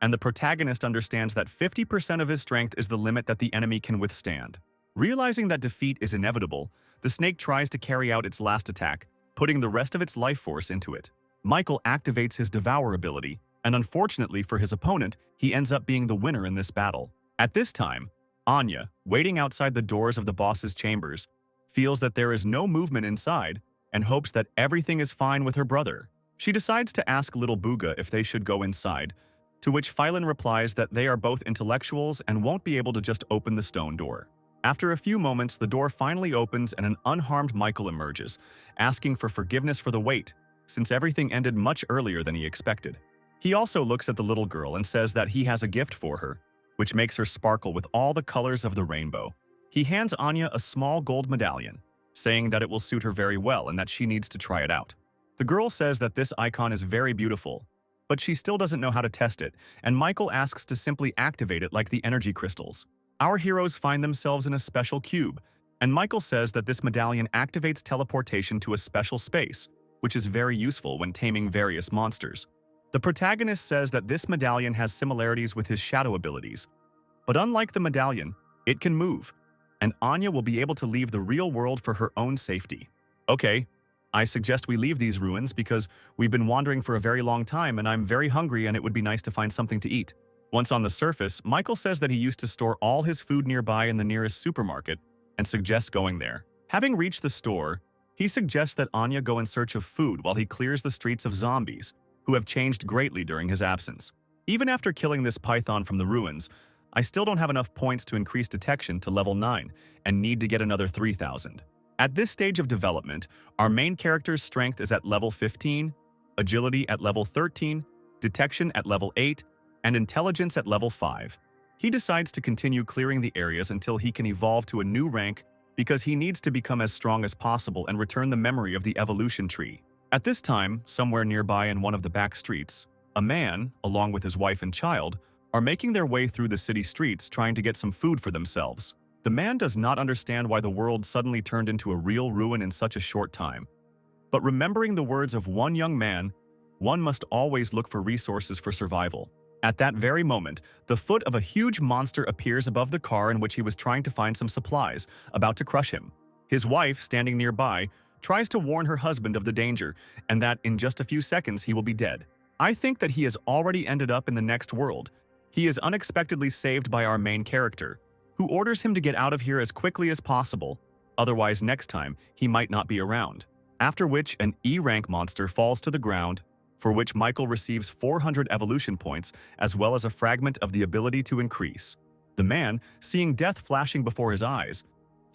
and the protagonist understands that 50% of his strength is the limit that the enemy can withstand. Realizing that defeat is inevitable, the snake tries to carry out its last attack, putting the rest of its life force into it. Michael activates his Devour ability, and unfortunately for his opponent, he ends up being the winner in this battle. At this time, Anya, waiting outside the doors of the boss's chambers, feels that there is no movement inside and hopes that everything is fine with her brother. She decides to ask little Booga if they should go inside, to which Phylan replies that they are both intellectuals and won't be able to just open the stone door. After a few moments, the door finally opens and an unharmed Michael emerges, asking for forgiveness for the wait, since everything ended much earlier than he expected. He also looks at the little girl and says that he has a gift for her, which makes her sparkle with all the colors of the rainbow. He hands Anya a small gold medallion, saying that it will suit her very well and that she needs to try it out. The girl says that this icon is very beautiful, but she still doesn't know how to test it, and Michael asks to simply activate it like the energy crystals. Our heroes find themselves in a special cube, and Michael says that this medallion activates teleportation to a special space, which is very useful when taming various monsters. The protagonist says that this medallion has similarities with his shadow abilities, but unlike the medallion, it can move, and Anya will be able to leave the real world for her own safety. Okay, I suggest we leave these ruins because we've been wandering for a very long time and I'm very hungry and it would be nice to find something to eat. Once on the surface, Michael says that he used to store all his food nearby in the nearest supermarket and suggests going there. Having reached the store, he suggests that Anya go in search of food while he clears the streets of zombies, who have changed greatly during his absence. Even after killing this python from the ruins, I still don't have enough points to increase detection to level 9 and need to get another 3,000. At this stage of development, our main character's strength is at level 15, agility at level 13, detection at level 8, and intelligence at level 5. He decides to continue clearing the areas until he can evolve to a new rank because he needs to become as strong as possible and return the memory of the evolution tree. At this time, somewhere nearby in one of the back streets, a man, along with his wife and child, are making their way through the city streets trying to get some food for themselves. The man does not understand why the world suddenly turned into a real ruin in such a short time. But remembering the words of one young man, one must always look for resources for survival. At that very moment, the foot of a huge monster appears above the car in which he was trying to find some supplies, about to crush him. His wife, standing nearby, tries to warn her husband of the danger and that in just a few seconds he will be dead. I think that he has already ended up in the next world. He is unexpectedly saved by our main character, who orders him to get out of here as quickly as possible, otherwise next time he might not be around. After which an E-rank monster falls to the ground, for which Michael receives 400 evolution points as well as a fragment of the ability to increase. The man, seeing death flashing before his eyes,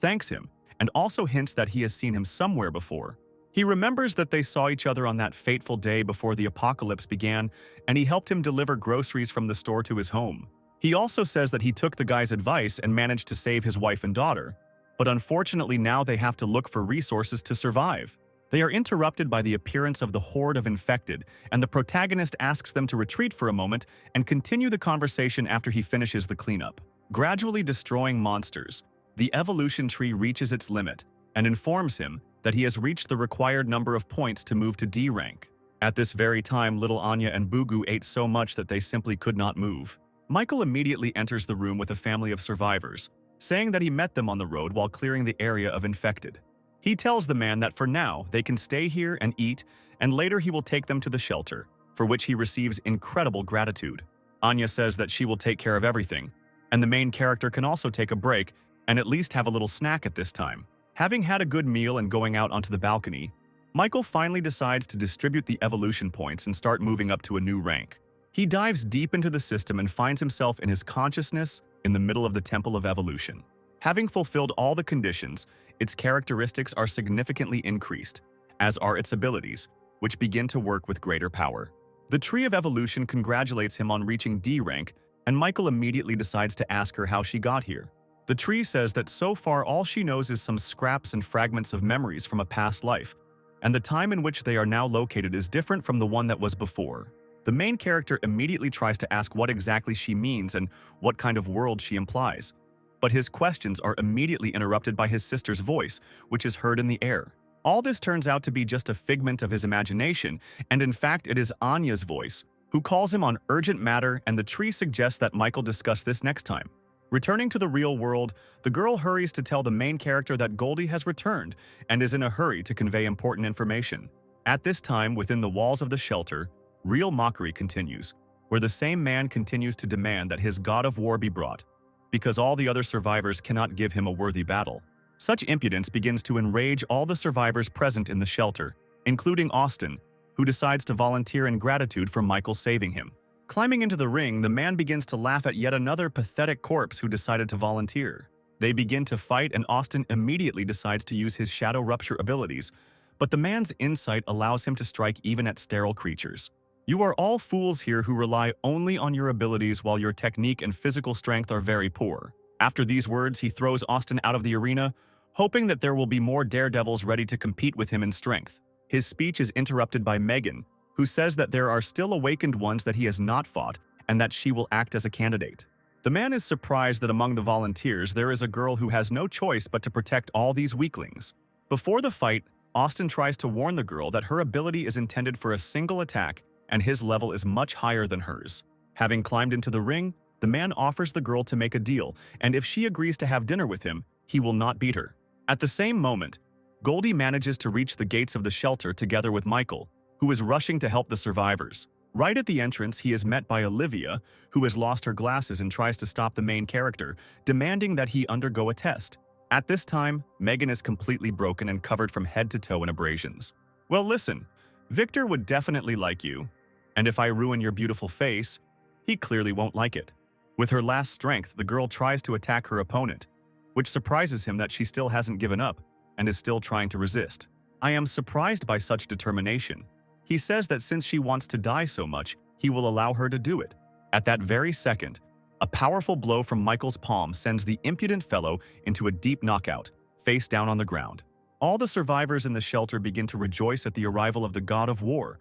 thanks him and also hints that he has seen him somewhere before. He remembers that they saw each other on that fateful day before the apocalypse began, and he helped him deliver groceries from the store to his home. He also says that he took the guy's advice and managed to save his wife and daughter, but unfortunately now they have to look for resources to survive. They are interrupted by the appearance of the horde of infected, and the protagonist asks them to retreat for a moment and continue the conversation after he finishes the cleanup. Gradually destroying monsters, the evolution tree reaches its limit and informs him that he has reached the required number of points to move to D rank. At this very time, little Anya and Bugu ate so much that they simply could not move. Michael immediately enters the room with a family of survivors, saying that he met them on the road while clearing the area of infected. He tells the man that for now, they can stay here and eat, and later he will take them to the shelter, for which he receives incredible gratitude. Anya says that she will take care of everything, and the main character can also take a break and at least have a little snack at this time. Having had a good meal and going out onto the balcony, Michael finally decides to distribute the evolution points and start moving up to a new rank. He dives deep into the system and finds himself in his consciousness in the middle of the Temple of Evolution. Having fulfilled all the conditions, its characteristics are significantly increased, as are its abilities, which begin to work with greater power. The Tree of Evolution congratulates him on reaching D rank, and Michael immediately decides to ask her how she got here. The tree says that so far all she knows is some scraps and fragments of memories from a past life, and the time in which they are now located is different from the one that was before. The main character immediately tries to ask what exactly she means and what kind of world she implies, but his questions are immediately interrupted by his sister's voice, which is heard in the air. All this turns out to be just a figment of his imagination, and in fact it is Anya's voice, who calls him on urgent matter, and the tree suggests that Michael discuss this next time. Returning to the real world, the girl hurries to tell the main character that Goldie has returned and is in a hurry to convey important information. At this time, within the walls of the shelter, real mockery continues, where the same man continues to demand that his god of war be brought, because all the other survivors cannot give him a worthy battle. Such impudence begins to enrage all the survivors present in the shelter, including Austin, who decides to volunteer in gratitude for Michael saving him. Climbing into the ring, the man begins to laugh at yet another pathetic corpse who decided to volunteer. They begin to fight, and Austin immediately decides to use his shadow rupture abilities, but the man's insight allows him to strike even at sterile creatures. You are all fools here who rely only on your abilities while your technique and physical strength are very poor. After these words, he throws Austin out of the arena, hoping that there will be more daredevils ready to compete with him in strength. His speech is interrupted by Megan, who says that there are still awakened ones that he has not fought and that she will act as a candidate. The man is surprised that among the volunteers there is a girl who has no choice but to protect all these weaklings. Before the fight, Austin tries to warn the girl that her ability is intended for a single attack and his level is much higher than hers. Having climbed into the ring, the man offers the girl to make a deal, and if she agrees to have dinner with him, he will not beat her. At the same moment, Goldie manages to reach the gates of the shelter together with Michael, who is rushing to help the survivors. Right at the entrance, he is met by Olivia, who has lost her glasses and tries to stop the main character, demanding that he undergo a test. At this time, Megan is completely broken and covered from head to toe in abrasions. Well, listen, Victor would definitely like you, and if I ruin your beautiful face, he clearly won't like it. With her last strength, the girl tries to attack her opponent, which surprises him that she still hasn't given up and is still trying to resist. I am surprised by such determination. He says that since she wants to die so much, he will allow her to do it. At that very second, a powerful blow from Michael's palm sends the impudent fellow into a deep knockout, face down on the ground. All the survivors in the shelter begin to rejoice at the arrival of the god of war,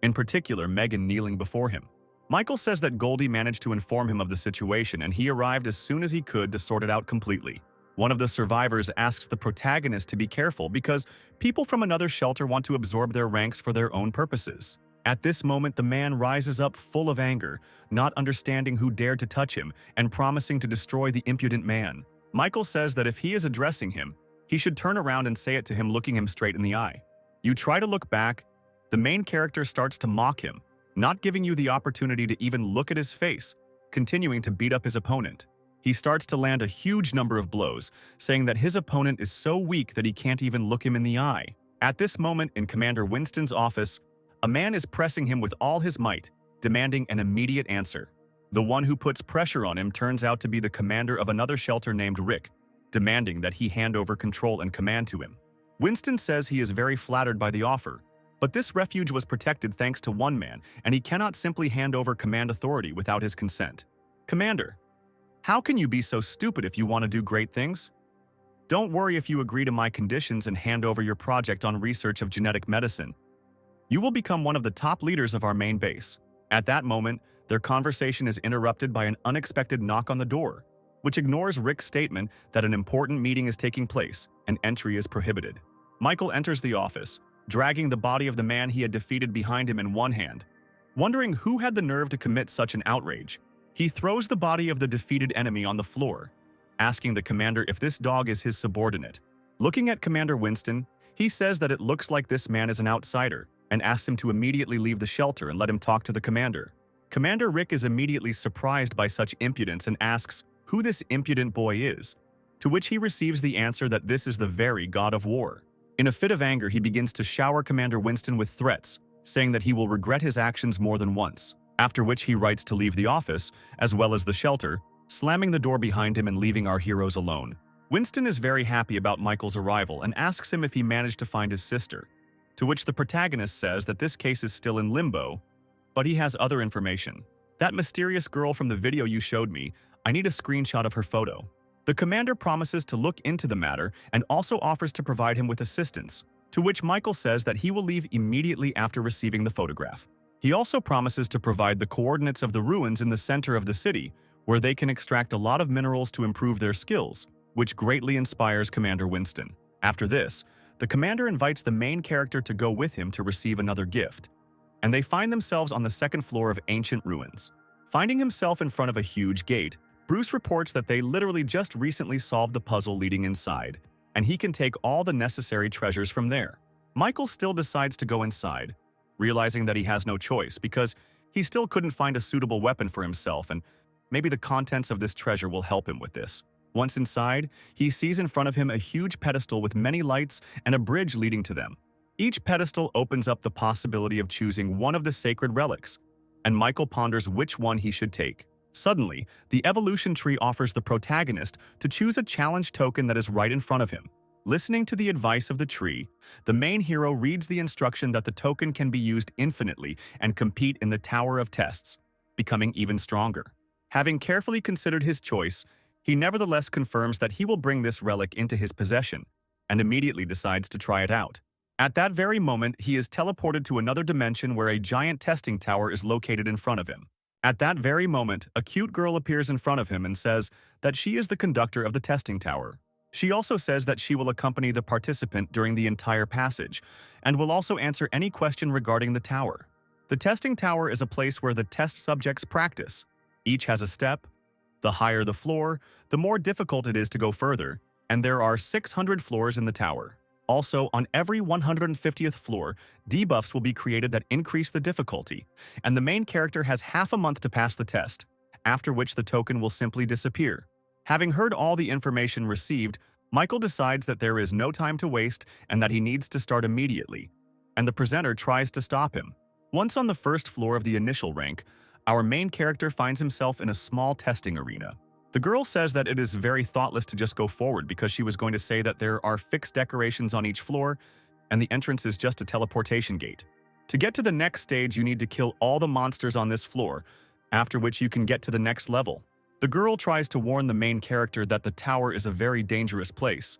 in particular Megan kneeling before him. Michael says that Goldie managed to inform him of the situation and he arrived as soon as he could to sort it out completely. One of the survivors asks the protagonist to be careful because people from another shelter want to absorb their ranks for their own purposes. At this moment, the man rises up full of anger, not understanding who dared to touch him and promising to destroy the impudent man. Michael says that if he is addressing him, he should turn around and say it to him looking him straight in the eye. You try to look back, the main character starts to mock him, not giving you the opportunity to even look at his face, continuing to beat up his opponent. He starts to land a huge number of blows, saying that his opponent is so weak that he can't even look him in the eye. At this moment in Commander Winston's office, a man is pressing him with all his might, demanding an immediate answer. The one who puts pressure on him turns out to be the commander of another shelter named Rick, demanding that he hand over control and command to him. Winston says he is very flattered by the offer, but this refuge was protected thanks to one man, and he cannot simply hand over command authority without his consent. Commander, how can you be so stupid if you want to do great things? Don't worry if you agree to my conditions and hand over your project on research of genetic medicine. You will become one of the top leaders of our main base. At that moment, their conversation is interrupted by an unexpected knock on the door, which ignores Rick's statement that an important meeting is taking place and entry is prohibited. Michael enters the office, dragging the body of the man he had defeated behind him in one hand. Wondering who had the nerve to commit such an outrage, he throws the body of the defeated enemy on the floor, asking the commander if this dog is his subordinate. Looking at Commander Winston, he says that it looks like this man is an outsider and asks him to immediately leave the shelter and let him talk to the commander. Commander Rick is immediately surprised by such impudence and asks who this impudent boy is, to which he receives the answer that this is the very god of war. In a fit of anger, he begins to shower Commander Winston with threats, saying that he will regret his actions more than once, after which he writes to leave the office, as well as the shelter, slamming the door behind him and leaving our heroes alone. Winston is very happy about Michael's arrival and asks him if he managed to find his sister, to which the protagonist says that this case is still in limbo, but he has other information. That mysterious girl from the video you showed me, I need a screenshot of her photo. The commander promises to look into the matter and also offers to provide him with assistance, to which Michael says that he will leave immediately after receiving the photograph. He also promises to provide the coordinates of the ruins in the center of the city, where they can extract a lot of minerals to improve their skills, which greatly inspires Commander Winston. After this, the commander invites the main character to go with him to receive another gift, and they find themselves on the second floor of ancient ruins. Finding himself in front of a huge gate, Bruce reports that they literally just recently solved the puzzle leading inside, and he can take all the necessary treasures from there. Michael still decides to go inside, realizing that he has no choice because he still couldn't find a suitable weapon for himself, and maybe the contents of this treasure will help him with this. Once inside, he sees in front of him a huge pedestal with many lights and a bridge leading to them. Each pedestal opens up the possibility of choosing one of the sacred relics, and Michael ponders which one he should take. Suddenly, the evolution tree offers the protagonist to choose a challenge token that is right in front of him. Listening to the advice of the tree, the main hero reads the instruction that the token can be used infinitely and compete in the Tower of Tests, becoming even stronger. Having carefully considered his choice, he nevertheless confirms that he will bring this relic into his possession and immediately decides to try it out. At that very moment, he is teleported to another dimension where a giant testing tower is located in front of him. At that very moment, a cute girl appears in front of him and says that she is the conductor of the testing tower. She also says that she will accompany the participant during the entire passage and will also answer any question regarding the tower. The testing tower is a place where the test subjects practice. Each has a step. The higher the floor, the more difficult it is to go further, and there are 600 floors in the tower. Also, on every 150th floor, debuffs will be created that increase the difficulty, and the main character has half a month to pass the test, after which the token will simply disappear. Having heard all the information received, Michael decides that there is no time to waste and that he needs to start immediately, and the presenter tries to stop him. Once on the first floor of the initial rank, our main character finds himself in a small testing arena. The girl says that it is very thoughtless to just go forward because she was going to say that there are fixed decorations on each floor and the entrance is just a teleportation gate. To get to the next stage, you need to kill all the monsters on this floor, after which you can get to the next level. The girl tries to warn the main character that the tower is a very dangerous place,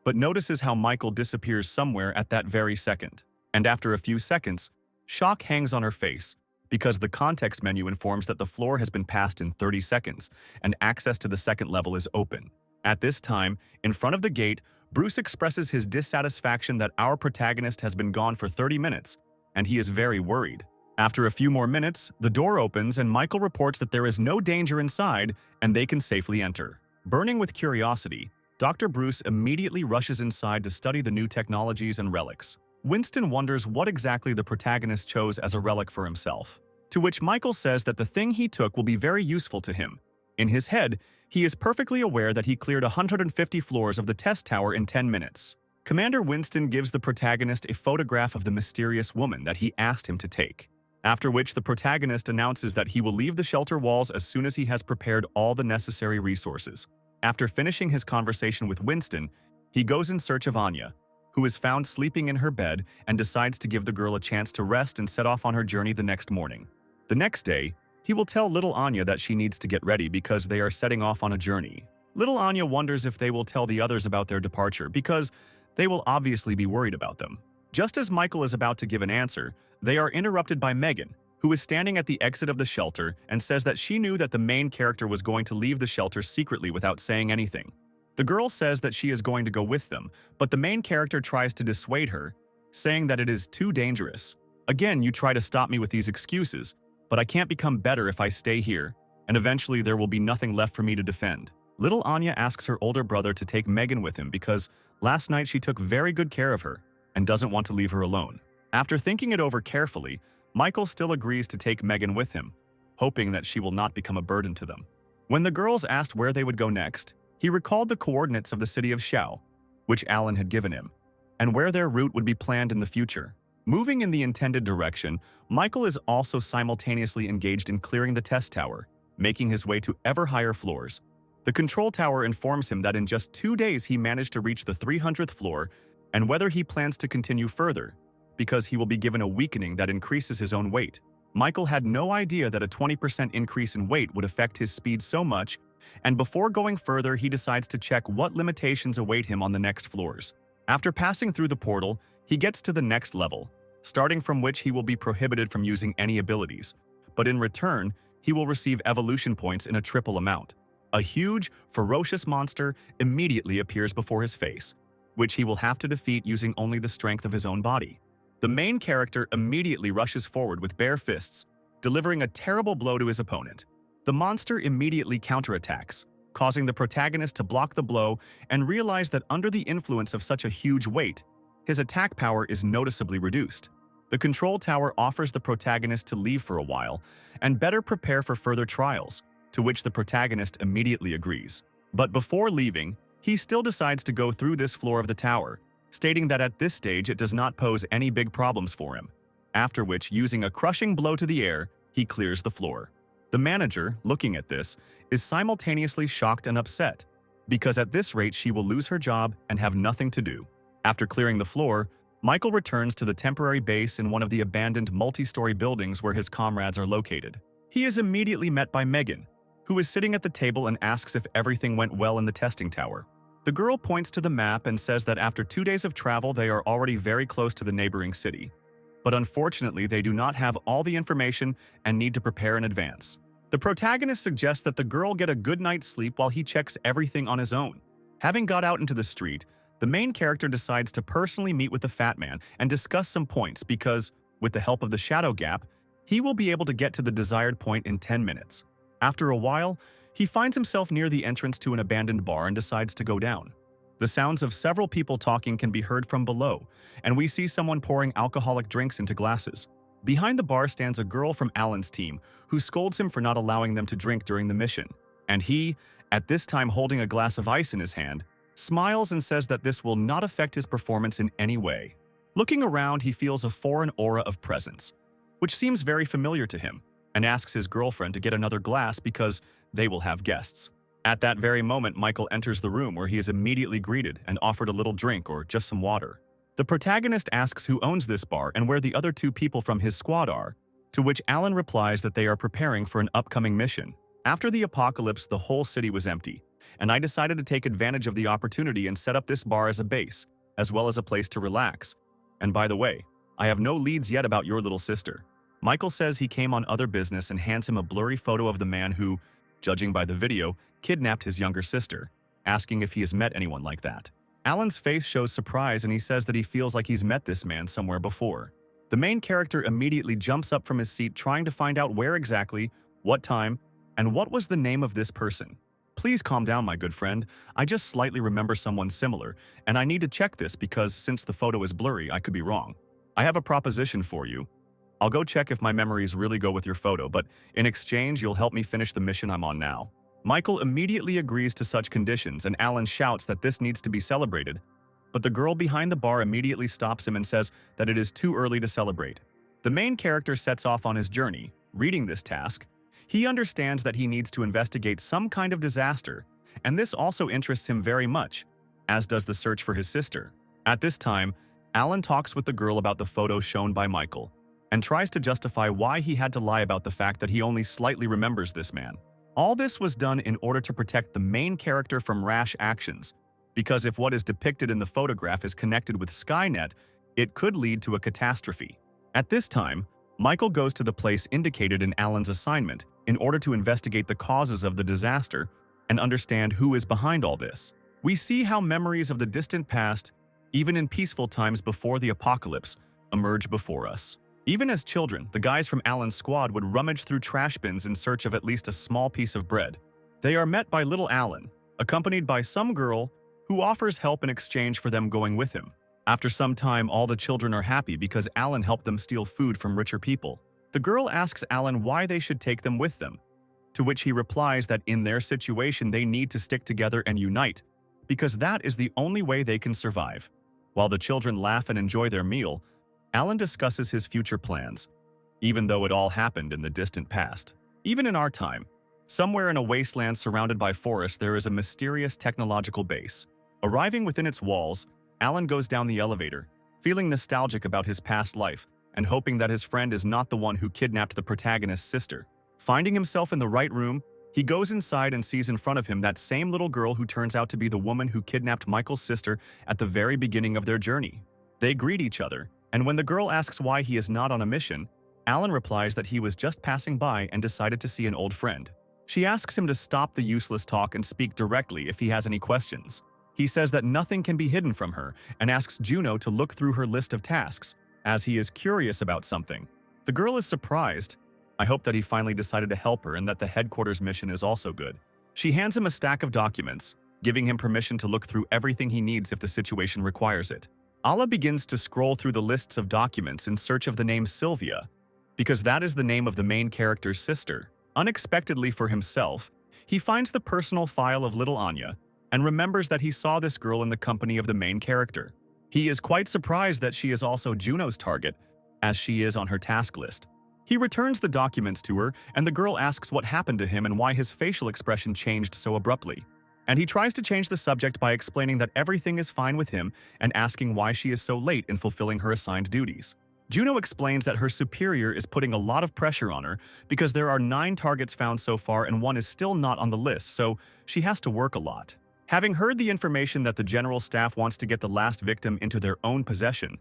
but notices how Michael disappears somewhere at that very second. And after a few seconds, shock hangs on her face, because the context menu informs that the floor has been passed in 30 seconds, and access to the second level is open. At this time, in front of the gate, Bruce expresses his dissatisfaction that our protagonist has been gone for 30 minutes, and he is very worried. After a few more minutes, the door opens and Michael reports that there is no danger inside and they can safely enter. Burning with curiosity, Dr. Bruce immediately rushes inside to study the new technologies and relics. Winston wonders what exactly the protagonist chose as a relic for himself, to which Michael says that the thing he took will be very useful to him. In his head, he is perfectly aware that he cleared 150 floors of the test tower in 10 minutes. Commander Winston gives the protagonist a photograph of the mysterious woman that he asked him to take, after which the protagonist announces that he will leave the shelter walls as soon as he has prepared all the necessary resources. After finishing his conversation with Winston, he goes in search of Anya, who is found sleeping in her bed and decides to give the girl a chance to rest and set off on her journey the next morning. The next day, he will tell little Anya that she needs to get ready because they are setting off on a journey. Little Anya wonders if they will tell the others about their departure because they will obviously be worried about them. Just as Michael is about to give an answer, they are interrupted by Megan, who is standing at the exit of the shelter and says that she knew that the main character was going to leave the shelter secretly without saying anything. The girl says that she is going to go with them, but the main character tries to dissuade her, saying that it is too dangerous. Again, you try to stop me with these excuses, but I can't become better if I stay here, and eventually there will be nothing left for me to defend. Little Anya asks her older brother to take Megan with him because last night she took very good care of her and doesn't want to leave her alone. After thinking it over carefully, Michael still agrees to take Megan with him, hoping that she will not become a burden to them. When the girls asked where they would go next, he recalled the coordinates of the city of Xiao, which Alan had given him, and where their route would be planned in the future. Moving in the intended direction, Michael is also simultaneously engaged in clearing the test tower, making his way to ever higher floors. The control tower informs him that in just 2 days he managed to reach the 300th floor and whether he plans to continue further, because he will be given a weakening that increases his own weight. Michael had no idea that a 20% increase in weight would affect his speed so much, and before going further he decides to check what limitations await him on the next floors. After passing through the portal, he gets to the next level, starting from which he will be prohibited from using any abilities, but in return, he will receive evolution points in a triple amount. A huge, ferocious monster immediately appears before his face, which he will have to defeat using only the strength of his own body. The main character immediately rushes forward with bare fists, delivering a terrible blow to his opponent. The monster immediately counterattacks, causing the protagonist to block the blow and realize that under the influence of such a huge weight, his attack power is noticeably reduced. The control tower offers the protagonist to leave for a while and better prepare for further trials, to which the protagonist immediately agrees. But before leaving, he still decides to go through this floor of the tower, stating that at this stage it does not pose any big problems for him, after which, using a crushing blow to the air, he clears the floor. The manager, looking at this, is simultaneously shocked and upset, because at this rate she will lose her job and have nothing to do. After clearing the floor, Michael returns to the temporary base in one of the abandoned multi-story buildings where his comrades are located. He is immediately met by Megan, who is sitting at the table and asks if everything went well in the testing tower. The girl points to the map and says that after 2 days of travel they are already very close to the neighboring city. But unfortunately they do not have all the information and need to prepare in advance. The protagonist suggests that the girl get a good night's sleep while he checks everything on his own. Having got out into the street, the main character decides to personally meet with the fat man and discuss some points because, with the help of the shadow gap, he will be able to get to the desired point in 10 minutes. After a while, he finds himself near the entrance to an abandoned bar and decides to go down. The sounds of several people talking can be heard from below, and we see someone pouring alcoholic drinks into glasses. Behind the bar stands a girl from Alan's team who scolds him for not allowing them to drink during the mission, and he, at this time holding a glass of ice in his hand, smiles and says that this will not affect his performance in any way. Looking around, he feels a foreign aura of presence, which seems very familiar to him, and asks his girlfriend to get another glass because they will have guests. At that very moment, Michael enters the room where he is immediately greeted and offered a little drink or just some water. The protagonist asks who owns this bar and where the other 2 people from his squad are, to which Alan replies that they are preparing for an upcoming mission. After the apocalypse, the whole city was empty, and I decided to take advantage of the opportunity and set up this bar as a base, as well as a place to relax. And by the way, I have no leads yet about your little sister. Michael says he came on other business and hands him a blurry photo of the man who, judging by the video, kidnapped his younger sister, asking if he has met anyone like that. Alan's face shows surprise and he says that he feels like he's met this man somewhere before. The main character immediately jumps up from his seat trying to find out where exactly, what time, and what was the name of this person. Please calm down, my good friend. I just slightly remember someone similar, and I need to check this because since the photo is blurry, I could be wrong. I have a proposition for you. I'll go check if my memories really go with your photo, but in exchange, you'll help me finish the mission I'm on now. Michael immediately agrees to such conditions, and Alan shouts that this needs to be celebrated. But the girl behind the bar immediately stops him and says that it is too early to celebrate. The main character sets off on his journey, reading this task. He understands that he needs to investigate some kind of disaster, and this also interests him very much, as does the search for his sister. At this time, Alan talks with the girl about the photo shown by Michael, and tries to justify why he had to lie about the fact that he only slightly remembers this man. All this was done in order to protect the main character from rash actions, because if what is depicted in the photograph is connected with Skynet, it could lead to a catastrophe. At this time, Michael goes to the place indicated in Alan's assignment in order to investigate the causes of the disaster and understand who is behind all this. We see how memories of the distant past, even in peaceful times before the apocalypse, emerge before us. Even as children, the guys from Alan's squad would rummage through trash bins in search of at least a small piece of bread. They are met by little Alan, accompanied by some girl who offers help in exchange for them going with him. After some time, all the children are happy because Alan helped them steal food from richer people. The girl asks Alan why they should take them with them, to which he replies that in their situation they need to stick together and unite, because that is the only way they can survive. While the children laugh and enjoy their meal, Alan discusses his future plans, even though it all happened in the distant past. Even in our time, somewhere in a wasteland surrounded by forest, there is a mysterious technological base. Arriving within its walls, Alan goes down the elevator, feeling nostalgic about his past life and hoping that his friend is not the one who kidnapped the protagonist's sister. Finding himself in the right room, he goes inside and sees in front of him that same little girl who turns out to be the woman who kidnapped Michael's sister at the very beginning of their journey. They greet each other, and when the girl asks why he is not on a mission, Alan replies that he was just passing by and decided to see an old friend. She asks him to stop the useless talk and speak directly if he has any questions. He says that nothing can be hidden from her and asks Juno to look through her list of tasks, as he is curious about something. The girl is surprised. I hope that he finally decided to help her and that the headquarters mission is also good. She hands him a stack of documents, giving him permission to look through everything he needs if the situation requires it. Ala begins to scroll through the lists of documents in search of the name Sylvia, because that is the name of the main character's sister. Unexpectedly for himself, he finds the personal file of little Anya and remembers that he saw this girl in the company of the main character. He is quite surprised that she is also Juno's target, as she is on her task list. He returns the documents to her, and the girl asks what happened to him and why his facial expression changed so abruptly. And he tries to change the subject by explaining that everything is fine with him and asking why she is so late in fulfilling her assigned duties. Juno explains that her superior is putting a lot of pressure on her because there are 9 targets found so far and one is still not on the list, so she has to work a lot. Having heard the information that the general staff wants to get the last victim into their own possession,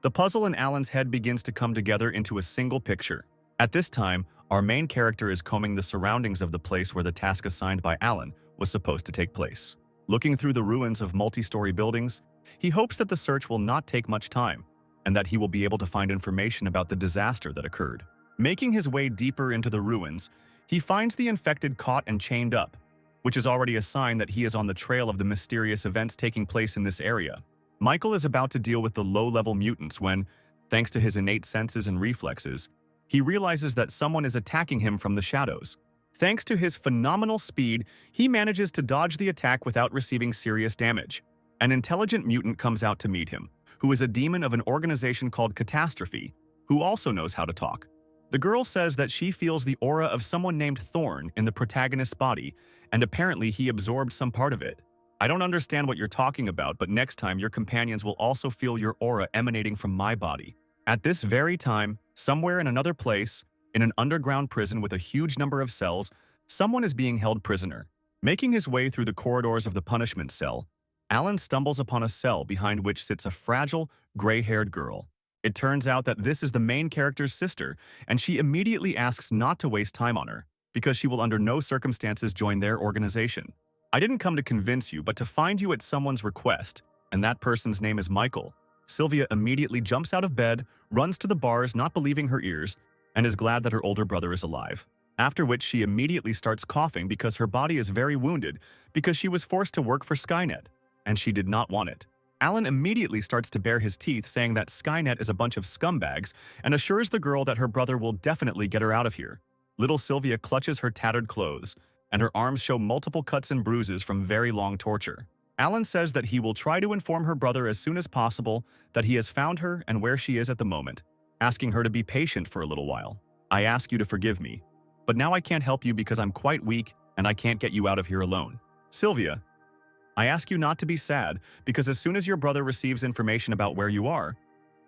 the puzzle in Alan's head begins to come together into a single picture. At this time, our main character is combing the surroundings of the place where the task assigned by Alan was supposed to take place. Looking through the ruins of multi-story buildings, he hopes that the search will not take much time and that he will be able to find information about the disaster that occurred. Making his way deeper into the ruins, he finds the infected caught and chained up, which is already a sign that he is on the trail of the mysterious events taking place in this area. Michael is about to deal with the low-level mutants when, thanks to his innate senses and reflexes, he realizes that someone is attacking him from the shadows. Thanks to his phenomenal speed, he manages to dodge the attack without receiving serious damage. An intelligent mutant comes out to meet him, who is a demon of an organization called Catastrophe, who also knows how to talk. The girl says that she feels the aura of someone named Thorn in the protagonist's body, and apparently he absorbed some part of it. I don't understand what you're talking about, but next time your companions will also feel your aura emanating from my body. At this very time, somewhere in another place, in an underground prison with a huge number of cells, someone is being held prisoner. Making his way through the corridors of the punishment cell, Alan stumbles upon a cell behind which sits a fragile, gray-haired girl. It turns out that this is the main character's sister, and she immediately asks not to waste time on her, because she will under no circumstances join their organization. I didn't come to convince you, but to find you at someone's request, and that person's name is Michael. Sylvia immediately jumps out of bed, runs to the bars not believing her ears, and is glad that her older brother is alive. After which she immediately starts coughing because her body is very wounded because she was forced to work for Skynet, and she did not want it. Alan immediately starts to bare his teeth, saying that Skynet is a bunch of scumbags and assures the girl that her brother will definitely get her out of here. Little Sylvia clutches her tattered clothes, and her arms show multiple cuts and bruises from very long torture. Alan says that he will try to inform her brother as soon as possible that he has found her and where she is at the moment, asking her to be patient for a little while. I ask you to forgive me, but now I can't help you because I'm quite weak and I can't get you out of here alone. Sylvia, I ask you not to be sad because as soon as your brother receives information about where you are,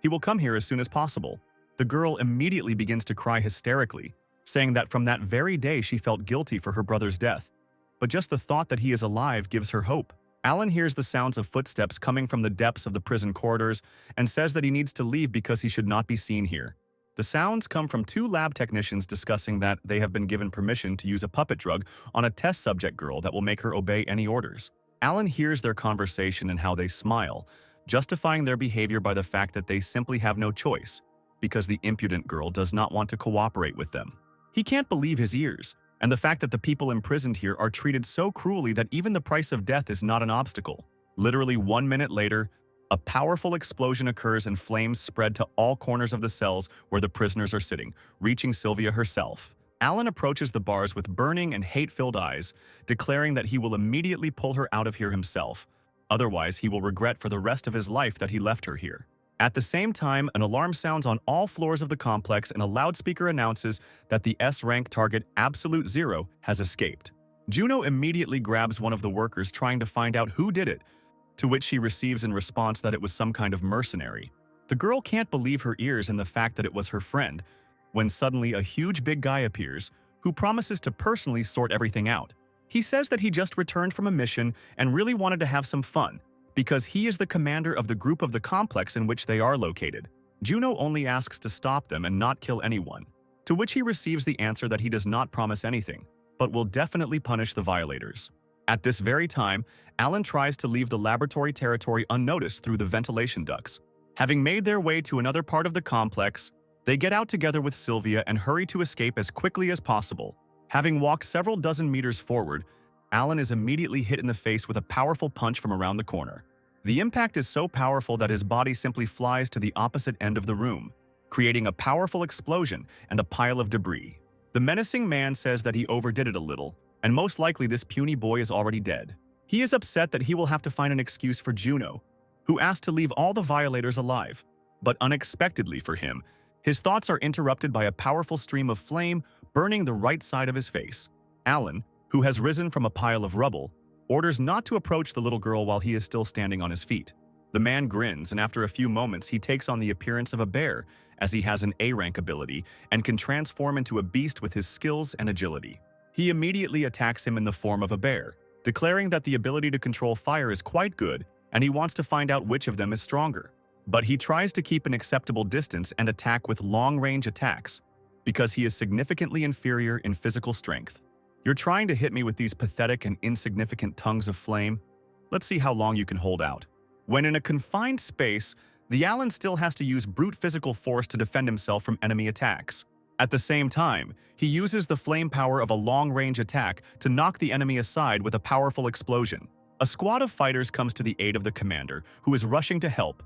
he will come here as soon as possible. The girl immediately begins to cry hysterically, saying that from that very day she felt guilty for her brother's death. But just the thought that he is alive gives her hope. Alan hears the sounds of footsteps coming from the depths of the prison corridors and says that he needs to leave because he should not be seen here. The sounds come from two lab technicians discussing that they have been given permission to use a puppet drug on a test subject girl that will make her obey any orders. Alan hears their conversation and how they smile, justifying their behavior by the fact that they simply have no choice, because the impudent girl does not want to cooperate with them. He can't believe his ears, and the fact that the people imprisoned here are treated so cruelly that even the price of death is not an obstacle. Literally 1 minute later, a powerful explosion occurs and flames spread to all corners of the cells where the prisoners are sitting, reaching Sylvia herself. Alan approaches the bars with burning and hate-filled eyes, declaring that he will immediately pull her out of here himself. Otherwise, he will regret for the rest of his life that he left her here. At the same time, an alarm sounds on all floors of the complex and a loudspeaker announces that the S-rank target Absolute Zero has escaped. Juno immediately grabs one of the workers trying to find out who did it, to which she receives in response that it was some kind of mercenary. The girl can't believe her ears and the fact that it was her friend, when suddenly a huge big guy appears who promises to personally sort everything out. He says that he just returned from a mission and really wanted to have some fun, because he is the commander of the group of the complex in which they are located. Juno only asks to stop them and not kill anyone, to which he receives the answer that he does not promise anything, but will definitely punish the violators. At this very time, Alan tries to leave the laboratory territory unnoticed through the ventilation ducts. Having made their way to another part of the complex, they get out together with Sylvia and hurry to escape as quickly as possible. Having walked several dozen meters forward, Alan is immediately hit in the face with a powerful punch from around the corner. The impact is so powerful that his body simply flies to the opposite end of the room, creating a powerful explosion and a pile of debris. The menacing man says that he overdid it a little, and most likely this puny boy is already dead. He is upset that he will have to find an excuse for Juno, who asked to leave all the violators alive. But unexpectedly for him, his thoughts are interrupted by a powerful stream of flame burning the right side of his face. Alan, who has risen from a pile of rubble, orders not to approach the little girl while he is still standing on his feet. The man grins, and after a few moments he takes on the appearance of a bear, as he has an A-rank ability and can transform into a beast with his skills and agility. He immediately attacks him in the form of a bear, declaring that the ability to control fire is quite good and he wants to find out which of them is stronger. But he tries to keep an acceptable distance and attack with long-range attacks, because he is significantly inferior in physical strength. You're trying to hit me with these pathetic and insignificant tongues of flame? Let's see how long you can hold out. When in a confined space, the Alan still has to use brute physical force to defend himself from enemy attacks. At the same time, he uses the flame power of a long-range attack to knock the enemy aside with a powerful explosion. A squad of fighters comes to the aid of the commander, who is rushing to help,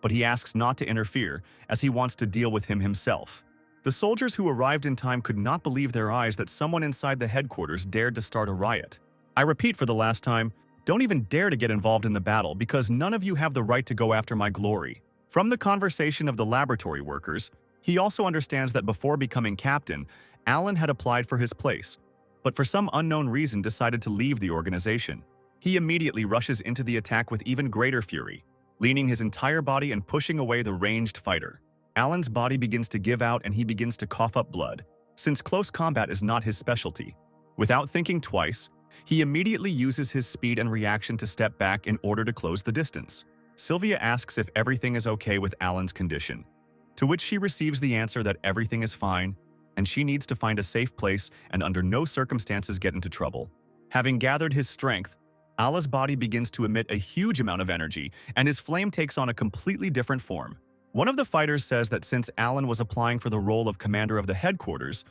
but he asks not to interfere as he wants to deal with him himself. The soldiers who arrived in time could not believe their eyes that someone inside the headquarters dared to start a riot. I repeat for the last time, don't even dare to get involved in the battle because none of you have the right to go after my glory. From the conversation of the laboratory workers, he also understands that before becoming captain, Alan had applied for his place, but for some unknown reason decided to leave the organization. He immediately rushes into the attack with even greater fury, leaning his entire body and pushing away the ranged fighter. Alan's body begins to give out and he begins to cough up blood, since close combat is not his specialty. Without thinking twice, He immediately uses his speed and reaction to step back in order to close the distance. Sylvia asks if everything is okay with Alan's condition, to which she receives the answer that everything is fine, and she needs to find a safe place and under no circumstances get into trouble. Having gathered his strength, Allah's body begins to emit a huge amount of energy, and his flame takes on a completely different form. One of the fighters says that since Alan was applying for the role of commander of the headquarters,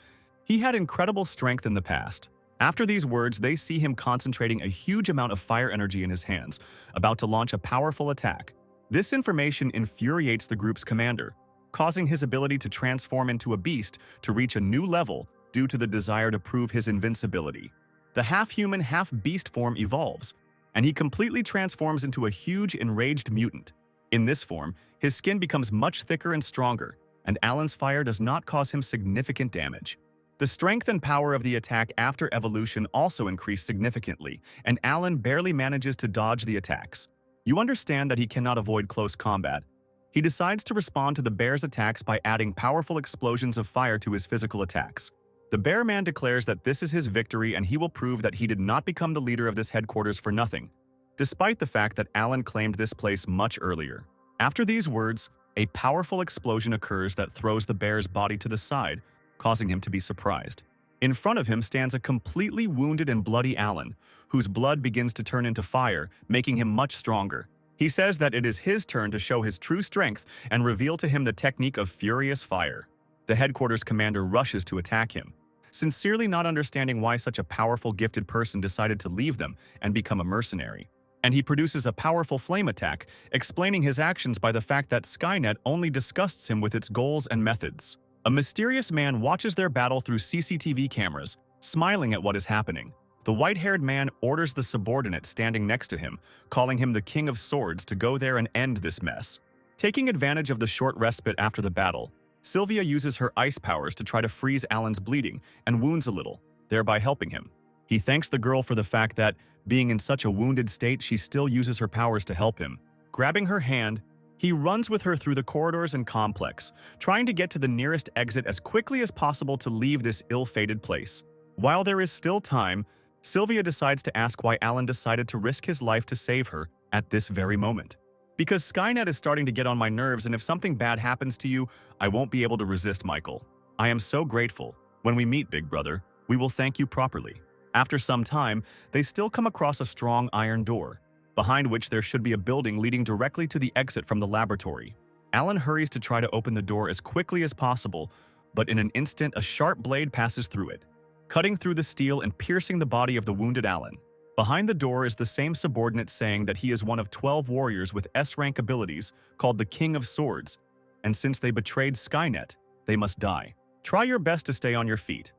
he had incredible strength in the past. After these words, they see him concentrating a huge amount of fire energy in his hands, about to launch a powerful attack. This information infuriates the group's commander, causing his ability to transform into a beast to reach a new level due to the desire to prove his invincibility. The half-human, half-beast form evolves, and he completely transforms into a huge, enraged mutant. In this form, his skin becomes much thicker and stronger, and Alan's fire does not cause him significant damage. The strength and power of the attack after evolution also increase significantly, and Alan barely manages to dodge the attacks. You understand that he cannot avoid close combat. He decides to respond to the bear's attacks by adding powerful explosions of fire to his physical attacks. The bear man declares that this is his victory and he will prove that he did not become the leader of this headquarters for nothing, despite the fact that Alan claimed this place much earlier. After these words, a powerful explosion occurs that throws the bear's body to the side, causing him to be surprised. In front of him stands a completely wounded and bloody Alan, whose blood begins to turn into fire, making him much stronger. He says that it is his turn to show his true strength and reveal to him the technique of furious fire. The headquarters commander rushes to attack him, sincerely not understanding why such a powerful gifted person decided to leave them and become a mercenary. And he produces a powerful flame attack, explaining his actions by the fact that Skynet only disgusts him with its goals and methods. A mysterious man watches their battle through CCTV cameras, smiling at what is happening. The white-haired man orders the subordinate standing next to him, calling him the King of Swords, to go there and end this mess. Taking advantage of the short respite after the battle, Sylvia uses her ice powers to try to freeze Alan's bleeding and wounds a little, thereby helping him. He thanks the girl for the fact that, being in such a wounded state, she still uses her powers to help him. Grabbing her hand, he runs with her through the corridors and complex, trying to get to the nearest exit as quickly as possible to leave this ill-fated place. While there is still time, Sylvia decides to ask why Alan decided to risk his life to save her at this very moment. Because Skynet is starting to get on my nerves, and if something bad happens to you, I won't be able to resist, Michael. I am so grateful. When we meet, big brother, we will thank you properly. After some time, they still come across a strong iron door, behind which there should be a building leading directly to the exit from the laboratory. Alan hurries to try to open the door as quickly as possible, but in an instant a sharp blade passes through it, cutting through the steel and piercing the body of the wounded Alan. Behind the door is the same subordinate saying that he is one of 12 warriors with S-rank abilities called the King of Swords, and since they betrayed Skynet, they must die. Try your best to stay on your feet.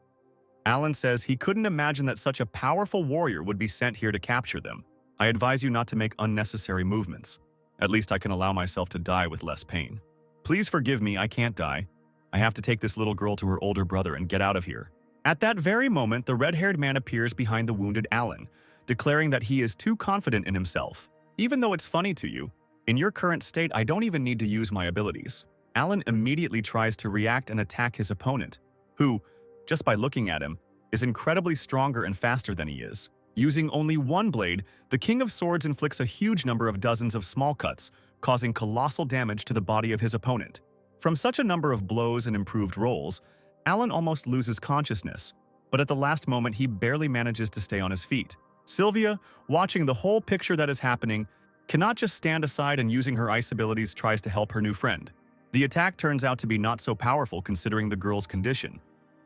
Alan says he couldn't imagine that such a powerful warrior would be sent here to capture them. I advise you not to make unnecessary movements. At least I can allow myself to die with less pain. Please forgive me, I can't die. I have to take this little girl to her older brother and get out of here. At that very moment, the red-haired man appears behind the wounded Alan, declaring that he is too confident in himself. Even though it's funny to you, in your current state, I don't even need to use my abilities. Alan immediately tries to react and attack his opponent, who, just by looking at him, is incredibly stronger and faster than he is. Using only one blade, the King of Swords inflicts a huge number of dozens of small cuts, causing colossal damage to the body of his opponent. From such a number of blows and improved rolls, Alan almost loses consciousness, but at the last moment he barely manages to stay on his feet. Sylvia, watching the whole picture that is happening, cannot just stand aside and using her ice abilities tries to help her new friend. The attack turns out to be not so powerful considering the girl's condition,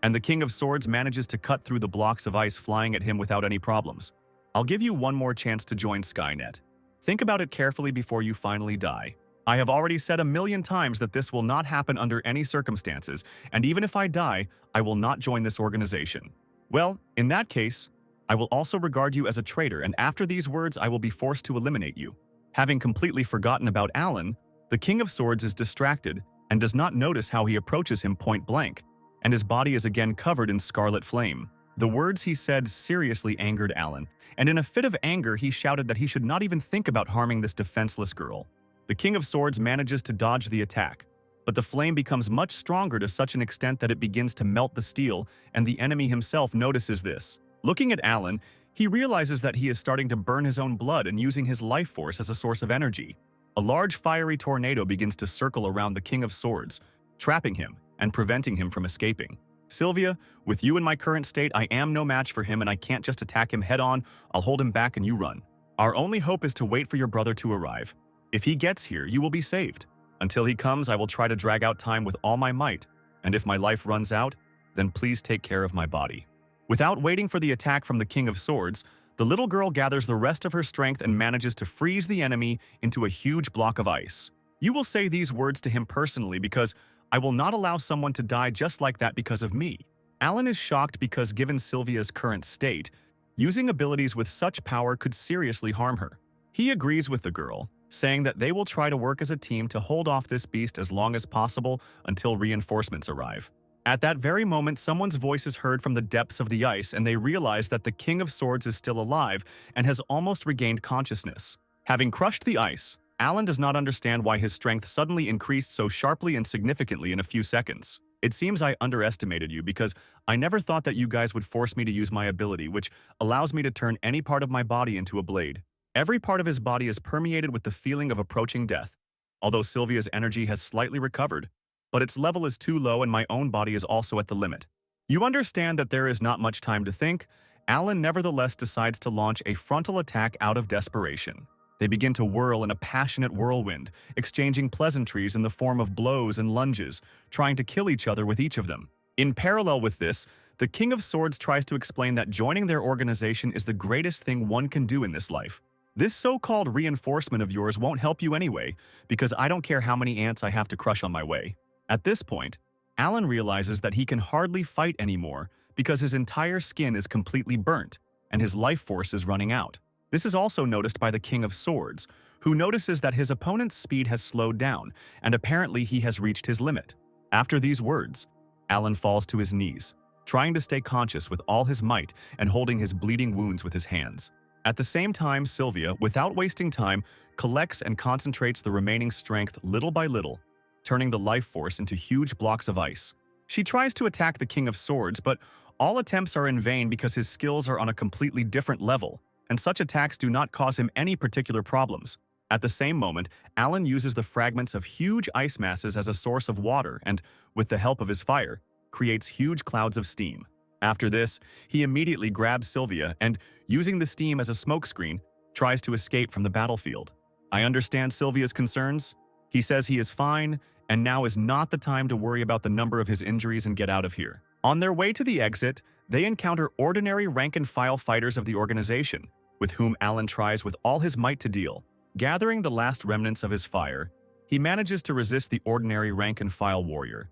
and the King of Swords manages to cut through the blocks of ice flying at him without any problems. I'll give you one more chance to join Skynet. Think about it carefully before you finally die. I have already said 1,000,000 times that this will not happen under any circumstances, and even if I die, I will not join this organization. Well, in that case, I will also regard you as a traitor, and after these words I will be forced to eliminate you. Having completely forgotten about Alan, the King of Swords is distracted and does not notice how he approaches him point blank, and his body is again covered in scarlet flame. The words he said seriously angered Alan, and in a fit of anger he shouted that he should not even think about harming this defenseless girl. The King of Swords manages to dodge the attack, but the flame becomes much stronger to such an extent that it begins to melt the steel, and the enemy himself notices this. Looking at Alan, He realizes that he is starting to burn his own blood and using his life force as a source of energy. A large fiery tornado begins to circle around the King of Swords, trapping him and preventing him from escaping. Sylvia, with you in my current state, I am no match for him and I can't just attack him head-on. I'll hold him back and you run. Our only hope is to wait for your brother to arrive. If he gets here, you will be saved. Until he comes, I will try to drag out time with all my might, and if my life runs out, then please take care of my body. Without waiting for the attack from the King of Swords, the little girl gathers the rest of her strength and manages to freeze the enemy into a huge block of ice. You will say these words to him personally because I will not allow someone to die just like that because of me. Alan is shocked because given Sylvia's current state, using abilities with such power could seriously harm her. He agrees with the girl, saying that they will try to work as a team to hold off this beast as long as possible until reinforcements arrive. At that very moment, someone's voice is heard from the depths of the ice and they realize that the King of Swords is still alive and has almost regained consciousness. Having crushed the ice, Alan does not understand why his strength suddenly increased so sharply and significantly in a few seconds. It seems I underestimated you because I never thought that you guys would force me to use my ability, which allows me to turn any part of my body into a blade. Every part of his body is permeated with the feeling of approaching death. Although Sylvia's energy has slightly recovered, but its level is too low and my own body is also at the limit. You understand that there is not much time to think. Alan nevertheless decides to launch a frontal attack out of desperation. They begin to whirl in a passionate whirlwind, exchanging pleasantries in the form of blows and lunges, trying to kill each other with each of them. In parallel with this, the King of Swords tries to explain that joining their organization is the greatest thing one can do in this life. This so-called reinforcement of yours won't help you anyway, because I don't care how many ants I have to crush on my way. At this point, Alan realizes that he can hardly fight anymore because his entire skin is completely burnt and his life force is running out. This is also noticed by the King of Swords, who notices that his opponent's speed has slowed down and apparently he has reached his limit. After these words, Alan falls to his knees, trying to stay conscious with all his might and holding his bleeding wounds with his hands. At the same time, Sylvia, without wasting time, collects and concentrates the remaining strength little by little, turning the life force into huge blocks of ice. She tries to attack the King of Swords, but all attempts are in vain because his skills are on a completely different level, and such attacks do not cause him any particular problems. At the same moment, Alan uses the fragments of huge ice masses as a source of water and, with the help of his fire, creates huge clouds of steam. After this, he immediately grabs Sylvia and, using the steam as a smokescreen, tries to escape from the battlefield. I understand Sylvia's concerns. He says he is fine, and now is not the time to worry about the number of his injuries and get out of here. On their way to the exit, they encounter ordinary rank-and-file fighters of the organization, with whom Alan tries with all his might to deal. Gathering the last remnants of his fire, he manages to resist the ordinary rank-and-file warrior.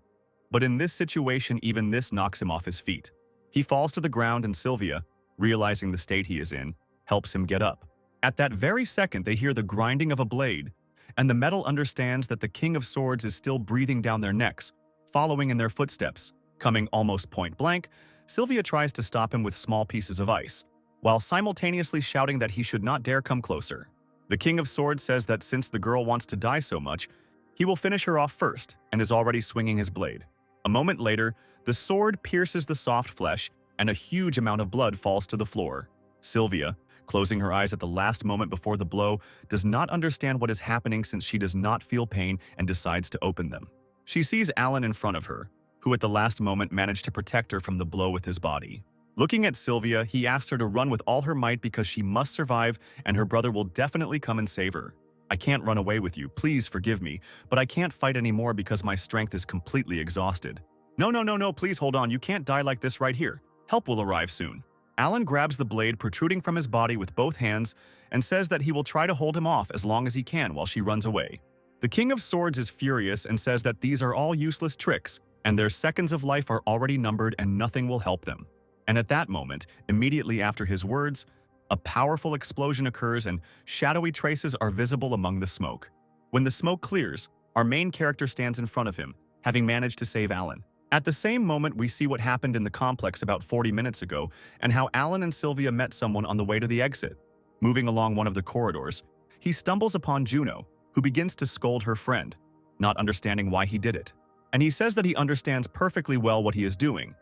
But in this situation, even this knocks him off his feet. He falls to the ground and Sylvia, realizing the state he is in, helps him get up. At that very second, they hear the grinding of a blade, and the metal understands that the King of Swords is still breathing down their necks, following in their footsteps. Coming almost point blank, Sylvia tries to stop him with small pieces of ice, while simultaneously shouting that he should not dare come closer. The King of Swords says that since the girl wants to die so much, he will finish her off first and is already swinging his blade. A moment later, the sword pierces the soft flesh and a huge amount of blood falls to the floor. Sylvia, closing her eyes at the last moment before the blow, does not understand what is happening since she does not feel pain and decides to open them. She sees Alan in front of her, who at the last moment managed to protect her from the blow with his body. Looking at Sylvia, he asks her to run with all her might because she must survive and her brother will definitely come and save her. I can't run away with you, please forgive me, but I can't fight anymore because my strength is completely exhausted. No, please hold on, you can't die like this right here. Help will arrive soon. Alan grabs the blade protruding from his body with both hands and says that he will try to hold him off as long as he can while she runs away. The King of Swords is furious and says that these are all useless tricks and their seconds of life are already numbered and nothing will help them. And at that moment, immediately after his words, a powerful explosion occurs and shadowy traces are visible among the smoke. When the smoke clears, our main character stands in front of him, having managed to save Alan. At the same moment, we see what happened in the complex about 40 minutes ago and how Alan and Sylvia met someone on the way to the exit. Moving along one of the corridors, he stumbles upon Juno, who begins to scold her friend, not understanding why he did it. And he says that he understands perfectly well what he is doing,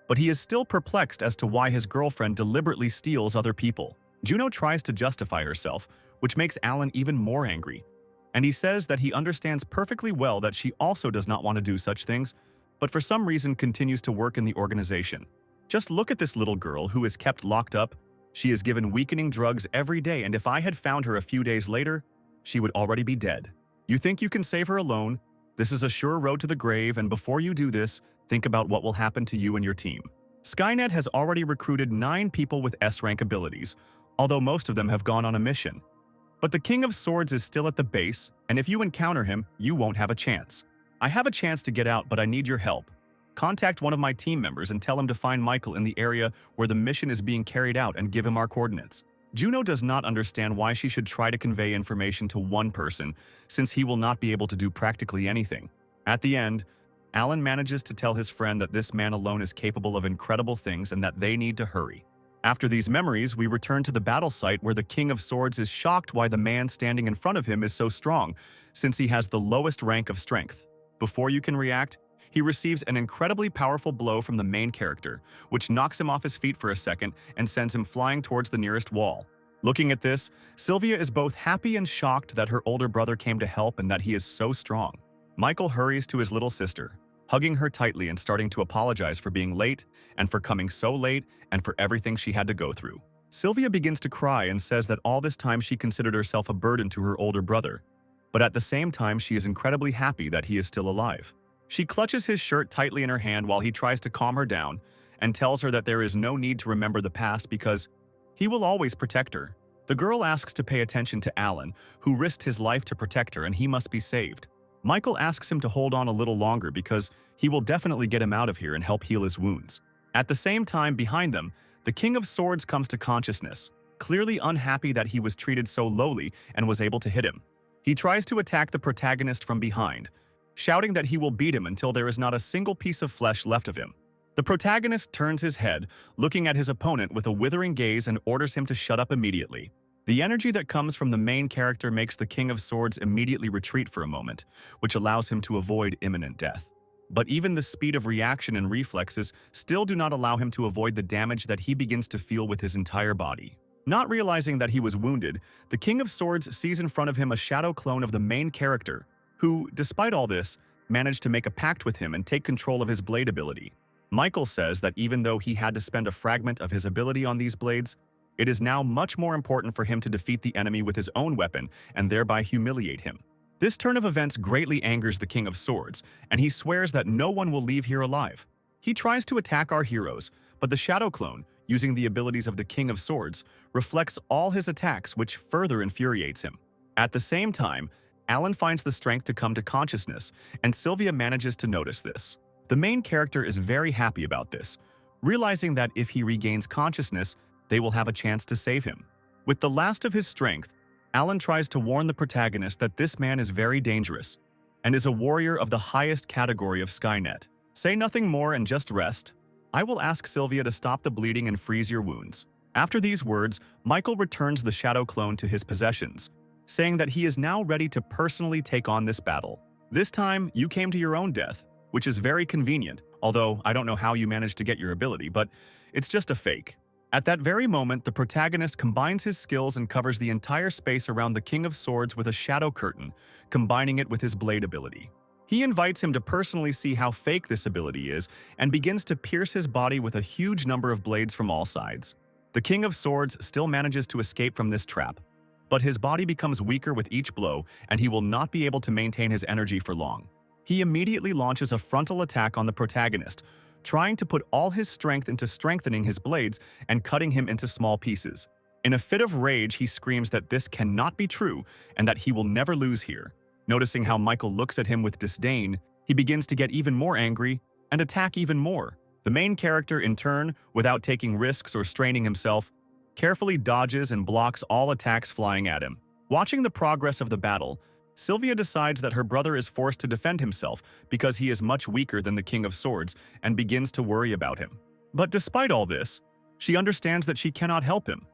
but he is still perplexed as to why his girlfriend deliberately steals other people. Juno tries to justify herself, which makes Alan even more angry. And he says that he understands perfectly well that she also does not want to do such things, but for some reason continues to work in the organization. Just look at this little girl who is kept locked up. She is given weakening drugs every day, and if I had found her a few days later, she would already be dead. You think you can save her alone? This is a sure road to the grave, and before you do this, think about what will happen to you and your team. Skynet has already recruited 9 people with S-rank abilities, although most of them have gone on a mission. But the King of Swords is still at the base, and if you encounter him, you won't have a chance. I have a chance to get out, but I need your help. Contact one of my team members and tell him to find Michael in the area where the mission is being carried out and give him our coordinates. Juno does not understand why she should try to convey information to one person, since he will not be able to do practically anything. At the end, Alan manages to tell his friend that this man alone is capable of incredible things and that they need to hurry. After these memories, we return to the battle site where the King of Swords is shocked why the man standing in front of him is so strong, since he has the lowest rank of strength. Before you can react, he receives an incredibly powerful blow from the main character, which knocks him off his feet for a second and sends him flying towards the nearest wall. Looking at this, Sylvia is both happy and shocked that her older brother came to help and that he is so strong. Michael hurries to his little sister, hugging her tightly and starting to apologize for being late and for coming so late and for everything she had to go through. Sylvia begins to cry and says that all this time she considered herself a burden to her older brother, but at the same time she is incredibly happy that he is still alive. She clutches his shirt tightly in her hand while he tries to calm her down and tells her that there is no need to remember the past because he will always protect her. The girl asks to pay attention to Alan, who risked his life to protect her and he must be saved. Michael asks him to hold on a little longer because he will definitely get him out of here and help heal his wounds. At the same time, behind them, the King of Swords comes to consciousness, clearly unhappy that he was treated so lowly and was able to hit him. He tries to attack the protagonist from behind, shouting that he will beat him until there is not a single piece of flesh left of him. The protagonist turns his head, looking at his opponent with a withering gaze and orders him to shut up immediately. The energy that comes from the main character makes the King of Swords immediately retreat for a moment, which allows him to avoid imminent death. But even the speed of reaction and reflexes still do not allow him to avoid the damage that he begins to feel with his entire body. Not realizing that he was wounded, the King of Swords sees in front of him a shadow clone of the main character, who, despite all this, managed to make a pact with him and take control of his blade ability. Michael says that even though he had to spend a fragment of his ability on these blades, it is now much more important for him to defeat the enemy with his own weapon and thereby humiliate him. This turn of events greatly angers the King of Swords, and he swears that no one will leave here alive. He tries to attack our heroes, but the Shadow Clone, using the abilities of the King of Swords, reflects all his attacks, which further infuriates him. At the same time, Alan finds the strength to come to consciousness, and Sylvia manages to notice this. The main character is very happy about this, realizing that if he regains consciousness, they will have a chance to save him. With the last of his strength, Alan tries to warn the protagonist that this man is very dangerous and is a warrior of the highest category of Skynet. Say nothing more and just rest. I will ask Sylvia to stop the bleeding and freeze your wounds. After these words, Michael returns the Shadow Clone to his possessions, saying that he is now ready to personally take on this battle. This time, you came to your own death, which is very convenient, although I don't know how you managed to get your ability, but it's just a fake. At that very moment, the protagonist combines his skills and covers the entire space around the King of Swords with a shadow curtain, combining it with his blade ability. He invites him to personally see how fake this ability is and begins to pierce his body with a huge number of blades from all sides. The King of Swords still manages to escape from this trap, but his body becomes weaker with each blow and he will not be able to maintain his energy for long. He immediately launches a frontal attack on the protagonist, trying to put all his strength into strengthening his blades and cutting him into small pieces. In a fit of rage, he screams that this cannot be true and that he will never lose here. Noticing how Michael looks at him with disdain, he begins to get even more angry and attack even more. The main character, in turn, without taking risks or straining himself, carefully dodges and blocks all attacks flying at him. Watching the progress of the battle, Sylvia decides that her brother is forced to defend himself because he is much weaker than the King of Swords and begins to worry about him. But despite all this, she understands that she cannot help him,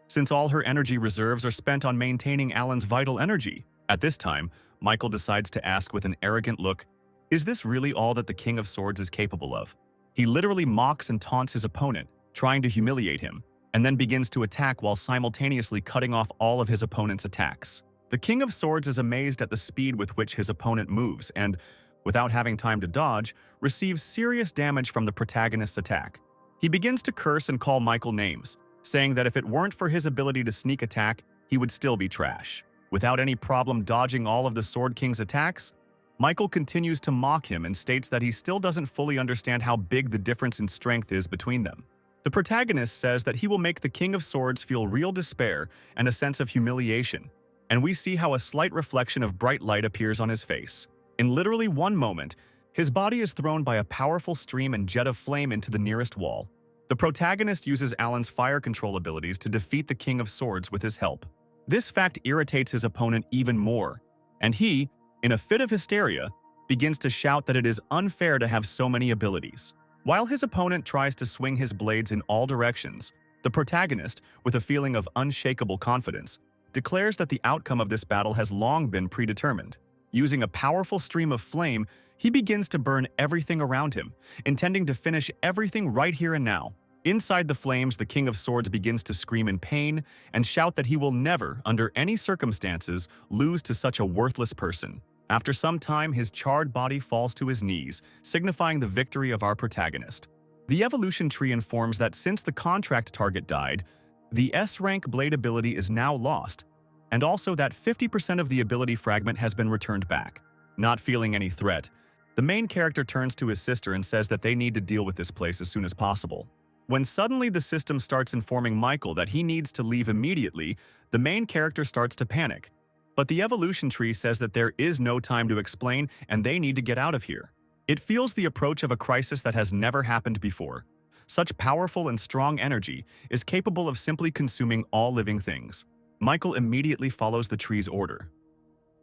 since all her energy reserves are spent on maintaining Alan's vital energy. At this time, Michael decides to ask with an arrogant look, "Is this really all that the King of Swords is capable of?" He literally mocks and taunts his opponent, trying to humiliate him, and then begins to attack while simultaneously cutting off all of his opponent's attacks. The King of Swords is amazed at the speed with which his opponent moves and, without having time to dodge, receives serious damage from the protagonist's attack. He begins to curse and call Michael names, saying that if it weren't for his ability to sneak attack, he would still be trash. Without any problem dodging all of the Sword King's attacks, Michael continues to mock him and states that he still doesn't fully understand how big the difference in strength is between them. The protagonist says that he will make the King of Swords feel real despair and a sense of humiliation, and we see how a slight reflection of bright light appears on his face. In literally one moment, his body is thrown by a powerful stream and jet of flame into the nearest wall. The protagonist uses Alan's fire control abilities to defeat the King of Swords with his help. This fact irritates his opponent even more, and he, in a fit of hysteria, begins to shout that it is unfair to have so many abilities. While his opponent tries to swing his blades in all directions, the protagonist, with a feeling of unshakable confidence, declares that the outcome of this battle has long been predetermined. Using a powerful stream of flame, he begins to burn everything around him, intending to finish everything right here and now. Inside the flames, the King of Swords begins to scream in pain and shout that he will never, under any circumstances, lose to such a worthless person. After some time, his charred body falls to his knees, signifying the victory of our protagonist. The evolution tree informs that since the contract target died, the S-rank blade ability is now lost, and also that 50% of the ability fragment has been returned back. Not feeling any threat, the main character turns to his sister and says that they need to deal with this place as soon as possible. When suddenly the system starts informing Michael that he needs to leave immediately, the main character starts to panic. But the evolution tree says that there is no time to explain and they need to get out of here. It feels the approach of a crisis that has never happened before. Such powerful and strong energy is capable of simply consuming all living things. Michael immediately follows the tree's order.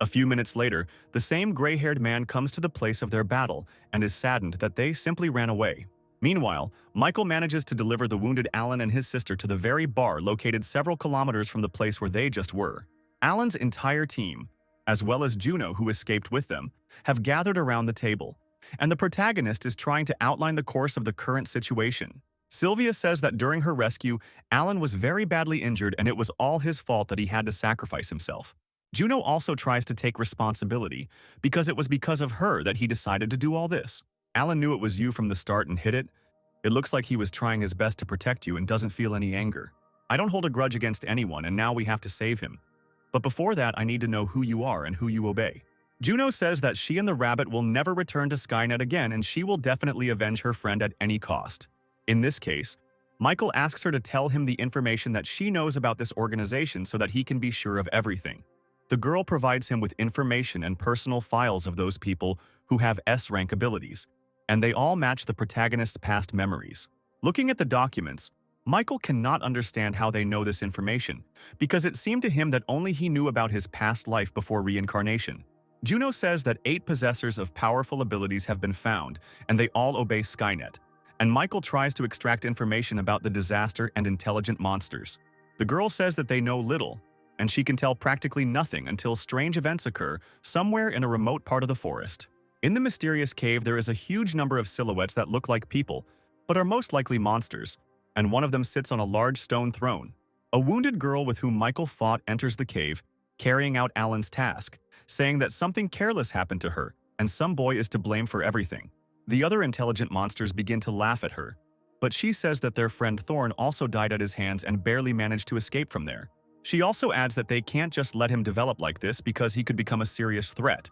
A few minutes later, the same gray-haired man comes to the place of their battle and is saddened that they simply ran away. Meanwhile, Michael manages to deliver the wounded Alan and his sister to the very bar located several kilometers from the place where they just were. Alan's entire team, as well as Juno, who escaped with them, have gathered around the table, and the protagonist is trying to outline the course of the current situation. Sylvia says that during her rescue, Alan was very badly injured and it was all his fault that he had to sacrifice himself. Juno also tries to take responsibility because it was because of her that he decided to do all this. Alan knew it was you from the start and hid it. It looks like he was trying his best to protect you and doesn't feel any anger. I don't hold a grudge against anyone and now we have to save him. But before that, I need to know who you are and who you obey. Juno says that she and the rabbit will never return to Skynet again and she will definitely avenge her friend at any cost. In this case, Michael asks her to tell him the information that she knows about this organization so that he can be sure of everything. The girl provides him with information and personal files of those people who have S-rank abilities, and they all match the protagonist's past memories. Looking at the documents, Michael cannot understand how they know this information, because it seemed to him that only he knew about his past life before reincarnation. Juno says that 8 possessors of powerful abilities have been found, and they all obey Skynet, and Michael tries to extract information about the disaster and intelligent monsters. The girl says that they know little, and she can tell practically nothing until strange events occur somewhere in a remote part of the forest. In the mysterious cave, there is a huge number of silhouettes that look like people, but are most likely monsters, and one of them sits on a large stone throne. A wounded girl with whom Michael fought enters the cave, carrying out Alan's task, saying that something careless happened to her, and some boy is to blame for everything. The other intelligent monsters begin to laugh at her, but she says that their friend Thorn also died at his hands and barely managed to escape from there. She also adds that they can't just let him develop like this because he could become a serious threat,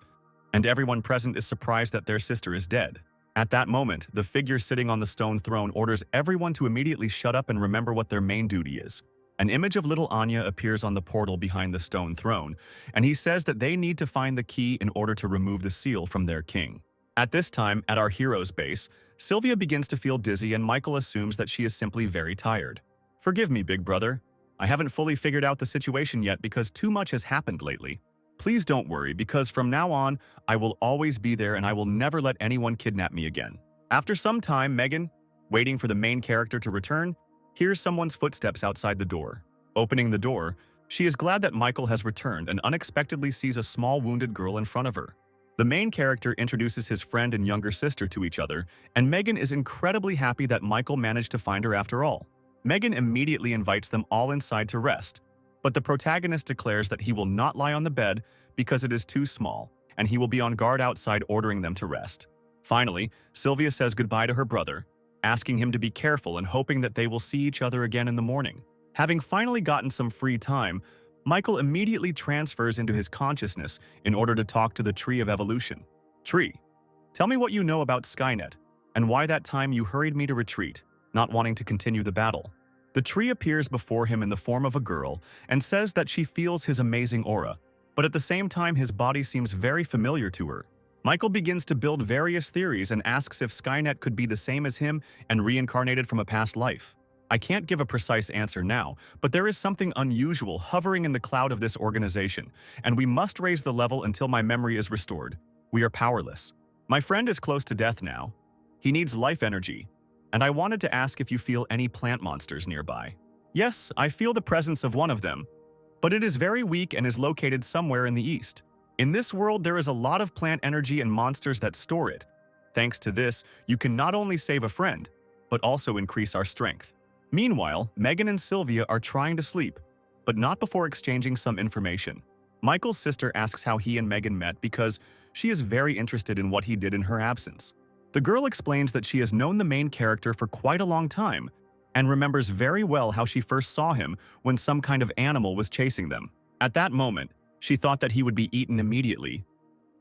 and everyone present is surprised that their sister is dead. At that moment, the figure sitting on the stone throne orders everyone to immediately shut up and remember what their main duty is. An image of little Anya appears on the portal behind the stone throne, and he says that they need to find the key in order to remove the seal from their king. At this time, at our hero's base, Sylvia begins to feel dizzy and Michael assumes that she is simply very tired. "Forgive me, big brother. I haven't fully figured out the situation yet because too much has happened lately. Please don't worry because from now on, I will always be there and I will never let anyone kidnap me again." After some time, Megan, waiting for the main character to return, hears someone's footsteps outside the door. Opening the door, she is glad that Michael has returned and unexpectedly sees a small wounded girl in front of her. The main character introduces his friend and younger sister to each other, and Megan is incredibly happy that Michael managed to find her after all. Megan immediately invites them all inside to rest, but the protagonist declares that he will not lie on the bed because it is too small, and he will be on guard outside ordering them to rest. Finally, Sylvia says goodbye to her brother, asking him to be careful and hoping that they will see each other again in the morning. Having finally gotten some free time, Michael immediately transfers into his consciousness in order to talk to the Tree of Evolution. Tree, tell me what you know about Skynet, and why that time you hurried me to retreat, not wanting to continue the battle. The tree appears before him in the form of a girl and says that she feels his amazing aura, but at the same time his body seems very familiar to her. Michael begins to build various theories and asks if Skynet could be the same as him and reincarnated from a past life. I can't give a precise answer now, but there is something unusual hovering in the cloud of this organization, and we must raise the level until my memory is restored. We are powerless. My friend is close to death now. He needs life energy, and I wanted to ask if you feel any plant monsters nearby. Yes, I feel the presence of one of them, but it is very weak and is located somewhere in the east. In this world, there is a lot of plant energy and monsters that store it. Thanks to this, you can not only save a friend, but also increase our strength. Meanwhile, Megan and Sylvia are trying to sleep, but not before exchanging some information. Michael's sister asks how he and Megan met because she is very interested in what he did in her absence. The girl explains that she has known the main character for quite a long time and remembers very well how she first saw him when some kind of animal was chasing them. At that moment, she thought that he would be eaten immediately,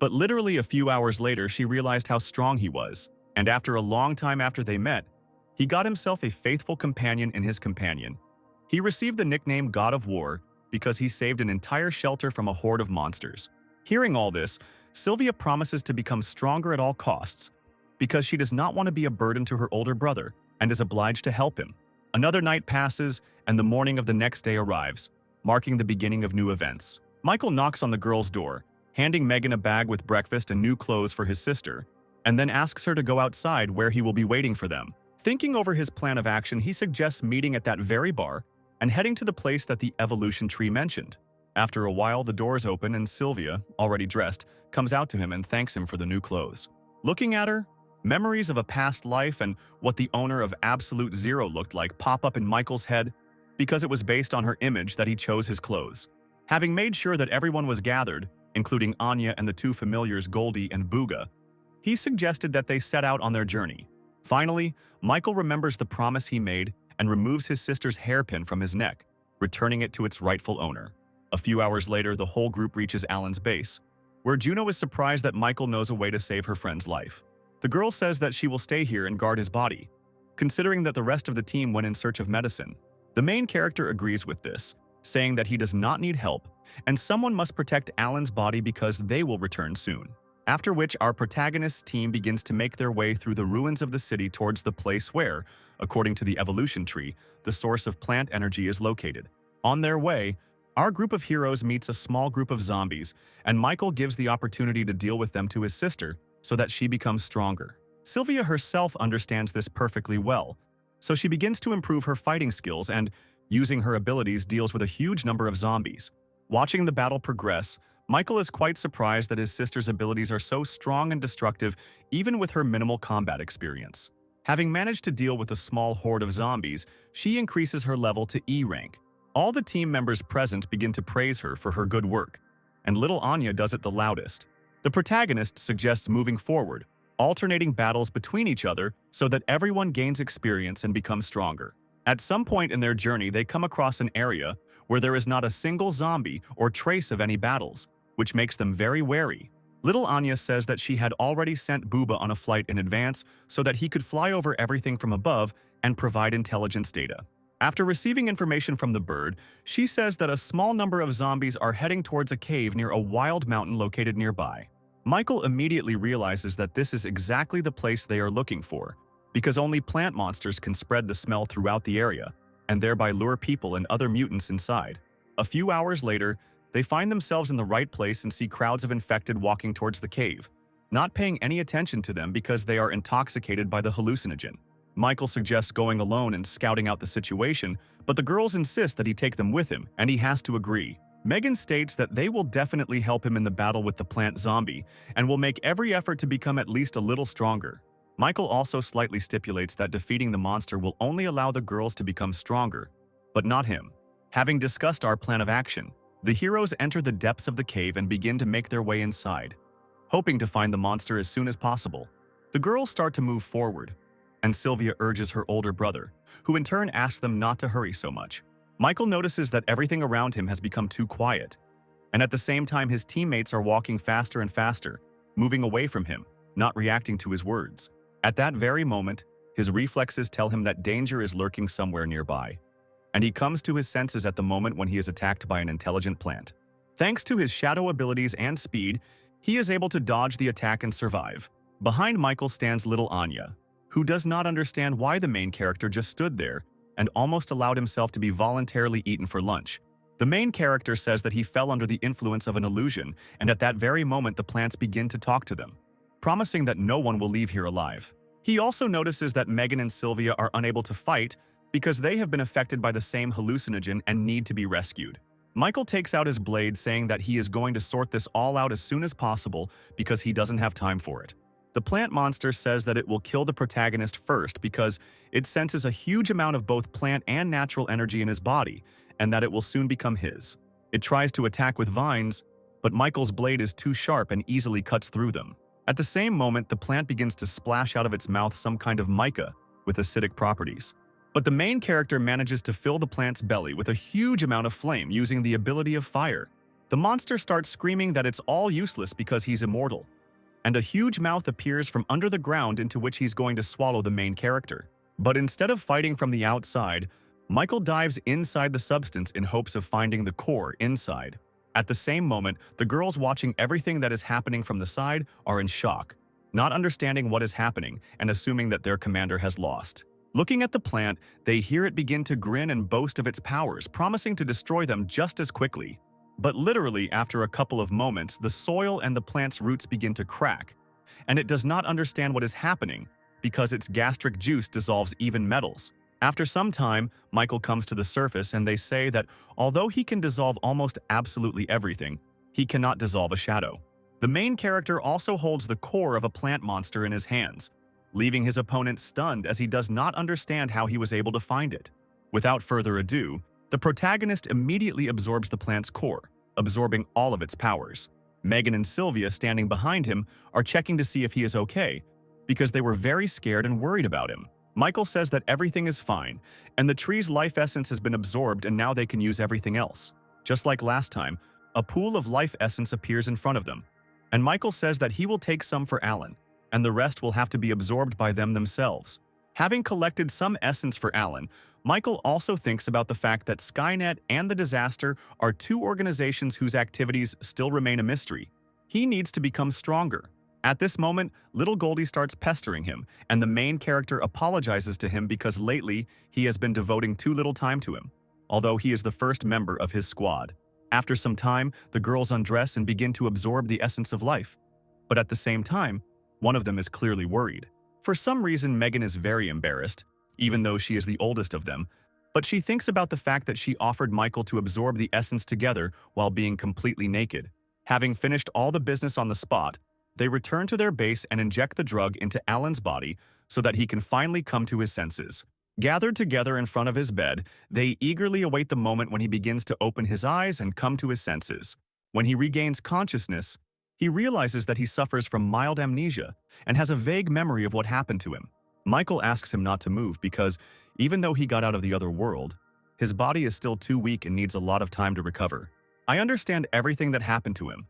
but literally a few hours later she realized how strong he was, and after a long time after they met, he got himself a faithful companion in his companion. He received the nickname God of War because he saved an entire shelter from a horde of monsters. Hearing all this, Sylvia promises to become stronger at all costs because she does not want to be a burden to her older brother and is obliged to help him. Another night passes and the morning of the next day arrives, marking the beginning of new events. Michael knocks on the girl's door, handing Megan a bag with breakfast and new clothes for his sister, and then asks her to go outside where he will be waiting for them. Thinking over his plan of action, he suggests meeting at that very bar and heading to the place that the evolution tree mentioned. After a while, the doors open and Sylvia, already dressed, comes out to him and thanks him for the new clothes. Looking at her, memories of a past life and what the owner of Absolute Zero looked like pop up in Michael's head because it was based on her image that he chose his clothes. Having made sure that everyone was gathered, including Anya and the two familiars Goldie and Booga, he suggested that they set out on their journey. Finally, Michael remembers the promise he made and removes his sister's hairpin from his neck, returning it to its rightful owner. A few hours later, the whole group reaches Alan's base, where Juno is surprised that Michael knows a way to save her friend's life. The girl says that she will stay here and guard his body, considering that the rest of the team went in search of medicine. The main character agrees with this, saying that he does not need help, and someone must protect Alan's body because they will return soon. After which, our protagonist's team begins to make their way through the ruins of the city towards the place where, according to the evolution tree, the source of plant energy is located. On their way, our group of heroes meets a small group of zombies, and Michael gives the opportunity to deal with them to his sister so that she becomes stronger. Sylvia herself understands this perfectly well, so she begins to improve her fighting skills and, using her abilities, deals with a huge number of zombies. Watching the battle progress, Michael is quite surprised that his sister's abilities are so strong and destructive even with her minimal combat experience. Having managed to deal with a small horde of zombies, she increases her level to E rank. All the team members present begin to praise her for her good work, and little Anya does it the loudest. The protagonist suggests moving forward, alternating battles between each other so that everyone gains experience and becomes stronger. At some point in their journey, they come across an area where there is not a single zombie or trace of any battles, which makes them very wary. Little Anya says that she had already sent Booba on a flight in advance so that he could fly over everything from above and provide intelligence data. After receiving information from the bird, she says that a small number of zombies are heading towards a cave near a wild mountain located nearby. Michael immediately realizes that this is exactly the place they are looking for, because only plant monsters can spread the smell throughout the area, and thereby lure people and other mutants inside. A few hours later, they find themselves in the right place and see crowds of infected walking towards the cave, not paying any attention to them because they are intoxicated by the hallucinogen. Michael suggests going alone and scouting out the situation, but the girls insist that he take them with him, and he has to agree. Megan states that they will definitely help him in the battle with the plant zombie and will make every effort to become at least a little stronger. Michael also slightly stipulates that defeating the monster will only allow the girls to become stronger, but not him. Having discussed our plan of action, the heroes enter the depths of the cave and begin to make their way inside, hoping to find the monster as soon as possible. The girls start to move forward, and Sylvia urges her older brother, who in turn asks them not to hurry so much. Michael notices that everything around him has become too quiet, and at the same time his teammates are walking faster and faster, moving away from him, not reacting to his words. At that very moment, his reflexes tell him that danger is lurking somewhere nearby, and he comes to his senses at the moment when he is attacked by an intelligent plant. Thanks to his shadow abilities and speed, he is able to dodge the attack and survive. Behind Michael stands little Anya, who does not understand why the main character just stood there and almost allowed himself to be voluntarily eaten for lunch. The main character says that he fell under the influence of an illusion, and at that very moment the plants begin to talk to them, promising that no one will leave here alive. He also notices that Megan and Sylvia are unable to fight because they have been affected by the same hallucinogen and need to be rescued. Michael takes out his blade, saying that he is going to sort this all out as soon as possible because he doesn't have time for it. The plant monster says that it will kill the protagonist first because it senses a huge amount of both plant and natural energy in his body, and that it will soon become his. It tries to attack with vines, but Michael's blade is too sharp and easily cuts through them. At the same moment, the plant begins to splash out of its mouth some kind of mica with acidic properties. But the main character manages to fill the plant's belly with a huge amount of flame using the ability of fire. The monster starts screaming that it's all useless because he's immortal, and a huge mouth appears from under the ground into which he's going to swallow the main character. But instead of fighting from the outside, Michael dives inside the substance in hopes of finding the core inside. At the same moment, the girls watching everything that is happening from the side are in shock, not understanding what is happening and assuming that their commander has lost. Looking at the plant, they hear it begin to grin and boast of its powers, promising to destroy them just as quickly. But literally, after a couple of moments, the soil and the plant's roots begin to crack, and it does not understand what is happening because its gastric juice dissolves even metals. After some time, Michael comes to the surface and they say that although he can dissolve almost absolutely everything, he cannot dissolve a shadow. The main character also holds the core of a plant monster in his hands, leaving his opponent stunned as he does not understand how he was able to find it. Without further ado, the protagonist immediately absorbs the plant's core, absorbing all of its powers. Megan and Sylvia, standing behind him, are checking to see if he is okay, because they were very scared and worried about him. Michael says that everything is fine, and the tree's life essence has been absorbed and now they can use everything else. Just like last time, a pool of life essence appears in front of them, and Michael says that he will take some for Alan, and the rest will have to be absorbed by them themselves. Having collected some essence for Alan, Michael also thinks about the fact that Skynet and the Disaster are two organizations whose activities still remain a mystery. He needs to become stronger. At this moment, little Goldie starts pestering him, and the main character apologizes to him because lately he has been devoting too little time to him, although he is the first member of his squad. After some time, the girls undress and begin to absorb the essence of life. But at the same time, one of them is clearly worried. For some reason, Megan is very embarrassed, even though she is the oldest of them, but she thinks about the fact that she offered Michael to absorb the essence together while being completely naked. Having finished all the business on the spot, they return to their base and inject the drug into Alan's body so that he can finally come to his senses. Gathered together in front of his bed, they eagerly await the moment when he begins to open his eyes and come to his senses. When he regains consciousness, he realizes that he suffers from mild amnesia and has a vague memory of what happened to him. Michael asks him not to move because, even though he got out of the other world, his body is still too weak and needs a lot of time to recover. I understand everything that happened to him.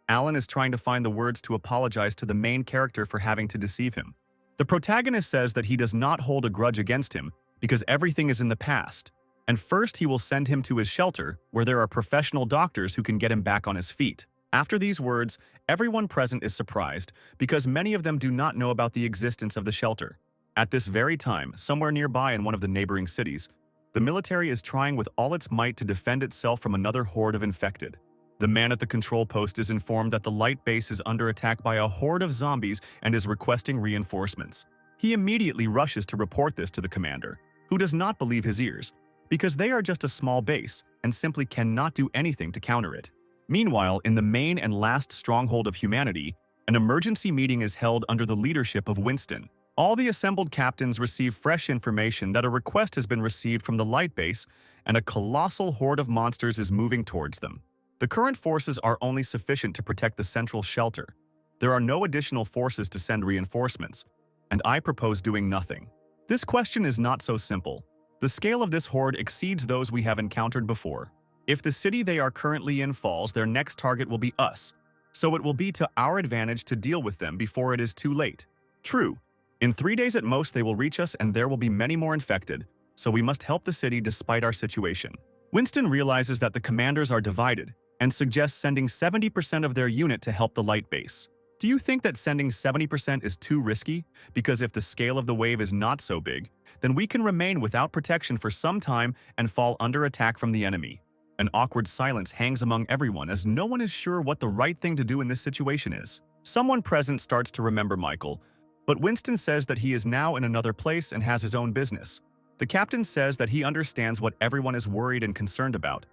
Alan is trying to find the words to apologize to the main character for having to deceive him. The protagonist says that he does not hold a grudge against him because everything is in the past, and first he will send him to his shelter where there are professional doctors who can get him back on his feet. After these words, everyone present is surprised because many of them do not know about the existence of the shelter. At this very time, somewhere nearby in one of the neighboring cities, the military is trying with all its might to defend itself from another horde of infected. The man at the control post is informed that the light base is under attack by a horde of zombies and is requesting reinforcements. He immediately rushes to report this to the commander, who does not believe his ears, because they are just a small base, and simply cannot do anything to counter it. Meanwhile, in the main and last stronghold of humanity, an emergency meeting is held under the leadership of Winston. All the assembled captains receive fresh information that a request has been received from the light base and a colossal horde of monsters is moving towards them. The current forces are only sufficient to protect the central shelter. There are no additional forces to send reinforcements, and I propose doing nothing. This question is not so simple. The scale of this horde exceeds those we have encountered before. If the city they are currently in falls, their next target will be us, so it will be to our advantage to deal with them before it is too late. True, in 3 days at most they will reach us and there will be many more infected, so we must help the city despite our situation. Winston realizes that the commanders are divided and suggests sending 70% of their unit to help the light base. Do you think that sending 70% is too risky? Because if the scale of the wave is not so big, then we can remain without protection for some time and fall under attack from the enemy. An awkward silence hangs among everyone as no one is sure what the right thing to do in this situation is. Someone present starts to remember Michael, but Winston says that he is now in another place and has his own business. The captain says that he understands what everyone is worried and concerned about,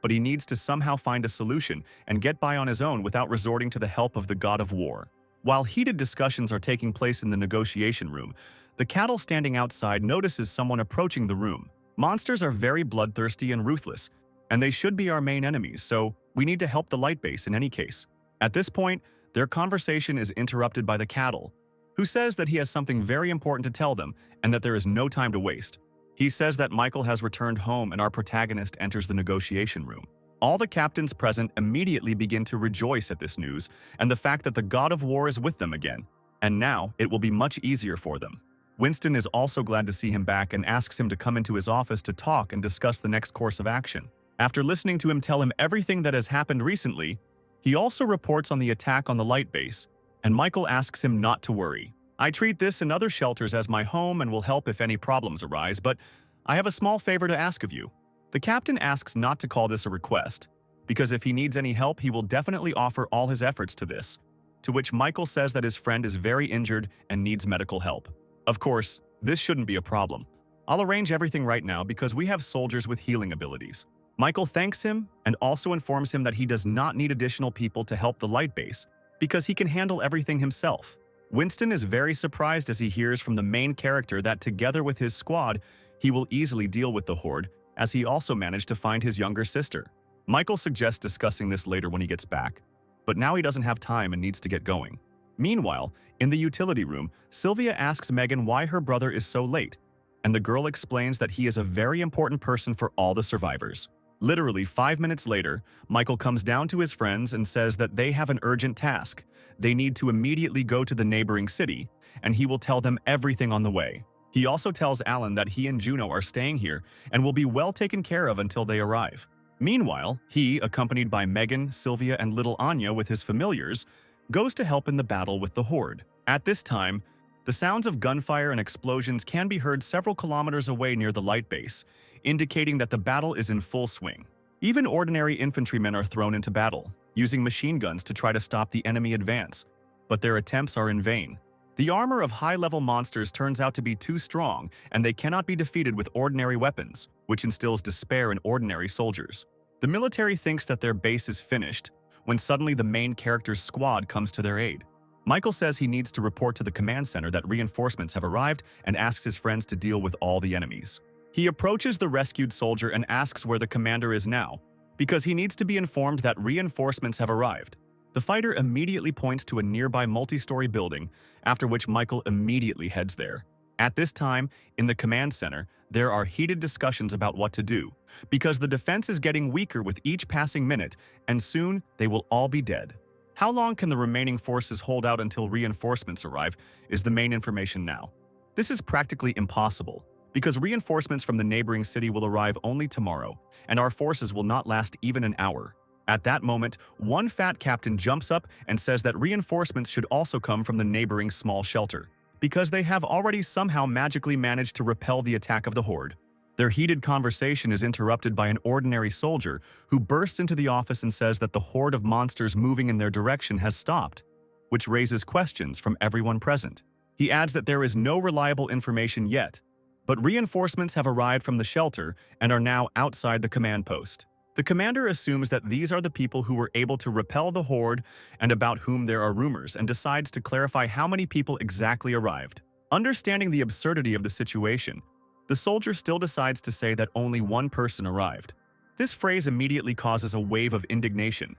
but he needs to somehow find a solution and get by on his own without resorting to the help of the god of war. While heated discussions are taking place in the negotiation room, the cattle standing outside notices someone approaching the room. Monsters are very bloodthirsty and ruthless, and they should be our main enemies, so we need to help the light base in any case. At this point, their conversation is interrupted by the cattle, who says that he has something very important to tell them and that there is no time to waste. He says that Michael has returned home and our protagonist enters the negotiation room. All the captains present immediately begin to rejoice at this news and the fact that the god of war is with them again, and now it will be much easier for them. Winston is also glad to see him back and asks him to come into his office to talk and discuss the next course of action. After listening to him tell him everything that has happened recently, he also reports on the attack on the light base, and Michael asks him not to worry. I treat this and other shelters as my home and will help if any problems arise, but I have a small favor to ask of you. The captain asks not to call this a request, because if he needs any help, he will definitely offer all his efforts to this, to which Michael says that his friend is very injured and needs medical help. Of course, this shouldn't be a problem. I'll arrange everything right now because we have soldiers with healing abilities. Michael thanks him and also informs him that he does not need additional people to help the light base because he can handle everything himself. Winston is very surprised as he hears from the main character that together with his squad, he will easily deal with the horde, as he also managed to find his younger sister. Michael suggests discussing this later when he gets back, but now he doesn't have time and needs to get going. Meanwhile, in the utility room, Sylvia asks Megan why her brother is so late, and the girl explains that he is a very important person for all the survivors. Literally 5 minutes later, Michael comes down to his friends and says that they have an urgent task. They need to immediately go to the neighboring city, and he will tell them everything on the way. He also tells Alan that he and Juno are staying here and will be well taken care of until they arrive. Meanwhile, he, accompanied by Megan, Sylvia, and little Anya with his familiars, goes to help in the battle with the horde. At this time, the sounds of gunfire and explosions can be heard several kilometers away near the light base, indicating that the battle is in full swing. Even ordinary infantrymen are thrown into battle, using machine guns to try to stop the enemy advance, but their attempts are in vain. The armor of high-level monsters turns out to be too strong, and they cannot be defeated with ordinary weapons, which instills despair in ordinary soldiers. The military thinks that their base is finished, when suddenly the main character's squad comes to their aid. Michael says he needs to report to the command center that reinforcements have arrived and asks his friends to deal with all the enemies. He approaches the rescued soldier and asks where the commander is now, because he needs to be informed that reinforcements have arrived. The fighter immediately points to a nearby multi-story building, after which Michael immediately heads there. At this time, in the command center, there are heated discussions about what to do, because the defense is getting weaker with each passing minute, and soon they will all be dead. How long can the remaining forces hold out until reinforcements arrive is the main information now. This is practically impossible, because reinforcements from the neighboring city will arrive only tomorrow, and our forces will not last even an hour. At that moment, one fat captain jumps up and says that reinforcements should also come from the neighboring small shelter, because they have already somehow magically managed to repel the attack of the horde. Their heated conversation is interrupted by an ordinary soldier who bursts into the office and says that the horde of monsters moving in their direction has stopped, which raises questions from everyone present. He adds that there is no reliable information yet, but reinforcements have arrived from the shelter and are now outside the command post. The commander assumes that these are the people who were able to repel the horde and about whom there are rumors, and decides to clarify how many people exactly arrived. Understanding the absurdity of the situation, the soldier still decides to say that only one person arrived. This phrase immediately causes a wave of indignation,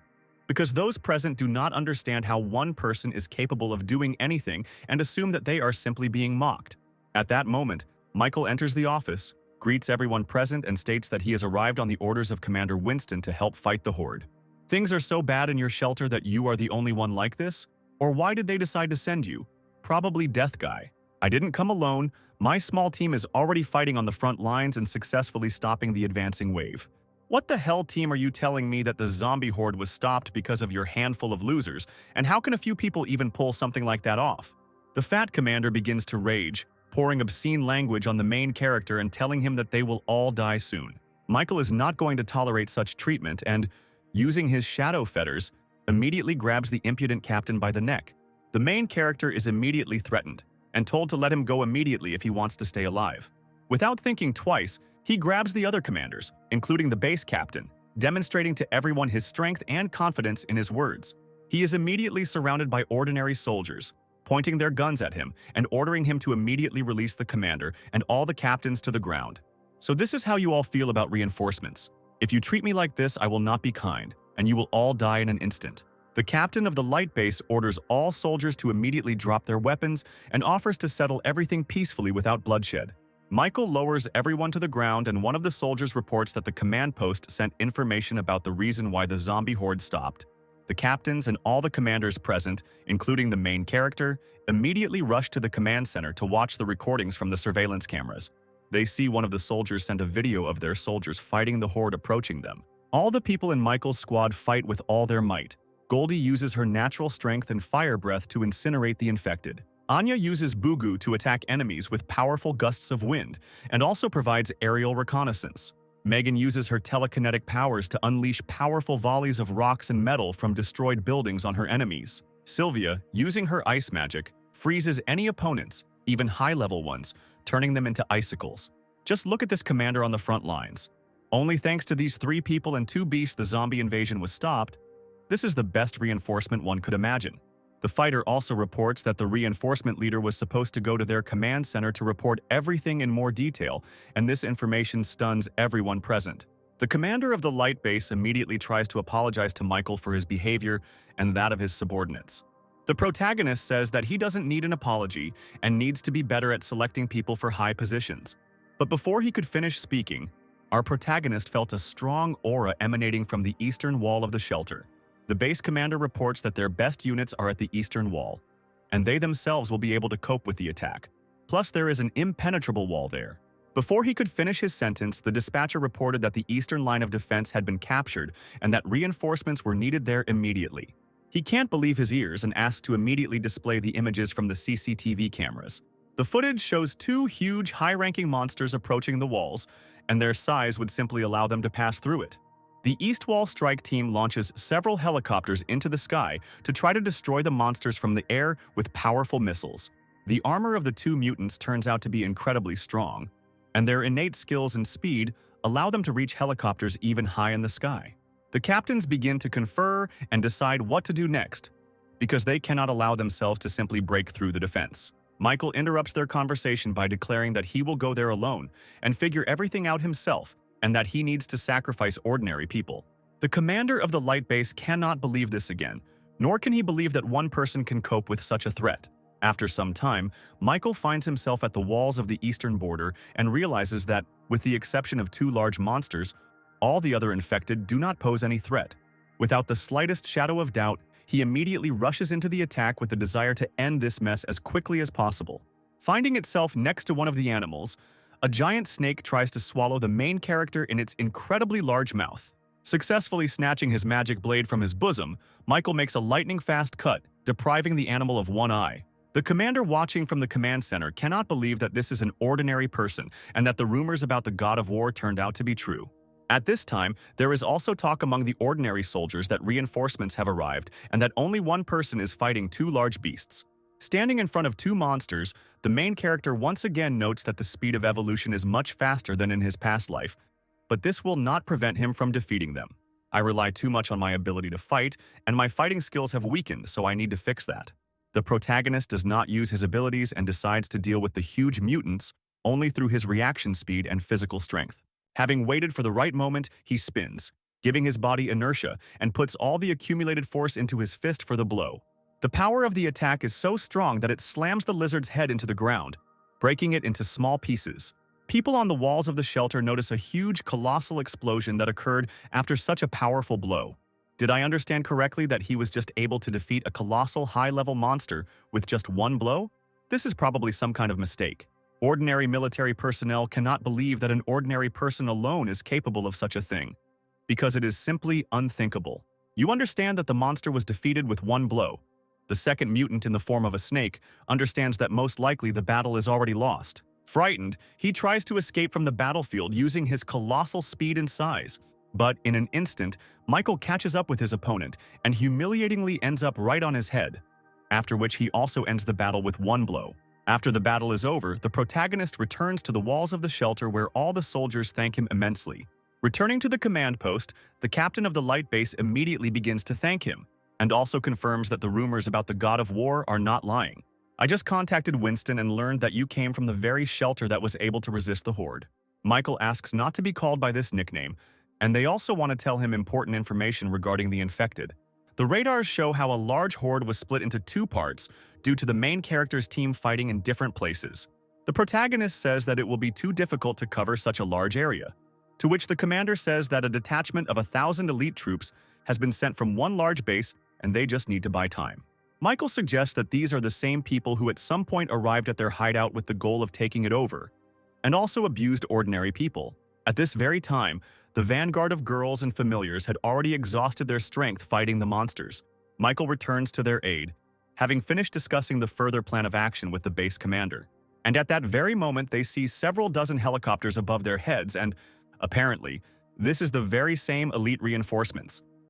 because those present do not understand how one person is capable of doing anything and assume that they are simply being mocked. At that moment, Michael enters the office, greets everyone present, and states that he has arrived on the orders of Commander Winston to help fight the horde. Things are so bad in your shelter that you are the only one like this? Or why did they decide to send you? Probably Death Guy. I didn't come alone. My small team is already fighting on the front lines and successfully stopping the advancing wave. What the hell, team, are you telling me that the zombie horde was stopped because of your handful of losers? And how can a few people even pull something like that off? The fat commander begins to rage, pouring obscene language on the main character and telling him that they will all die soon. Michael is not going to tolerate such treatment and, using his shadow fetters, immediately grabs the impudent captain by the neck. The main character is immediately threatened and told to let him go immediately if he wants to stay alive. Without thinking twice, he grabs the other commanders, including the base captain, demonstrating to everyone his strength and confidence in his words. He is immediately surrounded by ordinary soldiers, pointing their guns at him and ordering him to immediately release the commander and all the captains to the ground. So this is how you all feel about reinforcements. If you treat me like this, I will not be kind, and you will all die in an instant. The captain of the light base orders all soldiers to immediately drop their weapons and offers to settle everything peacefully without bloodshed. Michael lowers everyone to the ground, and one of the soldiers reports that the command post sent information about the reason why the zombie horde stopped. The captains and all the commanders present, including the main character, immediately rush to the command center to watch the recordings from the surveillance cameras. They see one of the soldiers send a video of their soldiers fighting the horde approaching them. All the people in Michael's squad fight with all their might. Goldie uses her natural strength and fire breath to incinerate the infected. Anya uses Bugu to attack enemies with powerful gusts of wind and also provides aerial reconnaissance. Megan uses her telekinetic powers to unleash powerful volleys of rocks and metal from destroyed buildings on her enemies. Sylvia, using her ice magic, freezes any opponents, even high-level ones, turning them into icicles. Just look at this commander on the front lines. Only thanks to these 3 people and 2 beasts the zombie invasion was stopped. This is the best reinforcement one could imagine. The fighter also reports that the reinforcement leader was supposed to go to their command center to report everything in more detail, and this information stuns everyone present. The commander of the light base immediately tries to apologize to Michael for his behavior and that of his subordinates. The protagonist says that he doesn't need an apology and needs to be better at selecting people for high positions. But before he could finish speaking, our protagonist felt a strong aura emanating from the eastern wall of the shelter. The base commander reports that their best units are at the eastern wall, and they themselves will be able to cope with the attack. Plus, there is an impenetrable wall there. Before he could finish his sentence, the dispatcher reported that the eastern line of defense had been captured and that reinforcements were needed there immediately. He can't believe his ears and asks to immediately display the images from the CCTV cameras. The footage shows 2 huge, high-ranking monsters approaching the walls, and their size would simply allow them to pass through it. The East Wall strike team launches several helicopters into the sky to try to destroy the monsters from the air with powerful missiles. The armor of the 2 mutants turns out to be incredibly strong, and their innate skills and speed allow them to reach helicopters even high in the sky. The captains begin to confer and decide what to do next, because they cannot allow themselves to simply break through the defense. Michael interrupts their conversation by declaring that he will go there alone and figure everything out himself, and that he needs to sacrifice ordinary people. The commander of the light base cannot believe this again, nor can he believe that one person can cope with such a threat. After some time, Michael finds himself at the walls of the eastern border and realizes that, with the exception of 2 large monsters, all the other infected do not pose any threat. Without the slightest shadow of doubt, he immediately rushes into the attack with the desire to end this mess as quickly as possible. Finding itself next to one of the animals, a giant snake tries to swallow the main character in its incredibly large mouth. Successfully snatching his magic blade from his bosom, Michael makes a lightning-fast cut, depriving the animal of one eye. The commander watching from the command center cannot believe that this is an ordinary person and that the rumors about the god of war turned out to be true. At this time, there is also talk among the ordinary soldiers that reinforcements have arrived and that only one person is fighting 2 large beasts. Standing in front of 2 monsters, the main character once again notes that the speed of evolution is much faster than in his past life, but this will not prevent him from defeating them. I rely too much on my ability to fight, and my fighting skills have weakened, so I need to fix that. The protagonist does not use his abilities and decides to deal with the huge mutants only through his reaction speed and physical strength. Having waited for the right moment, he spins, giving his body inertia, and puts all the accumulated force into his fist for the blow. The power of the attack is so strong that it slams the lizard's head into the ground, breaking it into small pieces. People on the walls of the shelter notice a huge, colossal explosion that occurred after such a powerful blow. Did I understand correctly that he was just able to defeat a colossal high-level monster with just one blow? This is probably some kind of mistake. Ordinary military personnel cannot believe that an ordinary person alone is capable of such a thing, because it is simply unthinkable. You understand that the monster was defeated with one blow. The second mutant in the form of a snake understands that most likely the battle is already lost. Frightened, he tries to escape from the battlefield using his colossal speed and size. But in an instant, Michael catches up with his opponent and humiliatingly ends up right on his head, after which he also ends the battle with one blow. After the battle is over, the protagonist returns to the walls of the shelter where all the soldiers thank him immensely. Returning to the command post, the captain of the light base immediately begins to thank him, and also confirms that the rumors about the god of war are not lying. I just contacted Winston and learned that you came from the very shelter that was able to resist the horde. Michael asks not to be called by this nickname, and they also want to tell him important information regarding the infected. The radars show how a large horde was split into two parts due to the main character's team fighting in different places. The protagonist says that it will be too difficult to cover such a large area, to which the commander says that a detachment of 1,000 elite troops has been sent from one large base and they just need to buy time. Michael suggests that these are the same people who at some point arrived at their hideout with the goal of taking it over, and also abused ordinary people. At this very time, the vanguard of girls and familiars had already exhausted their strength fighting the monsters. Michael returns to their aid, having finished discussing the further plan of action with the base commander. And at that very moment, they see several dozen helicopters above their heads and, apparently, this is the very same elite reinforcements.